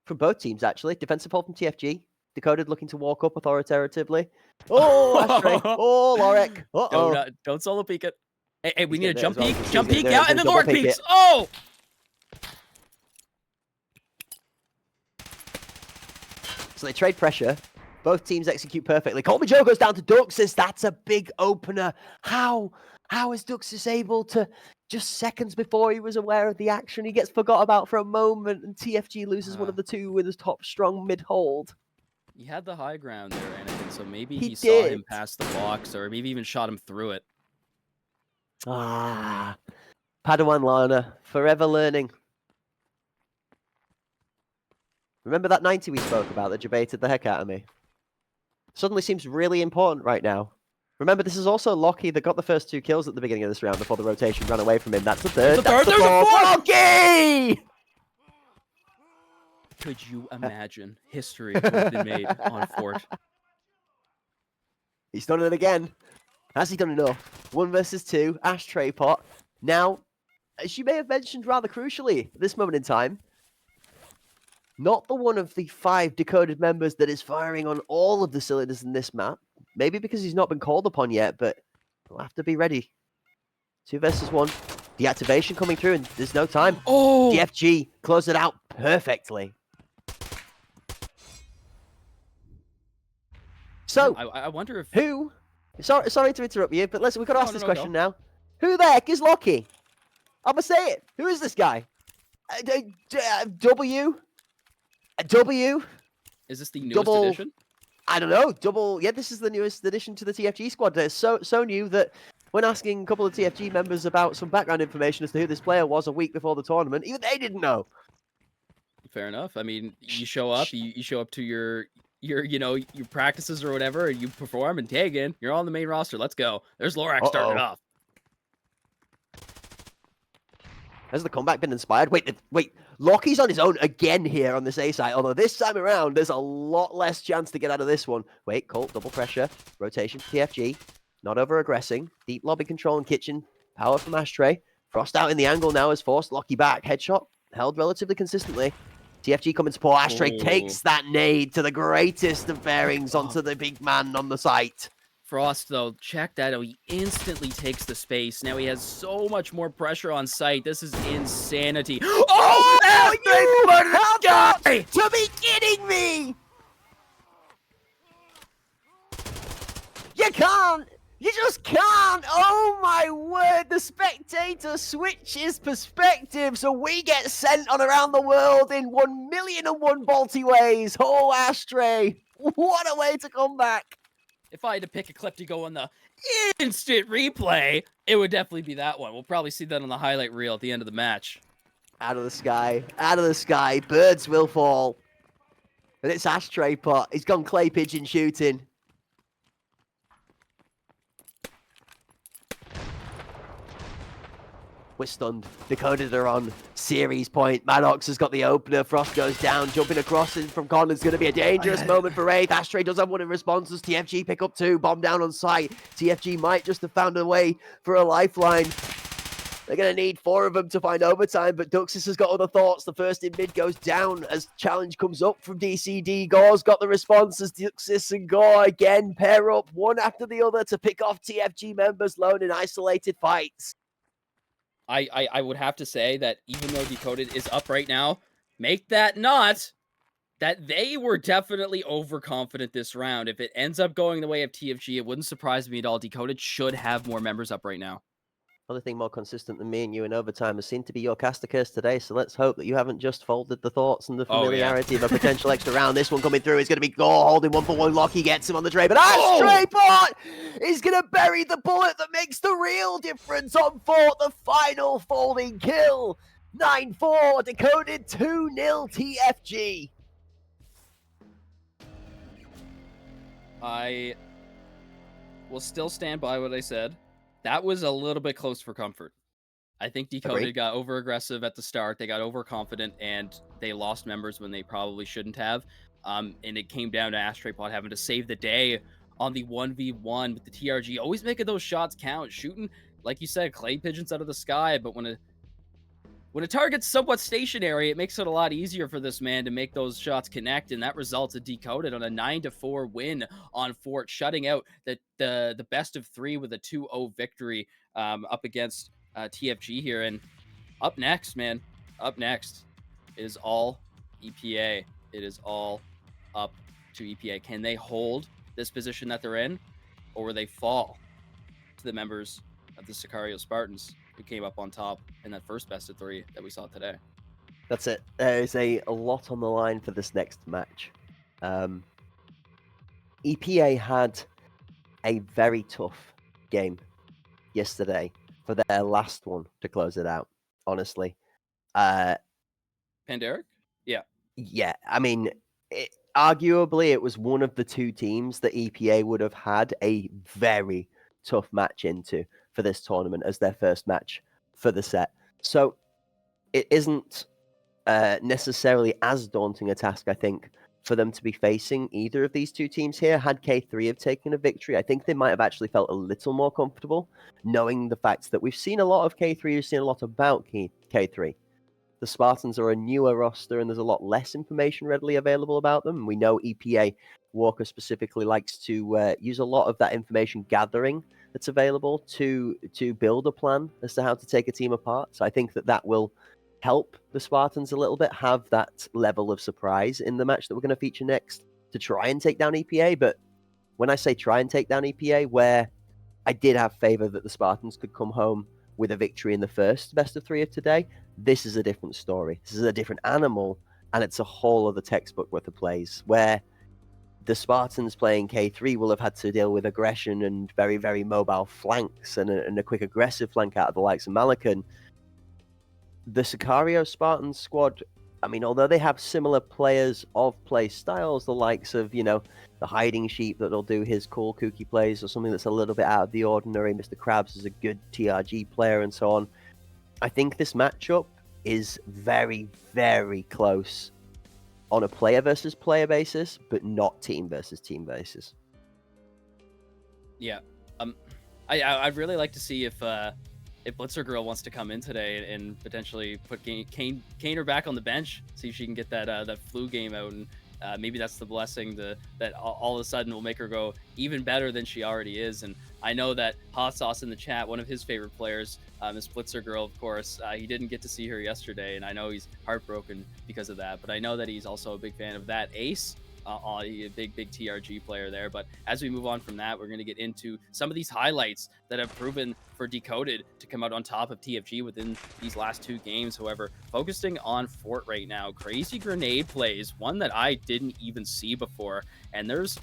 S3: from both teams, actually. Defensive hold from TFG. Decoded looking to walk up authoritatively. Oh, Ashtray. Oh, Lorik. Uh-oh.
S4: Don't solo peek it. Hey, we need a jump peek. Jump peek out, and then Lorik peeks. Oh!
S3: So they trade pressure. Both teams execute perfectly. Colby Joe goes down to Duxus. That's a big opener. How is Duxus able to, just seconds before he was aware of the action, he gets forgot about for a moment, and TFG loses one of the two with his top strong mid hold.
S4: He had the high ground there, Anakin, so maybe
S3: He
S4: he saw
S3: did.
S4: him past the box, or maybe even shot him through it.
S3: Ah, Padawan learner, forever learning. Remember that 90 we spoke about that debated the heck out of me? Suddenly seems really important right now. Remember, this is also Lockie that got the first 2 kills at the beginning of this round before the rotation ran away from him. That's the third.
S4: There's the third.
S3: Lockie!
S4: Could you imagine history would have been made on Fort?
S3: He's done it again. Has he done enough? 1 versus 2, Ashtray Pot. Now, as you may have mentioned rather crucially at this moment in time, not the one of the 5 decoded members that is firing on all of the cylinders in this map. Maybe because he's not been called upon yet, but he'll have to be ready. 2 versus 1. The activation coming through, and there's no time.
S4: Oh!
S3: DFG close it out perfectly. So,
S4: I wonder if...
S3: who... Sorry to interrupt you, but we've got to ask this question
S4: go.
S3: now. Who the heck is Lockie? I'm gonna say it. Who is this guy? W?
S4: Is this the newest edition?
S3: I don't know. Yeah, this is the newest addition to the TFG squad. It's so new that when asking a couple of TFG members about some background information as to who this player was a week before the tournament, even they didn't know.
S4: Fair enough. I mean, you show up, you show up to your practices or whatever, and you perform and tag in. You're on the main roster. Let's go. There's Lorax starting it off.
S3: Has the comeback been inspired? Wait. Lockie's on his own again here on this A side, although this time around, there's a lot less chance to get out of this one. Wait, Colt, double pressure, rotation, TFG, not over-aggressing, deep lobby control in kitchen, power from Ashtray. Frost out in the angle now has forced Lockie back. Headshot held relatively consistently. TFG coming to support. Ashtray takes that nade to the greatest of bearings onto the big man on the site.
S4: Frost, though, check that out. He instantly takes the space. Now he has so much more pressure on site. This is insanity.
S3: Oh, you have got to be kidding me! You can't! You just can't! Oh my word! The spectator switches perspective, so we get sent on around the world in 1,000,001 Balti ways. Oh, Ashtray! What a way to come back!
S4: If I had to pick a clip to go on the instant replay, it would definitely be that one. We'll probably see that on the highlight reel at the end of the match.
S3: Out of the sky, birds will fall. And it's Ashtray Pot. He's gone clay pigeon shooting. We're stunned. Decoded are on series point. Maddox has got the opener. Frost goes down. Jumping across in from Connor's going to be a dangerous moment for Wraith. Ashtray does have one in responses. TFG pick up 2. Bomb down on site. TFG might just have found a way for a lifeline. They're going to need 4 of them to find overtime, but Duxus has got other thoughts. The first in mid goes down as challenge comes up from DCD. Gore's got the responses. Duxus and Gore again pair up one after the other to pick off TFG members lone in isolated fights.
S4: I would have to say that even though Decoded is up right now, make that not that they were definitely overconfident this round. If it ends up going the way of TFG, it wouldn't surprise me at all. Decoded should have more members up right now.
S3: Only thing more consistent than me and you in overtime has seemed to be your caster curse today, so let's hope that you haven't just folded the thoughts and the familiarity of a potential extra round. This one coming through is going to be Gore holding 1-for-1. Lockie gets him on the tray, but Ashtray Pot is going to bury the bullet that makes the real difference on Fort. The final folding kill. 9-4, Decoded 2-0 TFG.
S4: I will still stand by what I said. That was a little bit close for comfort. I think Decoded got over-aggressive at the start. They got overconfident, and they lost members when they probably shouldn't have. And it came down to Ashtray Pot having to save the day on the 1v1 with the TRG. Always making those shots count. Shooting, like you said, clay pigeons out of the sky. But when a target's somewhat stationary, it makes it a lot easier for this man to make those shots connect, and that results in Decoded on a 9-4 win on Fort, shutting out the best of 3 with a 2-0 victory up against TFG here. And up next, man, it is all EPA. It is all up to EPA. Can they hold this position that they're in, or will they fall to the members of the Sicario Spartans, who came up on top in that first best of 3 that we saw today?
S3: That's it. There is a lot on the line for this next match. EPA had a very tough game yesterday for their last one to close it out, honestly.
S4: Panderic? Yeah.
S3: Yeah, I mean, arguably it was one of the 2 teams that EPA would have had a very tough match into for this tournament as their first match for the set. So it isn't necessarily as daunting a task, I think, for them to be facing either of these 2 teams here. Had K3 have taken a victory, I think they might have actually felt a little more comfortable, knowing the fact that we've seen a lot of K3, we've seen a lot about K3. The Spartans are a newer roster, and there's a lot less information readily available about them. We know EPA Walker specifically likes to use a lot of that information gathering that's available to build a plan as to how to take a team apart. So I think that will help the Spartans a little bit have that level of surprise in the match that we're going to feature next to try and take down EPA. But when I say try and take down EPA, where I did have favor that the Spartans could come home with a victory in the first best of 3 of today, this is a different story. This is a different animal, and it's a whole other textbook worth of plays, where the Spartans playing K3 will have had to deal with aggression and very, very mobile flanks and a quick aggressive flank out of the likes of Malakan. The Sicario Spartans squad, I mean, although they have similar players of play styles, the likes of, the Hiding Sheep that'll do his cool, kooky plays, or something that's a little bit out of the ordinary. Mr. Krabs is a good TRG player, and so on. I think this matchup is very, very close on a player versus player basis, but not team versus team basis.
S4: Yeah. I'd really like to see if Blitzer Girl wants to come in today and potentially put Kaner back on the bench, see if she can get that flu game out, and maybe that's the blessing that all of a sudden will make her go even better than she already is. And I know that Hot Sauce in the chat, one of his favorite players, is Blitzer Girl, of course. He didn't get to see her yesterday, and I know he's heartbroken because of that. But I know that he's also a big fan of that Ace. A big TRG player there. But as we move on from that, we're going to get into some of these highlights that have proven for Decoded to come out on top of TFG within these last 2 games. However, focusing on Fort right now, crazy grenade plays, one that I didn't even see before. And there's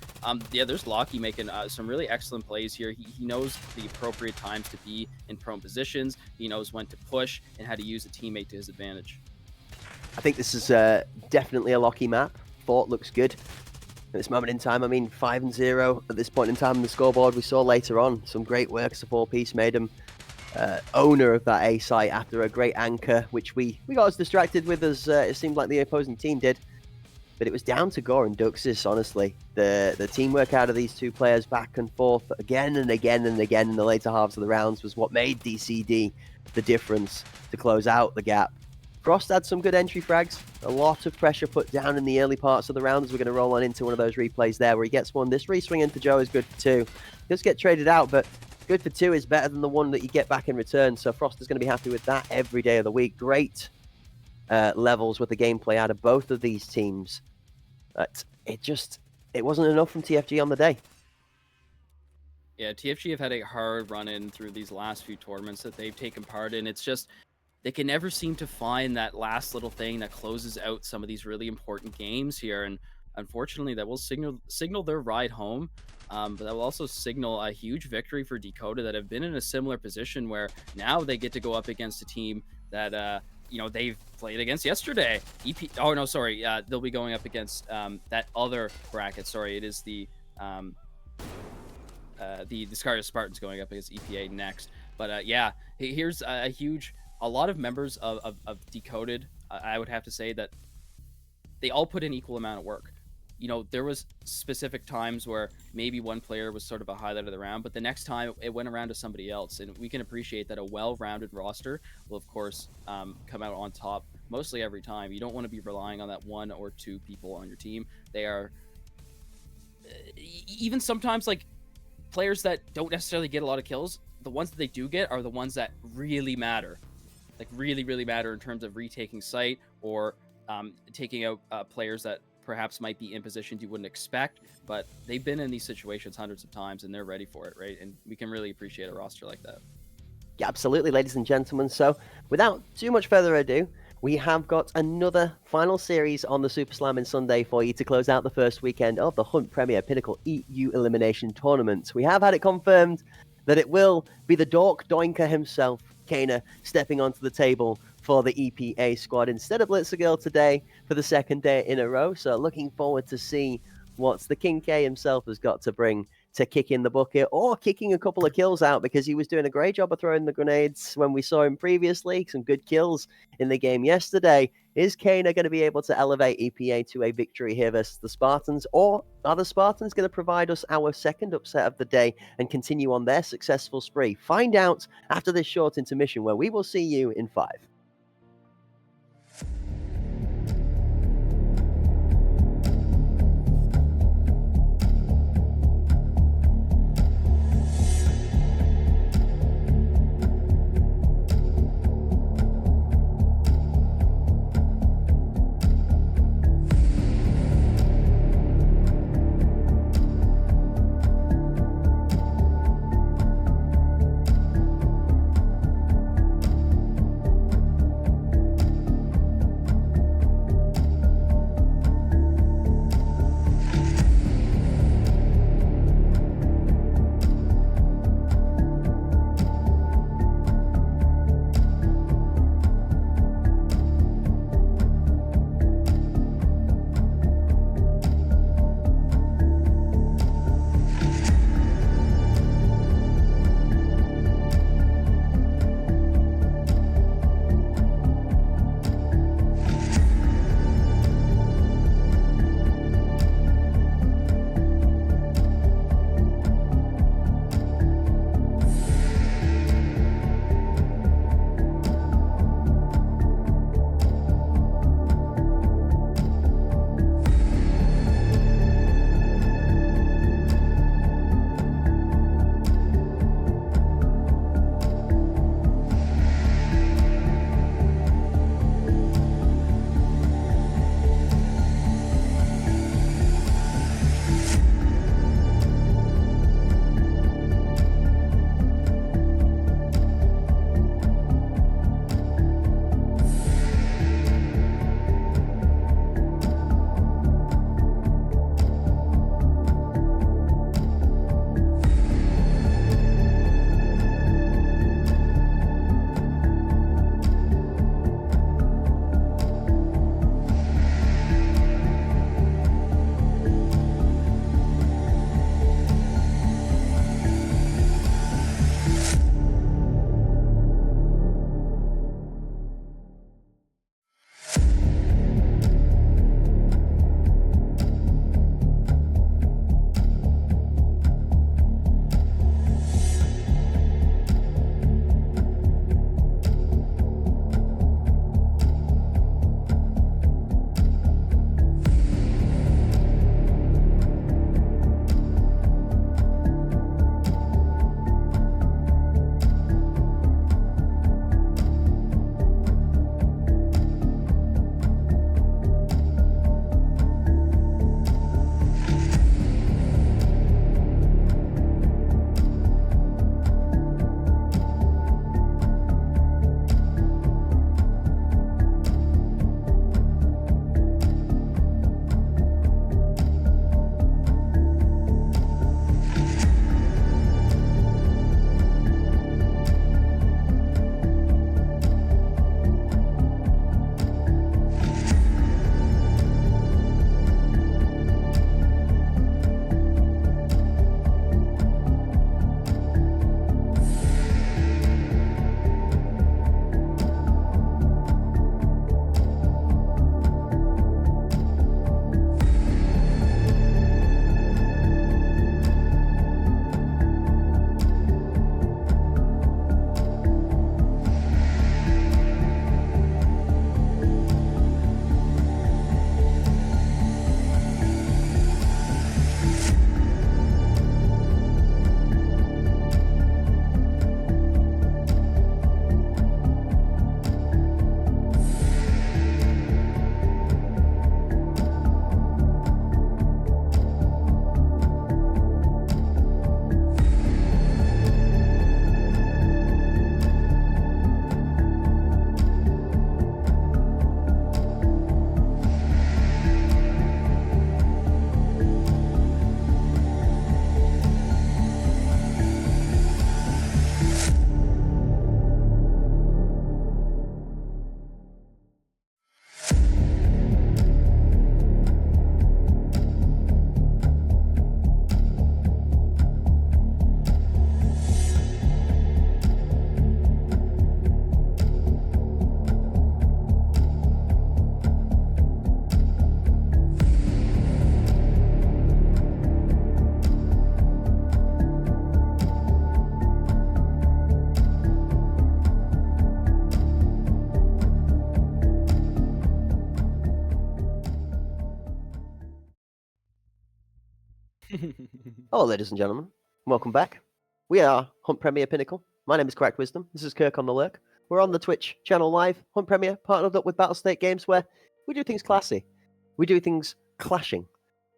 S4: Lockie making some really excellent plays here. He knows the appropriate times to be in prone positions. He knows when to push and how to use a teammate to his advantage.
S3: I think this is definitely a Lockie map. Fort looks good at this moment in time. I mean, 5-0 at this point in time on the scoreboard. We saw later on some great work as a 4-piece made him owner of that A site after a great anchor, which we got as distracted with as it seemed like the opposing team did. But it was down to Gore and Duxis, honestly. The teamwork out of these 2 players back and forth again and again and again in the later halves of the rounds was what made DCD the difference to close out the gap. Frost had some good entry frags, a lot of pressure put down in the early parts of the rounds. We're going to roll on into one of those replays there where he gets one. This re-swing into Joe is good for 2. He does get traded out, but good for 2 is better than the one that you get back in return. So Frost is going to be happy with that every day of the week. Great levels with the gameplay out of both of these teams. But it wasn't enough from TFG on the day.
S4: Yeah, TFG have had a hard run-in through these last few tournaments that they've taken part in. It's just, they can never seem to find that last little thing that closes out some of these really important games here. And unfortunately, that will signal their ride home. But that will also signal a huge victory for Dakota that have been in a similar position where now they get to go up against a team that, they've played against yesterday. They'll be going up against that other bracket. Sorry, it is the Sicario Spartans going up against EPA next. But here's a lot of members of Decoded, I would have to say that they all put in equal amount of work. There was specific times where maybe one player was sort of a highlight of the round, but the next time it went around to somebody else. And we can appreciate that a well-rounded roster will, of course, come out on top mostly every time. You don't want to be relying on that 1 or 2 people on your team. They are even sometimes like players that don't necessarily get a lot of kills. The ones that they do get are the ones that really matter. Like really, really matter in terms of retaking site or taking out players that perhaps might be in positions you wouldn't expect, but they've been in these situations hundreds of times and they're ready for it, right? And we can really appreciate a roster like that.
S3: Yeah, absolutely, ladies and gentlemen. So, without too much further ado, we have got another final series on the Super Slamming Sunday for you to close out the first weekend of the Hunt Premier Pinnacle EU Elimination Tournament. We have had it confirmed that it will be the Dork Doinker himself, Kana, stepping onto the table for the EPA squad instead of Blitzergirl today for the second day in a row. So, looking forward to see what the King K himself has got to bring to kick in the bucket or kicking a couple of kills out, because he was doing a great job of throwing the grenades when we saw him previously. Some good kills in the game yesterday. Is Kana going to be able to elevate EPA to a victory here versus the Spartans, or are the Spartans going to provide us our second upset of the day and continue on their successful spree? Find out after this short intermission, where we will see you in 5. Hello, ladies and gentlemen. Welcome back. We are Hunt Premier Pinnacle. My name is Correct Wisdom. This is Kirk on the Lurk. We're on the Twitch channel live. Hunt Premier partnered up with Battlestate Games, where we do things classy. We do things clashing.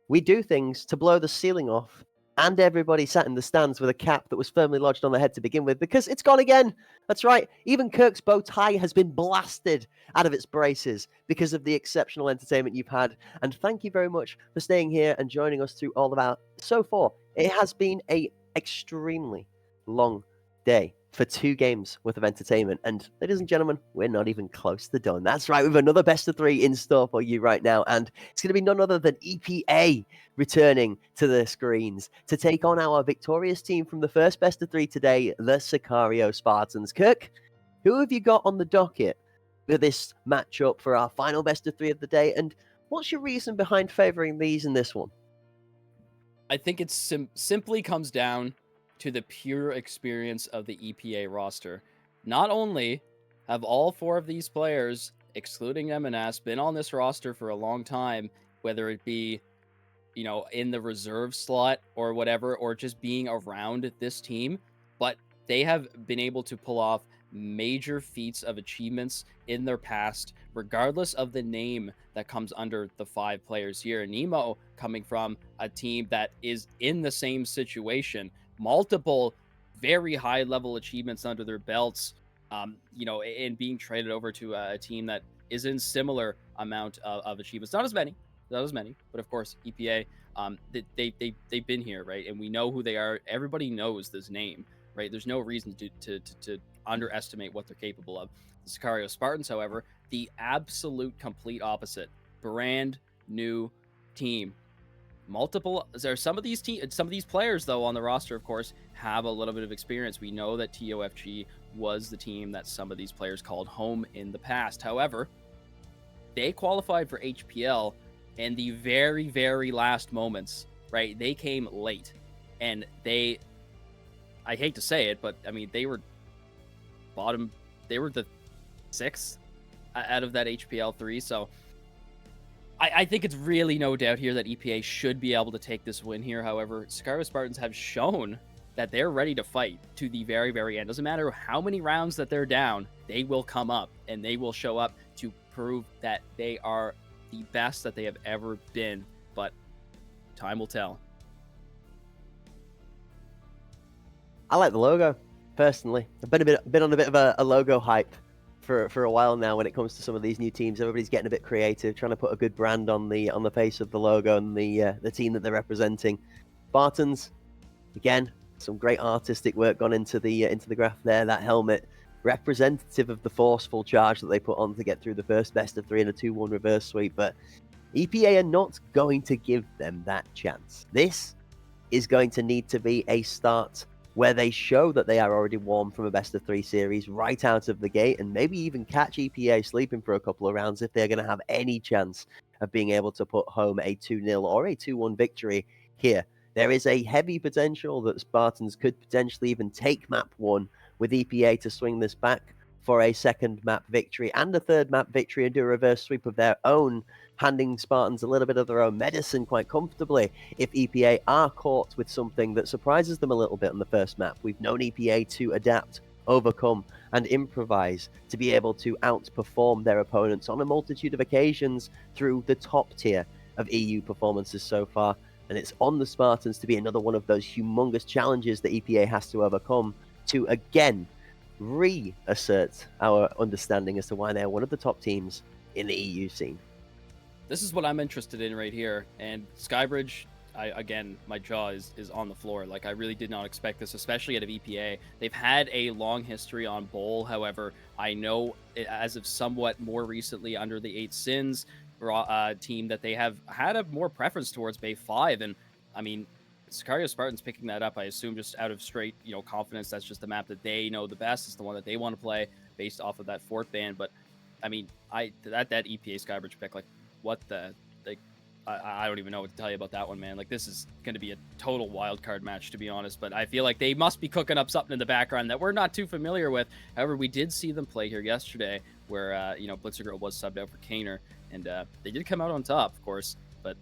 S3: We do things to blow the ceiling off, and everybody sat in the stands with a cap that was firmly lodged on their head to begin with, because it's gone again. That's right. Even Kirk's bow tie has been blasted out of its braces because of the exceptional entertainment you've had. And thank you very much for staying here and joining us through all of our so far. It has been a extremely long day for 2 games worth of entertainment. And ladies and gentlemen, we're not even close to done. That's right, we've another best of 3 in store for you right now. And it's going to be none other than EPA returning to the screens to take on our victorious team from the first best of 3 today, the Sicario Spartans. Kirk, who have you got on the docket for this matchup for our final best of 3 of the day? And what's your reason behind favoring these in this one?
S4: I think it simply comes down to the pure experience of the EPA roster. Not only have all 4 of these players, excluding M&S, been on this roster for a long time, whether it be, you know, in the reserve slot or whatever, or just being around this team, but they have been able to pull off major feats of achievements in their past, regardless of the name that comes under the 5 players here. Nemo coming from a team that is in the same situation, multiple very high level achievements under their belts, you know, and being traded over to a team that is in similar amount of achievements. Not as many, but of course, EPA, they've been here, right? And we know who they are. Everybody knows this name, right? There's no reason to underestimate what they're capable of. The Sicario Spartans, however, the absolute complete opposite. Brand new team. Some of these players, though, on the roster, of course, have a little bit of experience. We know that TOFG was the team that some of these players called home in the past. However, they qualified for HPL in the very, very last moments, right? They came late, and I hate to say it, but I mean, they were the 6th out of that HPL 3. So I think it's really no doubt here that EPA should be able to take this win here. However, Sicario Spartans have shown that they're ready to fight to the very, very end. Doesn't matter how many rounds that they're down, they will come up and they will show up to prove that they are the best that they have ever been. But time will tell.
S3: I like the logo, personally. I've been on a bit of a logo hype for a while now when it comes to some of these new teams. Everybody's getting a bit creative, trying to put a good brand on the face of the logo and the team that they're representing. Spartans, again, some great artistic work gone into the graph there. That helmet, representative of the forceful charge that they put on to get through the first best of 3 in a 2-1 reverse sweep. But EPA are not going to give them that chance. This is going to need to be a start where they show that they are already warm from a best of 3 series right out of the gate, and maybe even catch EPA sleeping for a couple of rounds if they're going to have any chance of being able to put home a 2-0 or a 2-1 victory here. There is a heavy potential that Spartans could potentially even take map 1 with EPA to swing this back for a second map victory and a third map victory and do a reverse sweep of their own, handing Spartans a little bit of their own medicine quite comfortably if EPA are caught with something that surprises them a little bit on the first map. We've known EPA to adapt, overcome, and improvise to be able to outperform their opponents on a multitude of occasions through the top tier of EU performances so far. And it's on the Spartans to be another one of those humongous challenges that EPA has to overcome to again reassert our understanding as to why they're one of the top teams in the EU scene.
S4: This is what I'm interested in right here. And Skybridge, again, my jaw is on the floor. Like, I really did not expect this, especially out of EPA. They've had a long history on Bowl. However, I know as of somewhat more recently under the 8 Sins team that they have had a more preference towards Bay 5. And I mean, Sicario Spartans picking that up, I assume just out of straight, confidence. That's just the map that they know the best. It's the one that they want to play based off of that 4th ban. But I mean, that EPA Skybridge pick, like, what the, like, I don't even know what to tell you about that one, man. Like, this is going to be a total wild card match, to be honest. But I feel like they must be cooking up something in the background that we're not too familiar with. However, we did see them play here yesterday, where Blitzer Girl was subbed out for Kaner, and they did come out on top, of course. But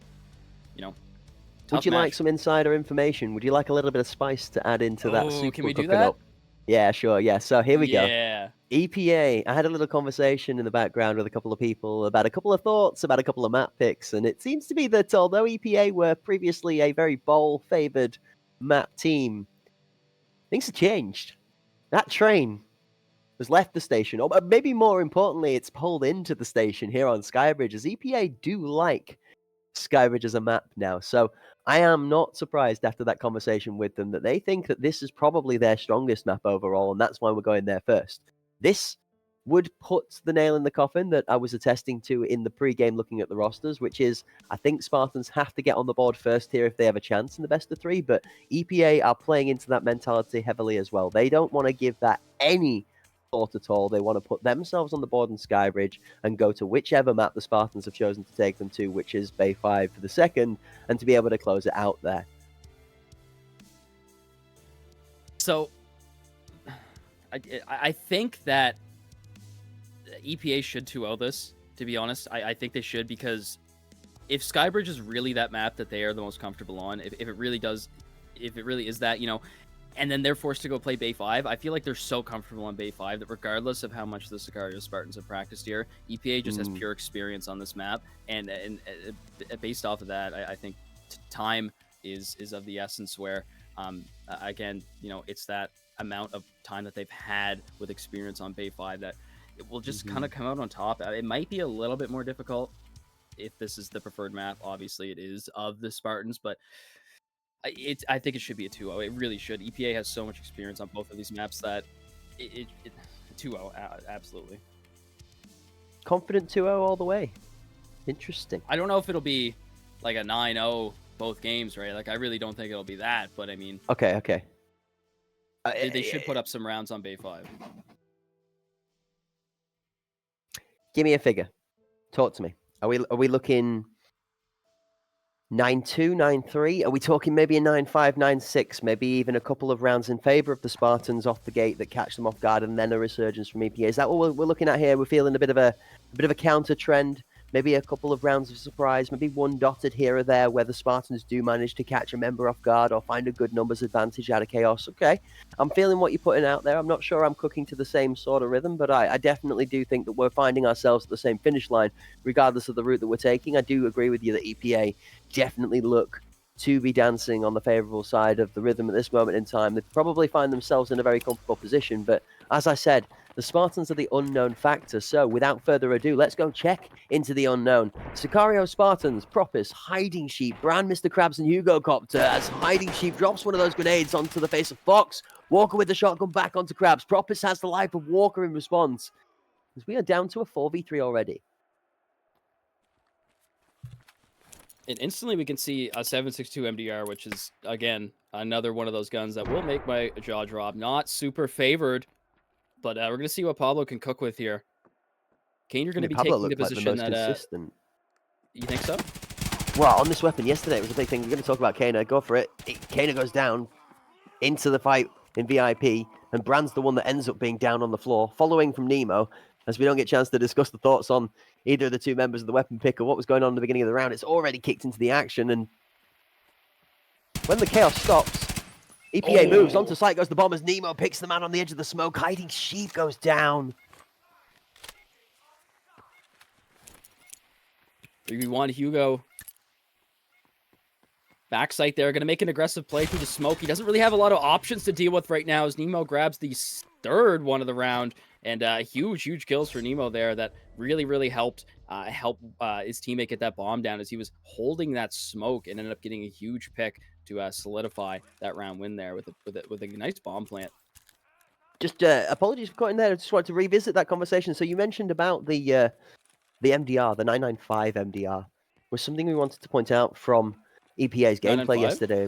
S3: Would you like some insider information? Would you like a little bit of spice to add into that soup
S4: Can
S3: we're
S4: we do
S3: cooking
S4: that?
S3: up? Yeah, sure. Yeah. So here we go.
S4: Yeah.
S3: EPA, I had a little conversation in the background with a couple of people about a couple of thoughts about a couple of map picks, and it seems to be that although EPA were previously a very bowl-favored map team, things have changed. That train has left the station, or maybe more importantly, it's pulled into the station here on Skybridge, as EPA do like Skybridge as a map now. So I am not surprised after that conversation with them that they think that this is probably their strongest map overall, and that's why we're going there first. This would put the nail in the coffin that I was attesting to in the pre-game looking at the rosters, which is I think Spartans have to get on the board first here if they have a chance in the best of 3, but EPA are playing into that mentality heavily as well. They don't want to give that any thought at all. They want to put themselves on the board in Skybridge and go to whichever map the Spartans have chosen to take them to, which is Bay 5 for the second, and to be able to close it out there.
S4: So, I think that EPA should 2-0 this, to be honest. I think they should, because if Skybridge is really that map that they are the most comfortable on, if it really is that, and then they're forced to go play Bay 5, I feel like they're so comfortable on Bay 5 that regardless of how much the Sicario Spartans have practiced here, EPA just has pure experience on this map, and based off of that, I think time is of the essence, where again, it's that amount of time that they've had with experience on Bay 5 that it will just kind of come out on top. It might be a little bit more difficult if this is the preferred map. Obviously, it is of the Spartans, but I think it should be a 2-0. It really should. EPA has so much experience on both of these maps that it 2-0, absolutely.
S3: Confident 2-0 all the way. Interesting.
S4: I don't know if it'll be like a 9-0 both games, right? Like, I really don't think it'll be that, but I mean...
S3: Okay.
S4: They should put up some rounds on Bay 5.
S3: Give me a figure. Talk to me. Are we looking 9-2, 9-3? Are we talking maybe a 9-5, 9-6? Maybe even a couple of rounds in favor of the Spartans off the gate that catch them off guard, and then a resurgence from EPA? Is that what we're looking at here? We're feeling a bit of a counter trend. Maybe a couple of rounds of surprise, maybe one dotted here or there where the Spartans do manage to catch a member off guard or find a good numbers advantage out of chaos. Okay, I'm feeling what you're putting out there. I'm not sure I'm cooking to the same sort of rhythm, but I definitely do think that we're finding ourselves at the same finish line, regardless of the route that we're taking. I do agree with you that EPA definitely look to be dancing on the favourable side of the rhythm at this moment in time. They probably find themselves in a very comfortable position, but as I said, the Spartans are the unknown factor. So without further ado, let's go check into the unknown. Sicario Spartans, Propus, Hiding Sheep, Brand, Mr. Krabs, and Hugo Copter, as Hiding Sheep drops one of those grenades onto the face of Fox. Walker with the shotgun back onto Krabs. Propus has the life of Walker in response, as we are down to a 4v3 already.
S4: And instantly we can see a 7.62 MDR, which is, again, another one of those guns that will make my jaw drop. Not super favored, but we're going to see what Pablo can cook with here. Kane, you're going to be
S3: Pablo
S4: taking the position
S3: like the most
S4: that...
S3: consistent.
S4: You think so?
S3: Well, on this weapon, yesterday it was a big thing. We're going to talk about Kana. Go for it. Kana goes down into the fight in VIP, and Brand's the one that ends up being down on the floor, following from Nemo, as we don't get a chance to discuss the thoughts on either of the two members of the weapon pick or what was going on at the beginning of the round. It's already kicked into the action, and when the chaos stops, EPA moves onto site, goes the bomb as Nemo picks the man on the edge of the smoke. Hiding Sheep goes down.
S4: 3v1 Hugo. Backside there, going to make an aggressive play through the smoke. He doesn't really have a lot of options to deal with right now as Nemo grabs the third one of the round. And huge kills for Nemo there that really helped his teammate get that bomb down as he was holding that smoke and ended up getting a huge pick to solidify that round win there with a nice bomb plant.
S3: Just apologies for cutting there. I just wanted to revisit that conversation. So you mentioned about the MDR, the 995 MDR, was something we wanted to point out from EPA's gameplay yesterday.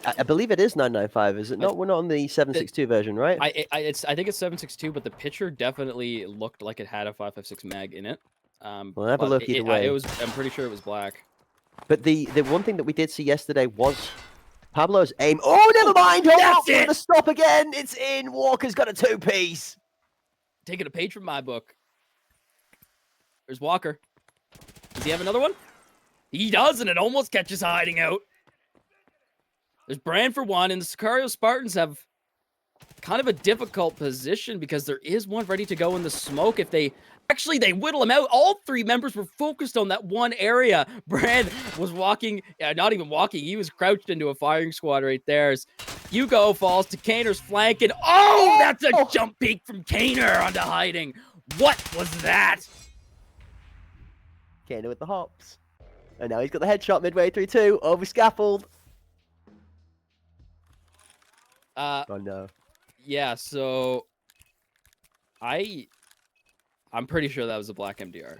S3: I believe it is 995, is it not? We're not on the 762 version, right?
S4: I think it's 762, but the picture definitely looked like it had a 5.56 mag in it.
S3: Well, have a look either way.
S4: I'm pretty sure it was black.
S3: But the one thing that we did see yesterday was Pablo's aim. Oh, never mind. Hold on. We're going to stop again. It's in. Walker's got a two-piece.
S4: Taking a page from my book. There's Walker. Does he have another one? He does, and it almost catches Hiding out. There's Brand for one, and the Sicario Spartans have kind of a difficult position because there is one ready to go in the smoke. If they actually they whittle him out, all three members were focused on that one area. Brand was walking, not even walking, he was crouched into a firing squad right there. As Hugo falls to Kaner's flank, and oh, that's a jump peek from Kaner onto hiding. What was that?
S3: Kaner with the hops. And now he's got the headshot midway through too, over scaffold. Oh no.
S4: Yeah, so I'm pretty sure that was a black MDR,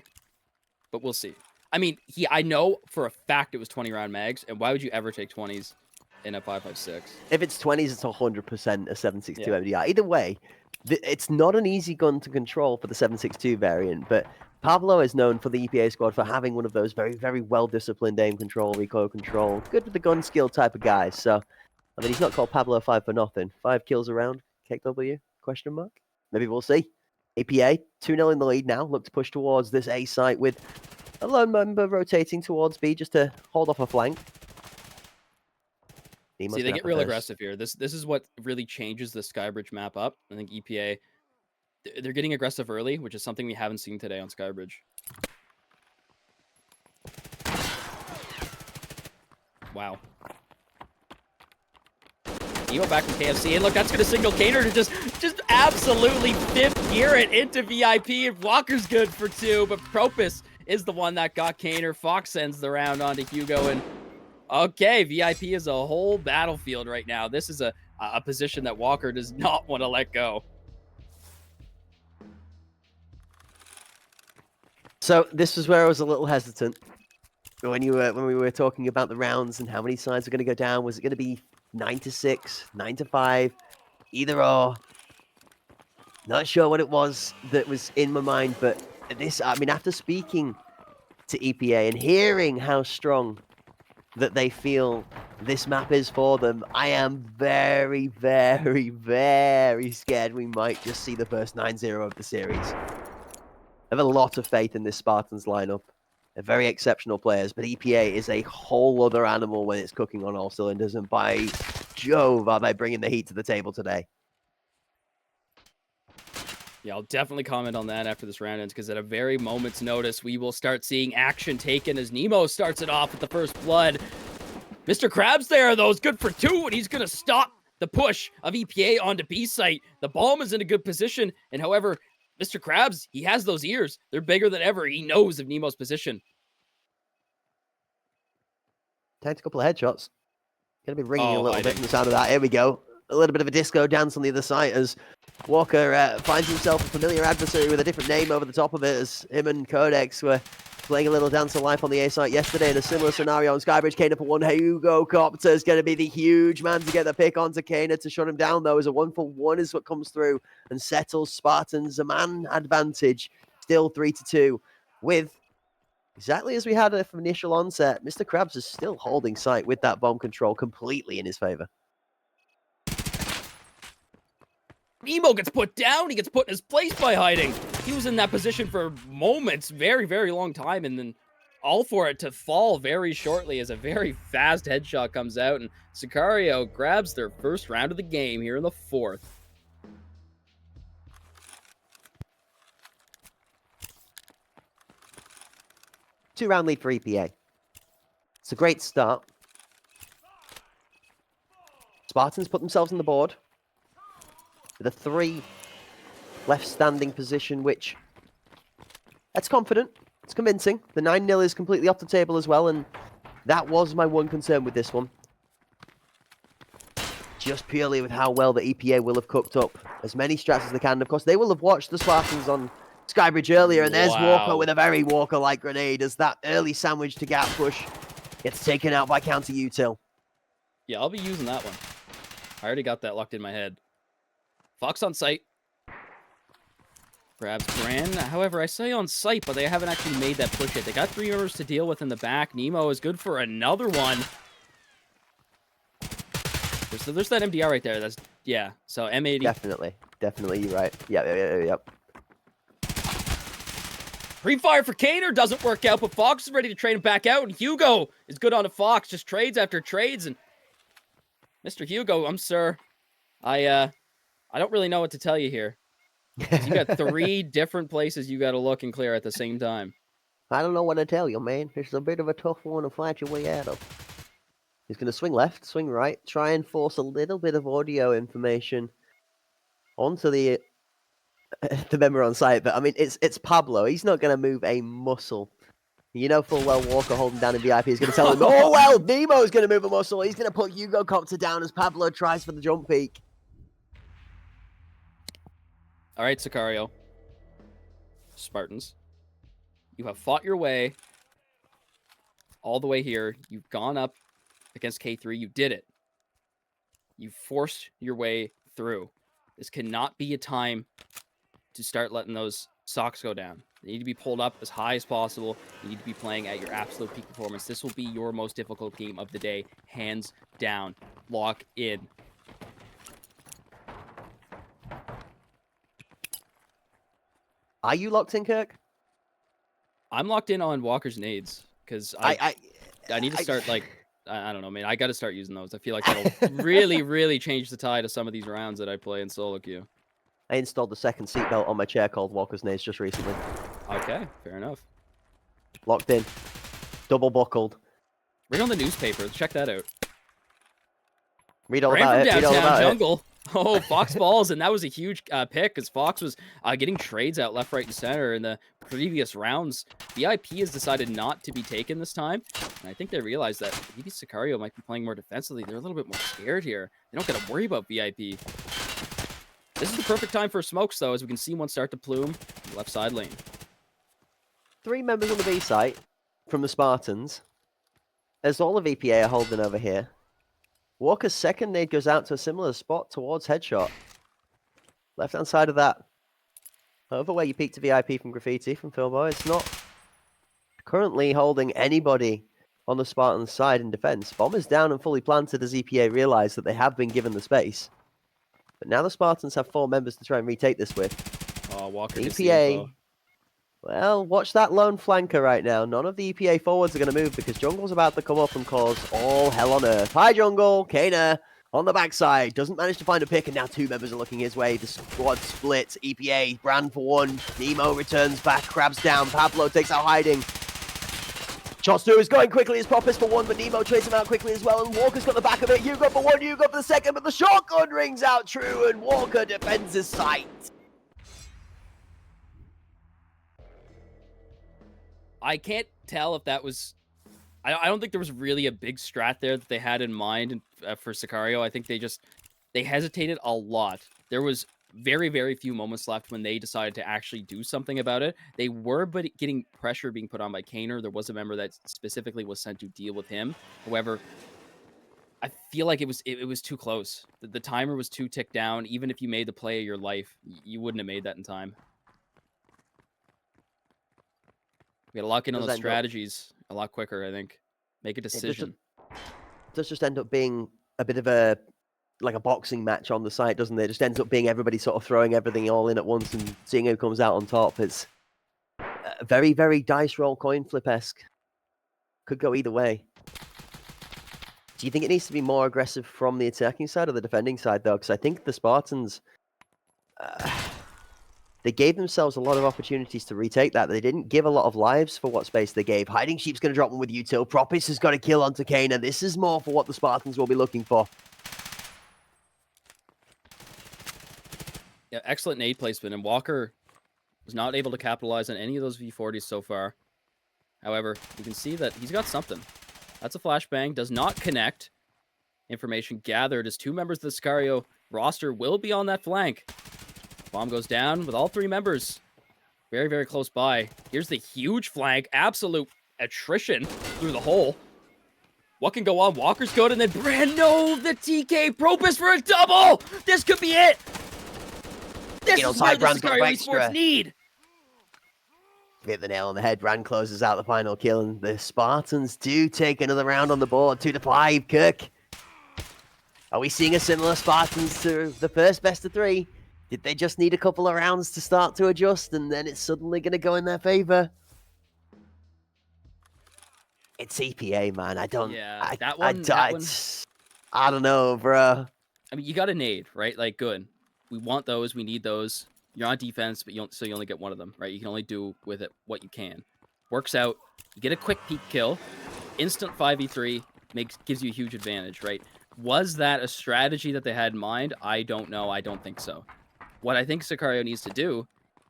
S4: but we'll see. I mean, I know for a fact it was 20 round mags, and why would you ever take 20s in a 5.56?
S3: If it's 20s, it's 100% a 7.62 MDR. Either way, it's not an easy gun to control for the 7.62 variant, but Pablo is known for the EPA squad for having one of those very, very well-disciplined aim control, recoil control, good with the gun skill type of guys. So, I mean, he's not called Pablo 5 for nothing. 5 kills around, KW, question mark? Maybe we'll see. APA, 2-0 in the lead now, look to push towards this A site with a lone member rotating towards B just to hold off a flank.
S4: See, they get real aggressive here. This is what really changes the Skybridge map up. I think EPA, they're getting aggressive early, which is something we haven't seen today on Skybridge. Wow. Nemo back from KFC, and look, that's going to signal Kaner to just absolutely fifth gear it into VIP, and Walker's good for 2, but Propus is the one that got Kaner. Fox sends the round onto Hugo, and okay, VIP is a whole battlefield right now. This is a position that Walker does not want to let go.
S3: So this is where I was a little hesitant when we were talking about the rounds and how many sides are going to go down. Was it going to be 9-6, 9-5, either or? Not sure what it was that was in my mind, but this, I mean, after speaking to EPA and hearing how strong that they feel this map is for them, I am very, very, very scared we might just see the first 9-0 of the series. I have a lot of faith in this Spartans lineup. They're very exceptional players, but EPA is a whole other animal when it's cooking on all cylinders, and by Jove, are they bringing the heat to the table today.
S4: Yeah, I'll definitely comment on that after this round ends, because at a very moment's notice, we will start seeing action taken as Nemo starts it off with the first blood. Mr. Krabs there, though, is good for 2, and he's going to stop the push of EPA onto B site. The bomb is in a good position, and however, Mr. Krabs, he has those ears. They're bigger than ever. He knows of Nemo's position.
S3: Takes a couple of headshots. Going to be ringing a little bit from the sound of that. Here we go. A little bit of a disco dance on the other side as Walker finds himself a familiar adversary with a different name over the top of it, as him and Codex were playing a little dance of life on the A site yesterday in a similar scenario on Skybridge. Kaner for 1. Hugo Copter is going to be the huge man to get the pick onto Kaner to shut him down, though, as a 1-for-1 is what comes through and settles Spartans a man advantage. Still 3-2 with exactly as we had from initial onset. Mr. Krabs is still holding site with that bomb control completely in his favor.
S4: Nemo gets put down. He gets put in his place by hiding. He was in that position for moments, very, very long time, and then all for it to fall very shortly as a very fast headshot comes out, and Sicario grabs their first round of the game here in the 4th.
S3: Two-round lead for EPA. It's a great start. Spartans put themselves on the board with a 3 left standing position, which that's confident. It's convincing. The 9-0 is completely off the table as well, and that was my one concern with this one. Just purely with how well the EPA will have cooked up as many strats as they can. Of course, they will have watched the Spartans on Skybridge earlier, and there's Walker with a very Walker-like grenade as that early sandwich to gap push gets taken out by counter util.
S4: Yeah, I'll be using that one. I already got that locked in my head. Fox on site. Grabs Bran. However, I say on site, but they haven't actually made that push yet. They got 3 members to deal with in the back. Nemo is good for another one. There's that MDR right there. That's, yeah. So M80.
S3: Definitely. You're right. Yep.
S4: Pre-fire for Kaner doesn't work out, but Fox is ready to trade him back out, and Hugo is good on a Fox. Just trades after trades, and Mr. Hugo, I'm sir. I don't really know what to tell you here. 'Cause you got 3 different places you got to look and clear at the same time.
S3: I don't know what to tell you, man. It's a bit of a tough one to fight your way out of. He's going to swing left, swing right, try and force a little bit of audio information onto the member on site. But I mean, it's Pablo. He's not going to move a muscle. You know full well Walker holding down in VIP is going to tell him, oh, well, Nemo's going to move a muscle. He's going to put Hugo Copter down as Pablo tries for the jump peak.
S4: All right, Sicario. Spartans. You have fought your way all the way here. You've gone up against K3. You did it. You forced your way through. This cannot be a time to start letting those socks go down. They need to be pulled up as high as possible. You need to be playing at your absolute peak performance. This will be your most difficult game of the day. Hands down. Lock in.
S3: Are you locked in, Kirk?
S4: I'm locked in on Walker's nades because I need to start I don't know, man. I got to start using those. I feel like that'll really, really change the tide of some of these rounds that I play in solo queue.
S3: I installed the second seatbelt on my chair called Walker's Nades just recently.
S4: Okay, fair enough.
S3: Locked in. Double buckled.
S4: Read on the newspaper. Check that out.
S3: Read all
S4: Ran
S3: about
S4: from
S3: it. Read all
S4: downtown
S3: about
S4: jungle. Oh, Fox balls, and that was a huge pick because Fox was getting trades out left, right, and center in the previous rounds. VIP has decided not to be taken this time, and I think they realized that maybe Sicario might be playing more defensively. They're a little bit more scared here. They don't got to worry about VIP. This is the perfect time for smokes, though, as we can see one start to plume in the left side lane.
S3: 3 members on the B site from the Spartans, as all of EPA are holding over here. Walker's second nade goes out to a similar spot towards headshot. Left-hand side of that. Over where you peek to VIP from Graffiti, from Philboy. It's not currently holding anybody on the Spartans' side in defense. Bomb is down and fully planted as EPA realize that they have been given the space. But now the Spartans have 4 members to try and retake this with.
S4: Oh, Walker gets the
S3: EPA,
S4: info.
S3: well, watch that lone flanker right now. None of the EPA forwards are going to move because Jungle's about to come up and cause all hell on earth. Hi, Jungle. Kana on the backside. Doesn't manage to find a pick, and now 2 members are looking his way. The squad splits. EPA, Brand for 1. Nemo returns back, grabs down. Pablo takes out hiding. Chostu is going quickly as Propis for 1, but Nemo trades him out quickly as well, and Walker's got the back of it. Hugo for 1, Hugo for the second, but the shotgun rings out true, and Walker defends his sight.
S4: I can't tell if that was... I don't think there was really a big strat there that they had in mind for Sicario. I think they hesitated a lot. There was very, very few moments left when they decided to actually do something about it. They were getting pressure being put on by Kaner. There was a member that specifically was sent to deal with him. However, I feel like it was too close. The timer was too ticked down. Even if you made the play of your life, you wouldn't have made that in time. We gotta lock in on the strategies a lot quicker, I think. Make a decision.
S3: It does just end up being a bit of a boxing match on the site, doesn't it? It just ends up being everybody sort of throwing everything all in at once and seeing who comes out on top. It's very, very dice roll coin flip-esque. Could go either way. Do you think it needs to be more aggressive from the attacking side or the defending side, though? Because I think the Spartans... they gave themselves a lot of opportunities to retake that. They didn't give a lot of lives for what space they gave. Hiding Sheep's going to drop one with Util. Propis has got a kill onto Kana. This is more for what the Spartans will be looking for.
S4: Yeah, excellent nade placement, and Walker was not able to capitalize on any of those V40s so far. However, you can see that he's got something. That's a flashbang. Does not connect. Information gathered as 2 members of the Sicario roster will be on that flank. Bomb goes down with all 3 members. Very, very close by. Here's the huge flank. Absolute attrition through the hole. What can go on? Walker's good, and then Brando, the TK Propus for a double! This could be it! This is what the Sicario Esports need!
S3: Hit the nail on the head. Brand closes out the final kill, and the Spartans do take another round on the board. 2-5. Kirk, are we seeing a similar Spartans to the first best of 3? Did they just need a couple of rounds to start to adjust, and then it's suddenly going to go in their favor? It's EPA, man. I don't...
S4: Yeah,
S3: I,
S4: that one...
S3: I don't know, bro.
S4: I mean, you got a nade, right? Like, good. We want those. We need those. You're on defense, but you only get one of them, right? You can only do with it what you can. Works out. You get a quick peek kill. Instant 5v3 gives you a huge advantage, right? Was that a strategy that they had in mind? I don't know. I don't think so. What I think Sicario needs to do,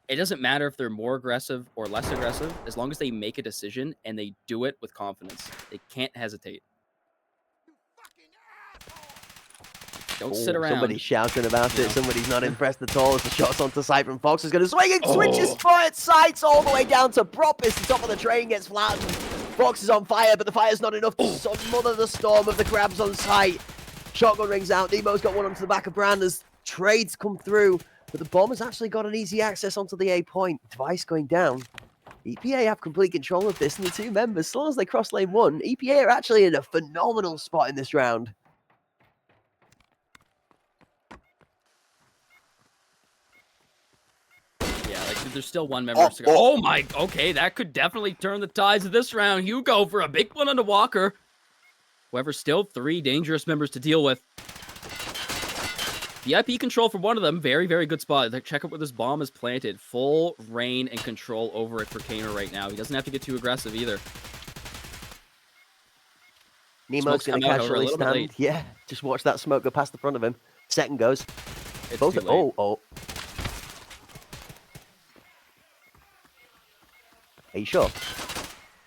S4: it doesn't matter if they're more aggressive or less aggressive, as long as they make a decision and they do it with confidence. They can't hesitate. Don't sit around.
S3: Somebody's shouting about it. Somebody's not impressed at all as the shot's onto sight from Fox is going to swing and switches sights all the way down to Propis. The top of the train gets flattened. Fox is on fire, but the fire's not enough to smother the storm of the crabs on sight. Shotgun rings out. Nemo's got one onto the back of Brand as trades come through, but the bomb has actually got an easy access onto the A point. Device going down. EPA have complete control of this, and the two members, as long as they cross lane 1, EPA are actually in a phenomenal spot in this round.
S4: There's still one member. Oh my, okay, that could definitely turn the tides of this round. Hugo for a big one on the Walker. However, still 3 dangerous members to deal with. VIP control for one of them. Very, very good spot. Check out where this bomb is planted. Full reign and control over it for Kaner right now. He doesn't have to get too aggressive either.
S3: Nemo's going to casually stand. Yeah, just watch that smoke go past the front of him. Second goes.
S4: It's
S3: both.
S4: Too late.
S3: Oh. Are you sure?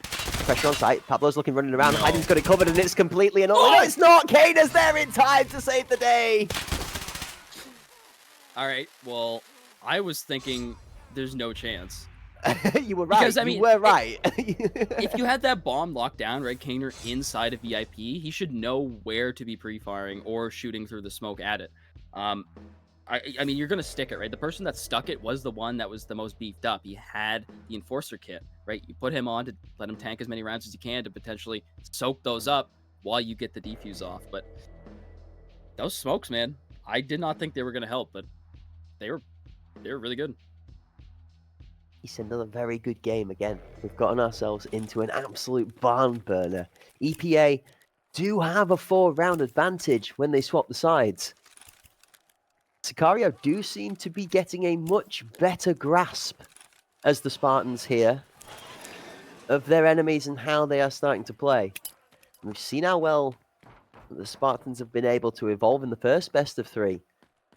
S3: Pressure on sight. Pablo's looking, running around. No. Hyden's got it covered, and it's completely annulled. No, it's not. Kaner's there in time to save the day.
S4: All right. Well, I was thinking there's no chance.
S3: You were right. Because, I mean, you were right.
S4: If you had that bomb locked down, right, Kaner inside of VIP, he should know where to be pre-firing or shooting through the smoke at it. I mean, you're going to stick it, right? The person that stuck it was the one that was the most beefed up. He had the Enforcer kit, right? You put him on to let him tank as many rounds as you can to potentially soak those up while you get the defuse off. But those smokes, man, I did not think they were going to help, but they were really good.
S3: It's another very good game again. We've gotten ourselves into an absolute barn burner. EPA do have a 4-round advantage when they swap the sides. Sicario do seem to be getting a much better grasp as the Spartans here of their enemies and how they are starting to play. And we've seen how well the Spartans have been able to evolve in the first best of 3.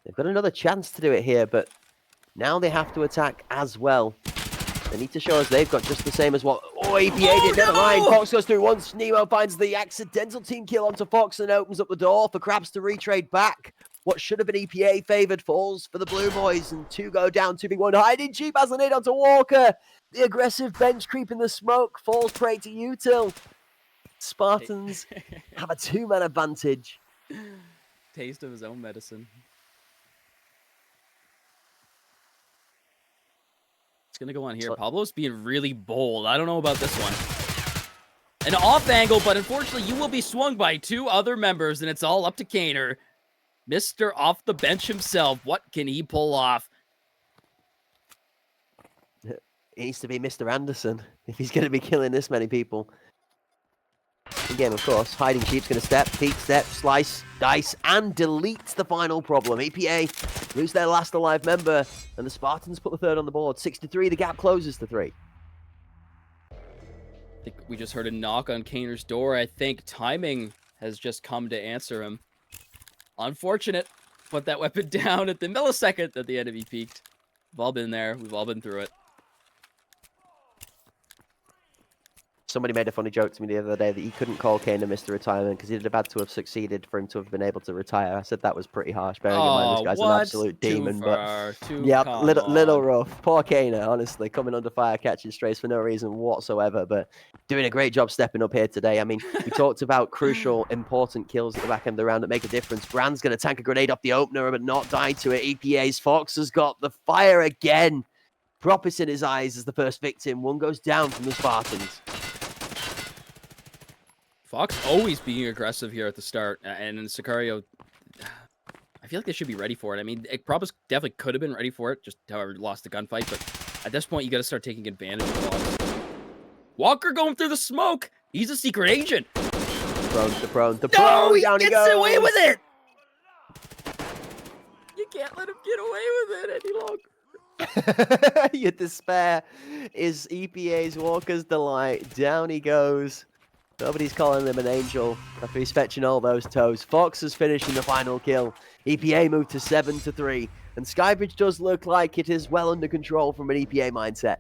S3: They've got another chance to do it here, but now they have to attack as well. They need to show us they've got just the same as what EPA did. Never mind. Fox goes through once. Nemo finds the accidental team kill onto Fox and opens up the door for Krabs to retrade back. What should have been EPA favored falls for the Blue Boys, and 2 go down, 2v1. Hiding cheap as an aid onto Walker. The aggressive bench creep in the smoke falls prey to Util. Spartans have a 2-man advantage.
S4: Taste of his own medicine. It's going to go on here. Pablo's being really bold. I don't know about this one. An off angle, but unfortunately you will be swung by 2 other members, and it's all up to Kaner. Mr. Off the bench himself. What can he pull off?
S3: It needs to be Mr. Anderson if he's going to be killing this many people. In game, of course. Hiding Sheep's going to step, peek, step, slice, dice, and delete the final problem. EPA lose their last alive member, and the Spartans put the 3rd on the board. 6-3, the gap closes to 3.
S4: I think we just heard a knock on Kaner's door. I think timing has just come to answer him. Unfortunate. Put that weapon down at the millisecond that the enemy peaked. We've all been there. We've all been through it.
S3: Somebody made a funny joke to me the other day that he couldn't call Kaner Mr. Retirement because he'd have had to have succeeded for him to have been able to retire. I said that was pretty harsh, bearing in mind this guy's an absolute demon. But yeah, little rough. Poor Kaner, honestly, coming under fire, catching strays for no reason whatsoever, but doing a great job stepping up here today. I mean, we talked about crucial, important kills at the back end of the round that make a difference. Brand's going to tank a grenade off the opener, but not die to it. EPA's Fox has got the fire again. Propis in his eyes as the first victim. 1 goes down from the Spartans.
S4: Fox always being aggressive here at the start, and in Sicario, I feel like they should be ready for it. I mean, Propis definitely could have been ready for it, just however lost the gunfight, but at this point, you got to start taking advantage of Fox. Walker going through the smoke! He's a secret agent!
S3: the prone.
S4: No, he
S3: Down he
S4: gets
S3: goes.
S4: away with it. You can't let him get away with it any longer.
S3: Your despair is EPA's Walker's delight. Down he goes. Nobody's calling him an angel after he's fetching all those toes. Fox is finishing the final kill. EPA moved to 7-3. And Skybridge does look like it is well under control from an EPA mindset.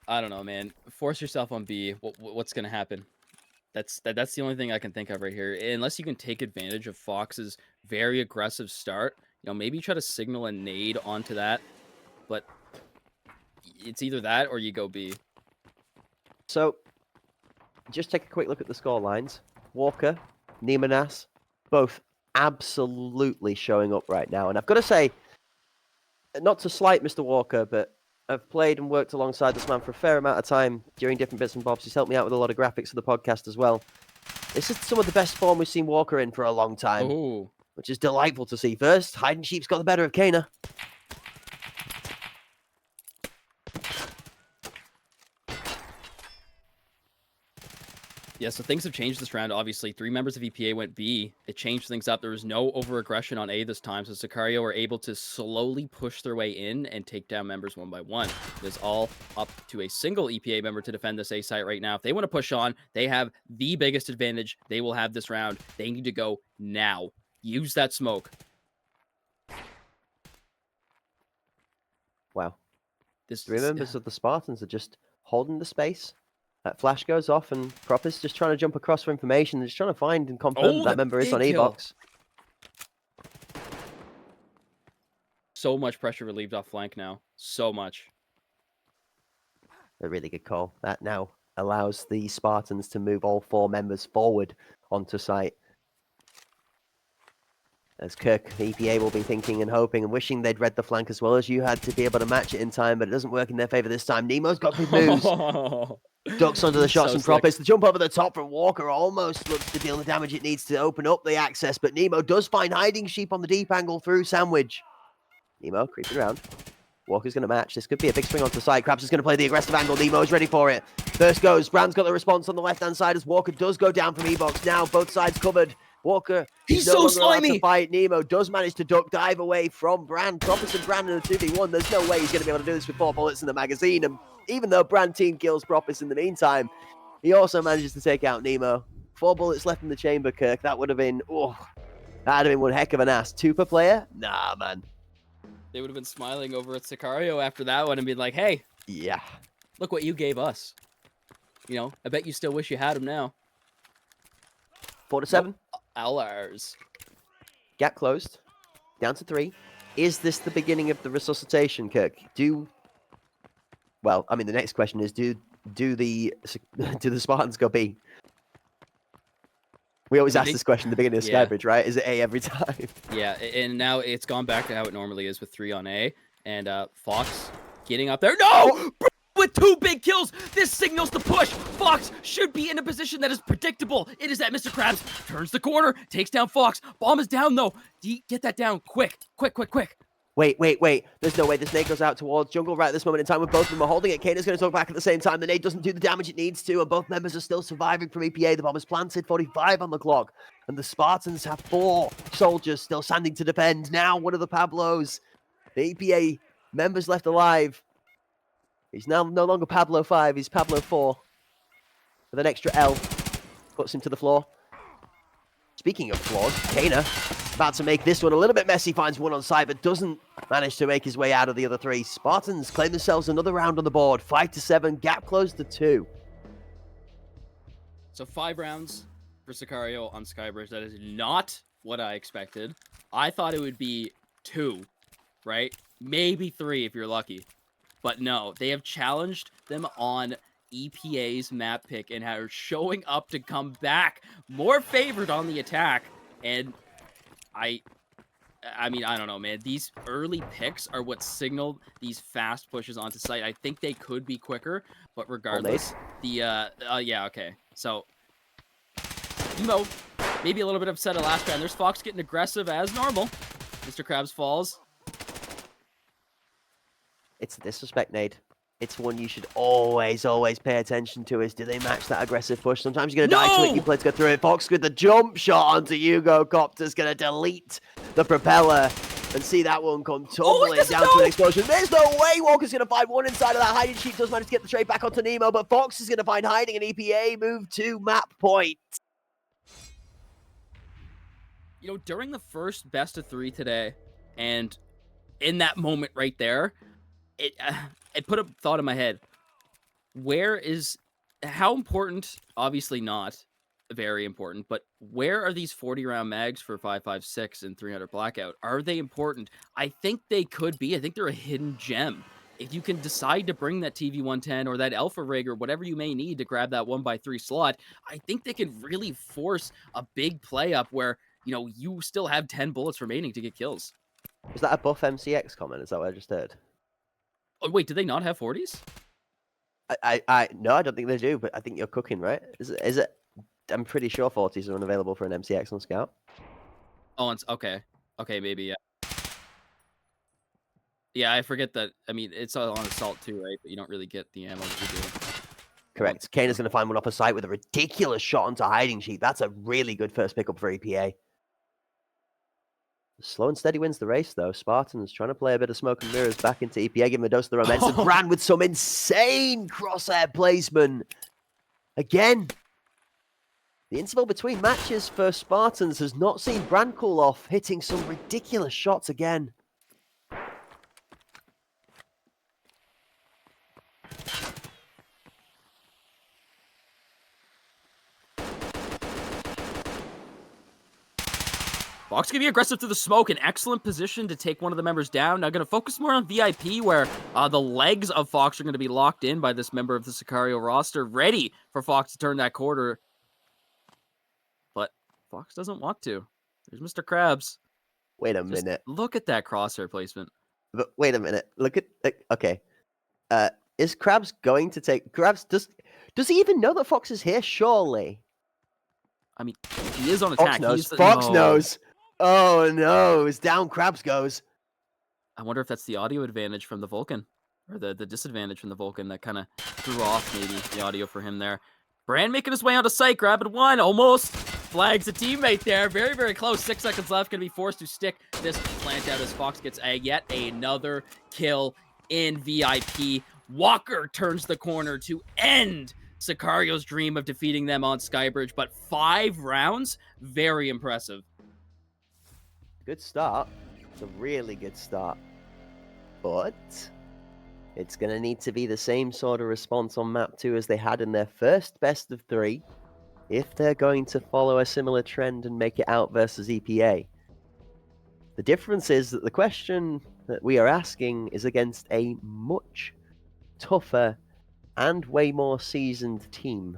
S4: I don't know, man. Force yourself on B. What's gonna happen? That's the only thing I can think of right here. Unless you can take advantage of Fox's very aggressive start, maybe try to signal a nade onto that. But it's either that or you go B.
S3: So, just take a quick look at the score lines. Walker, Neimanas, both absolutely showing up right now. And I've got to say, not to slight Mr. Walker, but I've played and worked alongside this man for a fair amount of time during different bits and bobs. He's helped me out with a lot of graphics for the podcast as well. This is some of the best form we've seen Walker in for a long time,
S4: Ooh.
S3: which is delightful to see. First, Hide and Sheep's got the better of Kana.
S4: Yeah, so things have changed this round, obviously. 3 members of EPA went B. It changed things up. There was no over-aggression on A this time, so Sicario were able to slowly push their way in and take down members one by one. It is all up to a single EPA member to defend this A site right now. If they want to push on, they have the biggest advantage they will have this round. They need to go now. Use that smoke.
S3: Wow.
S4: This
S3: 3 members of the Spartans are just holding the space. That flash goes off, and Propper's just trying to jump across for information. They're just trying to find and confirm that member is on E-Box.
S4: So much pressure relieved off flank now. So much.
S3: A really good call. That now allows the Spartans to move all 4 members forward onto site. As Kirk, EPA will be thinking and hoping and wishing they'd read the flank as well as you had to be able to match it in time, but it doesn't work in their favor this time. Nemo's got good moves. Ducks under the shots and Proppers. The jump over the top from Walker almost looks to deal the damage it needs to open up the access, but Nemo does find Hiding Sheep on the deep angle through Sandwich. Nemo creeping around. Walker's going to match. This could be a big swing onto side. Krabs is going to play the aggressive angle. Nemo's ready for it. First goes. Brand's got the response on the left-hand side as Walker does go down from E-Box. Now both sides covered. Walker,
S4: he's
S3: no
S4: so
S3: longer allowed
S4: slimy.
S3: to fight. Nemo does manage to duck dive away from Brand. Proppers and Brand in a 2v1. There's no way he's going to be able to do this with 4 bullets in the magazine. And even though Brand team kills Proppers in the meantime, he also manages to take out Nemo. 4 bullets left in the chamber, Kirk. That would have been, that'd have been one heck of an ass. 2 per player? Nah, man.
S4: They would have been smiling over at Sicario after that one and been like, hey,
S3: yeah,
S4: look what you gave us. I bet you still wish you had him now.
S3: 4-7.
S4: Ours.
S3: Gap closed. Down to 3. Is this the beginning of the resuscitation, Kirk? Well, I mean, the next question is, do the Spartans go B? We always ask this question at the beginning of Skybridge, right? Is it A every time?
S4: Yeah, and now it's gone back to how it normally is with 3 on A. And Fox getting up there. No! With 2 big kills, this signals the push. Fox should be in a position that is predictable. It is that Mr. Krabs turns the corner, takes down Fox. Bomb is down, though. Get that down quick. Quick.
S3: Wait. There's no way. This nade goes out towards jungle right at this moment in time when both of them are holding it. Kana's going to talk back at the same time. The nade doesn't do the damage it needs to, and both members are still surviving from EPA. The bomb is planted, 45 on the clock, and the Spartans have 4 soldiers still standing to defend. Now one of the Pablos. The EPA members left alive. He's now no longer Pablo 5, he's Pablo 4. With an extra L. Puts him to the floor. Speaking of floors, Kana about to make this one a little bit messy, finds one on side, but doesn't manage to make his way out of the other 3. Spartans claim themselves another round on the board. 5-7, gap closed to 2.
S4: So 5 rounds for Sicario on Skybridge. That is not what I expected. I thought it would be 2, right? Maybe 3 if you're lucky. But no, they have challenged them on EPA's map pick and are showing up to come back more favored on the attack. And I mean, I don't know, man. These early picks are what signal these fast pushes onto site. I think they could be quicker, but regardless, yeah, okay. So, maybe a little bit upset at last round. There's Fox getting aggressive as normal. Mr. Krabs falls.
S3: It's a disrespect nade. it's one you should always pay attention to is, do they match that aggressive push? Sometimes you're going to die to it, you play to go through it. Fox with the jump shot onto Hugo Copter's going to delete the propeller and see that one come tumbling down to an explosion. There's no way Walker's going to find one inside of that hiding sheet. Does manage to get the trade back onto Nemo, but Fox is going to find hiding, and EPA move to map point.
S4: You know, during the first best of 3 today, and in that moment right there, it put a thought in my head. How important, obviously not very important, but where are these 40-round mags for 5.56 and 300 blackout? Are they important? I think they could be. I think they're a hidden gem. If you can decide to bring that TV-110 or that Alpha Rig or whatever you may need to grab that 1x3 slot, I think they can really force a big play up where, you know, you still have 10 bullets remaining to get kills.
S3: Was that a buff MCX comment? Is that what I just heard?
S4: Oh, wait, do they not have 40s?
S3: No, I don't think they do, but I think you're cooking, right? Is it? I'm pretty sure 40s are unavailable for an MCX on Scout.
S4: Oh, it's okay. Okay, maybe, yeah. Yeah, I forget that. I mean, it's on Assault too, right? But you don't really get the ammo that you do.
S3: Correct. Kane is going to find one off a site with a ridiculous shot onto hiding sheet. That's a really good first pickup for EPA. Slow and steady wins the race, though. Spartans trying to play a bit of smoke and mirrors back into EPA, give him a dose of the romance. And Bran with some insane crosshair placement. Again, the interval between matches for Spartans has not seen Bran cool off, hitting some ridiculous shots again.
S4: Fox can be aggressive through the smoke, an excellent position to take one of the members down. Now going to focus more on VIP, where the legs of Fox are going to be locked in by this member of the Sicario roster, ready for Fox to turn that corner. But Fox doesn't want to. There's Mr. Krabs.
S3: Wait a minute.
S4: Look at that crosshair placement.
S3: But wait a minute. Look at... Okay. Is Krabs going to take... Krabs, does he even know that Fox is here? Surely.
S4: I mean, he is on attack.
S3: Fox knows. Oh no, as down Krabs goes.
S4: I wonder if that's the audio advantage from the Vulcan, or the disadvantage from the Vulcan that kind of threw off maybe the audio for him there. Bran making his way onto site, grabbing one, almost flags a teammate there. Very, very close. 6 seconds left. Going to be forced to stick this plant out as Fox gets yet another kill in VIP. Walker turns the corner to end Sicario's dream of defeating them on Skybridge, but 5 rounds, very impressive.
S3: Good start. It's a really good start. But it's going to need to be the same sort of response on map 2 as they had in their first best of 3 if they're going to follow a similar trend and make it out versus EPA. The difference is that the question that we are asking is against a much tougher and way more seasoned team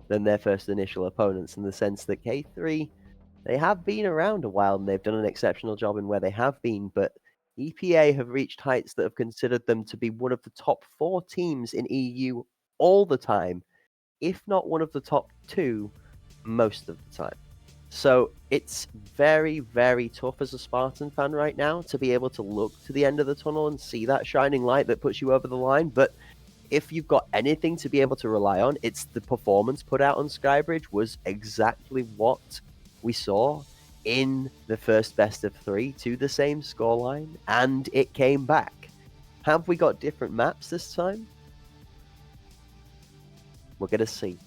S3: than their first initial opponents, in the sense that K3, they have been around a while and they've done an exceptional job in where they have been, but EPA have reached heights that have considered them to be one of the top 4 teams in EU all the time, if not one of the top 2 most of the time. So it's very, very tough as a Spartan fan right now to be able to look to the end of the tunnel and see that shining light that puts you over the line, but if you've got anything to be able to rely on, it's the performance put out on Skybridge was exactly what we saw in the first best of 3 to the same scoreline, and it came back. Have we got different maps this time? We're going to see.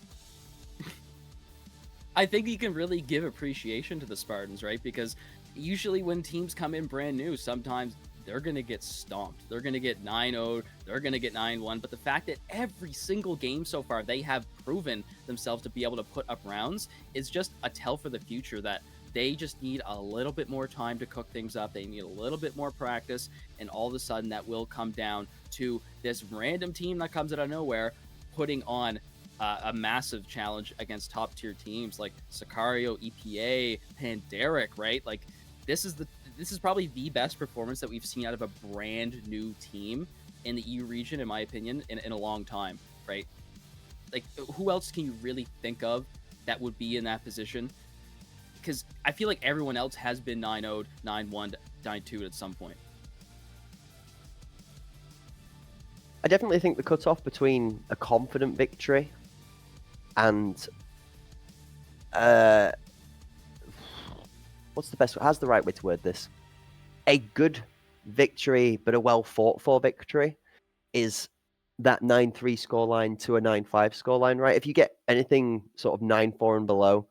S4: I think you can really give appreciation to the Spartans, right? Because usually when teams come in brand new, sometimes they're going to get stomped. They're going to get 9-0'd. They're going to get 9-1. But the fact that every single game so far, they have proven themselves to be able to put up rounds is just a tell for the future that they just need a little bit more time to cook things up. They need a little bit more practice. And all of a sudden that will come down to this random team that comes out of nowhere, putting on a massive challenge against top tier teams like Sicario, EPA, Panderic, right? Like this is probably the best performance that we've seen out of a brand new team in the EU region, in my opinion, in a long time, right? Like, who else can you really think of that would be in that position? Because I feel like everyone else has been 9-0'd, 9-1'd, 9-2'd at some point.
S3: I definitely think the cutoff between a confident victory and how's the right way to word this? A good victory, but a well fought for victory is that 9-3 scoreline to a 9-5 scoreline, right? If you get anything sort of 9-4 and below,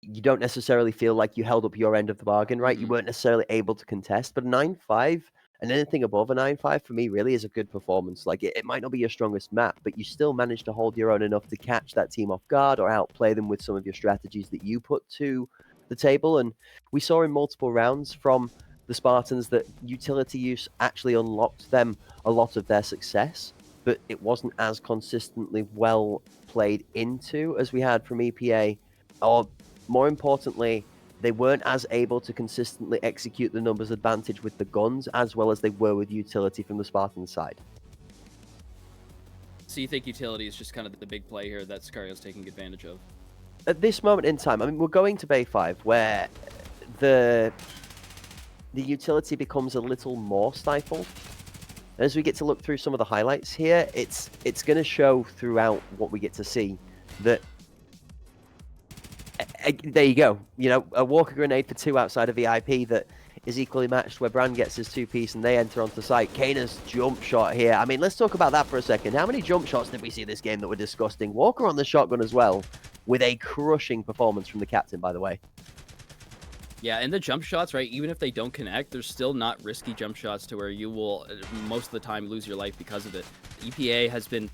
S3: you don't necessarily feel like you held up your end of the bargain, right? You weren't necessarily able to contest, but 9-5 and anything above a 9-5 for me really is a good performance. Like it might not be your strongest map, but you still managed to hold your own enough to catch that team off guard or outplay them with some of your strategies that you put to the table. And we saw in multiple rounds from the Spartans that utility use actually unlocked them a lot of their success, but it wasn't as consistently well played into as we had from EPA, or more importantly, they weren't as able to consistently execute the numbers advantage with the guns as well as they were with utility from the Spartan side.
S4: So you think utility is just kind of the big play here that Sicario's taking advantage of?
S3: At this moment in time, I mean, we're going to Bay 5 where the utility becomes a little more stifled. As we get to look through some of the highlights here, it's going to show throughout what we get to see that there you go. You know, a Walker grenade for 2 outside of VIP that is equally matched where Brand gets his 2-piece and they enter onto site. Kana's jump shot here. I mean, let's talk about that for a second. How many jump shots did we see this game that were disgusting? Walker on the shotgun as well with a crushing performance from the captain, by the way.
S4: Yeah, and the jump shots, right, even if they don't connect, there's still not risky jump shots to where you will, most of the time, lose your life because of it. EPA has been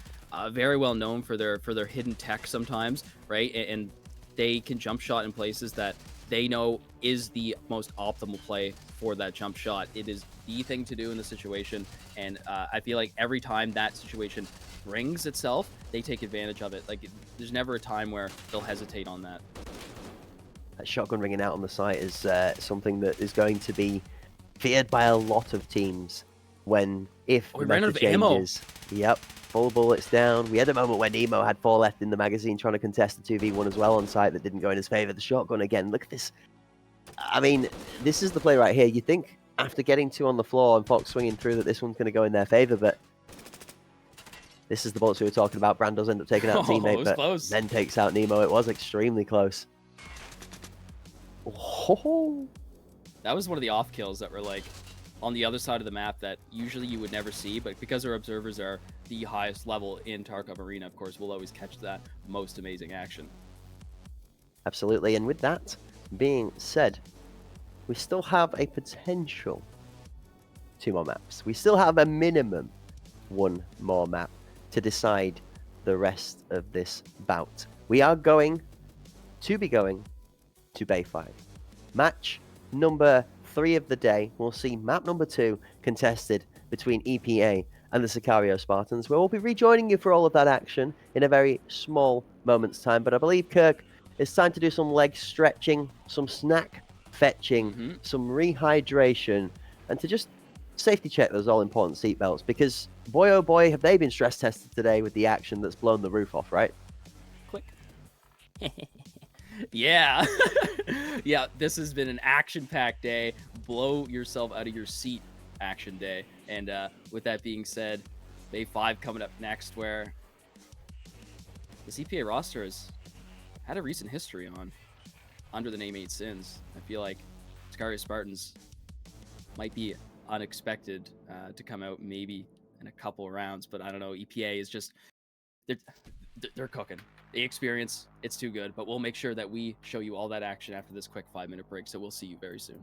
S4: very well known for their hidden tech sometimes, right, and they can jump shot in places that they know is the most optimal play for that jump shot. It is the thing to do in the situation, and I feel like every time that situation brings itself, they take advantage of it. Like, there's never a time where they'll hesitate on that.
S3: That shotgun ringing out on the site is something that is going to be feared by a lot of teams if
S4: we
S3: the
S4: ran out
S3: meta
S4: of ammo.
S3: changes. Yep, full bullets down. We had a moment when Nemo had 4 left in the magazine trying to contest the 2v1 as well on site that didn't go in his favor. The shotgun again, look at this. I mean, this is the play right here. You think after getting 2 on the floor and Fox swinging through that this one's going to go in their favor, but this is the bullets we were talking about. Brand does end up taking out a teammate, but
S4: close.
S3: then takes out Nemo. It was extremely close. Oh.
S4: That was one of the off kills that were like on the other side of the map that usually you would never see, but because our observers are the highest level in Tarkov Arena, of course, we'll always catch that most amazing action.
S3: Absolutely, and with that being said, we still have a potential 2 more maps. We still have a minimum 1 more map to decide the rest of this bout. We are going to Bay 5. Match number 3 of the day. We'll see map number 2 contested between EPA and the Sicario Spartans, where we'll be rejoining you for all of that action in a very small moment's time. But I believe, Kirk, it's time to do some leg stretching, some snack fetching, some rehydration, and to just safety check those all-important seatbelts, because boy oh boy have they been stress tested today with the action that's blown the roof off, right?
S4: Click. Yeah. Yeah, this has been an action-packed day. Blow yourself out of your seat action day. And with that being said, Bay 5 coming up next, where the CPA roster has had a recent history under the name 8 Sins. I feel like Sicario Spartans might be unexpected to come out maybe in a couple rounds, but I don't know. EPA is just they're cooking. The experience, it's too good, but we'll make sure that we show you all that action after this quick 5-minute break, so we'll see you very soon.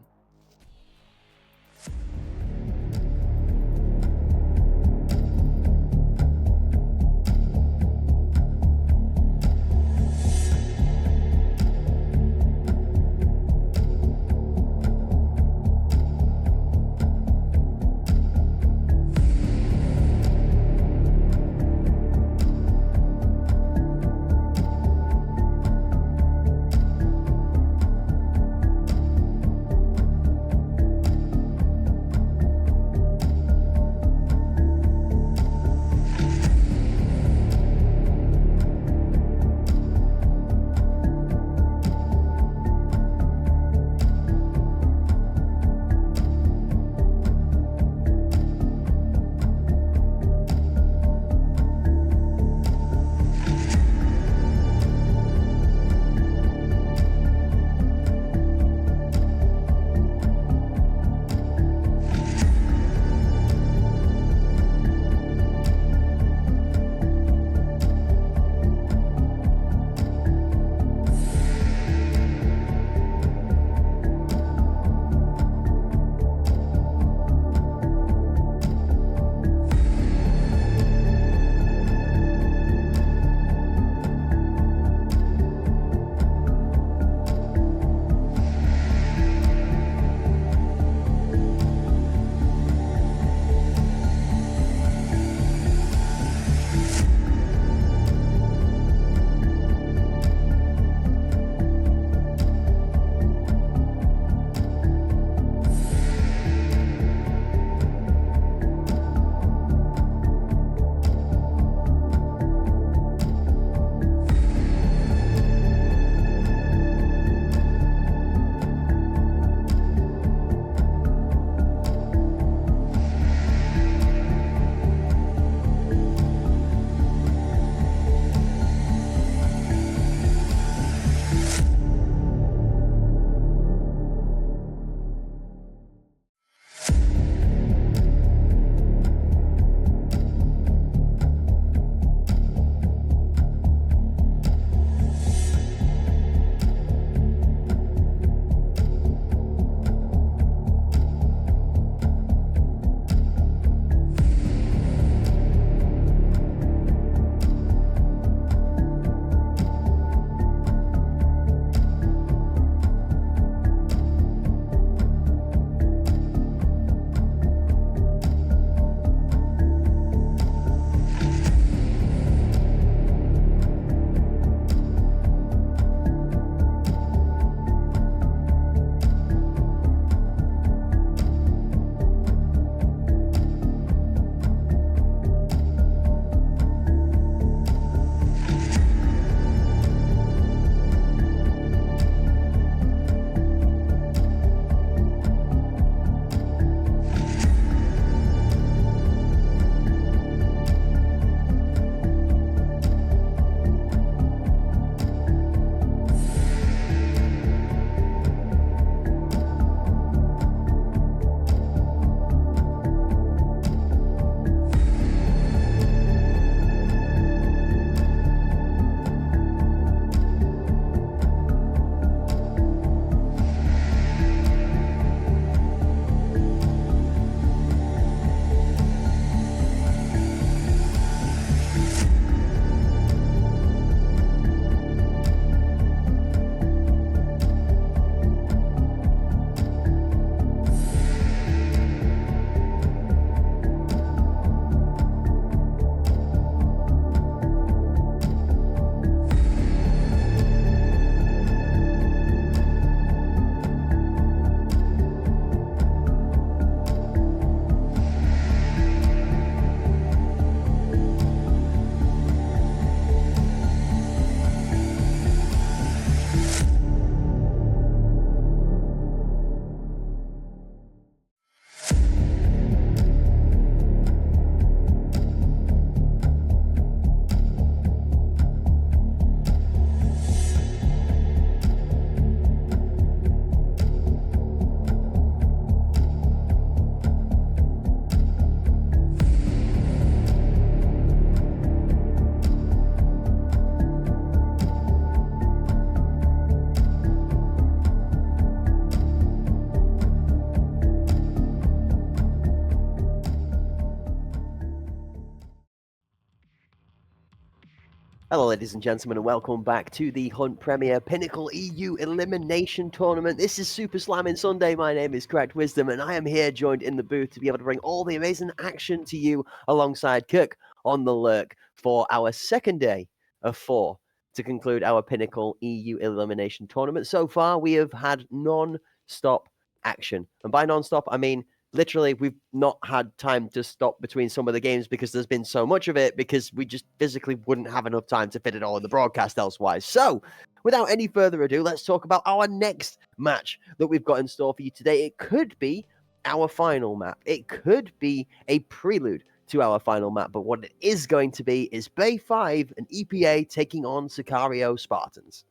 S3: Hello, ladies and gentlemen, and welcome back to the Hunt Premier Pinnacle EU Elimination Tournament. This is Super Slamming Sunday. My name is Correct Wisdom, and I am here joined in the booth to be able to bring all the amazing action to you alongside Kirk on the lurk for our second day of 4 to conclude our Pinnacle EU Elimination Tournament. So far, we have had non-stop action. And by non-stop, I mean literally, we've not had time to stop between some of the games because there's been so much of it because we just physically wouldn't have enough time to fit it all in the broadcast elsewise. So, without any further ado, let's talk about our next match that we've got in store for you today. It could be our final map. It could be a prelude to our final map, but what it is going to be is Bay 5 and EPA taking on Sicario Spartans.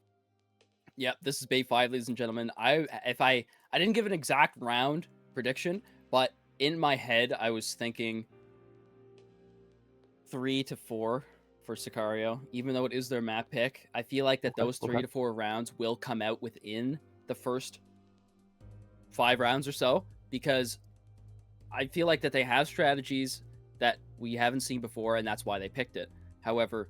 S4: Yep, this is Bay 5, ladies and gentlemen. I didn't give an exact round prediction, but in my head, I was thinking 3 to 4 for Sicario. Even though it is their map pick, I feel like that those 3 to 4 rounds will come out within the first 5 rounds or so, because I feel like that they have strategies that we haven't seen before, and that's why they picked it. However,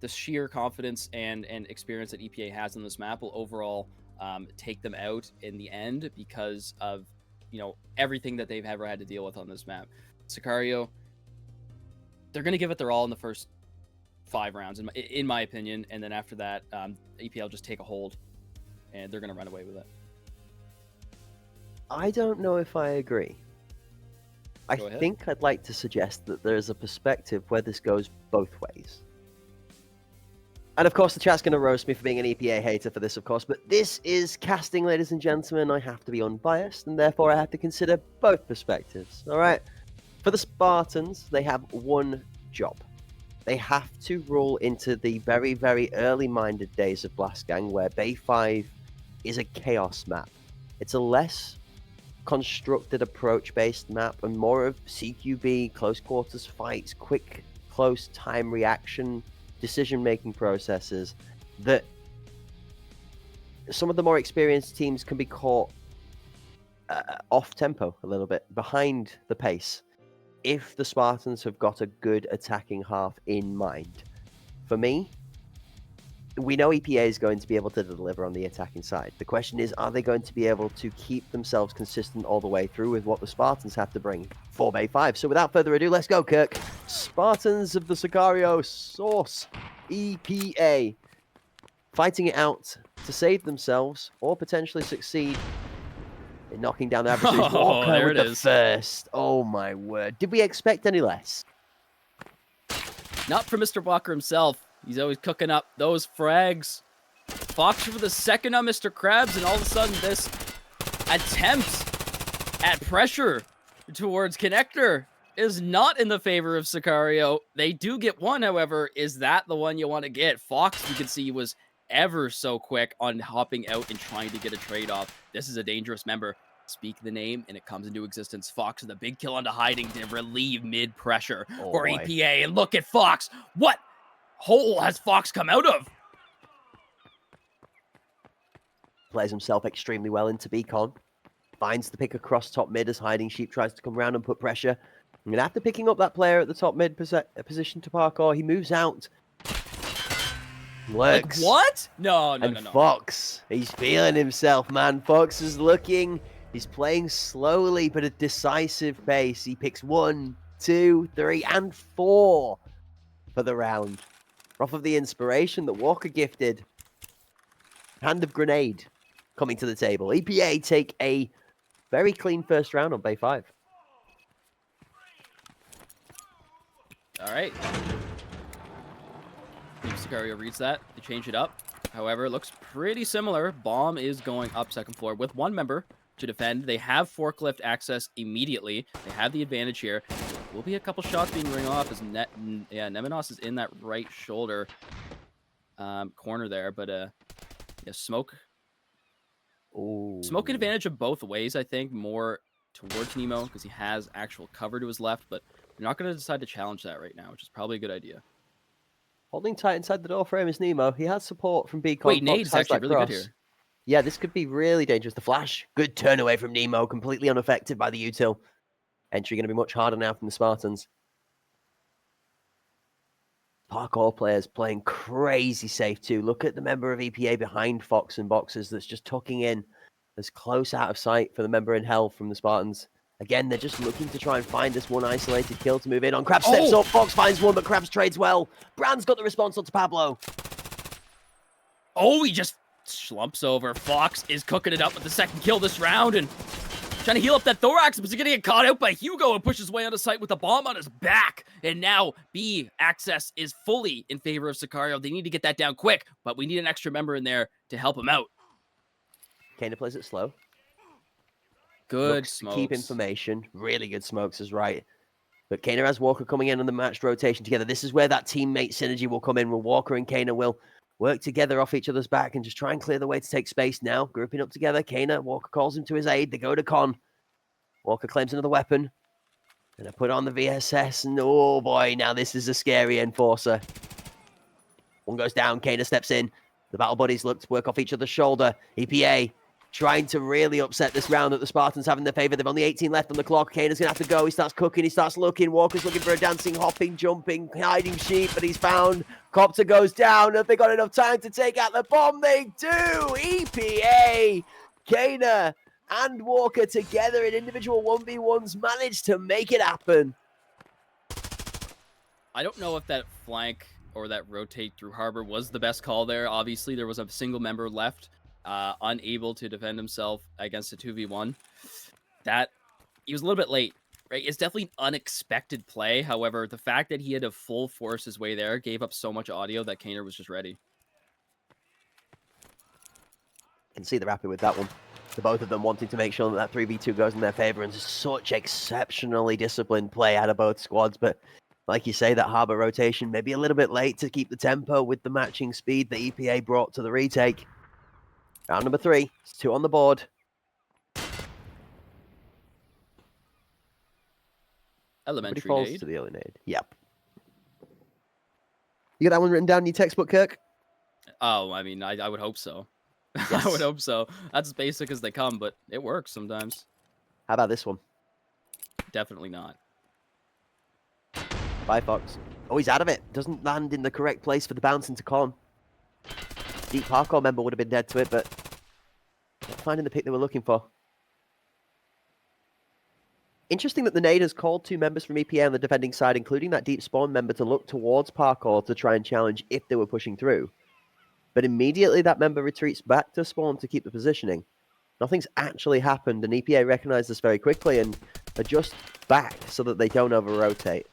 S4: the sheer confidence and experience that EPA has on this map will overall take them out in the end because of everything that they've ever had to deal with on this map. Sicario, they're going to give it their all in the first 5 rounds, in my opinion, and then after that, EPA will just take a hold, and they're going to run away with it.
S3: I don't know if I agree. I think I'd like to suggest that there's a perspective where this goes both ways. And of course, the chat's going to roast me for being an EPA hater for this, of course, but this is casting, ladies and gentlemen. I have to be unbiased, and therefore I have to consider both perspectives. All right? For the Spartans, they have one job. They have to roll into the very, very early-minded days of Blast Gang, where Bay 5 is a chaos map. It's a less constructed approach-based map and more of CQB, close quarters fights, quick, close time reaction, decision-making processes that some of the more experienced teams can be caught off-tempo a little bit, behind the pace, if the Spartans have got a good attacking half in mind. For me, we know EPA is going to be able to deliver on the attacking side. The question is, are they going to be able to keep themselves consistent all the way through with what the Spartans have to bring for Bay 5? So without further ado, let's go, Kirk. Spartans of the Sicario Source, EPA, fighting it out to save themselves or potentially succeed in knocking down the adversaries. Walker
S4: there
S3: with
S4: it
S3: the
S4: is.
S3: first. Oh my word. Did we expect any less?
S4: Not from Mr. Walker himself. He's always cooking up those frags. Fox for the second on Mr. Krabs, and all of a sudden this attempt at pressure towards Connector is not in the favor of Sicario. They do get one, however. Is that the one you want to get? Fox, you can see, was ever so quick on hopping out and trying to get a trade-off. This is a dangerous member. Speak the name, and it comes into existence. Fox with a big kill onto hiding to relieve mid-pressure for
S3: boy.
S4: EPA. And look at Fox. What hole has Fox come out of?
S3: Plays himself extremely well into Beacon. Finds the pick across top mid as Hiding Sheep tries to come round and put pressure. And after picking up that player at the top mid position to parkour, he moves out. Lurks.
S4: Like, what? No.
S3: Fox, he's feeling himself, man. Fox is looking. He's playing slowly, but a decisive pace. He picks 1, 2, 3, and 4 for the round. Off of the inspiration that Walker gifted. Hand of Grenade coming to the table. EPA take a very clean first round on Bay 5.
S4: All right. Sicario reads that. They change it up. However, it looks pretty similar. Bomb is going up second floor with one member to defend. They have forklift access immediately. They have the advantage here. Will be a couple shots being ring off as Nemenos is in that right shoulder corner there, but Smoke.
S3: Ooh.
S4: Smoke an advantage of both ways, I think, more towards Nemo because he has actual cover to his left, but they're not going to decide to challenge that right now, which is probably a good idea.
S3: Holding tight inside the door frame is Nemo. He has support from Beacon.
S4: Wait, Nade's actually really good here.
S3: Yeah, this could be really dangerous. The flash, good turn away from Nemo, completely unaffected by the util. Entry going to be much harder now from the Spartans. Parkour players playing crazy safe too. Look at the member of EPA behind Fox and Boxers that's just tucking in as close out of sight for the member in hell from the Spartans. Again, they're just looking to try and find this one isolated kill to move in on. Krabs steps up, Fox finds one, but Krabs trades well. Brand's got the response onto Pablo.
S4: Oh, he just slumps over. Fox is cooking it up with the second kill this round and trying to heal up that thorax, but he's going to get caught out by Hugo and push his way out of sight with a bomb on his back. And now B access is fully in favor of Sicario. They need to get that down quick, but we need an extra member in there to help him out.
S3: Kana plays it slow.
S4: Good
S3: Looks to
S4: smokes.
S3: keep information. Really good smokes is right. But Kana has Walker coming in on the matched rotation together. This is where that teammate synergy will come in, where Walker and Kana will work together off each other's back and just try and clear the way to take space now. Grouping up together. Kana, Walker calls him to his aid. They go to Con. Walker claims another weapon. And I put on the VSS. And oh boy, now this is a scary enforcer. One goes down. Kana steps in. The battle buddies look to work off each other's shoulder. EPA trying to really upset this round that the Spartans have in their favor. They've only 18 left on the clock. Kana's going to have to go. He starts cooking. He starts looking. Walker's looking for a dancing, hopping, jumping, hiding sheep, but he's found. Copter goes down. Have they got enough time to take out the bomb? They do. EPA, Kana, and Walker together in individual 1v1s managed to make it happen.
S4: I don't know if that flank or that rotate through Harbor was the best call there. Obviously, there was a single member left. Unable to defend himself against a 2v1. That he was a little bit late, right? It's definitely an unexpected play. However, the fact that he had to full force his way there gave up so much audio that Kaner was just ready.
S3: Can see they're happy with that one. The both of them wanting to make sure that 3v2 goes in their favor, and such exceptionally disciplined play out of both squads. But like you say, that Harbor rotation maybe a little bit late to keep the tempo with the matching speed that EPA brought to the retake. Round number 3. It's 2 on the board.
S4: Elementary
S3: falls
S4: nade.
S3: to the early nade. Yep. You got that one written down in your textbook, Kirk?
S4: Oh, I mean, I would hope so.
S3: Yes.
S4: I would hope so. That's as basic as they come, but it works sometimes.
S3: How about this one?
S4: Definitely not.
S3: Bye, Fox. Oh, he's out of it. Doesn't land in the correct place for the bounce into Con. Deep Parkour member would have been dead to it, but not finding the pick they were looking for. Interesting that the nade has called 2 members from EPA on the defending side, including that deep spawn member, to look towards Parkour to try and challenge if they were pushing through. But immediately that member retreats back to spawn to keep the positioning. Nothing's actually happened, and EPA recognize this very quickly and adjust back so that they don't over-rotate.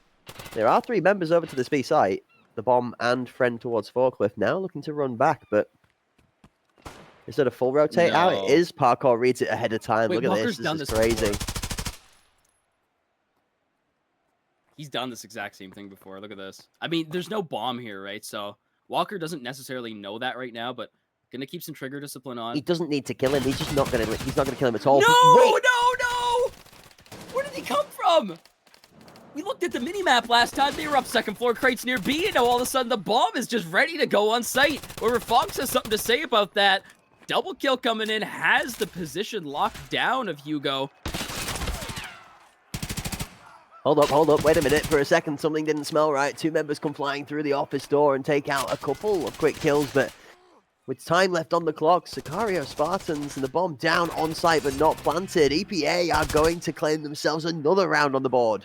S3: There are 3 members over to this B site. The bomb and friend towards Forklift now looking to run back, but instead of full rotate out, it is Parkour reads it ahead of time.
S4: Wait,
S3: Look at
S4: Walker's
S3: this.
S4: done
S3: This
S4: this
S3: is crazy.
S4: He's done this exact same thing before. Look at this. I mean, there's no bomb here, right? So Walker doesn't necessarily know that right now, but gonna keep some trigger discipline on.
S3: He doesn't need to kill him. He's just not gonna. He's not gonna kill him at all.
S4: No,
S3: Wait.
S4: no! Where did he come from? We looked at the minimap last time. They were up second floor crates near B, and now all of a sudden the bomb is just ready to go on site. Whoever Fox has something to say about that. Double kill coming in, has the position locked down of Hugo.
S3: Hold up. Wait a minute. For a second, something didn't smell right. 2 members come flying through the office door and take out a couple of quick kills, but with time left on the clock, Sicario Spartans and the bomb down on site but not planted. EPA are going to claim themselves another round on the board.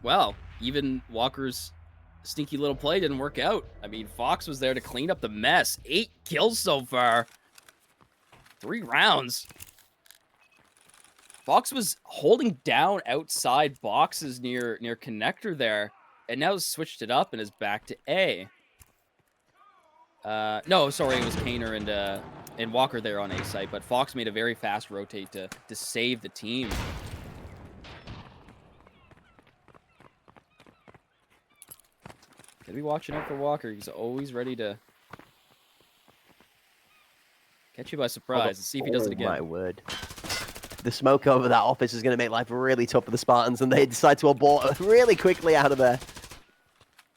S4: Well, even Walker's sneaky little play didn't work out. I mean, Fox was there to clean up the mess. 8 kills so far. 3 rounds. Fox was holding down outside boxes near connector there, and now switched it up and is back to A. No, sorry, it was Kaner and Walker there on A site, but Fox made a very fast rotate to save the team. Gotta be watching out for Walker. He's always ready to catch you by surprise and see if he does it again.
S3: Oh my word. The smoke over that office is going to make life really tough for the Spartans, and they decide to abort really quickly out of there.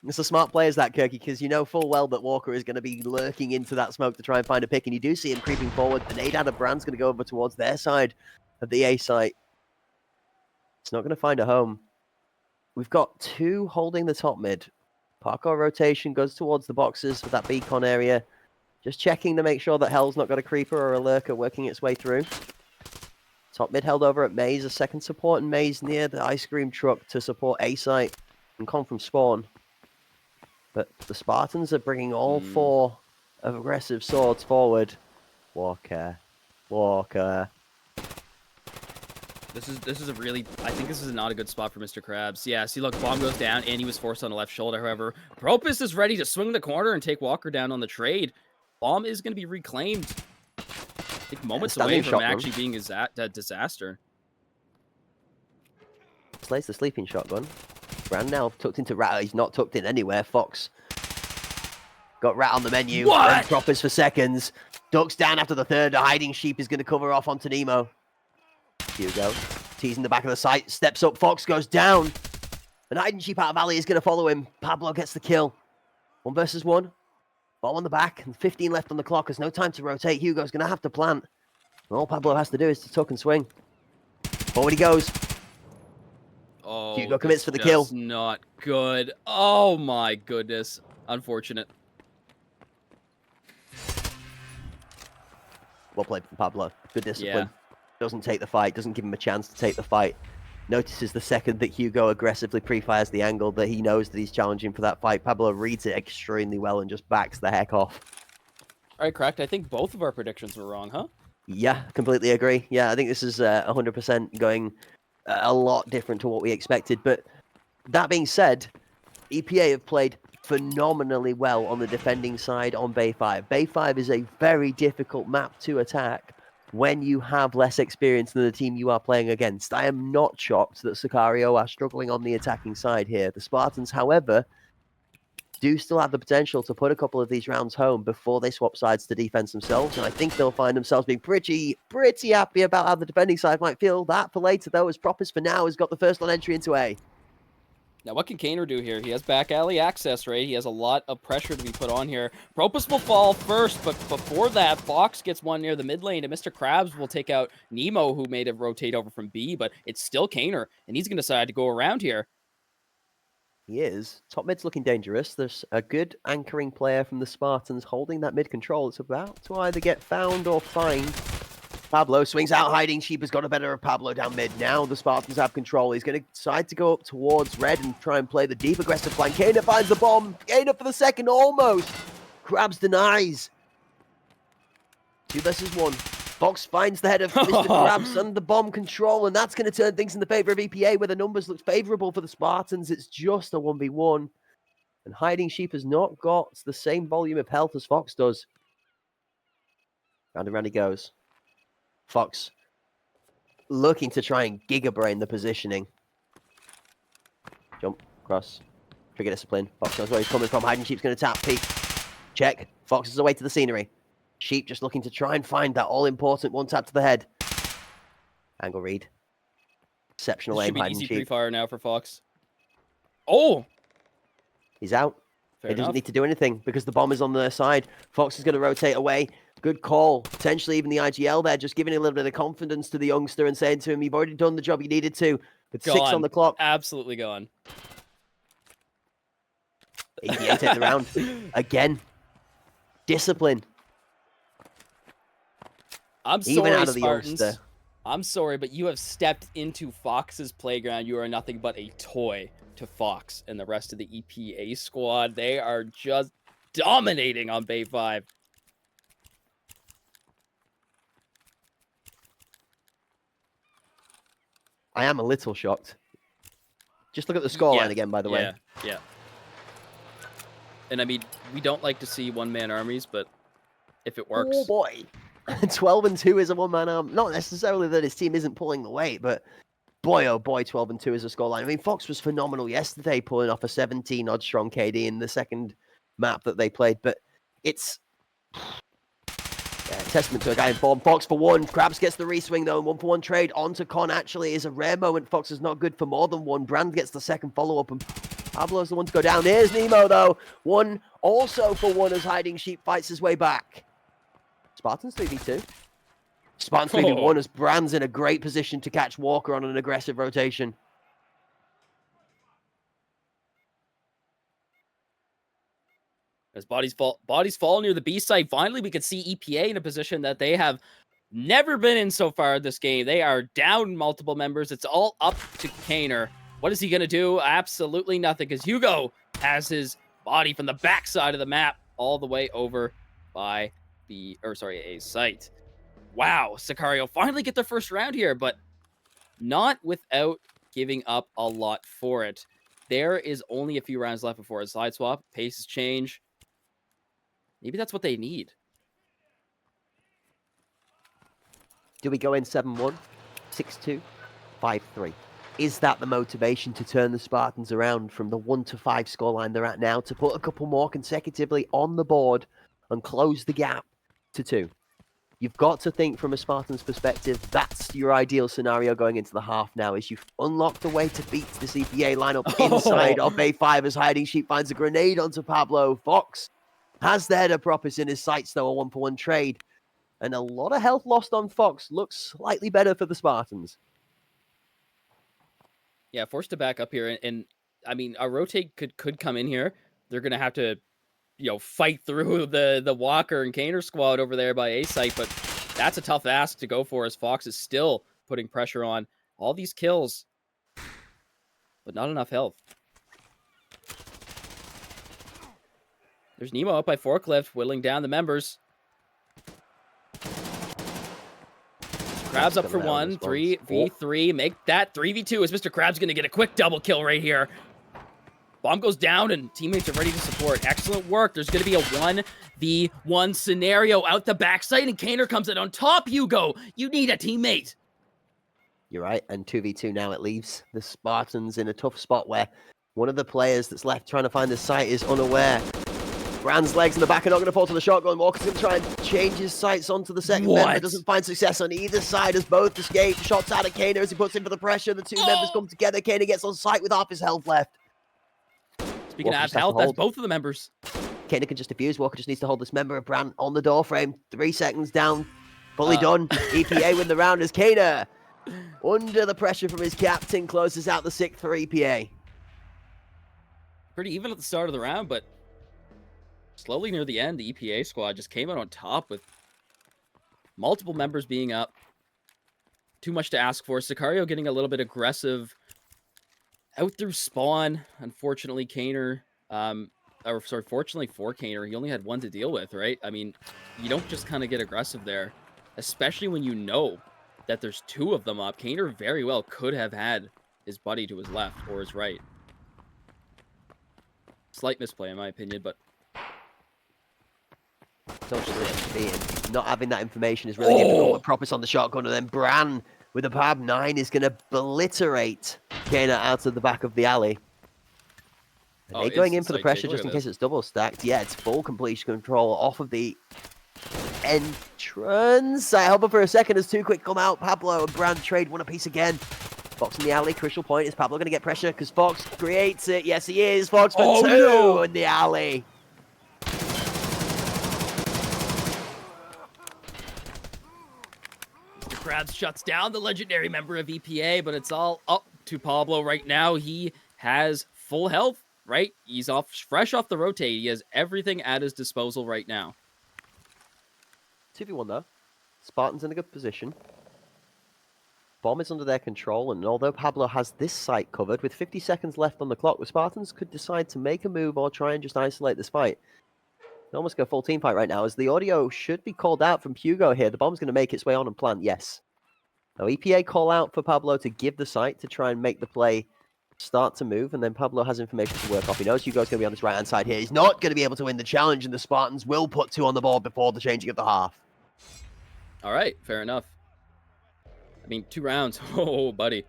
S3: It's a smart play as that, Kirky, because you know full well that Walker is going to be lurking into that smoke to try and find a pick, and you do see him creeping forward. The nade out of Brand's going to go over towards their side of the A site. It's not going to find a home. we've got 2 holding the top mid. Parkour rotation goes towards the boxes with that beacon area. Just checking to make sure that Hell's not got a creeper or a lurker working its way through. Top mid held over at Maze, a second support in Maze near the ice cream truck to support A-site and come from spawn. But the Spartans are bringing all 4 of aggressive swords forward. Walker.
S4: This is a really, I think this is not a good spot for Mr. Krabs. Yeah, see, look, bomb goes down, and he was forced on the left shoulder. However, Propus is ready to swing the corner and take Walker down on the trade. Bomb is going to be reclaimed. I think moments away from actually being a disaster.
S3: Slays the sleeping shotgun. Brand now tucked into Rat. He's not tucked in anywhere. Fox got Rat on the menu.
S4: What?
S3: Propus for seconds. Ducks down after the third. A hiding sheep is going to cover off onto Nemo. Hugo teasing the back of the site. Steps up. Fox goes down. An hiding sheep out of alley is going to follow him. Pablo gets the kill. 1 versus 1. Ball on the back. And 15 left on the clock. There's no time to rotate. Hugo's going to have to plant. And all Pablo has to do is to tuck and swing. Forward he goes.
S4: Oh,
S3: Hugo commits for the kill.
S4: Not good. Oh my goodness. Unfortunate.
S3: Well played from Pablo. Good discipline.
S4: Yeah.
S3: Doesn't take the fight. Doesn't give him a chance to take the fight. Notices the second that Hugo aggressively pre-fires the angle that he knows that he's challenging for that fight. Pablo reads it extremely well and just backs the heck off.
S4: All right, correct. I think both of our predictions were wrong, huh?
S3: Yeah, completely agree. Yeah, I think this is 100% going a lot different to what we expected. But that being said, EPA have played phenomenally well on the defending side on Bay 5. Bay 5 is a very difficult map to attack when you have less experience than the team you are playing against. I am not shocked that Sicario are struggling on the attacking side here. The Spartans, however, do still have the potential to put a couple of these rounds home before they swap sides to defense themselves, and I think they'll find themselves being pretty happy about how the defending side might feel. That for later, though, as Propus for now has got the first on entry into A.
S4: Now, what can Kaner do here? He has back alley access, right? He has a lot of pressure to be put on here. Propus will fall first, but before that, Fox gets one near the mid lane, and Mr. Krabs will take out Nemo, who made it rotate over from B, but it's still Kaner, and he's going to decide to go around here.
S3: He is. Top mid's looking dangerous. There's a good anchoring player from the Spartans holding that mid control. It's about to either get found or fined. Pablo swings out, hiding. Sheep has got a better of Pablo down mid. Now the Spartans have control. He's going to decide to go up towards Red and try and play the deep aggressive flank. Kaner finds the bomb. Kaner for the second, almost. Krabs denies. 2 versus 1. Fox finds the head of Mr. Krabs and the bomb control, and that's going to turn things in the favor of EPA, where the numbers look favorable for the Spartans. It's just a 1v1. And Hiding Sheep has not got the same volume of health as Fox does. Round and round he goes. Fox looking to try and giga-brain the positioning. Jump, cross, trigger discipline. Fox knows where he's coming from. Hiding Sheep's going to tap, peek. Check. Fox is away to the scenery. Sheep just looking to try and find that all-important one tap to the head. Angle read. Exceptional aim, Hiding
S4: easy
S3: Sheep.
S4: pre-fire now for Fox. Oh!
S3: He's out.
S4: Fair
S3: He doesn't
S4: enough.
S3: need to do anything because the bomb is on their side. Fox is going to rotate away. Good call. Potentially even the IGL there, just giving a little bit of confidence to the youngster and saying to him, you've already done the job you needed to. With 6 on the clock.
S4: Absolutely gone.
S3: 88 take the round. Again. Discipline.
S4: I'm
S3: Even
S4: sorry,
S3: out of the
S4: Spartans.
S3: youngster.
S4: I'm sorry, but you have stepped into Fox's playground. You are nothing but a toy to Fox and the rest of the EPA squad. They are just dominating on Bay 5.
S3: I am a little shocked. Just look at the scoreline again, by the way.
S4: Yeah. And I mean, we don't like to see one-man armies, but if it works.
S3: Oh boy. 12-2 is a one-man arm. Not necessarily that his team isn't pulling the weight, but boy, oh boy, 12-2 is a scoreline. I mean, Fox was phenomenal yesterday, pulling off a 17-odd strong KD in the second map that they played, but it's testament to a guy in form. Fox for 1. Krabs gets the reswing, though, and 1-for-1 trade onto Con actually is a rare moment. Fox is not good for more than 1. Brand gets the second follow-up, and Pablo's the one to go down. Here's Nemo, though. 1 also for 1 as Hiding Sheep fights his way back. Spartans 3v2. Spartans 3v1 as Brand's in a great position to catch Walker on an aggressive rotation.
S4: As bodies fall near the B site, finally we could see EPA in a position that they have never been in so far this game. They are down multiple members. It's all up to Kaner. What is he going to do? Absolutely nothing, because Hugo has his body from the backside of the map all the way over by A site. Wow, Sicario finally get their first round here, but not without giving up a lot for it. There is only a few rounds left before a side swap. Paces change. Maybe that's what they need.
S3: Do we go in 7-1, 6-2, 5-3? Is that the motivation to turn the Spartans around from the 1-5 scoreline they're at now to put a couple more consecutively on the board and close the gap to 2? You've got to think from a Spartans perspective, that's your ideal scenario going into the half now, is you've unlocked a way to beat this EPA lineup inside of A5 as Hiding Sheep finds a grenade onto Pablo. Fox has the header proppers in his sights, though, a 1-for-1 trade. And a lot of health lost on Fox. Looks slightly better for the Spartans.
S4: Yeah, forced to back up here. And I mean, a rotate could come in here. They're going to have to, fight through the Walker and Kaner squad over there by A site. But that's a tough ask to go for, as Fox is still putting pressure on all these kills, but not enough health. There's Nemo up by Forklift, whittling down the members. Krabs up for 1, 3v3, make that 3v2 as Mr. Krabs going to get a quick double kill right here. Bomb goes down and teammates are ready to support. Excellent work. There's going to be a 1v1 scenario out the backside, and Kaner comes in on top. Hugo, you need a teammate.
S3: You're right, and 2v2 now it leaves the Spartans in a tough spot where one of the players that's left trying to find the site is unaware. Brand's legs in the back are not going to fall to the shotgun. Walker's going to try and change his sights onto the second member. Doesn't find success on either side as both escape. Shots out at Kaner as he puts in for the pressure. The two members come together. Kaner gets on sight with half his health left.
S4: Speaking of health, that's both of the members.
S3: Kaner can just defuse. Walker just needs to hold this member of Brand on the door frame. 3 seconds down. Fully done. EPA win the round as Kaner, under the pressure from his captain, closes out the 6th for EPA.
S4: Pretty even at the start of the round, but slowly near the end, the EPA squad just came out on top with multiple members being up. Too much to ask for. Sicario getting a little bit aggressive out through spawn. Unfortunately, Kaner, fortunately for Kaner, he only had 1 to deal with, right? I mean, you don't just kind of get aggressive there, especially when you know that there's 2 of them up. Kaner very well could have had his buddy to his left or his right. Slight misplay, in my opinion, but
S3: not having that information is really difficult. With Propus on the shotgun, and then Bran with a PAB 9 is going to obliterate Kaner out of the back of the alley. And they're going in for the pressure just in case it's double stacked. Yeah, it's full completion control off of the entrance. I hover for a second as 2 quick come out. Pablo and Bran trade 1 apiece again. Fox in the alley. Crucial point. Is Pablo going to get pressure? Because Fox creates it. Yes, he is. Fox for 2 in the alley.
S4: Krabs shuts down the legendary member of EPA, but it's all up to Pablo right now. He has full health, right? He's fresh off the rotate. He has everything at his disposal right now.
S3: 2v1 though. Spartans in a good position. Bomb is under their control, and although Pablo has this site covered, with 50 seconds left on the clock, the Spartans could decide to make a move or try and just isolate this fight. They almost go full team fight right now, as the audio should be called out from Hugo here. The bomb's going to make its way on and plant, yes. Now, EPA call out for Pablo to give the site to try and make the play start to move, and then Pablo has information to work off. He knows Hugo's going to be on this right-hand side here. He's not going to be able to win the challenge, and the Spartans will put 2 on the board before the changing of the half.
S4: All right, fair enough. I mean, 2 rounds. Oh, buddy.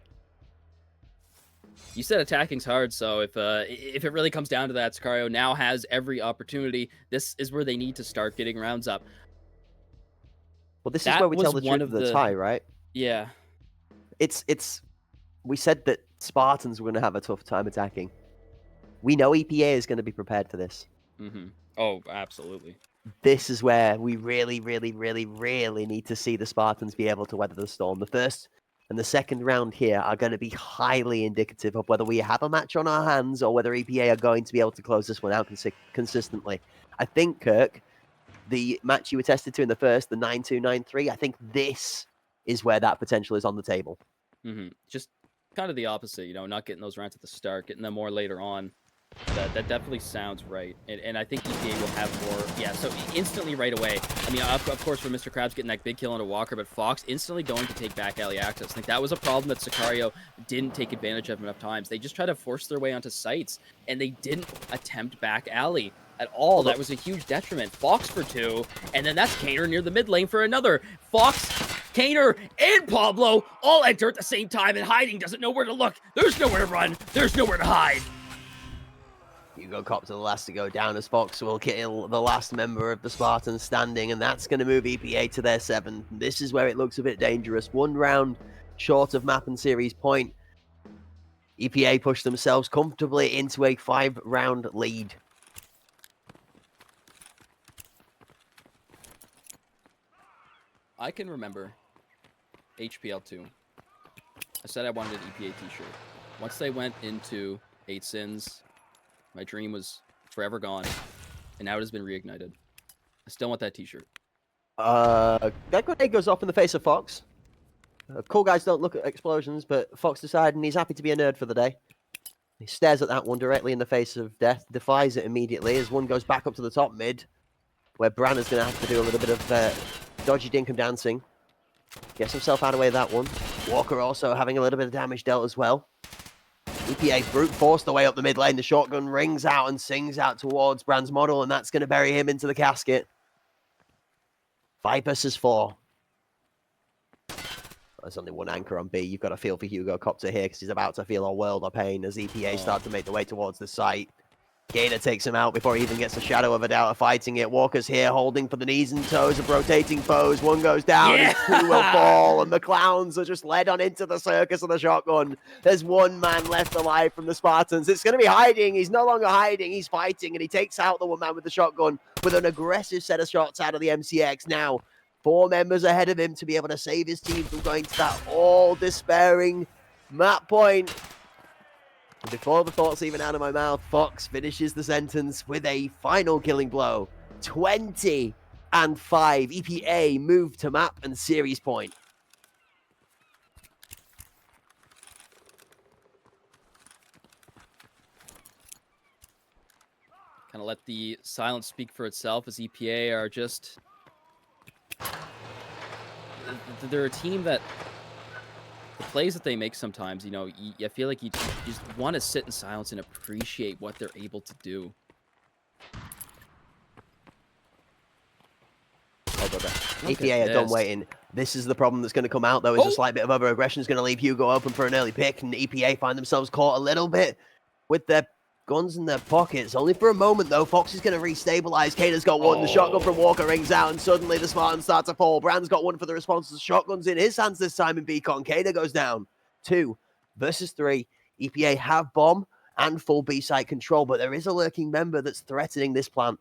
S4: You said attacking's hard, so if it really comes down to that, Sicario now has every opportunity. This is where they need to start getting rounds up.
S3: Well, this is where we tell the truth of the tie, right?
S4: Yeah.
S3: We said that Spartans were going to have a tough time attacking. We know EPA is going to be prepared for this.
S4: Mm-hmm. Oh, absolutely.
S3: This is where we really, really, really, really need to see the Spartans be able to weather the storm. The first and the second round here are going to be highly indicative of whether we have a match on our hands or whether EPA are going to be able to close this one out consistently. I think, Kirk, the match you were tested to in the first, the 9-2, 9-3, I think this is where that potential is on the table.
S4: Just kind of the opposite, not getting those rounds at the start, getting them more later on. That definitely sounds right. And I think EPA will have more. Yeah, so instantly right away. I mean, of course, for Mr. Krabs getting that big kill on a Walker, but Fox instantly going to take back alley access. I think that was a problem that Sicario didn't take advantage of enough times. They just tried to force their way onto sites, and they didn't attempt back alley at all. That was a huge detriment. Fox for 2, and then that's Kaner near the mid lane for another. Fox, Kaner, and Pablo all enter at the same time, and hiding doesn't know where to look. There's nowhere to run. There's nowhere to hide.
S3: Hugo Copter the last to go down as Fox will kill the last member of the Spartans standing, and that's going to move EPA to their 7. This is where it looks a bit dangerous. 1 round short of map and series point. EPA push themselves comfortably into a 5-round lead.
S4: I can remember HPL2. I said I wanted an EPA t-shirt. Once they went into 8 Sins, my dream was forever gone, and now it has been reignited. I still want that t-shirt.
S3: That grenade goes off in the face of Fox. Cool guys don't look at explosions, but Fox decided he's happy to be a nerd for the day. He stares at that one directly in the face of death, defies it immediately as one goes back up to the top mid, where Bran is going to have to do a little bit of dodgy dinkum dancing. Gets himself out of the way of that one. Walker also having a little bit of damage dealt as well. EPA brute forced the way up the mid lane. The shotgun rings out and sings out towards Bran's model, and that's going to bury him into the casket. 5 versus 4. There's only one anchor on B. You've got to feel for Hugo Copter here because he's about to feel a world of pain as EPA start to make the way towards the site. Gainer takes him out before he even gets a shadow of a doubt of fighting it. Walker's here holding for the knees and toes of rotating foes. One goes down,
S4: Yeah!
S3: 2 will fall, and the clowns are just led on into the circus of the shotgun. There's 1 man left alive from the Spartans. It's going to be hiding. He's no longer hiding. He's fighting, and he takes out the 1 man with the shotgun with an aggressive set of shots out of the MCX. Now, 4 members ahead of him to be able to save his team from going to that all-despairing map point. Before the thoughts even out of my mouth, Fox finishes the sentence with a final killing blow. 20-5. EPA move to map and series point.
S4: Kind of let the silence speak for itself as EPA are just... They're a team that... The plays that they make sometimes, I feel like you just want to sit in silence and appreciate what they're able to do.
S3: Oh, brother. EPA are done waiting. This is the problem that's going to come out, though, is a slight bit of over-aggression is going to leave Hugo open for an early pick, and EPA find themselves caught a little bit with their guns in their pockets. Only for a moment, though. Fox is going to restabilize. Kaner's got 1. The shotgun from Walker rings out, and suddenly the Spartans start to fall. Brand's got 1 for the response. The shotgun's in his hands this time in Beacon. Kaner goes down. 2 versus 3. EPA have bomb and full B-site control, but there is a lurking member that's threatening this plant.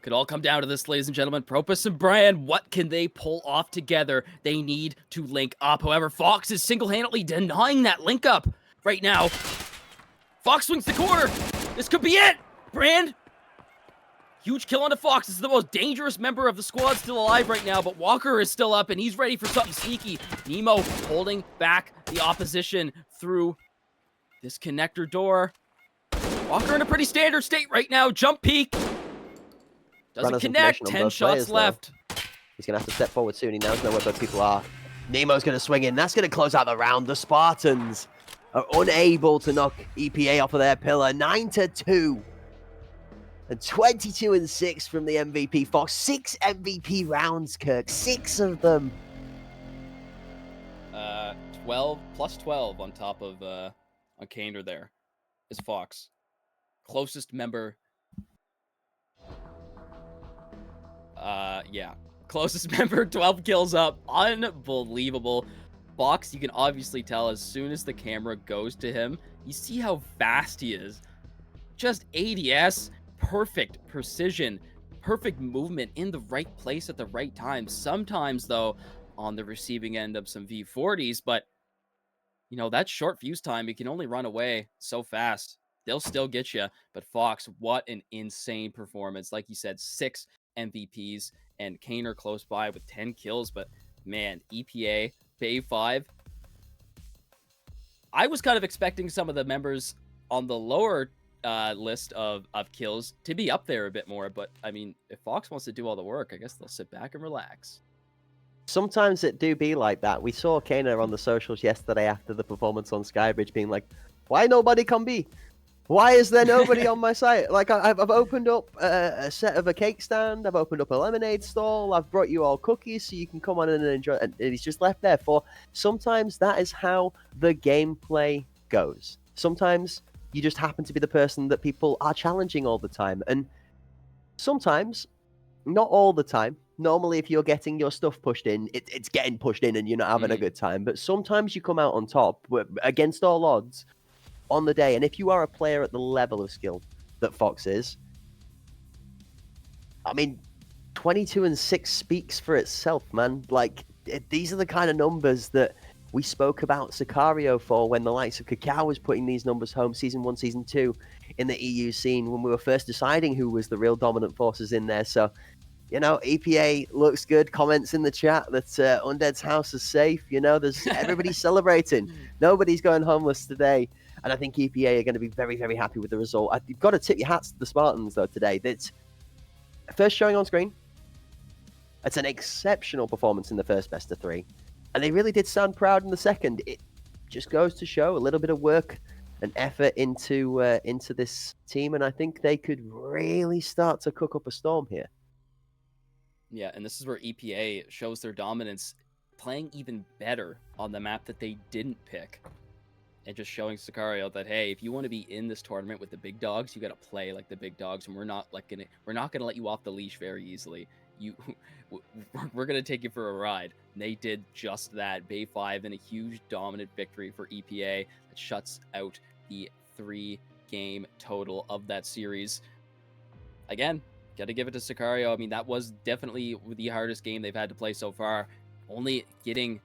S4: Could all come down to this, ladies and gentlemen. Propus and Brian, what can they pull off together? They need to link up. However, Fox is single-handedly denying that link up right now. Fox swings the corner. This could be it. Brand. Huge kill onto Fox. This is the most dangerous member of the squad still alive right now, but Walker is still up, and he's ready for something sneaky. Nemo holding back the opposition through this connector door. Walker in a pretty standard state right now. Jump peek. Doesn't connect. 10 shots left.
S3: He's going to have to step forward soon. He knows where both people are. Nemo's going to swing in. That's going to close out the round. The Spartans are unable to knock EPA off of their pillar. 9-2. And 22-6 from the MVP. Fox, 6 MVP rounds, Kirk. 6 of them.
S4: 12 plus 12 on top of on Kaner there is Fox. Closest member. Yeah. Closest member, 12 kills up. Unbelievable. Fox, you can obviously tell as soon as the camera goes to him, you see how fast he is. Just ADS, perfect precision, perfect movement in the right place at the right time. Sometimes, though, on the receiving end of some V40s, but, that short fuse time, he can only run away so fast. they'll still get you. But Fox, what an insane performance! Like you said, 6 MVPs, and Kaner close by with 10 kills. But man, EPA Bay 5. I was kind of expecting some of the members on the lower list of kills to be up there a bit more, but I mean, if Fox wants to do all the work, I guess they'll sit back and relax.
S3: Sometimes it do be like that. We saw Kaner on the socials yesterday after the performance on Skybridge being like, why nobody can be? Why is there nobody on my site? Like, I've opened up a set of a cake stand. I've opened up a lemonade stall. I've brought you all cookies so you can come on in and enjoy. And he's just left there for. Sometimes that is how the gameplay goes. Sometimes you just happen to be the person that people are challenging all the time. And sometimes, not all the time, normally if you're getting your stuff pushed in, it's getting pushed in and you're not having a good time. But sometimes you come out on top against all odds on the day. And if you are a player at the level of skill that Fox is, I mean, 22 and 6 speaks for itself, man. Like, these are the kind of numbers that we spoke about Sicario for when the likes of Kakao was putting these numbers home Season 1, Season 2 in the EU scene when we were first deciding who was the real dominant forces in there. So, you know, EPA looks good. Comments in the chat that Undead's house is safe. You know, there's everybody's celebrating. Nobody's going homeless today. And I think EPA are going to be very, very happy with the result. You've got to tip your hats to the Spartans, though, today. That's first showing on screen. It's an exceptional performance in the first best of 3. And they really did sound proud in the second. It just goes to show a little bit of work and effort into this team. And I think they could really start to cook up a storm here.
S4: Yeah, and this is where EPA shows their dominance, playing even better on the map that they didn't pick. And just showing Sicario that, hey, if you want to be in this tournament with the big dogs, you got to play like the big dogs, and we're not gonna let you off the leash very easily. We're gonna take you for a ride. And they did just that. Bay 5 in a huge dominant victory for EPA that shuts out the 3-game total of that series. Again, got to give it to Sicario. I mean, that was definitely the hardest game they've had to play so far. Only getting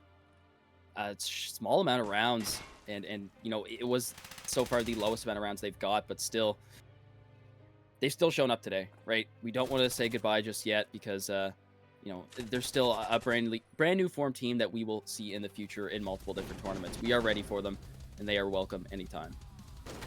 S4: a small amount of rounds. And you know, it was so far the lowest amount of rounds they've got, but still, they've still shown up today, right? We don't want to say goodbye just yet because, you know, they're still a brand new form team that we will see in the future in multiple different tournaments. We are ready for them, and they are welcome anytime.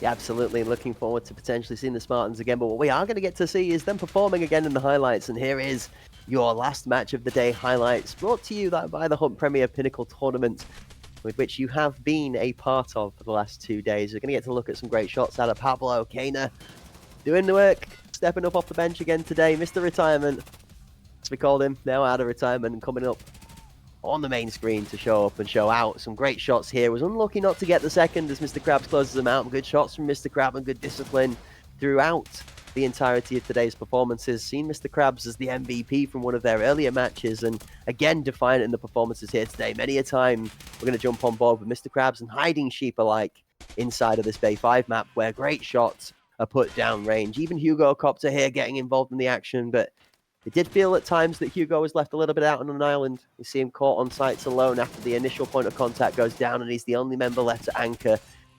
S3: Yeah, absolutely. Looking forward to potentially seeing the Spartans again. But what we are going to get to see is them performing again in the highlights. And here is your last match of the day highlights, brought to you by the Hunt Premier Pinnacle tournament, with which you have been a part of for the last 2 days. We're going to get to look at some great shots out of Pablo Kaner, doing the work, stepping up off the bench again today. Mr. Retirement, as we called him, now out of retirement and coming up on the main screen to show up and show out. Some great shots here. Was unlucky not to get the second as Mr. Krabs closes them out. Good shots from Mr. Krab and good discipline throughout the entirety of today's performances. Seen Mr. Krabs as the MVP from one of their earlier matches, and again defiant in the performances here today. Many a time we're going to jump on board with Mr. Krabs and hiding sheep alike inside of this Bay 5 map, where great shots are put down range. Even Hugo Copter here getting involved in the action, but it did feel at times that Hugo was left a little bit out on an island. We see him caught on sites alone after the initial point of contact goes down, and he's the only member left to anchor.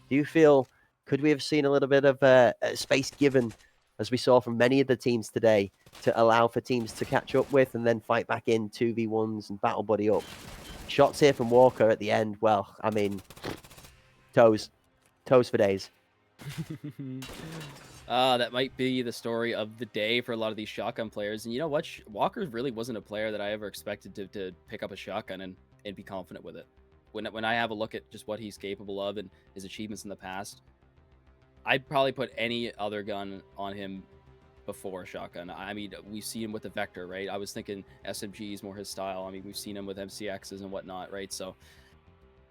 S3: Do you feel, could we have seen a little bit of space given, as we saw from many of the teams today, to allow for teams to catch up with and then fight back in 2v1s and battle buddy up? Shots here from Walker at the end. Well, I mean, toes for days.
S4: That might be the story of the day for a lot of these shotgun players. And you know what? Walker really wasn't a player that I ever expected to pick up a shotgun and be confident with it. When I have a look at just what he's capable of and his achievements in the past, I'd probably put any other gun on him before a shotgun. I mean, we've seen him with the Vector, right? I was thinking SMG is more his style. I mean, we've seen him with MCXs and whatnot, right? So,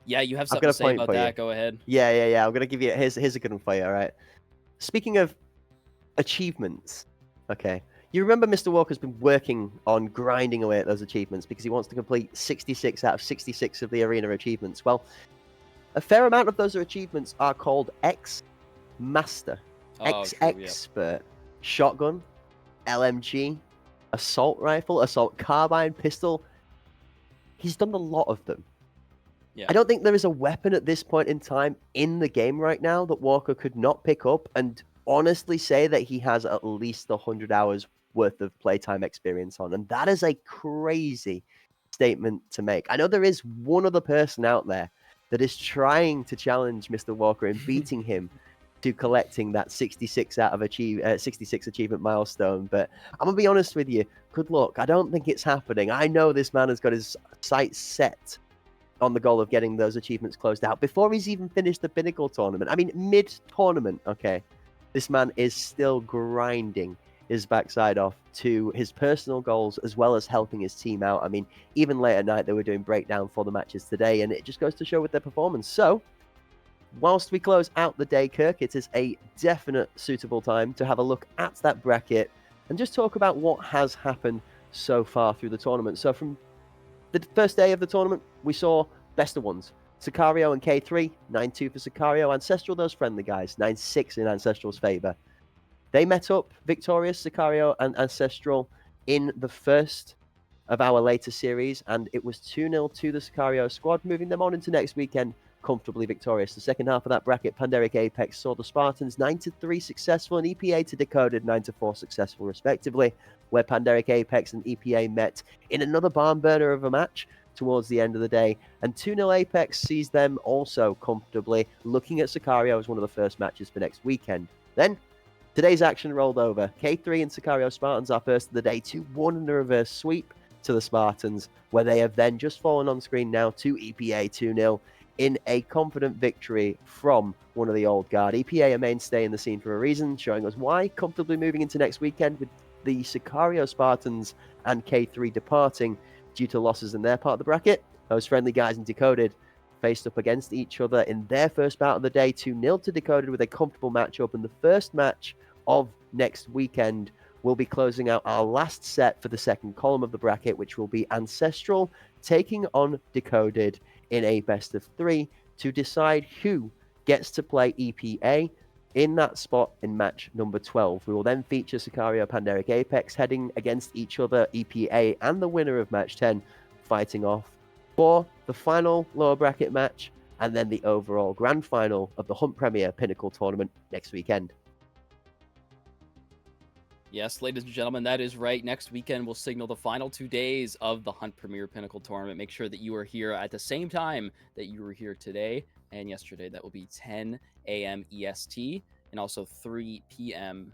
S4: yeah, you have something to say about that. Go ahead.
S3: Yeah. I'm going to give you... Here's a good one for you, all right? Speaking of achievements, okay, you remember Mr. Walker's been working on grinding away at those achievements because he wants to complete 66 out of 66 of the arena achievements. Well, a fair amount of those achievements are called X-Master, X-Expert, Shotgun, LMG, Assault Rifle, Assault Carbine, Pistol. He's done a lot of them. I don't think there is a weapon at this point in time in the game right now that Walker could not pick up and honestly say that he has at least 100 hours worth of playtime experience on. And that is a crazy statement to make. I know there is one other person out there that is trying to challenge Mr. Walker and beating him to collecting that 66 out of 66 achievement milestone. But I'm going to be honest with you. Good luck. I don't think it's happening. I know this man has got his sights set on the goal of getting those achievements closed out before he's even finished the Pinnacle tournament. I mean, mid-tournament, okay, this man is still grinding his backside off to his personal goals as well as helping his team out. I mean, even late at night, they were doing breakdown for the matches today, and it just goes to show with their performance. So, whilst we close out the day, Kirk, it is a definite suitable time to have a look at that bracket and just talk about what has happened so far through the tournament. So from the first day of the tournament, we saw best of ones. Sicario and K3, 9-2 for Sicario. Ancestral, those friendly guys, 9-6 in Ancestral's favor. They met up victorious, Sicario and Ancestral, in the first of our later series, and it was 2-0 to the Sicario squad, moving them on into next weekend comfortably victorious. The second half of that bracket, Pandemic Apex saw the Spartans 9-3 successful and EPA to Decoded 9-4 successful respectively, where Pandemic Apex and EPA met in another barn burner of a match towards the end of the day, and 2-0 Apex sees them also comfortably looking at Sicario as one of the first matches for next weekend. Then today's action rolled over. K3 and Sicario Spartans are first of the day, 2-1 in a reverse sweep to the Spartans, where they have then just fallen on screen now to EPA 2-0 in a confident victory from one of the old guard. EPA a mainstay in the scene for a reason, showing us why, comfortably moving into next weekend with the Sicario Spartans and K3 departing due to losses in their part of the bracket. Those friendly guys in Decoded faced up against each other in their first bout of the day, 2-0 to Decoded with a comfortable matchup, and the first match of next weekend will be closing out our last set for the second column of the bracket, which will be Ancestral taking on Decoded in a best of 3 to decide who gets to play EPA in that spot in match number 12. We will then feature Sicario Pandemic Apex heading against each other, EPA and the winner of match 10 fighting off for the final lower bracket match and then the overall grand final of the Hunt Premier Pinnacle tournament next weekend.
S4: Yes, ladies and gentlemen, that is right. Next weekend, we'll signal the final 2 days of the Hunt Premier Pinnacle tournament. Make sure that you are here at the same time that you were here today and yesterday. That will be 10 a.m. EST and also 3 p.m.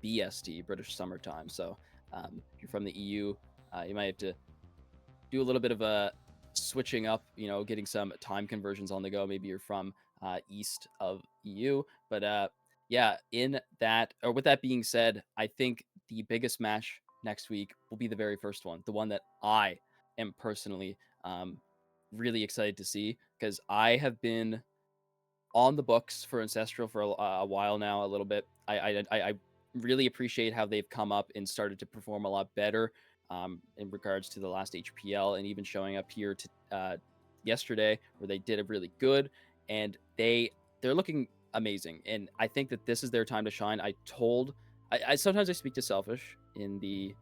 S4: BST, British Summer Time. So if you're from the EU, you might have to do a little bit of a switching up, getting some time conversions on the go. Maybe you're from east of EU, but yeah, with that being said, I think the biggest match next week will be the very first one, the one that I am personally really excited to see, because I have been on the books for Ancestral for a while now, a little bit. I really appreciate how they've come up and started to perform a lot better in regards to the last HPL, and even showing up here to yesterday where they did it really good, and they're looking amazing, and I think that this is their time to shine. I sometimes I speak to Selfish in the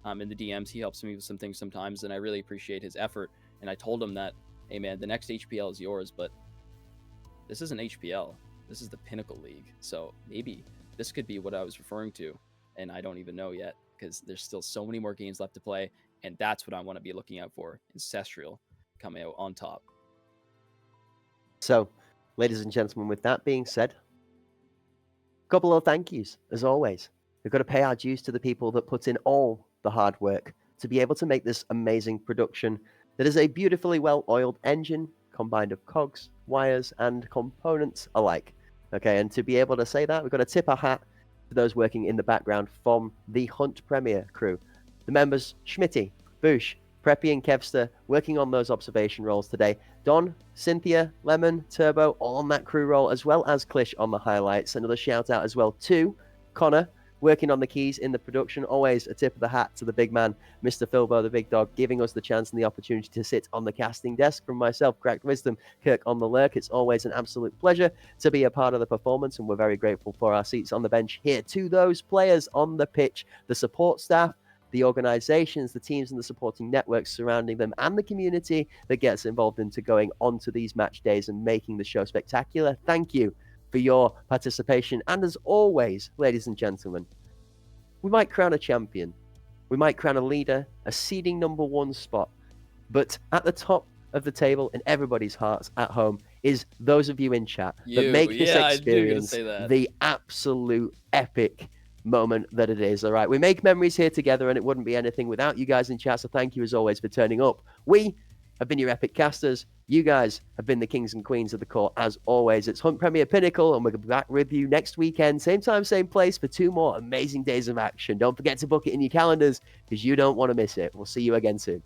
S4: DMs. He helps me with some things sometimes, and I really appreciate his effort. And I told him that, hey man, the next HPL is yours, but this isn't HPL. This is the Pinnacle League. So maybe this could be what I was referring to, and I don't even know yet, because there's still so many more games left to play, and that's what I want to be looking out for. Ancestral coming out on top.
S3: So, ladies and gentlemen, with that being said, a couple of thank yous, as always. We've got to pay our dues to the people that put in all the hard work to be able to make this amazing production that is a beautifully well-oiled engine combined of cogs, wires, and components alike. Okay, and to be able to say that, we've got to tip our hat to those working in the background from the Hunt Premier crew. The members, Schmitty, Boosh, Preppy and Kevster, working on those observation roles today. Don, Cynthia, Lemon, Turbo, all on that crew role, as well as Klish on the highlights. Another shout out as well to Connor, working on the keys in the production. Always a tip of the hat to the big man, Mr. Philbo, the big dog, giving us the chance and the opportunity to sit on the casting desk. From myself, Cracked Wisdom, Kirk on the lurk. It's always an absolute pleasure to be a part of the performance, and we're very grateful for our seats on the bench here. To those players on the pitch, the support staff, the organizations, the teams, and the supporting networks surrounding them, and the community that gets involved into going onto these match days and making the show spectacular. Thank you for your participation. And as always, ladies and gentlemen, we might crown a champion, we might crown a leader, a seeding #1 spot, but at the top of the table in everybody's hearts at home is those of you in chat that make this experience the absolute epic moment that it is. All right, we make memories here together, and it wouldn't be anything without you guys in chat, so thank you as always for turning up. We have been your epic casters. You guys have been the kings and queens of the court as always. It's Hunt Premier Pinnacle, and we'll be back with you next weekend, same time, same place, for 2 more amazing days of action. Don't forget to book it in your calendars because you don't want to miss it. We'll see you again soon.